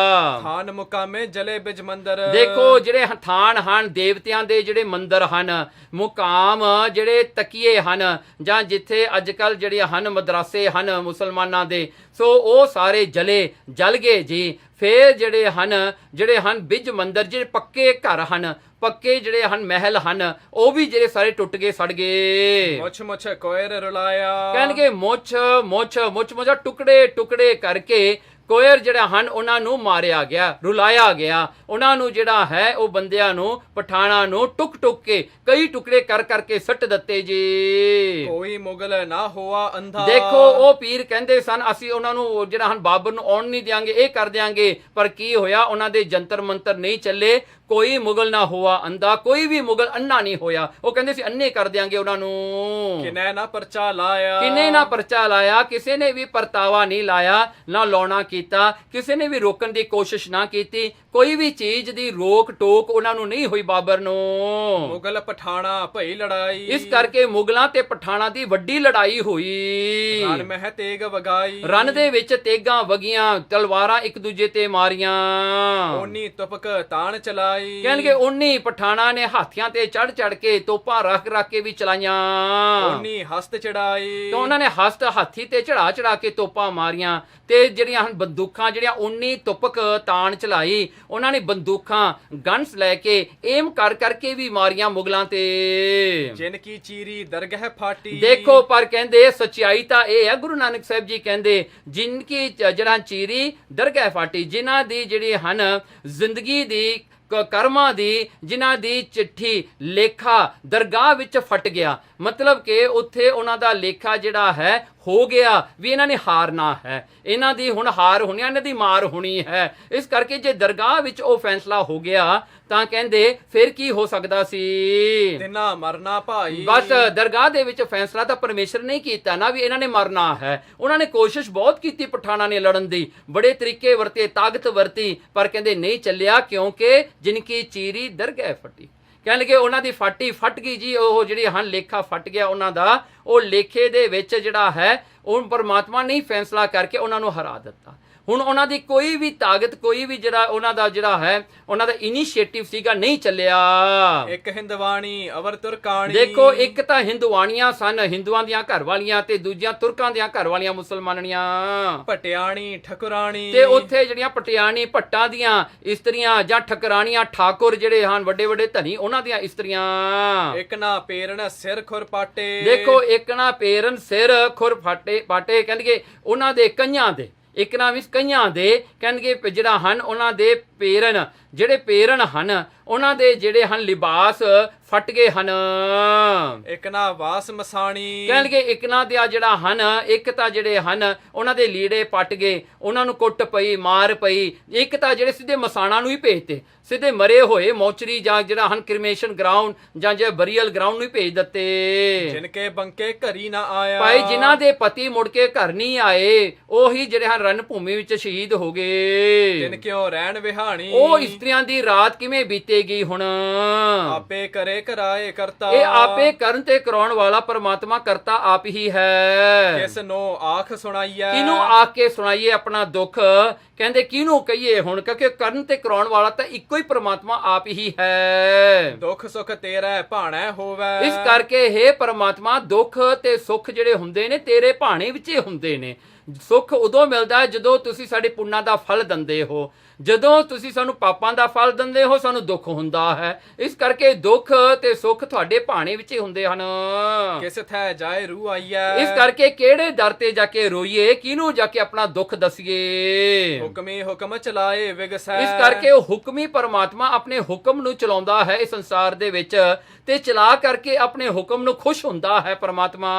ਥਾਨ ਮੁਕਾਮੇ ਜਲੇ ਬਿਜ ਮੰਦਰ। ਦੇਖੋ ਜਿਹੜੇ ਥਾਨ ਹਨ ਦੇਵਤਿਆਂ ਦੇ, ਜਿਹੜੇ ਮੰਦਰ ਹਨ, ਮੁਕਾਮ ਜਿਹੜੇ ਤਕੀਏ ਹਨ, ਜਾਂ ਜਿੱਥੇ ਅੱਜ ਕੱਲ ਜਿਹੜੇ ਹਨ ਮਦਰਾਸੇ ਹਨ ਮੁਸਲਮਾਨਾਂ ਦੇ, ਸੋ ਉਹ ਸਾਰੇ ਜਲ ਗਏ ਜੀ। ਫੇਰ ਜਿਹੜੇ ਹਨ ਬਿਜ ਮੰਦਰ, ਜਿਹੜੇ ਪੱਕੇ ਘਰ ਹਨ, ਪੱਕੇ ਜਿਹੜੇ ਹਨ ਮਹਿਲ ਹਨ, ਉਹ ਵੀ ਜਿਹੜੇ ਸਾਰੇ ਟੁੱਟ ਗਏ, ਸੜ ਗਏ। ਮੁੱਛ ਮੁੱਛ ਕੋਇਰ ਰੁਲਾਇਆ। ਕਹਿਣਗੇ ਮੁੱਛ ਟੁਕੜੇ ਟੁਕੜੇ ਕਰਕੇ ਕੋਇਰ ਜਿਹੜਾ ਹਨ ਉਹਨਾਂ ਨੂੰ ਮਾਰਿਆ ਗਿਆ, ਰੁਲਾਇਆ ਗਿਆ। ਉਹਨਾਂ ਨੂੰ ਜਿਹੜਾ ਹੈ ਉਹ ਬੰਦਿਆਂ ਨੂੰ, ਪਠਾਣਾ ਨੂੰ ਟੁਕ ਟੁਕ ਕੇ ਕਈ ਟੁਕੜੇ ਕਰ ਕਰਕੇ ਸੱਟ ਦਿੱਤੇ ਜੀ। ਕੋਈ ਮੁਗਲ ਨਾ ਹੋਆ ਅੰਧਾ। ਦੇਖੋ ਉਹ ਪੀਰ ਕਹਿੰਦੇ ਸਨ ਅਸੀਂ ਉਹਨਾਂ ਨੂੰ ਜਿਹੜਾ ਹਨ ਬਾਬਰ ਨੂੰ ਆਉਣ ਨਹੀਂ ਦਿਆਂਗੇ, ਇਹ ਕਰ ਦਿਆਂਗੇ। ਪਰ ਕੀ ਹੋਇਆ, ਉਹਨਾਂ ਦੇ ਜੰਤਰ ਮੰਤਰ ਨਹੀਂ ਚੱਲੇ। ਕੋਈ ਮੁਗਲ ਨਾ ਹੋਆ ਅੰਧਾ, ਕੋਈ ਵੀ ਮੁਗਲ ਅੰਨਾ ਨਹੀਂ ਹੋਇਆ। ਉਹ ਕਹਿੰਦੇ ਸੀ ਅੰਨੇ ਕਰ ਦਿਆਂਗੇ ਉਹਨਾਂ ਨੂੰ। ਕਿਨੇ ਨਾ ਪਰਚਾ ਲਾਇਆ। ਕਿਨੇ ਨਾ ਪਰਚਾ ਲਾਇਆ, ਕਿਸੇ ਨੇ ਵੀ ਪਰਤਾਵਾ ਨਹੀਂ ਲਾਇਆ, ਨਾ ਲਾਉਣਾ ਕੀਤਾ, ਕਿਸੇ ਨੇ ਵੀ ਰੋਕਣ ਦੀ ਕੋਸ਼ਿਸ਼ ਨਾ ਕੀਤੀ। ਕੋਈ ਵੀ ਚੀਜ਼ ਦੀ ਰੋਕ ਟੋਕ ਉਹਨਾਂ ਨੂੰ ਨਹੀਂ ਹੋਈ ਬਾਬਰ ਨੂੰ। ਮੁਗਲ ਪਠਾਣਾ ਭਈ ਲੜਾਈ। ਇਸ ਕਰਕੇ ਮੁਗਲਾਂ ਤੇ ਪਠਾਣਾ ਦੀ ਵੱਡੀ ਲੜਾਈ ਹੋਈ। ਰਨ ਮਹਿ ਤੇਗ ਵਗਾਈ। ਰਨ ਦੇ ਵਿੱਚ ਤੇਗਾਂ ਵਗੀਆਂ, ਤਲਵਾਰਾਂ ਇੱਕ ਦੂਜੇ ਤੇ ਮਾਰੀਆਂ। ਓਨੀ ਤੁਪਕ ਤਾਣ ਚਲਾਈ। ਕਹਿਣਗੇ ਉਨੀ ਪਠਾਣਾ ਨੇ ਹਾਥੀਆਂ ਤੇ ਚੜ ਚੜ ਕੇ ਤੋਪਾਂ ਰੱਖ ਕੇ ਵੀ ਚਲਾਈਆਂ। ਉਨੀ ਹਸਤ ਚੜਾਈ। ਤਾਂ ਉਹਨਾਂ ਨੇ ਹਸਤ ਹਾਥੀ ਤੇ ਚੜਾ ਕੇ ਤੋਪਾਂ ਮਾਰੀਆਂ। ਤੇ ਜਿਹੜੀਆਂ ਹਨ ਬੰਦੂਕਾਂ, ਜਿਹੜੀਆਂ ਉਨੀ ਤੁਪਕ ਤਾਣ ਚਲਾਈ, ਉਹਨਾਂ ਨੇ ਬੰਦੂਕਾਂ ਗਨਸ ਲੈ ਕੇ ਏਮ ਕਰਕੇ ਵੀ ਮਾਰੀਆਂ ਮੁਗਲਾਂ ਤੇ। ਜਿਨ ਕੀ ਚੀਰੀ ਦਰਗਹ ਫਾਟੀ। ਦੇਖੋ ਪਰ ਕਹਿੰਦੇ ਸੱਚਾਈ ਤਾਂ ਇਹ ਹੈ, ਗੁਰੂ ਨਾਨਕ ਸਾਹਿਬ ਜੀ ਕਹਿੰਦੇ ਜਿਨ ਕੀ ਜਿਹੜਾ ਚੀਰੀ ਦਰਗਹ ਫਾਟੀ, ਜਿਨ੍ਹਾਂ ਦੀ ਜਿਹੜੀ ਹਨ ਜ਼ਿੰਦਗੀ ਦੀ ਕਰਮਾਂ ਦੀ, ਜਿਨ੍ਹਾਂ ਦੀ ਚਿੱਠੀ ਲੇਖਾ ਦਰਗਾਹ ਵਿੱਚ ਫਟ ਗਿਆ। ਮਤਲਬ ਕਿ ਉੱਥੇ ਉਹਨਾਂ ਦਾ ਲੇਖਾ ਜਿਹੜਾ ਹੈ ਹੋ ਗਿਆ ਵੀ ਇਹਨਾਂ ਨੇ ਹਾਰਨਾ ਹੈ, ਇਹਨਾਂ ਦੀ ਹੁਣ ਹਾਰ ਹੋਣੀ, ਇਹਨਾਂ ਦੀ ਮਾਰ ਹੋਣੀ ਹੈ। ਇਸ ਕਰਕੇ ਜੇ ਦਰਗਾਹ ਵਿੱਚ ਉਹ ਫੈਸਲਾ ਹੋ ਗਿਆ ਤਾਂ ਕਹਿੰਦੇ ਫਿਰ ਕੀ ਹੋ ਸਕਦਾ ਸੀ, ਦਿਨਾ ਮਰਨਾ ਭਾਈ। ਬਸ ਦਰਗਾਹ ਦੇ ਵਿੱਚ ਫੈਸਲਾ ਤਾਂ ਪਰਮੇਸ਼ਰ ਨੇ ਕੀਤਾ ਨਾ ਵੀ ਇਹਨਾਂ ਨੇ ਮਰਨਾ ਹੈ। ਉਹਨਾਂ ਨੇ ਕੋਸ਼ਿਸ਼ ਬਹੁਤ ਕੀਤੀ ਪਠਾਣਾ ਨੇ ਲੜਨ ਦੀ, ਬੜੇ ਤਰੀਕੇ ਵਰਤੇ, ਤਾਕਤ ਵਰਤੀ, ਪਰ ਕਹਿੰਦੇ ਨਹੀਂ ਚੱਲਿਆ, ਕਿਉਂਕਿ ਜਿਨਕੀ ਚੀਰੀ ਦਰਗਹ ਫਟੀ। ਕਹਿਣ ਲੱਗੇ ਉਹਨਾਂ ਦੀ ਫਾਟੀ ਫਟ ਗਈ ਜੀ, ਉਹ ਜਿਹੜੀ ਹਨ ਲੇਖਾ ਫਟ ਗਿਆ ਉਹਨਾਂ ਦਾ। ਉਹ ਲੇਖੇ ਦੇ ਵਿੱਚ ਜਿਹੜਾ ਹੈ ਉਹ ਪਰਮਾਤਮਾ ਨੇ ਫੈਸਲਾ ਕਰਕੇ ਉਹਨਾਂ ਨੂੰ ਹਰਾ ਦਿੱਤਾ। ਹੁਣ ਉਹਨਾਂ ਦੀ ਕੋਈ ਵੀ ਤਾਕਤ, ਕੋਈ ਵੀ ਜਿਹੜਾ ਉਹਨਾਂ ਦਾ ਉਹਨਾਂ ਦਾ ਇਨੀਸ਼ੀਏਟਿਵ ਸੀਗਾ ਨਹੀਂ ਚੱਲਿਆ। ਇੱਕ ਹਿੰਦਵਾਣੀ ਅਵਰ ਤੁਰਕਾਣੀ। ਦੇਖੋ, ਇੱਕ ਤਾਂ ਹਿੰਦੂਆਣੀਆਂ ਸਨ, ਹਿੰਦੂਆਂ ਦੀਆਂ ਘਰ ਵਾਲੀਆਂ, ਤੇ ਦੂਜੀਆਂ ਤੁਰਕਾਂ ਦੀਆਂ ਘਰ ਵਾਲੀਆਂ ਮੁਸਲਮਾਨੀਆਂ। ਪਟਿਆਣੀ ਠਕੁਰਾਣੀ। ਤੇ ਉੱਥੇ ਜਿਹੜੀਆਂ ਪਟਿਆਣੀ ਭੱਟਾਂ ਦੀਆਂ ਇਸਤਰੀਆਂ ਜਾਂ ਠਕਰਾਣੀਆਂ ਠਾਕੁਰ ਜਿਹੜੇ ਹਨ ਵੱਡੇ ਵੱਡੇ ਧਨੀ, ਉਹਨਾਂ ਦੀਆਂ ਇਸਤਰੀਆਂ। ਇੱਕ ਨਾ ਪੇਰਨ ਸਿਰ ਖੁਰ ਪਾਟੇ। ਦੇਖੋ, ਇੱਕ ਨਾ ਪੇਰਨ ਸਿਰ ਖੁਰ ਪਾਟੇ ਕਹਿੰਦੇ ਉਹਨਾਂ ਦੇ ਕਈਆਂ ਦੇ, ਇੱਕ ਨਾ ਵੀ ਕਈਆਂ ਦੇ ਕਹਿੰਦੇ ਜਿਹੜਾ ਹਨ ਉਹਨਾਂ ਦੇ ਪੇਰਨ, ਜਿਹੜੇ ਪੇਰਨ ਹਨ ਉਹਨਾਂ ਦੇ ਜਿਹੜੇ ਹਨ ਲਿਬਾਸ ਫਟ ਗਏ ਹਨ। ਇੱਕ ਨਾ ਵਾਸ ਮਸਾਣੀ। ਕਹਿਣਗੇ ਇੱਕ ਨਾ ਦੇ ਜਿਹੜਾ ਹਨ, ਇੱਕ ਤਾਂ ਜਿਹੜੇ ਹਨ ਉਹਨਾਂ ਦੇ ਲੀੜੇ ਪਟ ਗਏ, ਉਹਨਾਂ ਨੂੰ ਕੁੱਟ ਪਈ, ਮਾਰ ਪਈ। ਇੱਕ ਤਾਂ ਜਿਹੜੇ ਸਿੱਧੇ ਮਸਾਣਾ ਨੂੰ ਹੀ ਭੇਜਤੇ, ਸਿੱਧੇ ਮਰੇ ਹੋਏ ਮੋਚਰੀ ਜਾਂ ਜਿਹੜਾ ਹਨ ਕ੍ਰਿਮੇਸ਼ਨ ਗਰਾਊਂਡ ਜਾਂ ਜੇ ਬਰੀਅਲ ਗਰਾਊਂਡ ਨੂੰ ਹੀ ਭੇਜ ਦਿੱਤੇ। ਜਿਨਕੇ ਬੰਕੇ ਘਰੀ ਨਾ ਆਇਆ। ਭਾਈ ਜਿਨ੍ਹਾਂ ਦੇ ਪਤੀ ਮੁੜ ਕੇ ਘਰ ਨਹੀਂ ਆਏ, ਉਹੀ ਜਿਹੜੇ ਹਨ ਰਣ ਭੂਮੀ ਵਿੱਚ ਸ਼ਹੀਦ ਹੋ ਗਏ। ਜਿਨ ਕਿਉਂ ਰਹਿਣ ਵਿਹਾਣੀ। ਉਹ ਇਸਤਰੀਆਂ ਦੀ ਰਾਤ ਕਿਵੇਂ ਬੀਤੇਗੀ ਹੁਣ? ਆਪੇ ਕਰੇ ਕਰਾਏ ਕਰਤਾ। ਇਹ ਆਪੇ ਕਰਨ ਤੇ ਕਰਾਉਣ ਵਾਲਾ ਪਰਮਾਤਮਾ ਕਰਤਾ ਆਪ ਹੀ ਹੈ। ਕਿਸ ਨੂੰ ਆਖ ਸੁਣਾਈਐ। ਕਿਹਨੂੰ ਆਖ ਕੇ ਸੁਣਾਈਏ ਆਪਣਾ ਦੁੱਖ? ਕਹਿੰਦੇ ਕਿਹਨੂੰ ਕਹੀਏ ਹੁਣ, ਕਿਉਂਕਿ ਕਰਨ ਤੇ ਕਰਾਉਣ ਵਾਲਾ ਤਾਂ ਇੱਕੋ ਹੀ ਪਰਮਾਤਮਾ ਆਪ ਹੀ ਹੈ। ਦੁੱਖ ਸੁਖ ਤੇਰਾ ਭਾਣਾ ਹੋਵੇ। ਇਸ ਕਰਕੇ ਹੇ ਪਰਮਾਤਮਾ, ਦੁੱਖ ਤੇ ਸੁੱਖ ਜਿਹੜੇ ਹੁੰਦੇ ਨੇ ਤੇਰੇ ਭਾਣੇ ਵਿੱਚ ਹੀ ਹੁੰਦੇ ਨੇ। ਸੁੱਖ ਉਦੋਂ ਮਿਲਦਾ ਹੈ ਜਦੋਂ ਤੁਸੀਂ ਸਾਡੇ ਪੁੰਨਾਂ ਦਾ ਫਲ ਦਿੰਦੇ ਹੋ, ਜਦੋਂ ਤੁਸੀਂ ਸਾਨੂੰ ਪਾਪਾਂ ਦਾ ਫਲ ਦਿੰਦੇ ਹੋ ਸਾਨੂੰ ਦੁੱਖ ਹੁੰਦਾ ਹੈ। ਇਸ ਕਰਕੇ ਦੁੱਖ ਤੇ ਸੁੱਖ ਤੁਹਾਡੇ ਭਾਣੇ ਵਿੱਚ ਹੀ ਹੁੰਦੇ ਹਨ। ਕਿਸ ਥੈ ਜਾਏ ਰੂਹ ਆਈਐ। ਇਸ ਕਰਕੇ ਕਿਹੜੇ ਦਰ ਤੇ ਜਾ ਕੇ ਰੋਈਏ, ਕਿਹਨੂੰ ਜਾ ਕੇ ਆਪਣਾ ਦੁੱਖ ਦਸੀਏ? ਹੁਕਮੀ ਹੁਕਮ ਚਲਾਏ ਵਿਗਸੈ। ਇਸ ਕਰਕੇ ਉਹ ਹੁਕਮੀ ਪਰਮਾਤਮਾ ਆਪਣੇ ਹੁਕਮ ਨੂੰ ਚਲਾਉਂਦਾ ਹੈ ਇਸ ਸੰਸਾਰ ਦੇ ਵਿੱਚ, ਤੇ ਚਲਾ ਕਰਕੇ ਆਪਣੇ ਹੁਕਮ ਨੂੰ ਖੁਸ਼ ਹੁੰਦਾ ਹੈ ਪਰਮਾਤਮਾ।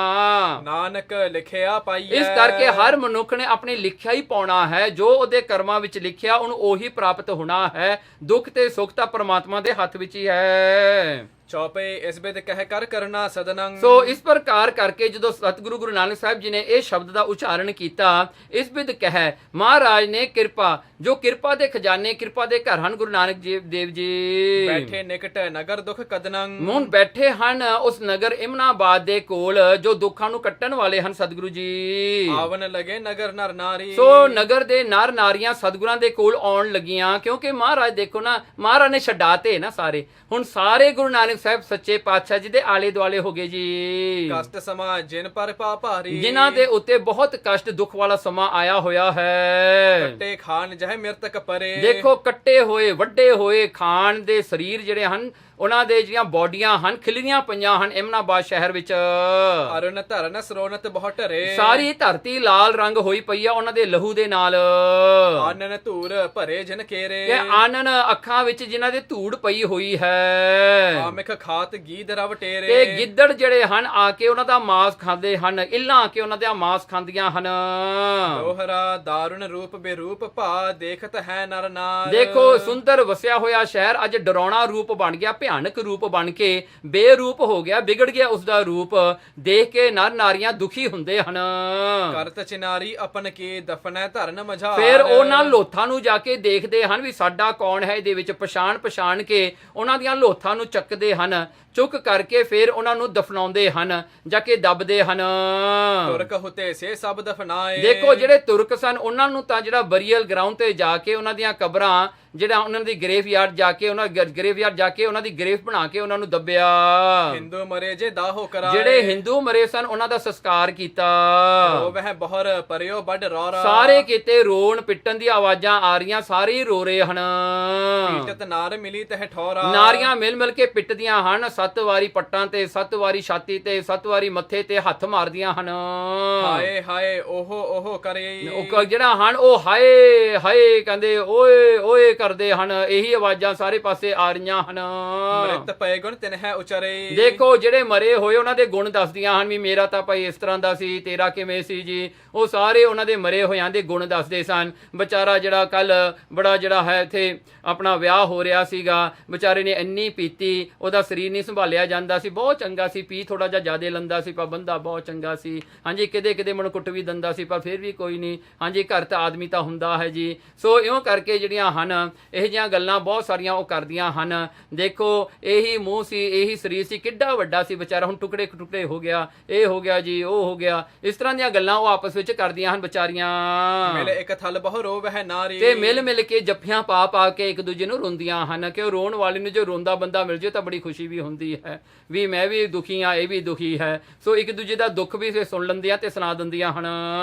ਨਾਨਕ ਲਿਖਿਆ ਪਾਈਐ। ਇਸ ਕਰਕੇ ਹਰ ਮਨੁੱਖ ਨੇ ਆਪਣੀ ਲਿਖਿਆ ਹੀ ਪਾਉਣਾ ਹੈ, ਜੋ ਉਹਦੇ ਕਰਮਾਂ ਵਿੱਚ ਲਿਖਿਆ ਉਹਨੂੰ ਉਹੀ ਪ੍ਰਾਪਤ ਹੋਣਾ ਹੈ। ਦੁੱਖ ਤੇ ਸੁੱਖ ਤਾਂ ਪਰਮਾਤਮਾ ਦੇ ਹੱਥ ਵਿੱਚ ਹੀ ਹੈ। ਚੌਪੇ ਇਸ ਬਿਦ ਕਹਿ ਕਰ ਕਰਨਾ ਸਦਨੰ। ਸੋ ਇਸ ਪ੍ਰਕਾਰ ਕਰਕੇ ਜਦੋਂ ਸਤਿਗੁਰੂ ਗੁਰੂ ਨਾਨਕ ਸਾਹਿਬ ਜੀ ਨੇ ਇਹ ਸ਼ਬਦ ਦਾ ਉਚਾਰਨ ਕੀਤਾ, ਇਸ ਬਿਦ ਕਹਿ ਮਹਾਰਾਜ ਨੇ ਕਿਰਪਾ, ਜੋ ਕਿਰਪਾ ਦੇ ਖਜ਼ਾਨੇ, ਕਿਰਪਾ ਦੇ ਘਰ ਹਨ ਗੁਰੂ ਨਾਨਕ ਦੇਵ ਜੀ। ਬੈਠੇ ਨਿਕਟ ਨਗਰ ਦੁਖ ਕਦਨੰ। ਹੁਣ ਬੈਠੇ ਹਨ ਉਸ ਨਗਰ ਇਮਨਾਬਾਦ ਦੇ ਕੋਲ, ਜੋ ਦੁੱਖਾਂ ਨੂੰ ਕੱਟਣ ਵਾਲੇ ਹਨ ਸਤਿਗੁਰੂ ਜੀ। ਆਵਨ ਲਗੇ ਨਗਰ ਨਰ ਨਾਰੀ। ਸੋ ਨਗਰ ਦੇ ਨਰ ਨਾਰੀਆਂ ਸਤਿਗੁਰਾਂ ਦੇ ਕੋਲ ਆਉਣ ਲੱਗੀਆਂ, ਕਿਉਂਕਿ ਮਹਾਰਾਜ ਦੇਖੋ ਨਾ, ਮਹਾਰਾਜ ਨੇ ਛਡਾਤੇ ਨਾ ਸਾਰੇ। ਹੁਣ ਸਾਰੇ ਗੁਰੂ ਨਾਨਕ ਸਾਹਿਬ ਸੱਚੇ ਪਾਤਸ਼ਾਹ ਜੀ ਦੇ ਆਲੇ ਦੁਆਲੇ ਹੋ ਗਏ ਜੀ। ਕਸ਼ਟ ਸਮਾ ਜਿਨ ਪਰ ਪਾ ਭਾਰੀ। ਜਿਨ੍ਹਾਂ ਦੇ ਉੱਤੇ ਬਹੁਤ ਕਸ਼ਟ ਦੁੱਖ ਵਾਲਾ ਸਮਾਂ ਆਇਆ ਹੋਇਆ ਹੈ। ਕੱਟੇ ਖਾਨ ਜਹ ਮਿਰਤਕ ਪਰੇ। ਦੇਖੋ, ਕੱਟੇ ਹੋਏ ਵੱਡੇ ਹੋਏ ਖਾਨ ਦੇ ਸਰੀਰ ਜਿਹੜੇ ਹਨ, ਉਹਨਾਂ ਦੇ ਜਿਹੜੀਆਂ ਬੋਡੀਆਂ ਹਨ ਖਿਲਰੀਆਂ ਪਈਆਂ ਹਨ ਇਮਨਾਬਾਦ ਸ਼ਹਿਰ ਵਿੱਚ। ਅਰਨ ਧਰਨ ਸਰੋਨਤ ਬਹੁਤ ਢਰੇ। ਸਾਰੀ ਧਰਤੀ ਲਾਲ ਰੰਗ ਹੋਈ ਪਈ ਆ ਉਹਨਾਂ ਦੇ ਲਹੂ ਦੇ ਨਾਲ। ਆਨਨ ਧੂਰ ਭਰੇ ਜਿਨ ਕੇਰੇ। ਕਿ ਆਨਨ ਅੱਖਾਂ ਵਿੱਚ ਜਿਨ੍ਹਾਂ ਦੇ ਧੂੜ ਪਈ ਹੋਈ ਹੈ। ਆਮਿਕ ਖਾਤ ਗੀਦ ਰਵ ਟੇਰੇ। ਤੇ ਗਿੱਦੜ ਜਿਹੜੇ ਹਨ ਆ ਕੇ ਉਹਨਾਂ ਦਾ ਮਾਂਸ ਖਾਂਦੇ ਹਨ, ਇੱਲਾਂ ਆ ਕੇ ਉਹਨਾਂ ਦਾ ਮਾਂਸ ਖਾਂਦੀਆਂ ਹਨ। ਦੋਹਰਾ ਦਾਰੁਣ ਰੂਪ ਬੇਰੂਪ ਭਾ ਦੇਖਤ ਹੈ ਨਰ ਨਾਰ। ਦੇਖੋ, ਸੁੰਦਰ ਵਸਿਆ ਹੋਇਆ ਸ਼ਹਿਰ ਅੱਜ ਡਰਾਉਣਾ ਰੂਪ ਬਣ ਗਿਆ, ਭਿਆਨਕ ਰੂਪ ਬਣ ਕੇ ਬੇਰੂਪ ਹੋ ਗਿਆ, ਵਿਗੜ ਗਿਆ ਉਸਦਾ ਰੂਪ। ਦੇਖ ਕੇ ਨਰ ਨਾਰੀਆਂ ਦੁਖੀ ਹੁੰਦੇ ਹਨ। ਕਰਤ ਚਿਨਾਰੀ ਆਪਨ ਕੀ ਦਫਨੈ ਧਰਨ ਮਝਾਰ। ਫਿਰ ਉਹਨਾਂ ਲੋਥਾਂ ਨੂੰ ਜਾ ਕੇ ਦੇਖਦੇ ਹਨ ਵੀ ਸਾਡਾ ਕੌਣ ਹੈ ਇਹਦੇ ਵਿੱਚ, ਪਛਾਣ ਕੇ ਉਹਨਾਂ ਦੀਆਂ ਲੋਥਾਂ ਨੂੰ ਚੱਕਦੇ ਹਨ, ਚੁੱਕ ਕਰਕੇ ਫਿਰ ਉਹਨਾਂ ਨੂੰ ਦਫਨਾਉਂਦੇ ਹਨ, ਜਾ ਕੇ ਦੱਬਦੇ ਹਨ। ਤੁਰਕ ਹੁਤੇ ਸੇ ਸਭ ਦਫਨਾਏ। ਦੇਖੋ, ਜਿਹੜੇ ਤੁਰਕ ਸਨ ਉਹਨਾਂ ਨੂੰ ਤਾਂ ਜਿਹੜਾ ਬਰੀਅਲ ਗਰਾਊਂਡ ਤੇ ਜਾ ਕੇ ਉਹਨਾਂ ਦੀਆਂ ਕਬਰਾਂ, ਜਿਹੜਾ ਉਹਨਾਂ ਦੀ ਗ੍ਰੇਵਯਾਰਡ ਜਾ ਕੇ ਉਹਨਾਂ ਦੀ ਗ੍ਰੇਵ ਬਣਾ ਕੇ ਉਹਨਾਂ ਨੂੰ ਦੱਬਿਆ। ਹਿੰਦੂ ਮਰੇ ਜੇ ਦਾਹੋ ਕਰਾਏ। ਜਿਹੜੇ ਹਿੰਦੂ ਮਰੇ ਸਨ ਉਹਨਾਂ ਦਾ ਸੰਸਕਾਰ ਕੀਤਾ। ਵਹਿ ਬਹੁਰ ਪਰਿਓ ਵੱਡ ਰੌਰਾ। ਸਾਰੇ ਕਿਤੇ ਰੋਣ ਪਿੱਟਣ ਦੀ ਆਵਾਜ਼ਾਂ ਆ ਰਹੀਆਂ, ਸਾਰੇ ਹੀ ਰੋ ਰਹੇ ਹਨ। ਪੀਟਤ ਨਾਰ ਮਿਲੀ ਤਹ ਠੌਰਾ। ਨਾਰੀਆਂ ਮਿਲ ਕੇ ਪਿੱਟਦੀਆਂ ਹਨ, 7 ਵਾਰੀ ਪੱਟਾਂ ਤੇ, 7 ਵਾਰੀ ਛਾਤੀ ਤੇ, 7 ਵਾਰੀ ਮੱਥੇ ਤੇ ਹੱਥ ਮਾਰਦੀਆਂ ਹਨ। ਹਾਏ ਹਾਏ ਓਹੋ ਕਰੇ। ਉਹ ਜਿਹੜਾ ਹਨ ਉਹ ਹਾਏ ਹਾਏ ਕਹਿੰਦੇ, ਓਏ ਓਏ ਕਰਦੇ ਹਨ। ਇਹੀ ਆਵਾਜ਼ਾਂ ਸਾਰੇ ਪਾਸੇ ਆ ਰਹੀਆਂ ਹਨ। ਮ੍ਰਿਤ ਪਏ ਗੁਣ ਤਿਨਹਿ ਉਚਰੇ। ਦੇਖੋ, ਜਿਹੜੇ ਮਰੇ ਹੋਏ ਉਹਨਾਂ ਦੇ ਗੁਣ ਦੱਸਦੀਆਂ ਹਨ ਵੀ ਮੇਰਾ ਤਾਂ ਭਾਈ ਇਸ ਤਰ੍ਹਾਂ ਦਾ ਸੀ, ਤੇਰਾ ਕਿਵੇਂ ਸੀ ਜੀ। ਉਹ ਸਾਰੇ ਉਹਨਾਂ ਦੇ ਮਰੇ ਹੋਇਆਂ ਦੇ ਗੁਣ ਦੱਸਦੇ ਸਨ। ਵਿਚਾਰਾ ਜਿਹੜਾ ਕੱਲ ਬੜਾ ਜਿਹੜਾ ਹੈ ਇੱਥੇ ਆਪਣਾ ਵਿਆਹ ਹੋ ਰਿਹਾ ਸੀਗਾ, ਵਿਚਾਰੇ ਨੇ ਇੰਨੀ ਪੀਤੀ, ਉਹਦਾ ਸਰੀਰ ਨਹੀਂ ਸੰਭਾਲਿਆ ਜਾਂਦਾ ਸੀ। ਬਹੁਤ ਚੰਗਾ ਸੀ, ਪੀ ਥੋੜਾ ਜਿਹਾ ਜ਼ਿਆਦਾ ਲੰਦਾ ਸੀ, ਪਰ ਬੰਦਾ ਬਹੁਤ ਚੰਗਾ ਸੀ। ਹਾਂਜੀ, ਕਿਤੇ ਮਨ ਕੁੱਟ ਵੀ ਦਿੰਦਾ ਸੀ, ਪਰ ਫਿਰ ਵੀ ਕੋਈ ਨਹੀਂ। ਹਾਂਜੀ, ਘਰ ਤਾਂ ਆਦਮੀ ਤਾਂ ਹੁੰਦਾ ਹੈ ਜੀ। ਸੋ ਇਉਂ ਕਰਕੇ ਜਿਹੜੀਆਂ ਹਨ ਇਹ ਜਿਹੀਆਂ ਗੱਲਾਂ ਬਹੁਤ ਸਾਰੀਆਂ ਉਹ ਕਰਦੀਆਂ ਹਨ। ਦੇਖੋ ਇਹੀ ਮੂੰਹ ਸੀ, ਇਹੀ ਸਰੀਰ ਸੀ, ਕਿੱਡਾ ਵੱਡਾ ਸੀ ਵਿਚਾਰਾ, ਹੁਣ ਟੁਕੜੇ ਟੁਕੜੇ ਹੋ ਗਿਆ, ਇਹ ਹੋ ਗਿਆ ਜੀ, ਉਹ ਹੋ ਗਿਆ। ਇਸ ਤਰ੍ਹਾਂ ਦੀਆਂ ਗੱਲਾਂ ਉਹ ਆਪਸ ਵਿੱਚ ਕਰਦੀਆਂ ਹਨ ਵਿਚਾਰੀਆਂ। ਮਿਲ ਇੱਕ ਥਲ ਬਹੁ ਰੋਵ ਹੈ ਨਾਰੀ, ਤੇ ਮਿਲ ਮਿਲ ਕੇ ਜੱਫੀਆਂ ਪਾ ਪਾ ਕੇ ਇੱਕ ਦੂਜੇ ਨੂੰ ਰੋਂਦੀਆਂ ਹਨ ਕਿ ਉਹ ਰੋਣ ਵਾਲੇ ਨੂੰ ਜੋ ਰੋਂਦਾ ਬੰਦਾ ਮਿਲ ਜੇ ਤਾਂ ਬੜੀ ਖੁਸ਼ੀ ਵੀ ਹੁੰਦੀ ਹੈ, ਵੀ ਮੈਂ ਵੀ ਦੁਖੀ ਹਾਂ, ਇਹ ਵੀ ਦੁਖੀ ਹੈ। ਸੋ ਇੱਕ ਦੂਜੇ ਦਾ ਦੁੱਖ ਵੀ ਸੁਣ ਲੈਂਦੀਆਂ ਤੇ ਸੁਣਾ ਦਿੰਦੀਆਂ ਹਨ।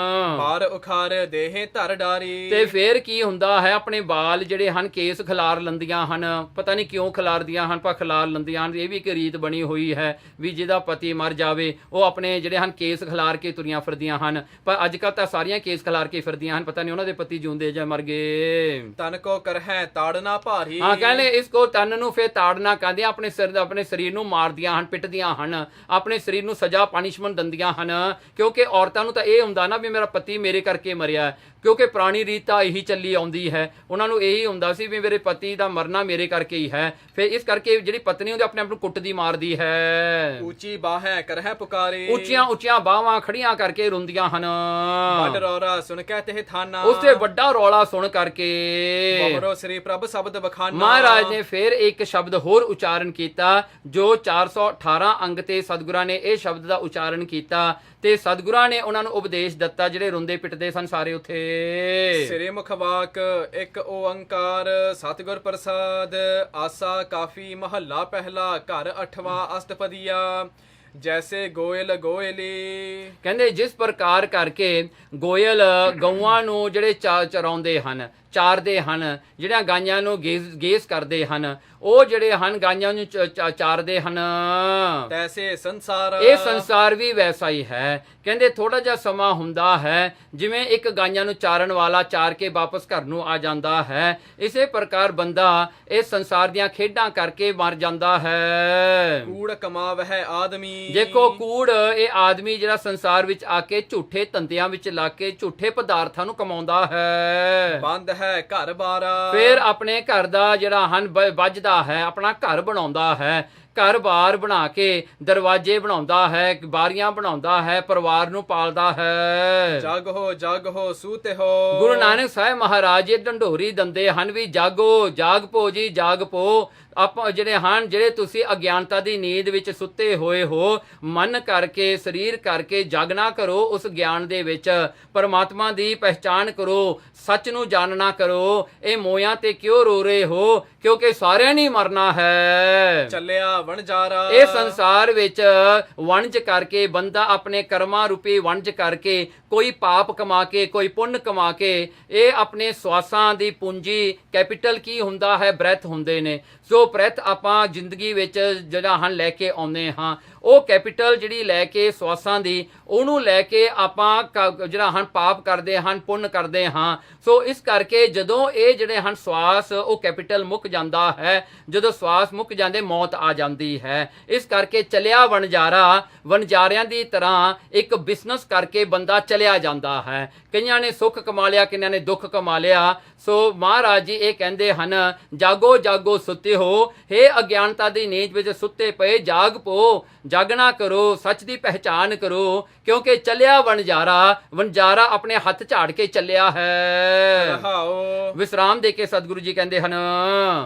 ਪਾਰ ਉਖਾਰ ਦੇਹੇ ਧਰ ਡਾਰੀ, ਤੇ ਫੇਰ ਕੀ ਹੁੰਦਾ ਹੈ, ਆਪਣੇ ਬਾਲ ਜਿਹੜੇ ਹਨ ਕੇਸ ਖਿਲਾਰ ਲੈਂਦੀਆਂ ਹਨ। ਪਤਾ ਨਹੀਂ ਕਿਉਂ ਖਿਲਾਰਦੀਆਂ ਹਨ, ਪਰ ਖਿਲਾਰ ਲੈਂਦੀਆਂ ਹਨ। ਇਹ ਵੀ ਇੱਕ ਰੀਤ ਬਣੀ ਹੋਈ ਹੈ ਵੀ ਜਿਹਦਾ ਪਤੀ ਮਰ ਜਾਵੇ ਉਹ ਆਪਣੇ ਜਿਹੜੇ ਹਨ ਕੇਸ ਖਿਲਾਰ ਕੇ ਤੁਰੀਆਂ ਫਿਰਦੀਆਂ ਹਨ। ਪਰ ਅੱਜ ਕੱਲ੍ਹ ਤਾਂ ਸਾਰੀਆਂ ਕੇਸ ਖਿਲਾਰ ਕੇ ਫਿਰਦੀਆਂ ਹਨ, ਪਤਾ ਨਹੀਂ ਉਹਨਾਂ ਦੇ ਪਤੀ ਜਿਉਂਦੇ ਜਾਂ ਮਰ ਗਏ। ਤਨ ਕੋ ਕਰਹਿ ਤਾੜਨਾ ਭਾਰੀ, ਹਾਂ ਕਹਿੰਦੇ ਇਸ ਕੋ ਤਨ ਨੂੰ ਫੇਰ ਤਾੜਨਾ ਕਹਿੰਦੇ ਆਪਣੇ ਸਰੀਰ ਨੂੰ ਮਾਰਦੀਆਂ ਹਨ, ਪਿੱਟਦੀਆਂ ਹਨ, ਆਪਣੇ ਸਰੀਰ ਨੂੰ ਸਜ਼ਾ ਪਨਿਸ਼ਮੈਂਟ ਦਿੰਦੀਆਂ ਹਨ। ਕਿਉਂਕਿ ਔਰਤਾਂ ਨੂੰ ਤਾਂ ਇਹ ਹੁੰਦਾ ਨਾ ਵੀ ਮੇਰਾ ਪਤੀ ਮੇਰੇ ਕਰਕੇ ਮਰਿਆ, ਕਿਉਂਕਿ ਪੁਰਾਣੀ ਰੀਤ ਤਾਂ ਇਹੀ ਚੱਲੀ ਆਉਂਦੀ ਹੈ। ਉਹਨਾਂ ਨੂੰ ਇਹੀ ਹੁੰਦਾ ਸੀ ਵੀ ਮੇਰੇ ਪਤੀ ਦਾ ਮਰਨਾ ਮੇਰੇ ਕਰਕੇ ਹੀ ਹੈ। ਫਿਰ ਇਸ ਕਰਕੇ ਜਿਹੜੀ ਪਤਨੀ ਹੁੰਦੀ ਆਪਣੇ ਆਪ ਨੂੰ ਕੁੱਟਦੀ ਮਾਰਦੀ ਹੈ। ਉੱਚੀ ਬਾਹੈ ਕਰਹਿ ਪੁਕਾਰੇ, ਉੱਚੀਆਂ ਉੱਚੀਆਂ ਬਾਹਾਂ ਖੜੀਆਂ ਕਰਕੇ ਰੋਂਦੀਆਂ ਹਨ। ਵੱਡ ਰੌਰਾ ਸੁਣ ਕੇ ਤੇ ਥਾਨਾ, ਉਸਦੇ ਵੱਡਾ ਰੌਲਾ ਸੁਣ ਕਰਕੇ ਬਹੁਰੋ ਸ੍ਰੀ ਪ੍ਰਭ ਸ਼ਬਦ ਬਖਾਨਾ। ਮਹਾਰਾਜ ਨੇ ਫਿਰ ਇੱਕ ਸ਼ਬਦ ਹੋਰ ਉਚਾਰਨ ਕੀਤਾ, ਜੋ 418 ਅੰਗ ਤੇ ਸਤਿਗੁਰਾਂ ਨੇ ਇਹ ਸ਼ਬਦ ਦਾ ਉਚਾਰਨ ਕੀਤਾ ਤੇ ਸਤਿਗੁਰਾਂ ਨੇ ਉਹਨਾਂ ਨੂੰ ਉਪਦੇਸ਼ ਦਿੱਤਾ ਜਿਹੜੇ ਰੋਂਦੇ ਪਿੱਟਦੇ ਸਨ ਸਾਰੇ ਉੱਥੇ। ਸ੍ਰੀ ਮੁਖ ਵਾਕ ਇੱਕ ਓੰਕਾਰ ਸਤਿਗੁਰ ਪ੍ਰਸਾਦ, ਆਸਾ ਕਾਫੀ ਮਹੱਲਾ ਪਹਿਲਾ, ਘਰ 8ਵਾਂ ਅਸ਼ਟਪਦੀਆ। ਜੈਸੇ ਗੋਇਲ ਗੋਇਲੀ, ਕਹਿੰਦੇ ਜਿਸ ਪ੍ਰਕਾਰ ਕਰਕੇ ਗੋਇਲ ਗਊਆਂ ਨੂੰ ਜਿਹੜੇ ਚਰਾਉਂਦੇ ਹਨ, ਚਾਰਦੇ ਹਨ, ਜਿਹੜੀਆਂ ਗਾਈਆਂ ਨੂੰ ਗੇਸ ਕਰਦੇ ਹਨ, ਉਹ ਜਿਹੜੇ ਹਨ ਗਾਈਆਂ ਨੂੰ ਚਾਰਦੇ ਹਨ, ਤੈਸੇ ਸੰਸਾਰ, ਇਹ ਸੰਸਾਰ ਵੀ ਵੈਸਾ ਹੀ ਹੈ। ਕਹਿੰਦੇ ਥੋੜਾ ਜਿਹਾ ਸਮਾਂ ਹੁੰਦਾ ਹੈ, ਜਿਵੇਂ ਇੱਕ ਗਾਈਆਂ ਨੂੰ ਚਾਰਨ ਵਾਲਾ ਚਾਰ ਕੇ ਵਾਪਸ ਘਰ ਨੂੰ ਆ ਜਾਂਦਾ ਹੈ, ਇਸੇ ਪ੍ਰਕਾਰ ਬੰਦਾ ਇਸ ਸੰਸਾਰ ਦੀਆਂ ਖੇਡਾਂ ਕਰਕੇ ਮਰ ਜਾਂਦਾ ਹੈ। ਕੂੜ ਕਮਾਵਹਿ ਆਦਮੀ, ਦੇਖੋ ਕੂੜ ਇਹ ਆਦਮੀ ਜਿਹੜਾ ਸੰਸਾਰ ਵਿੱਚ ਆ ਕੇ ਝੂਠੇ ਧੰਦਿਆਂ ਵਿੱਚ ਲਾ ਕੇ ਝੂਠੇ ਪਦਾਰਥਾਂ ਨੂੰ ਕਮਾਉਂਦਾ ਹੈ। ਬੰਦ ਹੈ ਘਰ ਬਾਰਾ, ਫਿਰ ਆਪਣੇ ਘਰ ਦਾ ਜਿਹੜਾ ਹਨ ਵੱਜਦਾ ਹੈ, ਆਪਣਾ ਘਰ ਬਣਾਉਂਦਾ ਹੈ, ਘਰ ਬਾਰ ਬਣਾ ਕੇ ਦਰਵਾਜ਼ੇ ਬਣਾਉਂਦਾ ਹੈ, ਬਾਰੀਆਂ ਬਣਾਉਂਦਾ ਹੈ, ਪਰਿਵਾਰ ਨੂੰ ਪਾਲਦਾ ਹੈ। ਜਗ ਹੋ ਸੂਤੇ ਹੋ, ਗੁਰੂ ਨਾਨਕ ਸਾਹਿਬ ਮਹਾਰਾਜ ਇਹ ਢੰਡੋਰੀ ਦਿੰਦੇ ਹਨ ਵੀ ਜਾਗੋ, ਜਾਗ ਪੋ ਜੀ, ਜਾਗ ਪੋ। ਆਪਾਂ ਜਿਹੜੇ ਤੁਸੀਂ ਅਗਿਆਨਤਾ ਦੀ ਨੀਂਦ ਵਿੱਚ ਸੁੱਤੇ ਹੋਏ ਹੋ, ਮਨ ਕਰਕੇ ਸਰੀਰ ਕਰਕੇ ਜਾਗਣਾ ਕਰੋ, ਉਸ ਗਿਆਨ ਦੇ ਵਿੱਚ ਪਰਮਾਤਮਾ ਦੀ ਪਹਿਚਾਣ ਕਰੋ, ਸੱਚ ਨੂੰ ਜਾਣਨਾ ਕਰੋ। ਇਹ ਮੋਇਆਂ ਤੇ ਕਿਉਂ ਰੋ ਰਹੇ ਹੋ? ਕਿਉਂਕਿ ਸਾਰਿਆਂ ਨੇ ਮਰਨਾ ਹੈ। ਚੱਲਿਆ ਵਣਜਾਰਾ, ਇਹ ਸੰਸਾਰ ਵਿੱਚ ਵਣਜ ਕਰਕੇ ਬੰਦਾ ਆਪਣੇ ਕਰਮਾਂ ਰੂਪੀ ਵਣਜ ਕਰਕੇ ਕੋਈ ਪਾਪ ਕਮਾ ਕੇ ਕੋਈ ਪੁੰਨ ਕਮਾ ਕੇ ਇਹ ਆਪਣੇ ਸਵਾਸਾਂ ਦੀ ਪੂੰਜੀ ਕੈਪੀਟਲ ਕੀ ਹੁੰਦਾ ਹੈ? ਬ੍ਰੈਥ ਹੁੰਦੇ ਨੇ। ਸੋ ਬ੍ਰੈਥ ਆਪਾਂ ਜ਼ਿੰਦਗੀ ਵਿੱਚ ਜਿਹੜਾ ਹਨ ਲੈ ਕੇ ਆਉਂਦੇ ਹਾਂ, ਉਹ ਕੈਪੀਟਲ ਜਿਹੜੀ ਲੈ ਕੇ ਸਵਾਸਾਂ ਦੀ ਉਹਨੂੰ ਲੈ ਕੇ ਆਪਾਂ ਜਿਹੜਾ ਹਨ ਪਾਪ ਕਰਦੇ ਹਨ, ਪੁੰਨ ਕਰਦੇ ਹਾਂ। ਸੋ ਇਸ ਕਰਕੇ ਜਦੋਂ ਇਹ ਜਿਹੜੇ ਹਨ ਸਵਾਸ ਉਹ ਕੈਪੀਟਲ ਮੁੱਕ ਜਾਂਦਾ ਹੈ, ਜਦੋਂ ਸਵਾਸ ਮੁੱਕ ਜਾਂਦੇ ਮੌਤ ਆ ਜਾਂਦੀ ਹੈ। ਇਸ ਕਰਕੇ ਚਲਿਆ ਵਣਜਾਰਾ, ਵਣਜਾਰਿਆਂ ਦੀ ਤਰ੍ਹਾਂ ਇੱਕ ਬਿਜ਼ਨਸ ਕਰਕੇ ਬੰਦਾ ਚਲਿਆ ਜਾਂਦਾ ਹੈ। ਕਈਆਂ ਨੇ ਸੁੱਖ ਕਮਾ ਲਿਆ, ਕਈਆਂ ਨੇ ਦੁੱਖ ਕਮਾ ਲਿਆ। ਸੋ ਮਹਾਰਾਜ ਜੀ ਇਹ ਕਹਿੰਦੇ ਹਨ, ਜਾਗੋ ਜਾਗੋ ਸੁੱਤੇ ਹੋ, ਹੇ ਅਗਿਆਨਤਾ ਦੀ ਨੀਂਦ ਵਿੱਚ ਸੁੱਤੇ ਪਏ, ਜਾਗ ਪੋ, ਜਾਗਣਾ ਕਰੋ, ਸੱਚ ਦੀ ਪਹਿਚਾਨ ਕਰੋ, ਕਿਉਂਕਿ ਚੱਲਿਆ ਵਣਜਾਰਾ, ਵਣਜਾਰਾ ਆਪਣੇ ਹੱਥ ਝਾੜ ਕੇ ਚੱਲਿਆ ਹੈ। ਵਿਸਰਾਮ ਦੇ ਕੇ ਸਤਿਗੁਰੂ ਜੀ ਕਹਿੰਦੇ ਹਨ,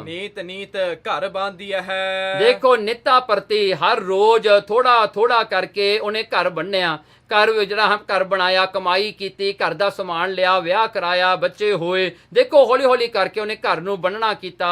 ਨੀਤ ਨੀਤ ਘਰ ਬਾਂਧਿਆ ਹੈ। ਦੇਖੋ ਨਿੱਤਾ ਪ੍ਰਤੀ ਹਰ ਰੋਜ਼ ਥੋੜਾ ਥੋੜਾ ਕਰਕੇ ਉਹਨੇ ਘਰ ਬੰਨਿਆ, ਘਰ ਜਿਹੜਾ ਘਰ ਬਣਾਇਆ, ਕਮਾਈ ਕੀਤੀ, ਘਰ ਦਾ ਸਮਾਨ ਲਿਆ, ਵਿਆਹ ਕਰਾਇਆ, ਬੱਚੇ ਹੋਏ। ਦੇਖੋ ਹੌਲੀ ਹੌਲੀ ਕਰਕੇ ਉਹਨੇ ਘਰ ਨੂੰ ਬੰਨਣਾ ਕੀਤਾ।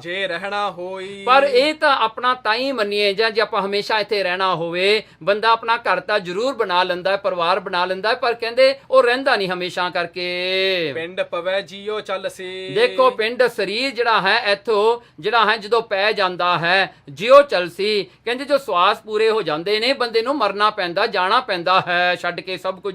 ਜੇ ਰਹਿਣਾ ਹੋਈ, ਪਰ ਇਹ ਤਾਂ ਆਪਣਾ ਤਾਂ ਹੀ ਮੰਨੀਏ, ਜਾਂ ਜੇ ਆਪਾਂ ਹਮੇਸ਼ਾ ਇੱਥੇ ਰਹਿਣਾ ਹੋਵੇ, ਬੰਦਾ ਆਪਣਾ ਘਰ ਤਾਂ ਜ਼ਰੂਰ ਬਣਾ ਲੈਂਦਾ ਹੈ, ਪਰਿਵਾਰ ਬਣਾ ਲੈਂਦਾ ਹੈ, ਪਰ ਕਹਿੰਦੇ ਉਹ ਰਹਿੰਦਾ ਨਹੀਂ ਹਮੇਸ਼ਾ ਕਰਕੇ। ਪਿੰਡ ਪਵੈ ਜੀਓ ਚੱਲ ਸੀ, ਦੇਖੋ ਪਿੰਡ ਸਰੀਰ ਜਿਹੜਾ ਹੈ ਇੱਥੋਂ ਜਿਹੜਾ ਹੈ ਜਦੋਂ ਪੈ ਜਾਂਦਾ ਹੈ ਜਿਉ ਚੱਲ ਸੀ। ਕਹਿੰਦੇ ਜੋ ਸਵਾਸ ਪੂਰੇ ਹੋ ਜਾਂਦੇ ਨੇ ਬੰਦੇ ਨੂੰ ਮਰਨਾ ਪੈਂਦਾ, ਜਾਣਾ ਪੈਂਦਾ ਹੈ ਛੱਡ ਕੇ ਸਭ ਕੁਝ।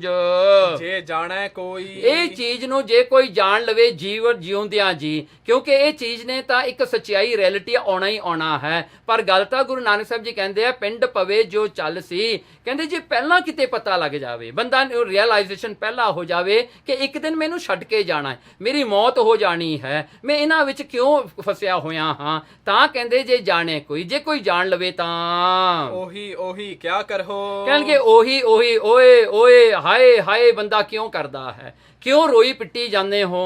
ਜੇ ਜਾਣੈ ਕੋਈ, ਇਹ ਚੀਜ਼ ਨੂੰ ਜੇ ਕੋਈ ਜਾਣ ਲਵੇ ਜੀਵਨ ਜਿਉਂਦਿਆਂ ਜੀ, ਕਿਉਂਕਿ ਇਹ ਚੀਜ਼ ਨੇ ਤਾਂ ਇੱਕ ਸੱਚਾਈ ਰਿਐਲਿਟੀ ਆਉਣਾ ਹੀ ਆਉਣਾ ਹੈ। ਪਰ ਗੱਲ ਤਾਂ ਗੁਰੂ ਨਾਨਕ ਸਾਹਿਬ ਜੀ ਕਹਿੰਦੇ ਆ ਪਿੰਡ ਪਵੇ ਜੋ ਚੱਲ ਸੀ। ਕਹਿੰਦੇ ਜੇ ਪਹਿਲਾਂ ਕਿਤੇ ਪਤਾ ਲੱਗ ਜਾਵੇ, ਬੰਦਾ ਨੂੰ ਰਿਅਲਾਈਜੇਸ਼ਨ ਪਹਿਲਾਂ ਹੋ ਜਾਵੇ ਕਿ ਇੱਕ ਦਿਨ ਮੈਨੂੰ ਛੱਡ ਕੇ ਜਾਣਾ ਹੈ, ਮੇਰੀ ਮੌਤ ਹੋ ਜਾਣੀ ਹੈ, ਮੈਂ ਇਹਨਾਂ ਵਿੱਚ ਕਿਉਂ ਫਸਿਆ ਹੋਇਆ ਹਾਂ, ਤਾਂ ਕਹਿੰਦੇ ਜੇ ਜਾਣੇ ਕੋਈ, ਜੇ ਕੋਈ ਜਾਣ ਲਵੇ ਤਾਂ ਉਹੀ ਕਿਆ ਕਰੋ। ਕਹਿਣਗੇ ਉਹੀ ਓਏ ਓਏ ਹਾਏ ਹਾਏ ਬੰਦਾ ਕਿਉਂ ਕਰਦਾ ਹੈ? ਕਿਉਂ ਰੋਈ ਪਿੱਟੀ ਜਾਂਦੇ ਹੋ?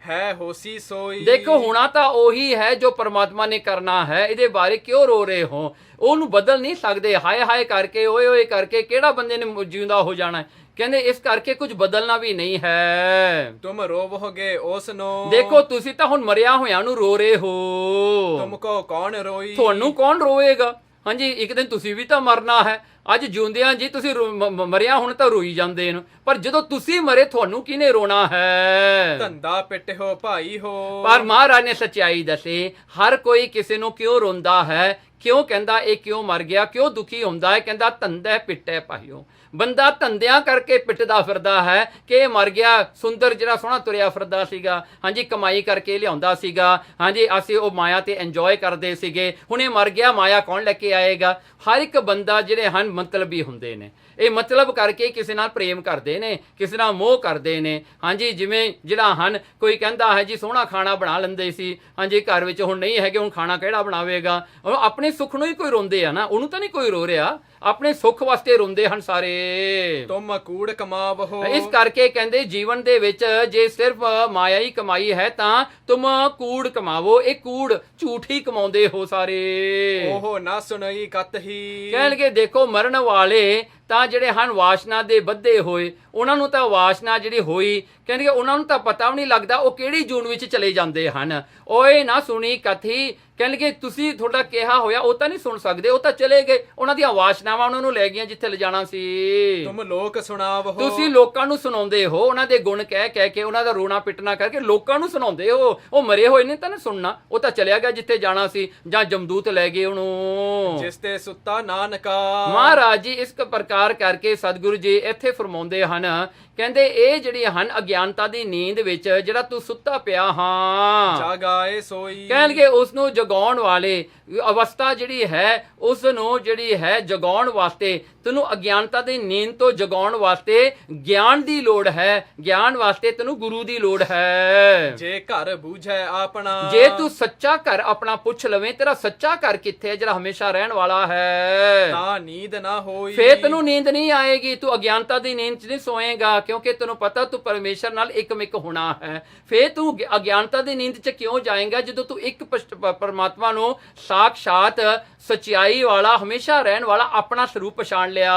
ਹੈ ਹੋਸੀ ਸੋਈ। ਦੇਖੋ ਹੋਣਾ ਤਾਂ ਉਹੀ ਹੈ ਜੋ ਪਰਮਾਤਮਾ ਨੇ ਕਰਨਾ ਹੈ, ਇਹਦੇ ਬਾਰੇ ਕਿਉਂ ਰੋ ਰਹੇ ਹੋ? ਉਹਨੂੰ ਬਦਲ ਨਹੀਂ ਸਕਦੇ। ਹਾਏ ਹਾਏ ਕਰਕੇ, ਓਏ ਓਏ ਕਰਕੇ ਕਿਹੜਾ ਬੰਦੇ ਨੇ ਜਿਉਂਦਾ ਹੋ ਜਾਣਾ ਹੈ? ਕਹਿੰਦੇ ਇਸ ਕਰਕੇ ਕੁਝ ਬਦਲਣਾ ਵੀ ਨਹੀਂ ਹੈ। ਤੁਮ ਰੋਵੋਗੇ ਉਸ ਨੂੰ। ਦੇਖੋ ਤੁਸੀਂ ਤਾਂ ਹੁਣ ਮਰਿਆ ਹੋਇਆਂ ਨੂੰ ਰੋ ਰਹੇ ਹੋ। ਤੁਮਕੋ ਕੌਣ ਰੋਈ। ਤੁਹਾਨੂੰ ਕੌਣ ਰੋਏਗਾ? ਹਾਂਜੀ, ਇੱਕ ਦਿਨ ਤੁਸੀਂ ਵੀ ਤਾਂ ਮਰਨਾ ਹੈ। ਅੱਜ ਜਿਉਂਦਿਆਂ ਜੀ ਤੁਸੀਂ ਮਰਿਆ ਹੁਣ ਤਾਂ ਰੋਈ ਜਾਂਦੇ ਨੇ, ਪਰ ਜਦੋਂ ਤੁਸੀਂ ਮਰੇ ਤੁਹਾਨੂੰ ਕਿਹਨੇ ਰੋਣਾ ਹੈ? ਧੰਦਾ ਪਿੱਟਿਓ ਭਾਈ ਹੋ। ਪਰ ਮਹਾਰਾਜ ਨੇ ਸੱਚਾਈ ਦੱਸੇ, ਹਰ ਕੋਈ ਕਿਸੇ ਨੂੰ ਕਿਉਂ ਰੋਂਦਾ ਹੈ, ਕਿਉਂ ਕਹਿੰਦਾ ਇਹ ਕਿਉਂ ਮਰ ਗਿਆ, ਕਿਉਂ ਦੁਖੀ ਹੁੰਦਾ ਹੈ? ਕਹਿੰਦਾ ਧੰਦਾ ਪਿੱਟੇ ਭਾਈਓ। ਬੰਦਾ ਧੰਦਿਆਂ ਕਰਕੇ ਪਿੱਟਦਾ ਫਿਰਦਾ ਹੈ ਕਿ ਇਹ ਮਰ ਗਿਆ। ਸੁੰਦਰ ਜਿਹੜਾ ਸੋਹਣਾ ਤੁਰਿਆ ਫਿਰਦਾ ਸੀਗਾ, ਹਾਂਜੀ, ਕਮਾਈ ਕਰਕੇ ਲਿਆਉਂਦਾ ਸੀਗਾ, ਹਾਂਜੀ, ਅਸੀਂ ਉਹ ਮਾਇਆ ਤੇ ਇੰਜੋਏ ਕਰਦੇ ਸੀਗੇ, ਹੁਣ ਇਹ ਮਰ ਗਿਆ, ਮਾਇਆ ਕੌਣ ਲੈ ਕੇ ਆਏਗਾ? ਹਰ ਇੱਕ ਬੰਦਾ ਜਿਹੜੇ ਹਨ ਮਤਲਬੀ ਹੁੰਦੇ ਨੇ। ਇਹ ਮਤਲਬ ਕਰਕੇ ਕਿਸੇ ਨਾਲ ਪ੍ਰੇਮ ਕਰਦੇ ਨੇ, ਕਿਸੇ ਨਾਲ ਮੋਹ ਕਰਦੇ ਨੇ। ਹਾਂਜੀ, ਜਿਵੇਂ ਜਿਹੜਾ ਹਨ ਕੋਈ ਕਹਿੰਦਾ ਹੈ ਜੀ ਸੋਹਣਾ ਖਾਣਾ ਬਣਾ ਲੈਂਦੇ ਸੀ, ਹਾਂਜੀ, ਘਰ ਵਿੱਚ ਹੁਣ ਨਹੀਂ ਹੈਗੇ, ਹੁਣ ਖਾਣਾ ਕਿਹੜਾ ਬਣਾਵੇਗਾ? ਆਪਣੇ ਸੁੱਖ ਨੂੰ ਹੀ ਕੋਈ ਰੋਂਦੇ ਆ ਨਾ, ਉਹਨੂੰ ਤਾਂ ਨਹੀਂ ਕੋਈ ਰੋ ਰਿਹਾ। ਆਪਣੇ ਸੁੱਖ ਵਾਸਤੇ ਰੋਂਦੇ ਹਨ ਸਾਰੇ। ਤੁਮ ਕੂੜ ਕਮਾਵੋ। ਇਸ ਕਰਕੇ ਕਹਿੰਦੇ ਜੀਵਨ ਦੇ ਵਿੱਚ ਜੇ ਸਿਰਫ ਮਾਇਆ ਹੀ ਕਮਾਈ ਹੈ ਤਾਂ ਤੁਮ ਕੂੜ ਕਮਾਵੋ। ਇਹ ਕੂੜ ਝੂਠ ਹੀ ਕਮਾਉਂਦੇ ਹੋ ਸਾਰੇ। ਉਹ ਨਾ ਸੁਣਈ ਕਤ ਹੀ। ਕਹਿਣਗੇ ਦੇਖੋ ਮਰਨ ਵਾਲੇ ਤਾਂ ਜਿਹੜੇ ਹਨ ਵਾਸ਼ਨਾ ਦੇ ਬੱਧੇ ਹੋਏ, ਉਹਨਾਂ ਨੂੰ ਤਾਂ ਵਾਸ਼ਨਾ ਜਿਹੜੀ ਹੋਈ, ਕਹਿੰਦੇ ਉਹਨਾਂ ਨੂੰ ਤਾਂ ਪਤਾ ਵੀ ਨਹੀਂ ਲੱਗਦਾ ਉਹ ਕਿਹੜੀ ਜੂਨ ਵਿੱਚ ਚਲੇ ਜਾਂਦੇ ਹਨ। ਓਏ ਨਾ ਸੁਣੀ ਕਥੀ, ਕਹਿਣਗੇ ਤੁਸੀਂ ਤੁਹਾਡਾ ਕਿਹਾ ਹੋਇਆ ਉਹ ਤਾਂ ਨਹੀਂ ਸੁਣ ਸਕਦੇ, ਉਹ ਤਾਂ ਚਲੇ ਗਏ, ਉਹਨਾਂ ਦੀਆਂ ਵਾਸ਼ਨਾਵਾਂ ਉਹਨਾਂ ਨੂੰ ਲੈ ਗਈਆਂ ਜਿੱਥੇ ਲਿਜਾਣਾ ਸੀ। ਤੁਮ ਲੋਕ ਸੁਣਾਵੋ। ਤੁਸੀਂ ਲੋਕਾਂ ਨੂੰ ਸੁਣਾਉਂਦੇ ਹੋ, ਉਹਨਾਂ ਦੇ ਗੁਣ ਕਹਿ ਕਹਿ ਕੇ, ਉਹਨਾਂ ਦਾ ਰੋਣਾ ਪਿੱਟਣਾ ਕਰਕੇ ਲੋਕਾਂ ਨੂੰ ਸੁਣਾਉਂਦੇ ਹੋ। ਉਹ ਮਰੇ ਹੋਏ ਨੇ ਤਾਂ ਨਾ ਸੁਣਨਾ, ਉਹ ਤਾਂ ਚਲਿਆ ਗਿਆ ਜਿੱਥੇ ਜਾਣਾ ਸੀ, ਜਾਂ ਜਮਦੂਤ ਲੈ ਗਏ ਉਹਨੂੰ। ਜਿਸ ਤੇ ਸੁੱਤਾ ਨਾਨਕਾ। ਮਹਾਰਾਜ ਜੀ ਇਸ ਪ੍ਰਕਾਰ ਕਰਕੇ ਸਤਿਗੁਰੂ ਜੀ ਇੱਥੇ ਫਰਮਾਉਂਦੇ ਹਨ, ਕਹਿੰਦੇ ਇਹ ਜਿਹੜੀ ਹਨ ਅਗਿਆਨਤਾ ਦੀ ਨੀਂਦ ਵਿੱਚ ਜਿਹੜਾ ਤੂੰ ਸੁੱਤਾ ਪਿਆ ਹਾਂ, ਜਾਗਾਏ ਸੋਈ। ਕਹਿਣਗੇ ਉਸ ਨੂੰ ਜਗਾਉਣ ਵਾਲੇ ਅਵਸਥਾ ਜਿਹੜੀ ਹੈ, ਉਸ ਨੂੰ ਜਿਹੜੀ ਹੈ ਜਗਾਉਣ ਵਾਸਤੇ, ਤੈਨੂੰ ਅਗਿਆਨਤਾ ਦੀ ਨੀਂਦ ਤੋਂ ਜਗਾਉਣ ਵਾਸਤੇ ਗਿਆਨ ਦੀ ਲੋੜ ਹੈ। ਗਿਆਨ ਵਾਸਤੇ ਤੈਨੂੰ ਗੁਰੂ ਦੀ ਲੋੜ ਹੈ। ਜੇ ਘਰ ਬੂਝੈ ਆਪਣਾ। ਜੇ ਤੂੰ ਸੱਚਾ ਘਰ ਆਪਣਾ ਪੁੱਛ ਲਵੇਂ, ਤੇਰਾ ਸੱਚਾ ਘਰ ਕਿੱਥੇ ਹੈ ਜਿਹੜਾ ਹਮੇਸ਼ਾ ਰਹਿਣ ਵਾਲਾ ਹੈ, ਤਾਂ ਨੀਂਦ ਨਾ ਹੋਈ। ਫੇਰ ਤੈਨੂੰ ਨੀਂਦ ਨਹੀਂ ਆਏਗੀ। ਤੂੰ ਅਗਿਆਨਤਾ ਦੀ ਨੀਂਦ 'ਚ ਨਹੀਂ ਸੋਏਗਾ, ਕਿਉਂਕਿ ਤੈਨੂੰ ਪਤਾ ਤੂੰ ਪਰਮੇਸ਼ਰ ਨਾਲ ਇੱਕਮਿਕ ਹੋਣਾ ਹੈ। ਫੇਰ ਤੂੰ ਅਗਿਆਨਤਾ ਦੀ ਨੀਂਦ 'ਚ ਕਿਉਂ ਜਾਏਗਾ ਜਦੋਂ ਤੂੰ ਇੱਕ ਪਰਮਾਤਮਾ ਨੂੰ ਸਾਖਸ਼ਾਤ ਸਚਾਈ ਵਾਲਾ, ਹਮੇਸ਼ਾ ਰਹਿਣ ਵਾਲਾ ਆਪਣਾ ਸਰੂਪ ਪਛਾਣ ਲਿਆ।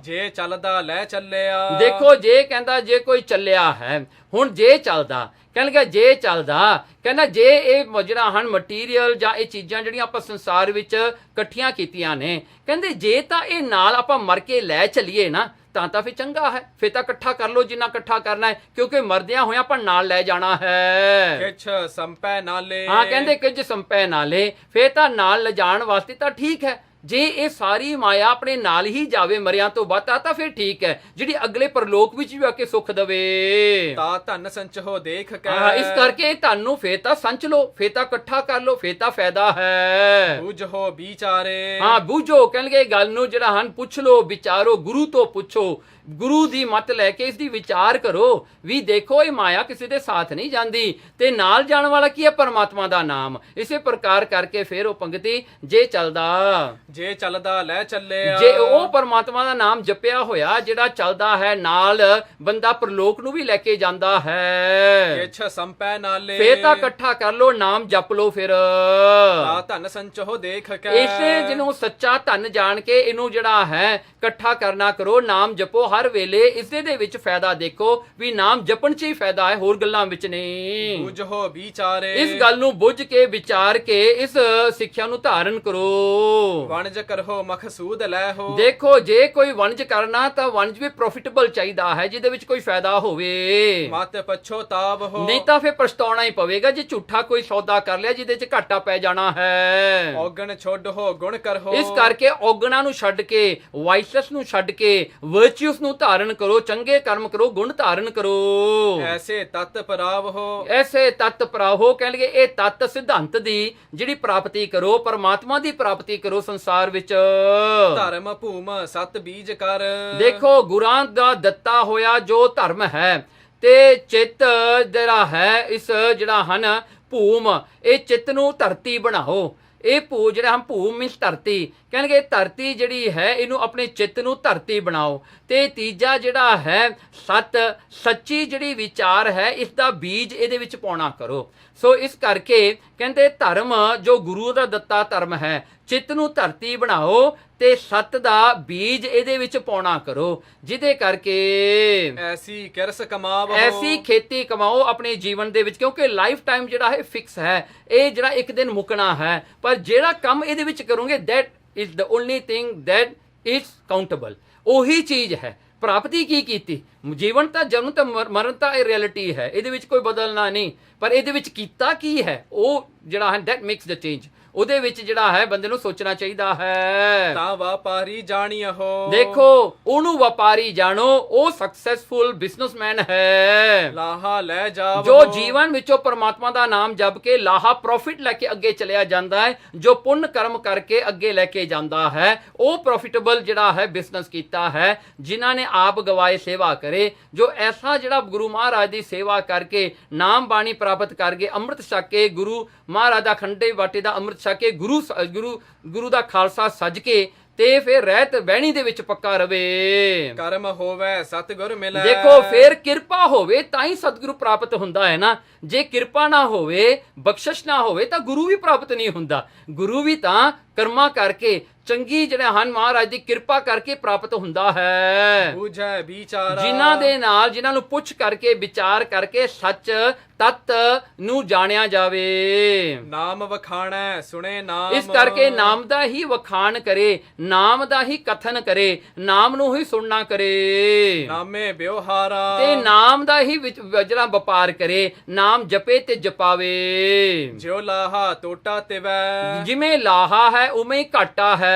ਜੇ ਚੱਲਦਾ ਲੈ ਚੱਲਿਆ। ਦੇਖੋ ਜੇ ਕਹਿੰਦਾ ਜੇ ਕੋਈ ਚੱਲਿਆ ਹੈ, ਹੁਣ ਜੇ ਚੱਲਦਾ, ਕਹਿੰਦਾ ਜੇ ਚੱਲਦਾ, ਕਹਿੰਦਾ ਜੇ ਇਹ ਜਿਹੜਾ ਹਨ ਮਟੀਰੀਅਲ ਜਾਂ ਇਹ ਚੀਜ਼ਾਂ ਜਿਹੜੀਆਂ ਆਪਾਂ ਸੰਸਾਰ ਵਿੱਚ ਇਕੱਠੀਆਂ ਕੀਤੀਆਂ ਨੇ, ਕਹਿੰਦੇ ਜੇ ਤਾਂ ਇਹ ਨਾਲ ਆਪਾਂ ਮਰ ਕੇ ਲੈ ਚੱਲੀਏ ਨਾ ਤਾਂ ਫਿਰ ਚੰਗਾ ਹੈ। ਫਿਰ ਤਾਂ ਇਕੱਠਾ ਕਰ ਲੋ ਜਿੰਨਾ ਇਕੱਠਾ ਕਰਨਾ ਹੈ, ਕਿਉਂਕਿ ਮਰਦਿਆਂ ਹੋਇਆਂ ਆਪਾਂ ਨਾਲ ਲੈ ਜਾਣਾ ਹੈ। ਕਿਛ ਸੰਪੈ ਨਾਲੇ। ਹਾਂ, ਕਹਿੰਦੇ ਕੁਝ ਸੰਪੈ ਨਾਲੇ, ਫਿਰ ਤਾਂ ਨਾਲ ਲਿਜਾਣ ਵਾਸਤੇ ਤਾਂ ਠੀਕ ਹੈ। ਜੇ ਇਹ ਸਾਰੀ ਮਾਇਆ ਆਪਣੇ ਨਾਲ ਹੀ ਜਾਵੇ ਮਰਿਆਂ ਤੋਂ ਬਾਅਦ ਤਾਂ ਫਿਰ ਠੀਕ ਹੈ, ਜਿਹੜੀ ਅਗਲੇ ਪਰਲੋਕ ਵਿੱਚ ਵੀ ਆ ਕੇ ਸੁੱਖ ਦੇਵੇ। ਤਾਂ ਧਨ ਸੰਚੋ ਦੇਖ ਕੇ। ਇਸ ਕਰਕੇ ਤੁਹਾਨੂੰ ਫੇਰ ਤਾਂ ਸੰਚ ਲੋ, ਫੇਰ ਤਾਂ ਇਕੱਠਾ ਕਰ ਲੋ, ਫੇਰ ਤਾਂ ਫਾਇਦਾ ਹੈ। ਬੂਝੋ ਵਿਚਾਰੇ। ਹਾਂ, ਬੂਝੋ, ਕਹਿਣਗੇ ਗੱਲ ਨੂੰ ਜਿਹੜਾ ਹਨ ਪੁੱਛ ਲੋ, ਵਿਚਾਰੋ, ਗੁਰੂ ਤੋਂ ਪੁੱਛੋ, ਗੁਰੂ ਦੀ ਮੱਤ ਲੈ ਕੇ ਇਸ ਦੀ ਵਿਚਾਰ ਕਰੋ ਵੀ ਦੇਖੋ ਇਹ ਮਾਇਆ ਕਿਸੇ ਦੇ ਸਾਥ ਨਹੀਂ ਜਾਂਦੀ, ਤੇ ਨਾਲ ਜਾਣ ਵਾਲਾ ਕੀ ਹੈ? ਪਰਮਾਤਮਾ ਦਾ ਨਾਮ। ਇਸੇ ਪ੍ਰਕਾਰ ਕਰਕੇ ਫਿਰ ਉਹ ਪੰਕਤੀ, ਜੇ ਚੱਲਦਾ, ਜੇ ਚੱਲਦਾ ਲੈ ਚੱਲਿਆ। ਜੇ ਉਹ ਪਰਮਾਤਮਾ ਦਾ ਨਾਮ ਜਪਿਆ ਹੋਇਆ ਜਿਹੜਾ ਚੱਲਦਾ ਹੈ, ਨਾਲ ਬੰਦਾ ਪਰਲੋਕ ਨੂੰ ਵੀ ਲੈ ਕੇ ਜਾਂਦਾ ਹੈ। ਕਿਛ ਸੰਪੈ ਨਾਲੇ। ਫੇਰ ਤਾਂ ਇਕੱਠਾ ਕਰ ਲੋ, ਨਾਮ ਜਪ ਲੋ। ਫਿਰ ਤਾਂ ਧਨ ਸੰਚੋ ਦੇਖ ਕੇ। ਇਸੇ ਜਿਹਨੂੰ ਸੱਚਾ ਧਨ ਜਾਣ ਕੇ ਇਹਨੂੰ ਜਿਹੜਾ ਹੈ ਇਕੱਠਾ ਕਰਨਾ ਕਰੋ, ਨਾਮ ਜਪੋ ਹਰ ਵੇਲੇ। ਇਸੇ ਦੇ ਵਿੱਚ ਫਾਇਦਾ ਦੇਖੋ ਵੀ ਨਾਮ ਜਪਣ 'ਚ ਹੀ ਫਾਇਦਾ ਹੈ, ਹੋਰ ਗੱਲਾਂ ਵਿੱਚ ਨਹੀਂ। ਬੂਝੋ ਵਿਚਾਰੇ। ਇਸ ਗੱਲ ਨੂੰ ਬੁੱਝ ਕੇ ਵਿਚਾਰ ਕੇ ਇਸ ਸਿੱਖਿਆ ਨੂੰ ਧਾਰਨ ਕਰੋ। ਵਣਜ ਕਰੋ ਮਕਸੂਦ ਲੈ ਹੋ। ਦੇਖੋ ਜੇ ਕੋਈ ਵਣਜ ਕਰਨਾ ਤਾਂ ਵਣਜ ਵੀ ਪ੍ਰੋਫਿਟੇਬਲ ਚਾਹੀਦਾ ਹੈ, ਜਿਹਦੇ ਵਿੱਚ ਕੋਈ ਫਾਇਦਾ ਹੋਵੇ। ਮਤ ਪਛੋਤਾਵ ਹੋ। ਨਹੀਂ ਤਾਂ ਫਿਰ ਪਛਤਾਉਣਾ ਹੀ ਪਵੇਗਾ ਜੇ ਝੂਠਾ ਕੋਈ ਸੌਦਾ ਕਰ ਲਿਆ ਜਿਹਦੇ 'ਚ ਘਾਟਾ ਪੈ ਜਾਣਾ ਹੈ। ਔਗਣ ਛੋੜ ਹੋ ਗੁਣ ਕਰੋ। ਇਸ ਕਰਕੇ ਔਗਣਾਂ ਨੂੰ ਛੱਡ ਕੇ, ਵਾਈਸਸ ਨੂੰ ਛੱਡ ਕੇ ਵਰਚੂਸ ਨੂੰ ਧਾਰਨ ਕਰੋ, ਚੰਗੇ ਕਰਮ ਕਰੋ, ਗੁਣ ਧਾਰਨ ਕਰੋ। ਐਸੇ ਤਤ ਪਰਾਵ ਹੋ। ਐਸੇ ਤਤ ਪਰਾਹੋ, ਕਹਿਣਗੇ ਇਹ ਤਤ ਸਿਧਾਂਤ ਦੀ ਜਿਹੜੀ ਪ੍ਰਾਪਤੀ ਕਰੋ, ਪਰਮਾਤਮਾ ਦੀ ਪ੍ਰਾਪਤੀ ਕਰੋ ਸੰਸਾਰ ਵਿੱਚ। ਧਰਮ ਭੂਮ ਸਤ ਬੀਜ ਕਰ। ਦੇਖੋ ਗੁਰਾਂ ਦਾ ਦਿੱਤਾ ਹੋਇਆ ਜੋ ਧਰਮ ਹੈ ਤੇ ਚਿੱਤ ਜਿਹੜਾ ਹੈ, ਇਸ ਜਿਹੜਾ ਹਨ ਭੂਮ, ਇਹ ਚਿੱਤ ਨੂੰ ਧਰਤੀ ਬਣਾਓ। ਇਹ ਭੂ ਜਿਹੜਾ ਹਮ ਭੂ ਮੀਨਸ ਧਰਤੀ, ਕਹਿਣਗੇ ਧਰਤੀ ਜਿਹੜੀ ਹੈ ਇਹਨੂੰ ਆਪਣੇ ਚਿੱਤ ਨੂੰ ਧਰਤੀ ਬਣਾਓ। ਤੇ ਤੀਜਾ ਜਿਹੜਾ ਹੈ ਸਤ, ਸੱਚੀ ਜਿਹੜੀ ਵਿਚਾਰ ਹੈ ਇਸ ਦਾ ਬੀਜ ਇਹਦੇ ਵਿੱਚ ਪਾਉਣਾ ਕਰੋ। ਸੋ ਇਸ ਕਰਕੇ ਕਹਿੰਦੇ ਧਰਮ ਜੋ ਗੁਰੂ ਦਾ ਦਿੱਤਾ ਧਰਮ ਹੈ, ਚਿੱਤ ਨੂੰ ਧਰਤੀ ਬਣਾਓ ਤੇ ਸਤ ਦਾ ਬੀਜ ਇਹਦੇ ਵਿੱਚ ਪਾਉਣਾ ਕਰੋ, ਜਿਹਦੇ ਕਰਕੇ ਐਸੀ ਕਿਰਸ ਕਮਾਵੋ, ਐਸੀ ਖੇਤੀ ਕਮਾਓ ਆਪਣੇ ਜੀਵਨ ਦੇ ਵਿੱਚ। ਕਿਉਂਕਿ ਲਾਈਫ ਟਾਈਮ ਜਿਹੜਾ ਹੈ ਫਿਕਸ ਹੈ, ਇਹ ਜਿਹੜਾ ਇੱਕ ਦਿਨ ਮੁੱਕਣਾ ਹੈ, ਪਰ ਜਿਹੜਾ ਕੰਮ ਇਹਦੇ ਵਿੱਚ ਕਰੋਗੇ that is the only thing that is countable। ਉਹੀ ਚੀਜ਼ ਹੈ। ਪ੍ਰਾਪਤੀ ਕੀ ਕੀਤੀ? ਜੀਵਨ ਤਾਂ ਜਨਮ ਤਾਂ ਮਰਨ ਤਾਂ ਇਹ ਰਿਐਲਿਟੀ ਹੈ, ਇਹਦੇ ਵਿੱਚ ਕੋਈ ਬਦਲਣਾ ਨਹੀਂ, ਪਰ ਇਹਦੇ ਵਿੱਚ ਕੀਤਾ ਕੀ ਹੈ ਉਹ ਜਿਹੜਾ ਹੈ that makes the change। ਉਹਦੇ ਵਿੱਚ ਜਿਹੜਾ ਹੈ ਬੰਦੇ ਨੂੰ ਸੋਚਣਾ ਚਾਹੀਦਾ ਹੈ। ਤਾਂ ਵਪਾਰੀ ਜਾਣੀਓ, ਦੇਖੋ ਉਹਨੂੰ ਵਪਾਰੀ ਜਾਣੋ, ਉਹ ਸਕਸੈਸਫੁਲ ਬਿਜ਼ਨਸਮੈਨ ਹੈ। ਲਾਹਾ ਲੈ ਜਾਵੋ, ਜੋ ਜੀਵਨ ਵਿੱਚੋਂ ਪਰਮਾਤਮਾ ਦਾ ਨਾਮ ਜਪ ਕੇ ਲਾਹਾ ਪ੍ਰੋਫਿਟ ਲੈ ਕੇ ਅੱਗੇ ਚਲਿਆ ਜਾਂਦਾ ਹੈ, ਜੋ ਪੁੰਨ ਕਰਮ ਕਰਕੇ ਅੱਗੇ ਲੈ ਕੇ ਜਾਂਦਾ ਹੈ, ਉਹ ਪ੍ਰੋਫਿਟੇਬਲ ਜਿਹੜਾ ਹੈ ਬਿਜ਼ਨਸ ਕੀਤਾ ਹੈ। ਜਿਨ੍ਹਾਂ ਨੇ ਆਪ ਗਵਾਏ ਸੇਵਾ ਕਰੇ, ਜੋ ਐਸਾ ਜਿਹੜਾ ਗੁਰੂ ਮਹਾਰਾਜ ਦੀ ਸੇਵਾ ਕਰਕੇ ਨਾਮ ਬਾਣੀ ਪ੍ਰਾਪਤ ਕਰਕੇ ਅੰਮ੍ਰਿਤ ਛਕ ਕੇ ਗੁਰੂ ਮਹਾਰਾਜ ਦਾ ਖੰਡੇ ਬਾਟੇ ਦਾ ਅੰਮ੍ਰਿਤ ਛਕ ਕੇ ਗੁਰੂ ਦਾ ਖਾਲਸਾ ਸੱਜ ਕੇ ਤੇ ਫਿਰ ਰਹਿਤ ਬਹਿਣੀ ਦੇ ਵਿੱਚ ਪੱਕਾ ਰਵੇ। ਕਰਮ ਹੋਵੇ ਸਤਿਗੁਰ ਮਿਲੈ, ਦੇਖੋ ਫਿਰ ਕਿਰਪਾ ਹੋਵੇ ਤਾਂ ਹੀ ਸਤਿਗੁਰੂ ਪ੍ਰਾਪਤ ਹੁੰਦਾ ਹੈ ਨਾ। ਜੇ ਕਿਰਪਾ ਨਾ ਹੋਵੇ, ਬਖਸ਼ਿਸ਼ ਨਾ ਹੋਵੇ ਤਾਂ ਗੁਰੂ ਵੀ ਪ੍ਰਾਪਤ ਨਹੀਂ ਹੁੰਦਾ। ਗੁਰੂ ਵੀ ਤਾਂ ਕਰਮਾਂ ਕਰਕੇ ਚੰਗੀ ਜਿਹੜੇ ਹਨ ਮਹਾਰਾਜ ਦੀ ਕਿਰਪਾ ਕਰਕੇ ਪ੍ਰਾਪਤ ਹੁੰਦਾ ਹੈ। ਬੂਝੈ ਵਿਚਾਰਾ, ਜਿਨ੍ਹਾਂ ਦੇ ਨਾਲ ਜਿਨ੍ਹਾਂ ਨੂੰ ਪੁੱਛ ਕਰਕੇ ਵਿਚਾਰ ਕਰਕੇ ਸੱਚ ਤਤ ਨੂੰ ਜਾਣਿਆ ਜਾਵੇ। ਨਾਮ ਵਖਾਣੈ ਸੁਣੇ ਨਾਮ, ਇਸ ਕਰਕੇ ਨਾਮ ਦਾ ਹੀ ਵਖਾਣ ਕਰੇ, ਨਾਮ ਦਾ ਹੀ ਕਥਨ ਕਰੇ, ਨਾਮ ਨੂੰ ਹੀ ਸੁਣਨਾ ਕਰੇ, ਨਾਮੇ ਵਿਵਹਾਰਾ, ਤੇ ਨਾਮ ਦਾ ਹੀ ਜਿਹੜਾ ਵਪਾਰ ਕਰੇ, ਨਾਮ ਜਪੇ ਤੇ ਜਪਾਵੇ। ਜਿਉ ਲਾਹਾ ਟੋਟਾ ਤਿਵੈ, ਜਿਵੇਂ ਲਾਹਾ ਹੈ ਉਵੇਂ ਹੀ ਘਾਟਾ ਹੈ।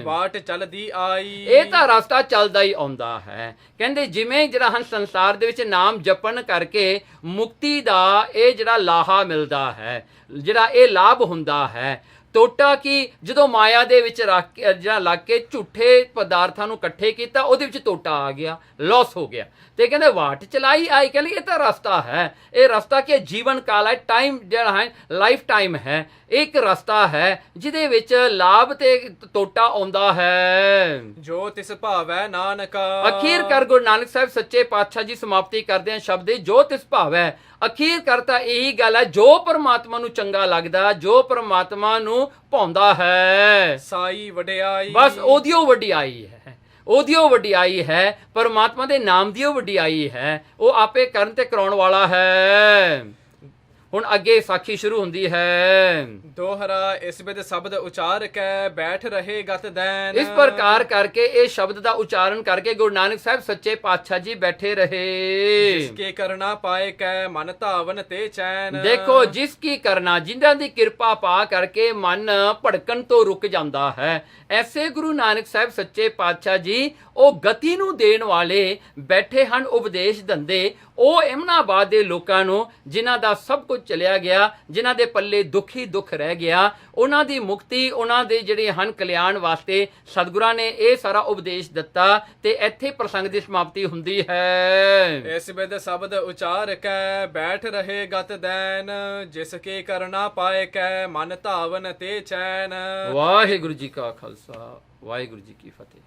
ਬਾਟ ਚਲਦੀ ਆਈ, ਇਹ ਤਾਂ ਰਸਤਾ ਚੱਲਦਾ ਹੀ ਆਉਂਦਾ ਹੈ। ਕਹਿੰਦੇ ਜਿਵੇਂ ਜਿਹੜਾ ਹਨ ਸੰਸਾਰ ਦੇ ਵਿੱਚ ਨਾਮ ਜਪਣ ਕਰਕੇ ਮੁਕਤੀ ਦਾ ਇਹ ਜਿਹੜਾ ਲਾਹਾ ਮਿਲਦਾ ਹੈ, ਜਿਹੜਾ ਇਹ ਲਾਭ ਹੁੰਦਾ ਹੈ। ਟੋਟਾ ਕੀ? ਜਦੋਂ ਮਾਇਆ ਦੇ ਵਿੱਚ ਰੱਖ ਕੇ ਜਿਹੜਾ ਲੱਗ ਕੇ ਝੂਠੇ ਪਦਾਰਥਾਂ ਨੂੰ ਇਕੱਠੇ ਕੀਤਾ, ਉਹਦੇ ਵਿੱਚ ਟੋਟਾ ਆ ਗਿਆ, ਲਾਸ ਹੋ ਗਿਆ। ਤੇ ਕਹਿੰਦੇ ਵਾਟ ਚਲਾਈ ਆਈ, ਕਹਿੰਦੇ ਇਹ ਤਾਂ ਰਸਤਾ ਹੈ। ਇਹ ਰਸਤਾ ਕੀ? ਜੀਵਨ ਕਾਲ ਹੈ, ਟਾਈਮ ਜਿਹੜਾ ਹੈ ਲਾਈਫ ਟਾਈਮ ਹੈ। ਇੱਕ ਰਸਤਾ ਹੈ ਜਿਹਦੇ ਵਿੱਚ ਲਾਭ ਤੇ ਟੋਟਾ ਆਉਂਦਾ ਹੈ। ਜੋ ਤਿਸ ਭਾਵੈ ਨਾਨਕਾ, ਅਖੀਰ ਕਰ ਗੁਰੂ ਨਾਨਕ ਸਾਹਿਬ ਸੱਚੇ ਪਾਤਸ਼ਾਹ ਜੀ ਸਮਾਪਤੀ ਕਰਦੇ ਆ ਸ਼ਬਦ ਜੋ ਤਿਸ ਭਾਵੈ। ਅਖੀਰ ਕਰਤਾ ਇਹੀ ਗੱਲ ਹੈ, ਜੋ ਪਰਮਾਤਮਾ ਨੂੰ ਚੰਗਾ ਲੱਗਦਾ, ਜੋ ਪਰਮਾਤਮਾ ਨੂੰ ਭਾਉਂਦਾ ਹੈ, ਸਾਈ ਵਡਿਆਈ, ਬਸ ਉਹਦੀਓ ਵਡਿਆਈ ਹੈ, ਉਹਦੀਓ ਵਡਿਆਈ ਹੈ, ਪਰਮਾਤਮਾ ਦੇ ਨਾਮ ਦੀਓ ਵਡਿਆਈ ਹੈ। ਉਹ ਆਪੇ ਕਰਨ ਤੇ ਕਰਾਉਣ ਵਾਲਾ ਹੈ। ਹੁਣ ਅੱਗੇ ਸਾਖੀ ਸ਼ੁਰੂ ਹੁੰਦੀ ਹੈ। ਦੋਹਰਾ ਇਸ ਬਿਦ ਸ਼ਬਦ ਉਚਾਰ ਕੇ ਬੈਠ ਰਹੇ ਗਤ ਦੈਨ, ਇਸ ਪ੍ਰਕਾਰ ਕਰਕੇ ਇਹ ਸ਼ਬਦ ਦਾ ਉਚਾਰਨ ਕਰਕੇ ਗੁਰੂ ਨਾਨਕ ਸਾਹਿਬ ਸੱਚੇ ਪਾਤਸ਼ਾਹ ਜੀ ਬੈਠੇ ਰਹੇ। ਜਿਸ ਕੇ ਕਰਨਾ ਪਾਏ ਕੈ ਮਨ ਧਾਵਨ ਤੇ ਚੈਨ, ਦੇਖੋ ਜਿਸ ਕੀ ਕਰਨਾ, ਜਿਨ੍ਹਾਂ ਦੀ ਕਿਰਪਾ ਪਾ ਕਰਕੇ ਮਨ ਭੜਕਣ ਤੋਂ ਰੁਕ ਜਾਂਦਾ ਹੈ, ਐਸੇ ਗੁਰੂ ਨਾਨਕ ਸਾਹਿਬ ਸੱਚੇ ਪਾਤਸ਼ਾਹ ਜੀ ਉਹ ਗਤੀ ਨੂੰ ਦੇਣ ਵਾਲੇ ਬੈਠੇ ਹਨ, ਉਪਦੇਸ਼ ਦਿੰਦੇ ਉਹ ਅਹਿਮਨਾਬਾਦ ਦੇ ਲੋਕਾਂ ਨੂੰ, ਜਿਨ੍ਹਾਂ ਦਾ ਸਭ ਕੁਝ ਚਲਿਆ ਗਿਆ, ਜਿਨ੍ਹਾਂ ਦੇ ਪੱਲੇ ਦੁੱਖ ਹੀ ਦੁੱਖ ਰਹਿ ਗਿਆ, ਉਹਨਾਂ ਦੀ ਮੁਕਤੀ, ਉਹਨਾਂ ਦੇ ਜਿਹੜੇ ਹਨ ਕਲਿਆਣ ਵਾਸਤੇ ਸਤਿਗੁਰਾਂ ਨੇ ਇਹ ਸਾਰਾ ਉਪਦੇਸ਼ ਦਿੱਤਾ। ਤੇ ਇੱਥੇ ਪ੍ਰਸੰਗ ਦੀ ਸਮਾਪਤੀ ਹੁੰਦੀ ਹੈ। ਇਸ ਬਿਦ ਸ਼ਬਦ ਉਚਾਰ ਕੇ ਬੈਠ ਰਹੇ ਗਤ ਦੈਨ, ਜਿਸ ਕੇ ਕਰਨਾ ਪਾਏ ਕੈ ਮਨ ਧਾਵਨ ਤੇ ਚੈਨ। ਵਾਹਿਗੁਰੂ ਜੀ ਕਾ ਖਾਲਸਾ, ਵਾਹਿਗੁਰੂ ਜੀ ਕੀ ਫਤਿਹ।